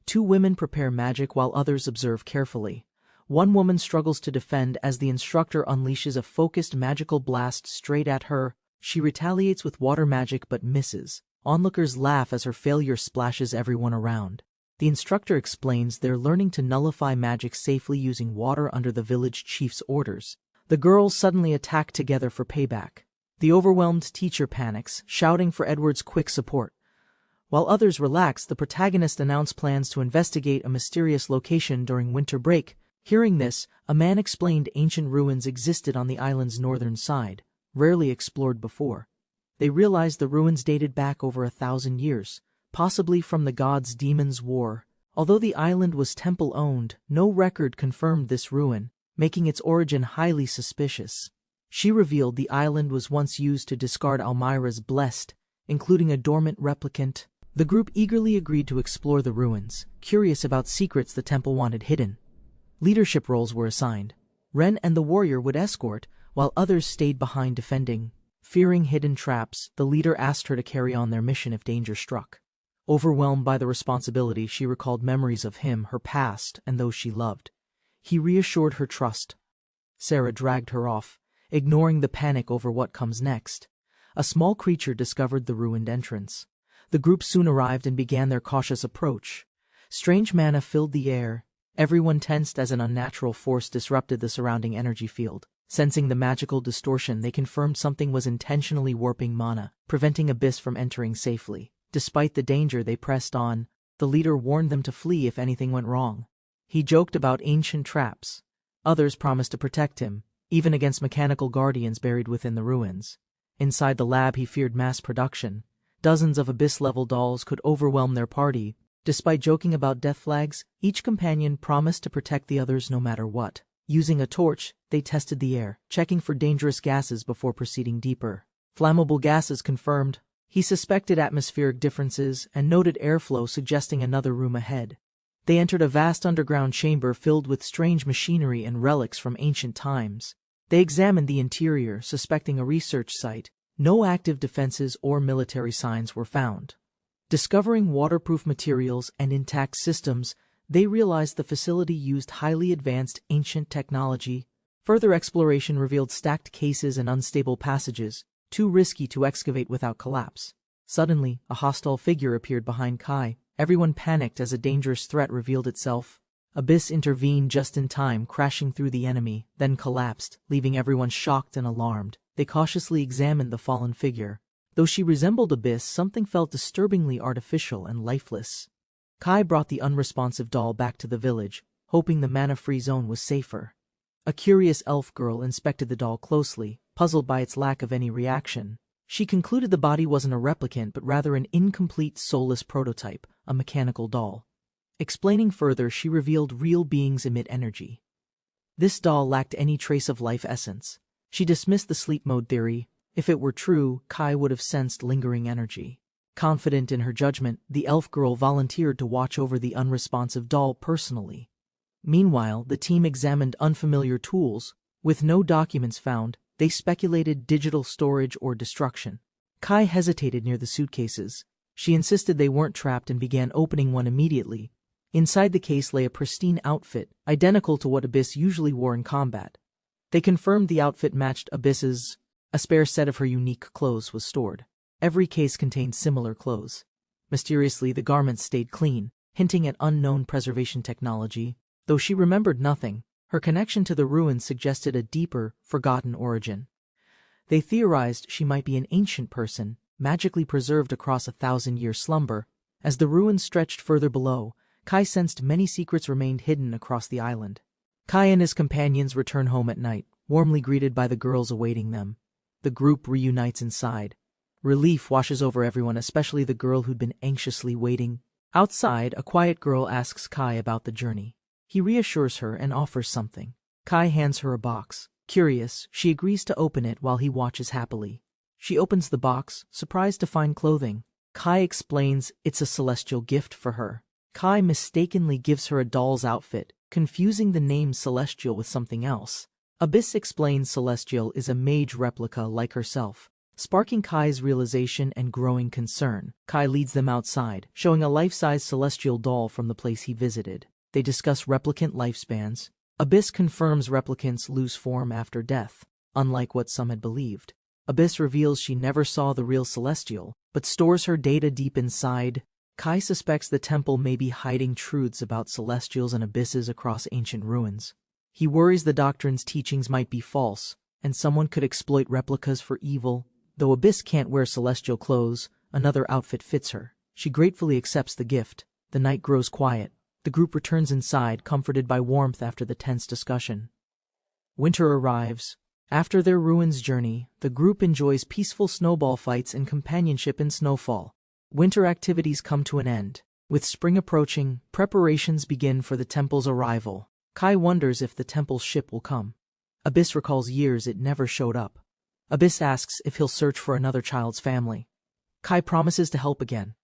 2 women prepare magic while others observe carefully. One woman struggles to defend as the instructor unleashes a focused magical blast straight at her. She retaliates with water magic but misses. Onlookers laugh as her failure splashes everyone around. The instructor explains they're learning to nullify magic safely using water under the village chief's orders. The girls suddenly attack together for payback. The overwhelmed teacher panics, shouting for Edward's quick support. While others relax, the protagonist announces plans to investigate a mysterious location during winter break. Hearing this, a man explained ancient ruins existed on the island's northern side, rarely explored before. They realized the ruins dated back over 1,000 years, possibly from the gods-demons war. Although the island was temple-owned, no record confirmed this ruin, making its origin highly suspicious. She revealed the island was once used to discard Almira's blessed, including a dormant replicant. The group eagerly agreed to explore the ruins, curious about secrets the temple wanted hidden. Leadership roles were assigned. Ren and the warrior would escort, while others stayed behind defending. Fearing hidden traps, the leader asked her to carry on their mission if danger struck. Overwhelmed by the responsibility, she recalled memories of him, her past, and those she loved. He reassured her trust. Sarah dragged her off, ignoring the panic over what comes next. A small creature discovered the ruined entrance. The group soon arrived and began their cautious approach. Strange mana filled the air. Everyone tensed as an unnatural force disrupted the surrounding energy field. Sensing the magical distortion, they confirmed something was intentionally warping mana, preventing Abyss from entering safely. Despite the danger, they pressed on. The leader warned them to flee if anything went wrong. He joked about ancient traps. Others promised to protect him, even against mechanical guardians buried within the ruins. Inside the lab, he feared mass production. Dozens of Abyss-level dolls could overwhelm their party. Despite joking about death flags, each companion promised to protect the others no matter what. Using a torch, they tested the air, checking for dangerous gases before proceeding deeper. Flammable gases confirmed. He suspected atmospheric differences and noted airflow suggesting another room ahead. They entered a vast underground chamber filled with strange machinery and relics from ancient times. They examined the interior, suspecting a research site. No active defenses or military signs were found. Discovering waterproof materials and intact systems, they realized the facility used highly advanced ancient technology. Further exploration revealed stacked cases and unstable passages, too risky to excavate without collapse. Suddenly, a hostile figure appeared behind Kai. Everyone panicked as a dangerous threat revealed itself. Abyss intervened just in time, crashing through the enemy, then collapsed, leaving everyone shocked and alarmed. They cautiously examined the fallen figure. Though she resembled Abyss, something felt disturbingly artificial and lifeless. Kai brought the unresponsive doll back to the village, hoping the mana-free zone was safer. A curious elf girl inspected the doll closely, puzzled by its lack of any reaction. She concluded the body wasn't a replicant but rather an incomplete soulless prototype, a mechanical doll. Explaining further, she revealed real beings emit energy. This doll lacked any trace of life essence. She dismissed the sleep mode theory. If it were true, Kai would have sensed lingering energy. Confident in her judgment, the elf girl volunteered to watch over the unresponsive doll personally. Meanwhile, the team examined unfamiliar tools. With no documents found, they speculated digital storage or destruction. Kai hesitated near the suitcases. She insisted they weren't trapped and began opening one immediately. Inside the case lay a pristine outfit, identical to what Abyss usually wore in combat. They confirmed the outfit matched Abyss's. A spare set of her unique clothes was stored. Every case contained similar clothes. Mysteriously, the garments stayed clean, hinting at unknown preservation technology. Though she remembered nothing, her connection to the ruins suggested a deeper, forgotten origin. They theorized she might be an ancient person, magically preserved across a 1,000-year slumber. As the ruins stretched further below, Kai sensed many secrets remained hidden across the island. Kai and his companions return home at night, warmly greeted by the girls awaiting them. The group reunites inside. Relief washes over everyone, especially the girl who'd been anxiously waiting. Outside, a quiet girl asks Kai about the journey. He reassures her and offers something. Kai hands her a box. Curious, she agrees to open it while he watches happily. She opens the box, surprised to find clothing. Kai explains it's a celestial gift for her. Kai mistakenly gives her a doll's outfit, confusing the name Celestial with something else. Abyss explains Celestial is a mage replica like herself, sparking Kai's realization and growing concern. Kai leads them outside, showing a life-size Celestial doll from the place he visited. They discuss replicant lifespans. Abyss confirms replicants lose form after death, unlike what some had believed. Abyss reveals she never saw the real Celestial, but stores her data deep inside. Kai suspects the temple may be hiding truths about Celestials and Abysses across ancient ruins. He worries the doctrine's teachings might be false, and someone could exploit replicas for evil. Though Abyss can't wear Celestial clothes, another outfit fits her. She gratefully accepts the gift. The night grows quiet. The group returns inside, comforted by warmth after the tense discussion. Winter arrives. After their ruins journey, the group enjoys peaceful snowball fights and companionship in snowfall. Winter activities come to an end. With spring approaching, preparations begin for the temple's arrival. Kai wonders if the temple's ship will come. Abyss recalls years it never showed up. Abyss asks if he'll search for another child's family. Kai promises to help again.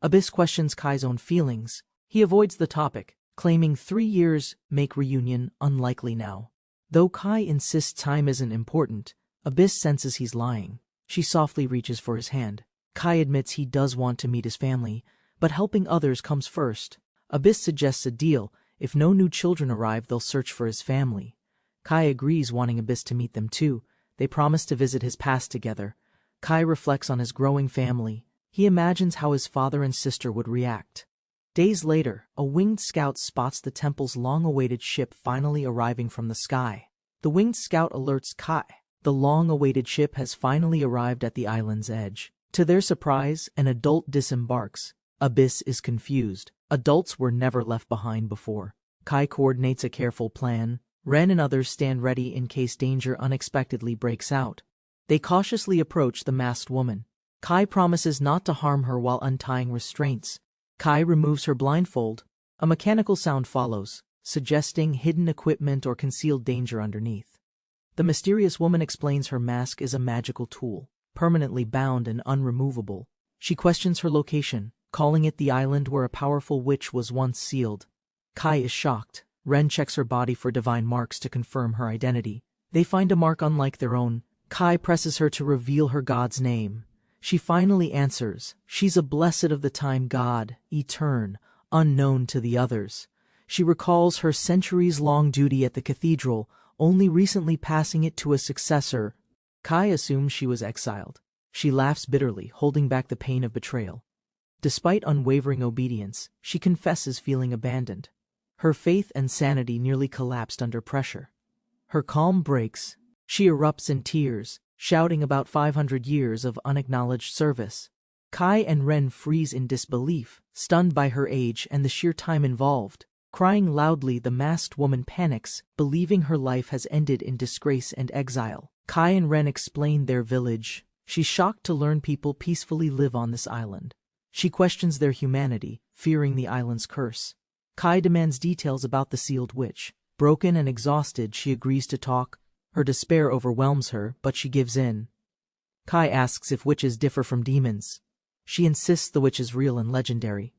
Abyss questions Kai's own feelings. He avoids the topic, claiming 3 years make reunion unlikely now. Though Kai insists time isn't important, Abyss senses he's lying. She softly reaches for his hand. Kai admits he does want to meet his family, but helping others comes first. Abyss suggests a deal. If no new children arrive, they'll search for his family. Kai agrees, wanting Abyss to meet them too. They promise to visit his past together. Kai reflects on his growing family. He imagines how his father and sister would react. Days later, a winged scout spots the temple's long-awaited ship finally arriving from the sky. The winged scout alerts Kai. The long-awaited ship has finally arrived at the island's edge. To their surprise, an adult disembarks. Abyss is confused. Adults were never left behind before. Kai coordinates a careful plan. Ren and others stand ready in case danger unexpectedly breaks out. They cautiously approach the masked woman. Kai promises not to harm her while untying restraints. Kai removes her blindfold. A mechanical sound follows, suggesting hidden equipment or concealed danger underneath. The mysterious woman explains her mask is a magical tool, permanently bound and unremovable. She questions her location, calling it the island where a powerful witch was once sealed. Kai is shocked. Ren checks her body for divine marks to confirm her identity. They find a mark unlike their own. Kai presses her to reveal her god's name. She finally answers. She's a blessed of the time god, etern, unknown to the others. She recalls her centuries-long duty at the cathedral, only recently passing it to a successor. Kai assumes she was exiled. She laughs bitterly, holding back the pain of betrayal. Despite unwavering obedience, she confesses feeling abandoned. Her faith and sanity nearly collapsed under pressure. Her calm breaks. She erupts in tears, shouting about 500 years of unacknowledged service. Kai and Ren freeze in disbelief, stunned by her age and the sheer time involved. Crying loudly, the masked woman panics, believing her life has ended in disgrace and exile. Kai and Ren explain their village. She's shocked to learn people peacefully live on this island. She questions their humanity, fearing the island's curse. Kai demands details about the sealed witch. Broken and exhausted, she agrees to talk. Her despair overwhelms her, but she gives in. Kai asks if witches differ from demons. She insists the witch is real and legendary.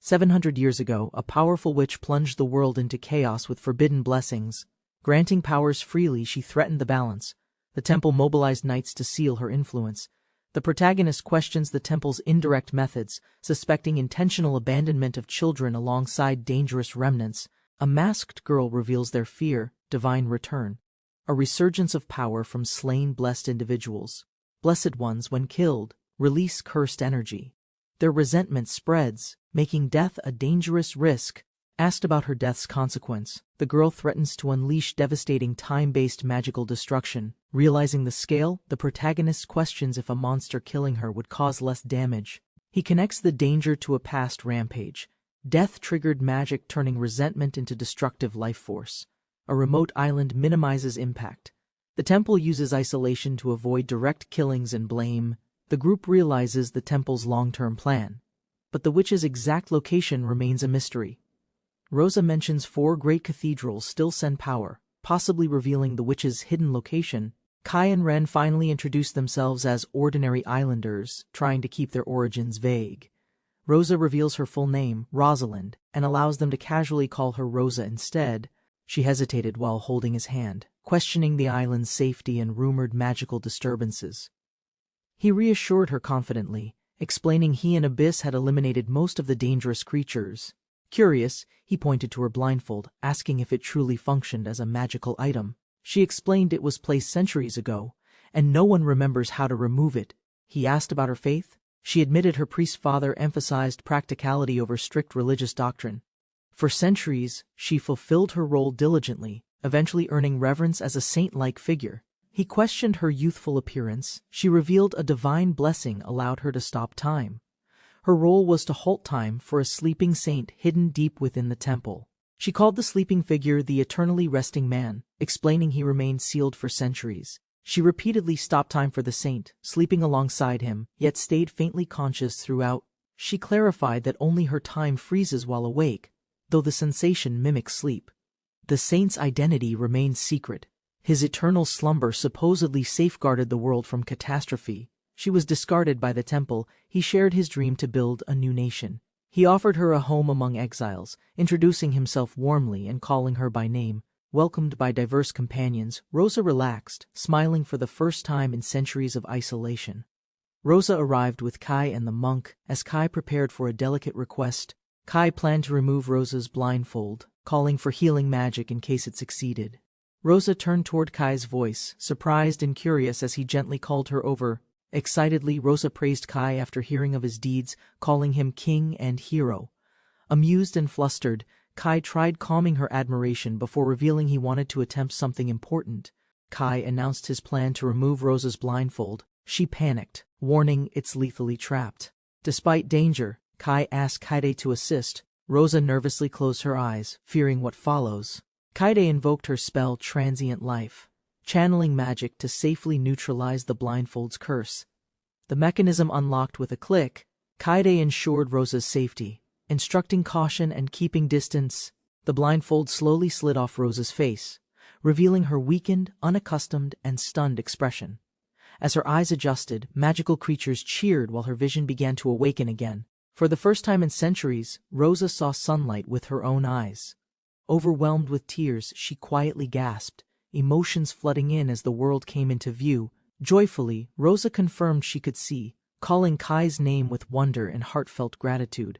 700 years ago, a powerful witch plunged the world into chaos with forbidden blessings. Granting powers freely, she threatened the balance. The temple mobilized knights to seal her influence. The protagonist questions the temple's indirect methods, suspecting intentional abandonment of children alongside dangerous remnants. A masked girl reveals their fear, divine return. A resurgence of power from slain blessed individuals. Blessed ones, when killed, release cursed energy. Their resentment spreads, making death a dangerous risk. Asked about her death's consequence, the girl threatens to unleash devastating time-based magical destruction. Realizing the scale, the protagonist questions if a monster killing her would cause less damage. He connects the danger to a past rampage. Death-triggered magic turning resentment into destructive life force. A remote island minimizes impact. The temple uses isolation to avoid direct killings and blame. The group realizes the temple's long-term plan. But the witch's exact location remains a mystery. Rosa mentions 4 great cathedrals still send power, possibly revealing the witch's hidden location. Kai and Ren finally introduce themselves as ordinary islanders, trying to keep their origins vague. Rosa reveals her full name, Rosalind, and allows them to casually call her Rosa instead. She hesitated while holding his hand, questioning the island's safety and rumored magical disturbances. He reassured her confidently, explaining he and Abyss had eliminated most of the dangerous creatures. Curious, he pointed to her blindfold, asking if it truly functioned as a magical item. She explained it was placed centuries ago, and no one remembers how to remove it. He asked about her faith. She admitted her priest father emphasized practicality over strict religious doctrine. For centuries, she fulfilled her role diligently, eventually earning reverence as a saint-like figure. He questioned her youthful appearance. She revealed a divine blessing allowed her to stop time. Her role was to halt time for a sleeping saint hidden deep within the temple. She called the sleeping figure the eternally resting man, explaining he remained sealed for centuries. She repeatedly stopped time for the saint, sleeping alongside him, yet stayed faintly conscious throughout. She clarified that only her time freezes while awake, though the sensation mimics sleep. The saint's identity remained secret. His eternal slumber supposedly safeguarded the world from catastrophe. She was discarded by the temple. He shared his dream to build a new nation. He offered her a home among exiles, introducing himself warmly and calling her by name. Welcomed by diverse companions, Rosa relaxed, smiling for the first time in centuries of isolation. Rosa arrived with Kai and the monk. As Kai prepared for a delicate request, Kai planned to remove Rosa's blindfold, calling for healing magic in case it succeeded. Rosa turned toward Kai's voice, surprised and curious as he gently called her over. Excitedly, Rosa praised Kai after hearing of his deeds, calling him king and hero. Amused and flustered, Kai tried calming her admiration before revealing he wanted to attempt something important. Kai announced his plan to remove Rosa's blindfold. She panicked, warning it's lethally trapped. Despite danger, Kai asked Kaide to assist. Rosa nervously closed her eyes, fearing what follows. Kaide invoked her spell Transient Life, channeling magic to safely neutralize the blindfold's curse. The mechanism unlocked with a click. Kaide ensured Rosa's safety, instructing caution and keeping distance. The blindfold slowly slid off Rosa's face, revealing her weakened, unaccustomed, and stunned expression. As her eyes adjusted, magical creatures cheered while her vision began to awaken again. For the first time in centuries, Rosa saw sunlight with her own eyes. Overwhelmed with tears, she quietly gasped, emotions flooding in as the world came into view. Joyfully, Rosa confirmed she could see, calling Kai's name with wonder and heartfelt gratitude.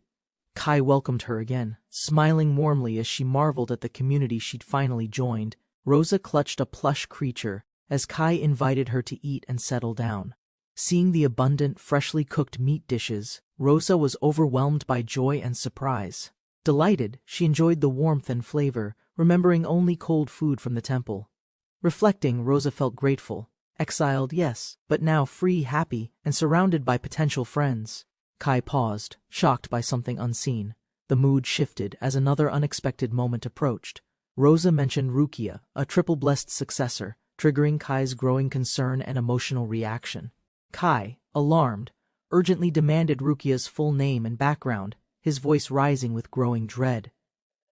Kai welcomed her again, smiling warmly as she marveled at the community she'd finally joined. Rosa clutched a plush creature as Kai invited her to eat and settle down. Seeing the abundant, freshly cooked meat dishes, Rosa was overwhelmed by joy and surprise. Delighted, she enjoyed the warmth and flavor, remembering only cold food from the temple. Reflecting, Rosa felt grateful. Exiled, yes, but now free, happy, and surrounded by potential friends. Kai paused, shocked by something unseen. The mood shifted as another unexpected moment approached. Rosa mentioned Rukia, a triple-blessed successor, triggering Kai's growing concern and emotional reaction. Kai, alarmed, urgently demanded Rukia's full name and background, his voice rising with growing dread.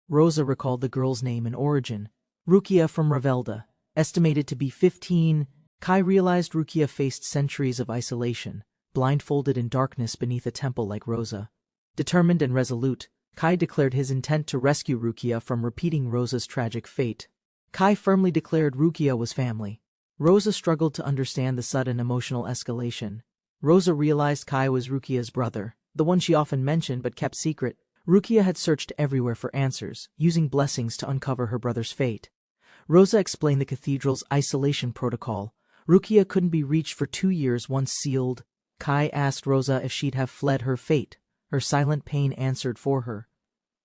Rosa recalled the girl's name and origin. Rukia from Ravelda, estimated to be 15. Kai realized Rukia faced centuries of isolation, blindfolded in darkness beneath a temple like Rosa. Determined and resolute, Kai declared his intent to rescue Rukia from repeating Rosa's tragic fate. Kai firmly declared Rukia was family. Rosa struggled to understand the sudden emotional escalation. Rosa realized Kai was Rukia's brother, the one she often mentioned but kept secret. Rukia had searched everywhere for answers, using blessings to uncover her brother's fate. Rosa explained the cathedral's isolation protocol. Rukia couldn't be reached for 2 years once sealed. Kai asked Rosa if she'd have fled her fate. Her silent pain answered for her.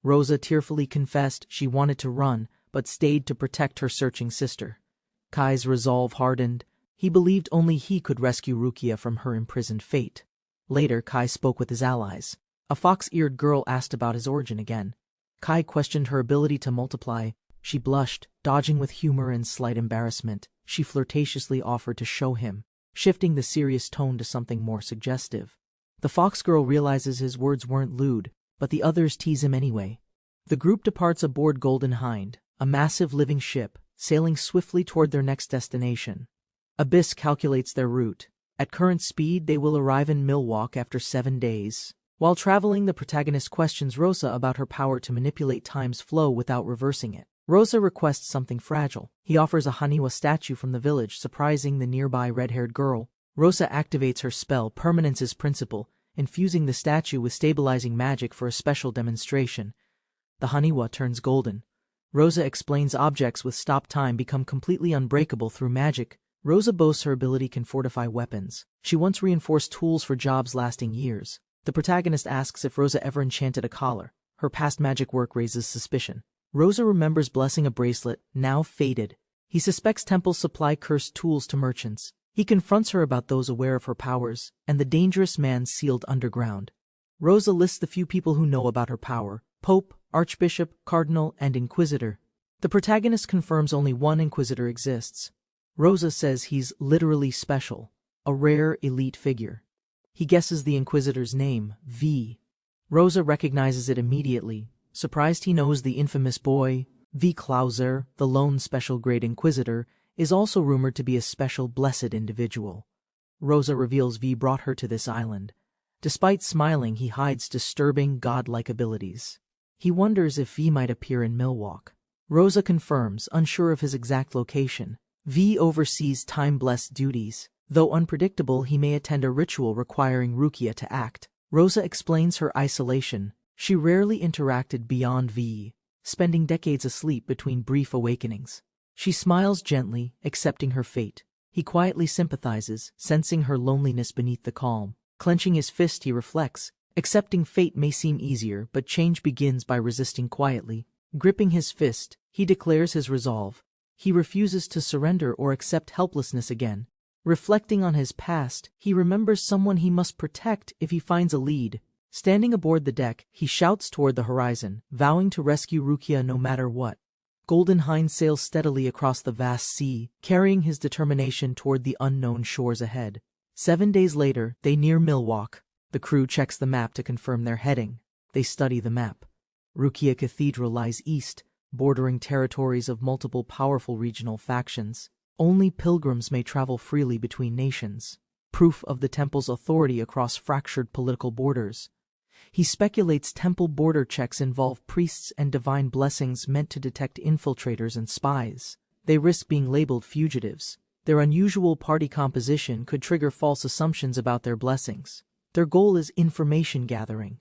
Rosa tearfully confessed she wanted to run, but stayed to protect her searching sister. Kai's resolve hardened. He believed only he could rescue Rukia from her imprisoned fate. Later, Kai spoke with his allies. A fox-eared girl asked about his origin again. Kai questioned her ability to multiply. She blushed, dodging with humor and slight embarrassment. She flirtatiously offered to show him, shifting the serious tone to something more suggestive. The fox girl realizes his words weren't lewd, but the others tease him anyway. The group departs aboard Golden Hind, a massive living ship, sailing swiftly toward their next destination. Abyss calculates their route. At current speed, they will arrive in Milwaukee after 7 days. While traveling, the protagonist questions Rosa about her power to manipulate time's flow without reversing it. Rosa requests something fragile. He offers a Haniwa statue from the village, surprising the nearby red-haired girl. Rosa activates her spell, Permanence's Principle, infusing the statue with stabilizing magic for a special demonstration. The Haniwa turns golden. Rosa explains objects with stop time become completely unbreakable through magic. Rosa boasts her ability can fortify weapons. She once reinforced tools for jobs lasting years. The protagonist asks if Rosa ever enchanted a collar. Her past magic work raises suspicion. Rosa remembers blessing a bracelet, now faded. He suspects temples supply cursed tools to merchants. He confronts her about those aware of her powers, and the dangerous man sealed underground. Rosa lists the few people who know about her power: Pope, Archbishop, Cardinal, and Inquisitor. The protagonist confirms only one Inquisitor exists. Rosa says he's literally special, a rare elite figure. He guesses the Inquisitor's name, V. Rosa recognizes it immediately, surprised he knows the infamous boy. V. Klauser, the lone special-grade Inquisitor, is also rumored to be a special blessed individual. Rosa reveals V brought her to this island. Despite smiling, he hides disturbing, godlike abilities. He wonders if V might appear in Milwaukee. Rosa confirms, unsure of his exact location. V oversees time-blessed duties. Though unpredictable, he may attend a ritual requiring Rukia to act. Rosa explains her isolation. She rarely interacted beyond V, spending decades asleep between brief awakenings. She smiles gently, accepting her fate. He quietly sympathizes, sensing her loneliness beneath the calm. Clenching his fist, he reflects. Accepting fate may seem easier, but change begins by resisting quietly. Gripping his fist, he declares his resolve. He refuses to surrender or accept helplessness again. Reflecting on his past, he remembers someone he must protect if he finds a lead. Standing aboard the deck, he shouts toward the horizon, vowing to rescue Rukia no matter what. Golden Hind sails steadily across the vast sea, carrying his determination toward the unknown shores ahead. 7 days later, they near Milwaukee. The crew checks the map to confirm their heading. They study the map. Rukia Cathedral lies east, bordering territories of multiple powerful regional factions. Only pilgrims may travel freely between nations, proof of the temple's authority across fractured political borders. He speculates temple border checks involve priests and divine blessings meant to detect infiltrators and spies. They risk being labeled fugitives. Their unusual party composition could trigger false assumptions about their blessings. Their goal is information gathering.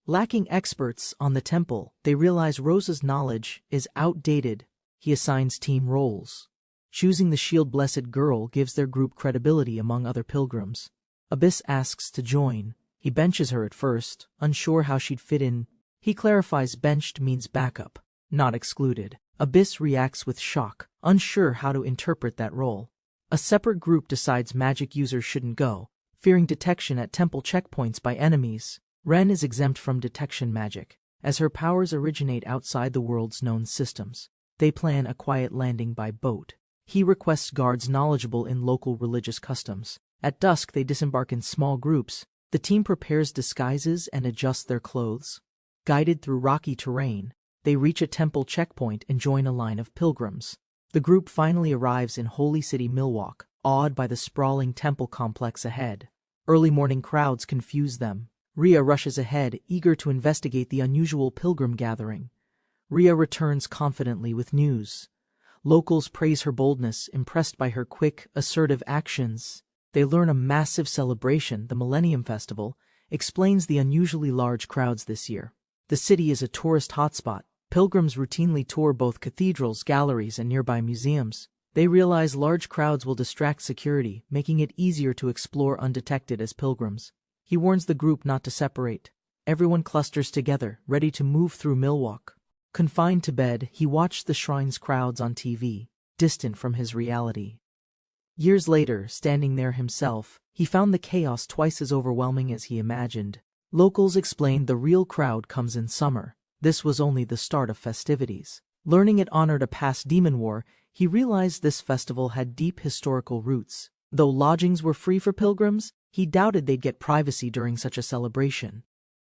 Lacking experts on the temple, they realize Rosa's knowledge is outdated. He assigns team roles. Choosing the shield-blessed girl gives their group credibility among other pilgrims. Abyss asks to join. He benches her at first, unsure how she'd fit in. He clarifies benched means backup, not excluded. Abyss reacts with shock, unsure how to interpret that role. A separate group decides magic users shouldn't go, fearing detection at temple checkpoints by enemies. Ren is exempt from detection magic, as her powers originate outside the world's known systems. They plan a quiet landing by boat. He requests guards knowledgeable in local religious customs. At dusk, they disembark in small groups. The team prepares disguises and adjusts their clothes. Guided through rocky terrain, they reach a temple checkpoint and join a line of pilgrims. The group finally arrives in Holy City, Milwaukee, awed by the sprawling temple complex ahead. Early morning crowds confuse them. Ria rushes ahead, eager to investigate the unusual pilgrim gathering. Ria returns confidently with news. Locals praise her boldness, impressed by her quick, assertive actions. They learn a massive celebration, the Millennium Festival, explains the unusually large crowds this year. The city is a tourist hotspot. Pilgrims routinely tour both cathedrals, galleries, and nearby museums. They realize large crowds will distract security, making it easier to explore undetected as pilgrims. He warns the group not to separate. Everyone clusters together, ready to move through Milwaukee. Confined to bed, he watched the shrine's crowds on TV, distant from his reality. Years later, standing there himself, he found the chaos twice as overwhelming as he imagined. Locals explained the real crowd comes in summer. This was only the start of festivities. Learning it honored a past demon war, he realized this festival had deep historical roots. Though lodgings were free for pilgrims, he doubted they'd get privacy during such a celebration.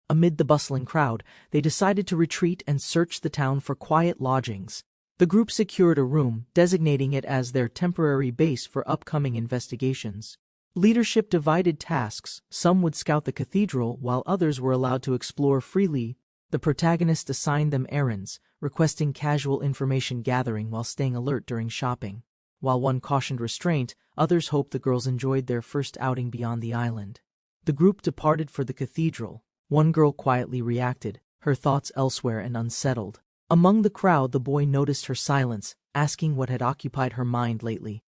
Amid the bustling crowd, they decided to retreat and search the town for quiet lodgings. The group secured a room, designating it as their temporary base for upcoming investigations. Leadership divided tasks. Some would scout the cathedral, while others were allowed to explore freely. The protagonist assigned them errands, requesting casual information gathering while staying alert during shopping. While one cautioned restraint, others hoped the girls enjoyed their first outing beyond the island. The group departed for the cathedral. One girl quietly reacted, her thoughts elsewhere and unsettled. Among the crowd, the boy noticed her silence, asking what had occupied her mind lately.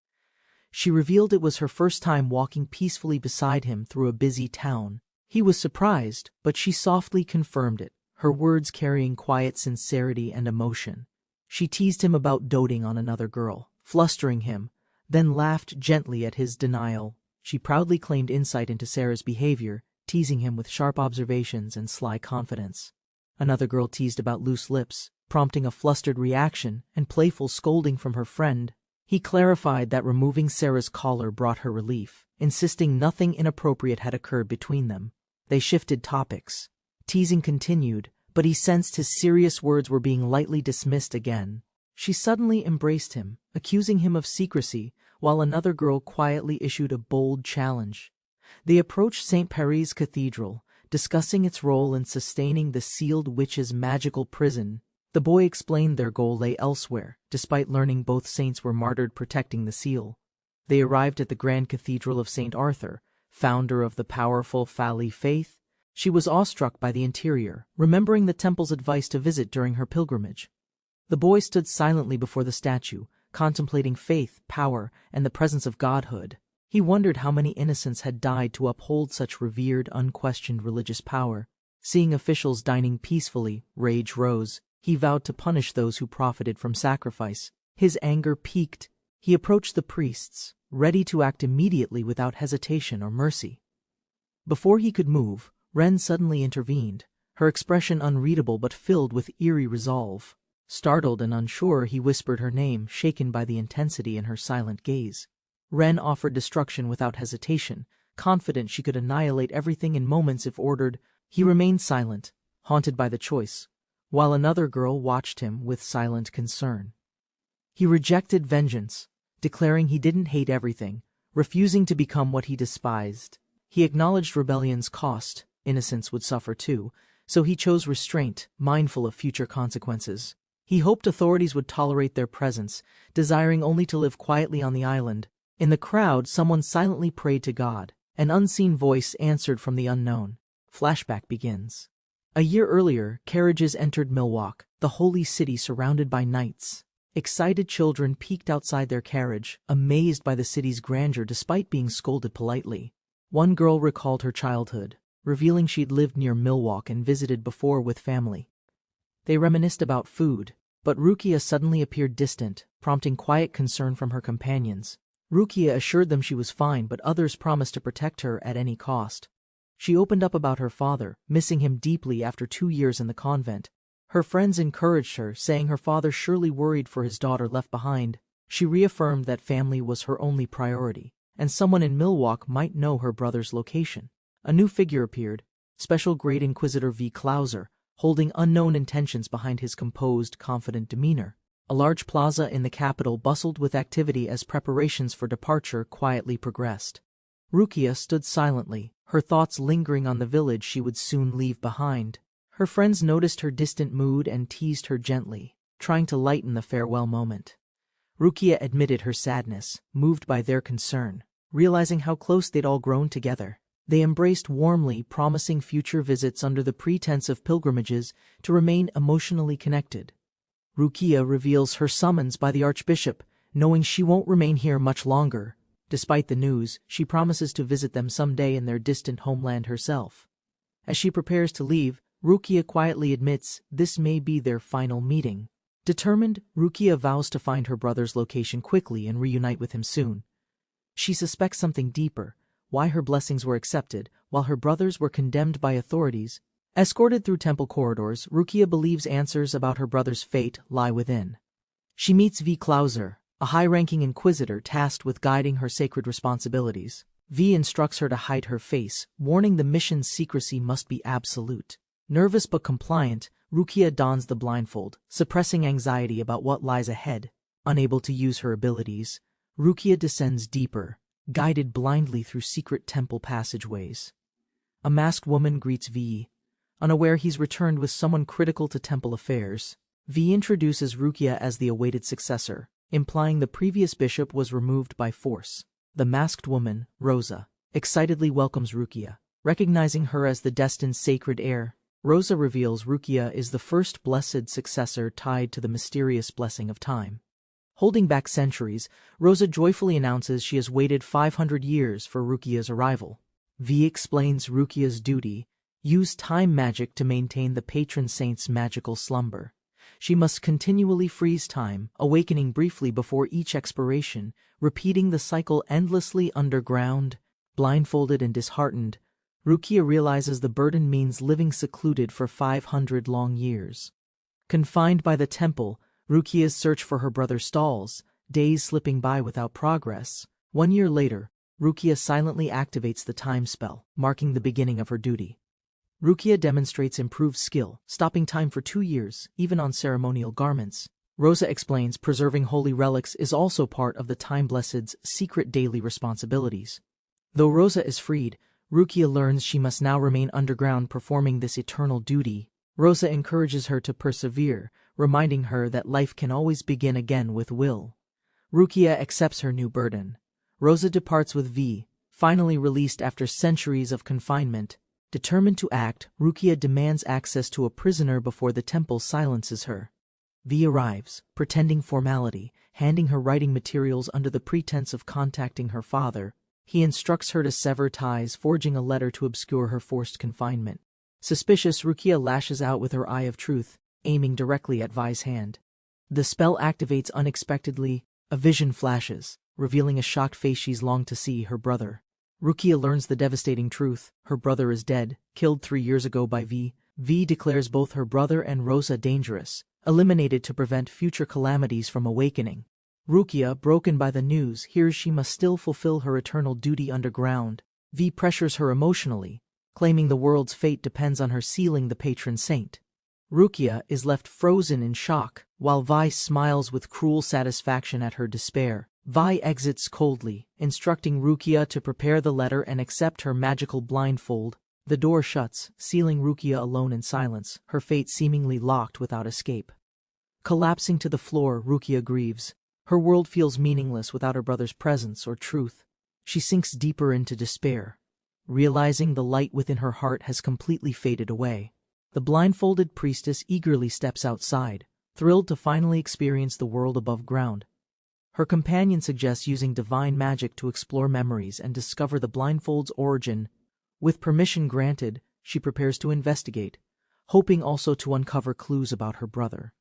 She revealed it was her first time walking peacefully beside him through a busy town. He was surprised, but she softly confirmed it, her words carrying quiet sincerity and emotion. She teased him about doting on another girl, flustering him, then laughed gently at his denial. She proudly claimed insight into Sarah's behavior, teasing him with sharp observations and sly confidence. Another girl teased about loose lips, prompting a flustered reaction and playful scolding from her friend. He clarified that removing Sarah's collar brought her relief, insisting nothing inappropriate had occurred between them. They shifted topics. Teasing continued, but he sensed his serious words were being lightly dismissed again. She suddenly embraced him, accusing him of secrecy, while another girl quietly issued a bold challenge. They approached St. Paris Cathedral, discussing its role in sustaining the sealed witch's magical prison. The boy explained their goal lay elsewhere, despite learning both saints were martyred protecting the seal. They arrived at the Grand Cathedral of St. Arthur, founder of the powerful Fali faith. She was awestruck by the interior, remembering the temple's advice to visit during her pilgrimage. The boy stood silently before the statue, contemplating faith, power, and the presence of godhood. He wondered how many innocents had died to uphold such revered, unquestioned religious power. Seeing officials dining peacefully, rage rose. He vowed to punish those who profited from sacrifice. His anger peaked. He approached the priests, ready to act immediately without hesitation or mercy. Before he could move, Ren suddenly intervened, her expression unreadable but filled with eerie resolve. Startled and unsure, he whispered her name, shaken by the intensity in her silent gaze. Ren offered destruction without hesitation, confident she could annihilate everything in moments if ordered. He remained silent, haunted by the choice, while another girl watched him with silent concern. He rejected vengeance, declaring he didn't hate everything, refusing to become what he despised. He acknowledged rebellion's cost. Innocence would suffer too, so he chose restraint, mindful of future consequences. He hoped authorities would tolerate their presence, desiring only to live quietly on the island. In the crowd, someone silently prayed to God. An unseen voice answered from the unknown. Flashback begins. A year earlier, carriages entered Milwaukee, the holy city surrounded by knights. Excited children peeked outside their carriage, amazed by the city's grandeur despite being scolded politely. One girl recalled her childhood, revealing she'd lived near Milwaukee and visited before with family. They reminisced about food, but Rukia suddenly appeared distant, prompting quiet concern from her companions. Rukia assured them she was fine, but others promised to protect her at any cost. She opened up about her father, missing him deeply after 2 years in the convent. Her friends encouraged her, saying her father surely worried for his daughter left behind. She reaffirmed that family was her only priority, and someone in Milwaukee might know her brother's location. A new figure appeared, Special Grade Inquisitor V. Clauser, holding unknown intentions behind his composed, confident demeanor. A large plaza in the capital bustled with activity as preparations for departure quietly progressed. Rukia stood silently, her thoughts lingering on the village she would soon leave behind. Her friends noticed her distant mood and teased her gently, trying to lighten the farewell moment. Rukia admitted her sadness, moved by their concern, realizing how close they'd all grown together. They embraced warmly, promising future visits under the pretense of pilgrimages to remain emotionally connected. Rukia reveals her summons by the archbishop, knowing she won't remain here much longer. Despite the news, she promises to visit them someday in their distant homeland herself. As she prepares to leave, Rukia quietly admits this may be their final meeting. Determined, Rukia vows to find her brother's location quickly and reunite with him soon. She suspects something deeper, why her blessings were accepted, while her brothers were condemned by authorities. Escorted through temple corridors, Rukia believes answers about her brother's fate lie within. She meets V. Klauser, a high-ranking inquisitor tasked with guiding her sacred responsibilities. V instructs her to hide her face, warning the mission's secrecy must be absolute. Nervous but compliant, Rukia dons the blindfold, suppressing anxiety about what lies ahead. Unable to use her abilities, Rukia descends deeper, guided blindly through secret temple passageways. A masked woman greets V, unaware he's returned with someone critical to temple affairs. V introduces Rukia as the awaited successor, implying the previous bishop was removed by force. The masked woman, Rosa, excitedly welcomes Rukia, recognizing her as the destined sacred heir. Rosa reveals Rukia is the first blessed successor tied to the mysterious blessing of time. Holding back centuries, Rosa joyfully announces she has waited 500 years for Rukia's arrival. V explains Rukia's duty: use time magic to maintain the patron saint's magical slumber. She must continually freeze time, awakening briefly before each expiration, repeating the cycle endlessly underground. Blindfolded and disheartened, Rukia realizes the burden means living secluded for 500 long years. Confined by the temple, Rukia's search for her brother stalls, days slipping by without progress. 1 year later, Rukia silently activates the time spell, marking the beginning of her duty. Rukia demonstrates improved skill, stopping time for 2 years, even on ceremonial garments. Rosa explains preserving holy relics is also part of the Time Blessed's secret daily responsibilities. Though Rosa is freed, Rukia learns she must now remain underground performing this eternal duty. Rosa encourages her to persevere, reminding her that life can always begin again with will. Rukia accepts her new burden. Rosa departs with V, finally released after centuries of confinement. Determined to act, Rukia demands access to a prisoner before the temple silences her. V arrives, pretending formality, handing her writing materials under the pretense of contacting her father. He instructs her to sever ties, forging a letter to obscure her forced confinement. Suspicious, Rukia lashes out with her eye of truth, aiming directly at Vi's hand. The spell activates unexpectedly. A vision flashes, revealing a shocked face she's longed to see: her brother. Rukia learns the devastating truth: her brother is dead, killed 3 years ago by V. V declares both her brother and Rosa dangerous, eliminated to prevent future calamities from awakening. Rukia, broken by the news, hears she must still fulfill her eternal duty underground. V pressures her emotionally, claiming the world's fate depends on her sealing the patron saint. Rukia is left frozen in shock, while Vi smiles with cruel satisfaction at her despair. Vi exits coldly, instructing Rukia to prepare the letter and accept her magical blindfold. The door shuts, sealing Rukia alone in silence, her fate seemingly locked without escape. Collapsing to the floor, Rukia grieves. Her world feels meaningless without her brother's presence or truth. She sinks deeper into despair, realizing the light within her heart has completely faded away. The blindfolded priestess eagerly steps outside, thrilled to finally experience the world above ground. Her companion suggests using divine magic to explore memories and discover the blindfold's origin. With permission granted, she prepares to investigate, hoping also to uncover clues about her brother.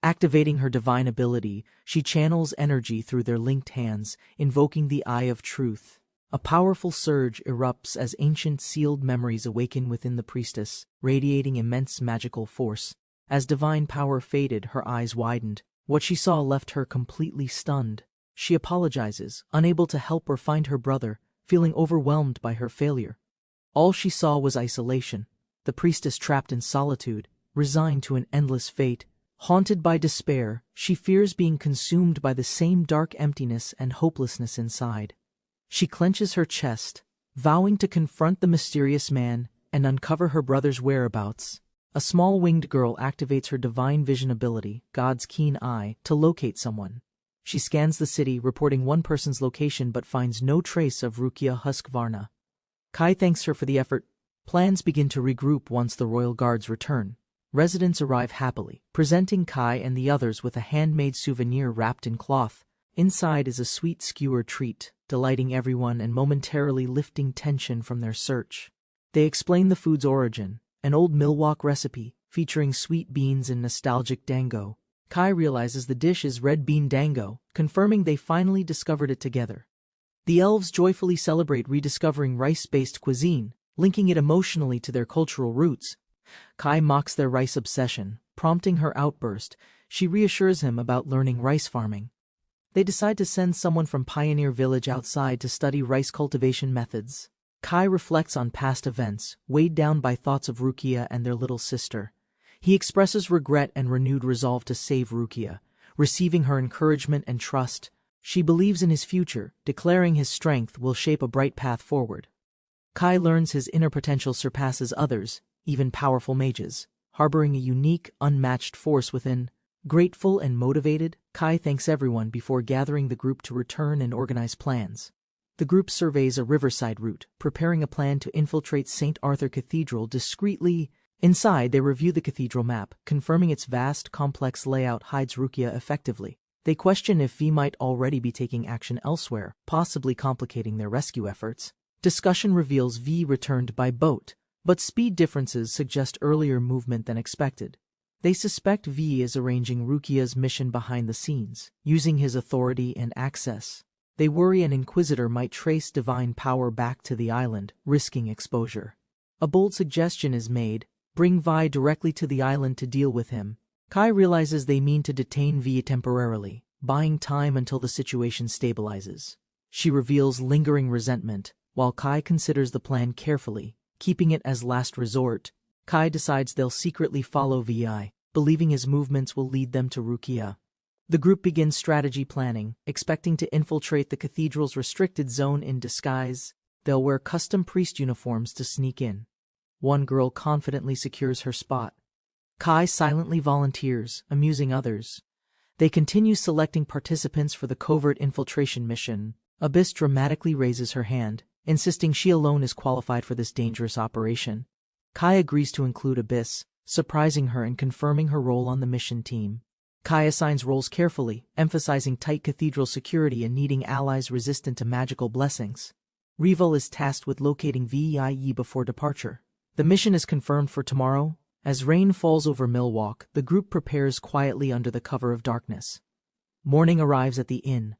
Activating her divine ability, she channels energy through their linked hands, invoking the Eye of Truth. A powerful surge erupts as ancient sealed memories awaken within the priestess, radiating immense magical force. As divine power faded, her eyes widened. What she saw left her completely stunned. She apologizes, unable to help or find her brother, feeling overwhelmed by her failure. All she saw was isolation, the priestess trapped in solitude, resigned to an endless fate. Haunted by despair, she fears being consumed by the same dark emptiness and hopelessness inside. She clenches her chest, vowing to confront the mysterious man and uncover her brother's whereabouts. A small winged girl activates her divine vision ability, God's keen eye, to locate someone. She scans the city, reporting one person's location but finds no trace of Rukia Husqvarna. Kai thanks her for the effort. Plans begin to regroup once the royal guards return. Residents arrive happily, presenting Kai and the others with a handmade souvenir wrapped in cloth. Inside is a sweet skewer treat, delighting everyone and momentarily lifting tension from their search. They explain the food's origin, an old Milwaukee recipe featuring sweet beans and nostalgic dango. Kai realizes the dish is red bean dango, confirming they finally discovered it together. The elves joyfully celebrate rediscovering rice-based cuisine, linking it emotionally to their cultural roots. Kai mocks their rice obsession, prompting her outburst. She reassures him about learning rice farming. They decide to send someone from Pioneer Village outside to study rice cultivation methods. Kai reflects on past events, weighed down by thoughts of Rukia and their little sister. He expresses regret and renewed resolve to save Rukia, receiving her encouragement and trust. She believes in his future, declaring his strength will shape a bright path forward. Kai learns his inner potential surpasses others, even powerful mages, harboring a unique, unmatched force within. Grateful and motivated, Kai thanks everyone before gathering the group to return and organize plans. The group surveys a riverside route, preparing a plan to infiltrate St. Arthur Cathedral discreetly. Inside, they review the cathedral map, confirming its vast, complex layout hides Rukia effectively. They question if V might already be taking action elsewhere, possibly complicating their rescue efforts. Discussion reveals V returned by boat, but speed differences suggest earlier movement than expected. They suspect V is arranging Rukia's mission behind the scenes, using his authority and access. They worry an inquisitor might trace divine power back to the island, risking exposure. A bold suggestion is made: bring Vi directly to the island to deal with him. Kai realizes they mean to detain V temporarily, buying time until the situation stabilizes. She reveals lingering resentment, while Kai considers the plan carefully, keeping it as last resort. Kai decides they'll secretly follow Vi, believing his movements will lead them to Rukia. The group begins strategy planning, expecting to infiltrate the cathedral's restricted zone in disguise. They'll wear custom priest uniforms to sneak in. One girl confidently secures her spot. Kai silently volunteers, amusing others. They continue selecting participants for the covert infiltration mission. Abyss dramatically raises her hand, insisting she alone is qualified for this dangerous operation. Kai agrees to include Abyss, surprising her and confirming her role on the mission team. Kai assigns roles carefully, emphasizing tight cathedral security and needing allies resistant to magical blessings. Reval is tasked with locating VIE before departure. The mission is confirmed for tomorrow. As rain falls over Milwaukee, the group prepares quietly under the cover of darkness. Morning arrives at the inn.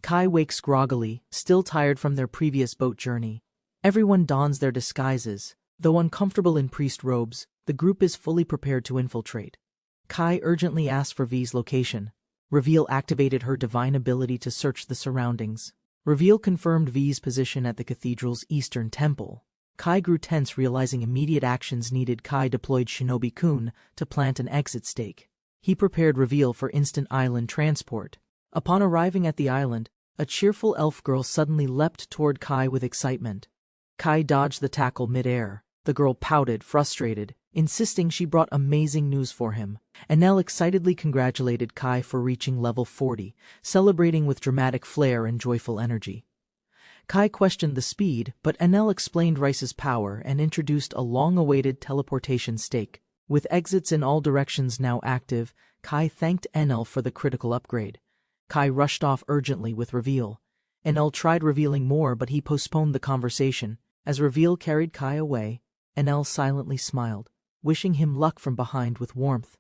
Kai wakes groggily, still tired from their previous boat journey. Everyone dons their disguises. Though uncomfortable in priest robes, the group is fully prepared to infiltrate. Kai urgently asks for V's location. Reveal activated her divine ability to search the surroundings. Reveal confirmed V's position at the cathedral's eastern temple. Kai grew tense, realizing immediate actions needed. Kai deployed Shinobi-kun to plant an exit stake. He prepared Reveal for instant island transport. Upon arriving at the island, a cheerful elf girl suddenly leapt toward Kai with excitement. Kai dodged the tackle mid-air. The girl pouted, frustrated, insisting she brought amazing news for him. Enel excitedly congratulated Kai for reaching level 40, celebrating with dramatic flair and joyful energy. Kai questioned the speed, but Enel explained Rice's power and introduced a long-awaited teleportation stake. With exits in all directions now active, Kai thanked Enel for the critical upgrade. Kai rushed off urgently with Reveal. Enel tried revealing more, but he postponed the conversation. As Reveal carried Kai away, Enel silently smiled, wishing him luck from behind with warmth.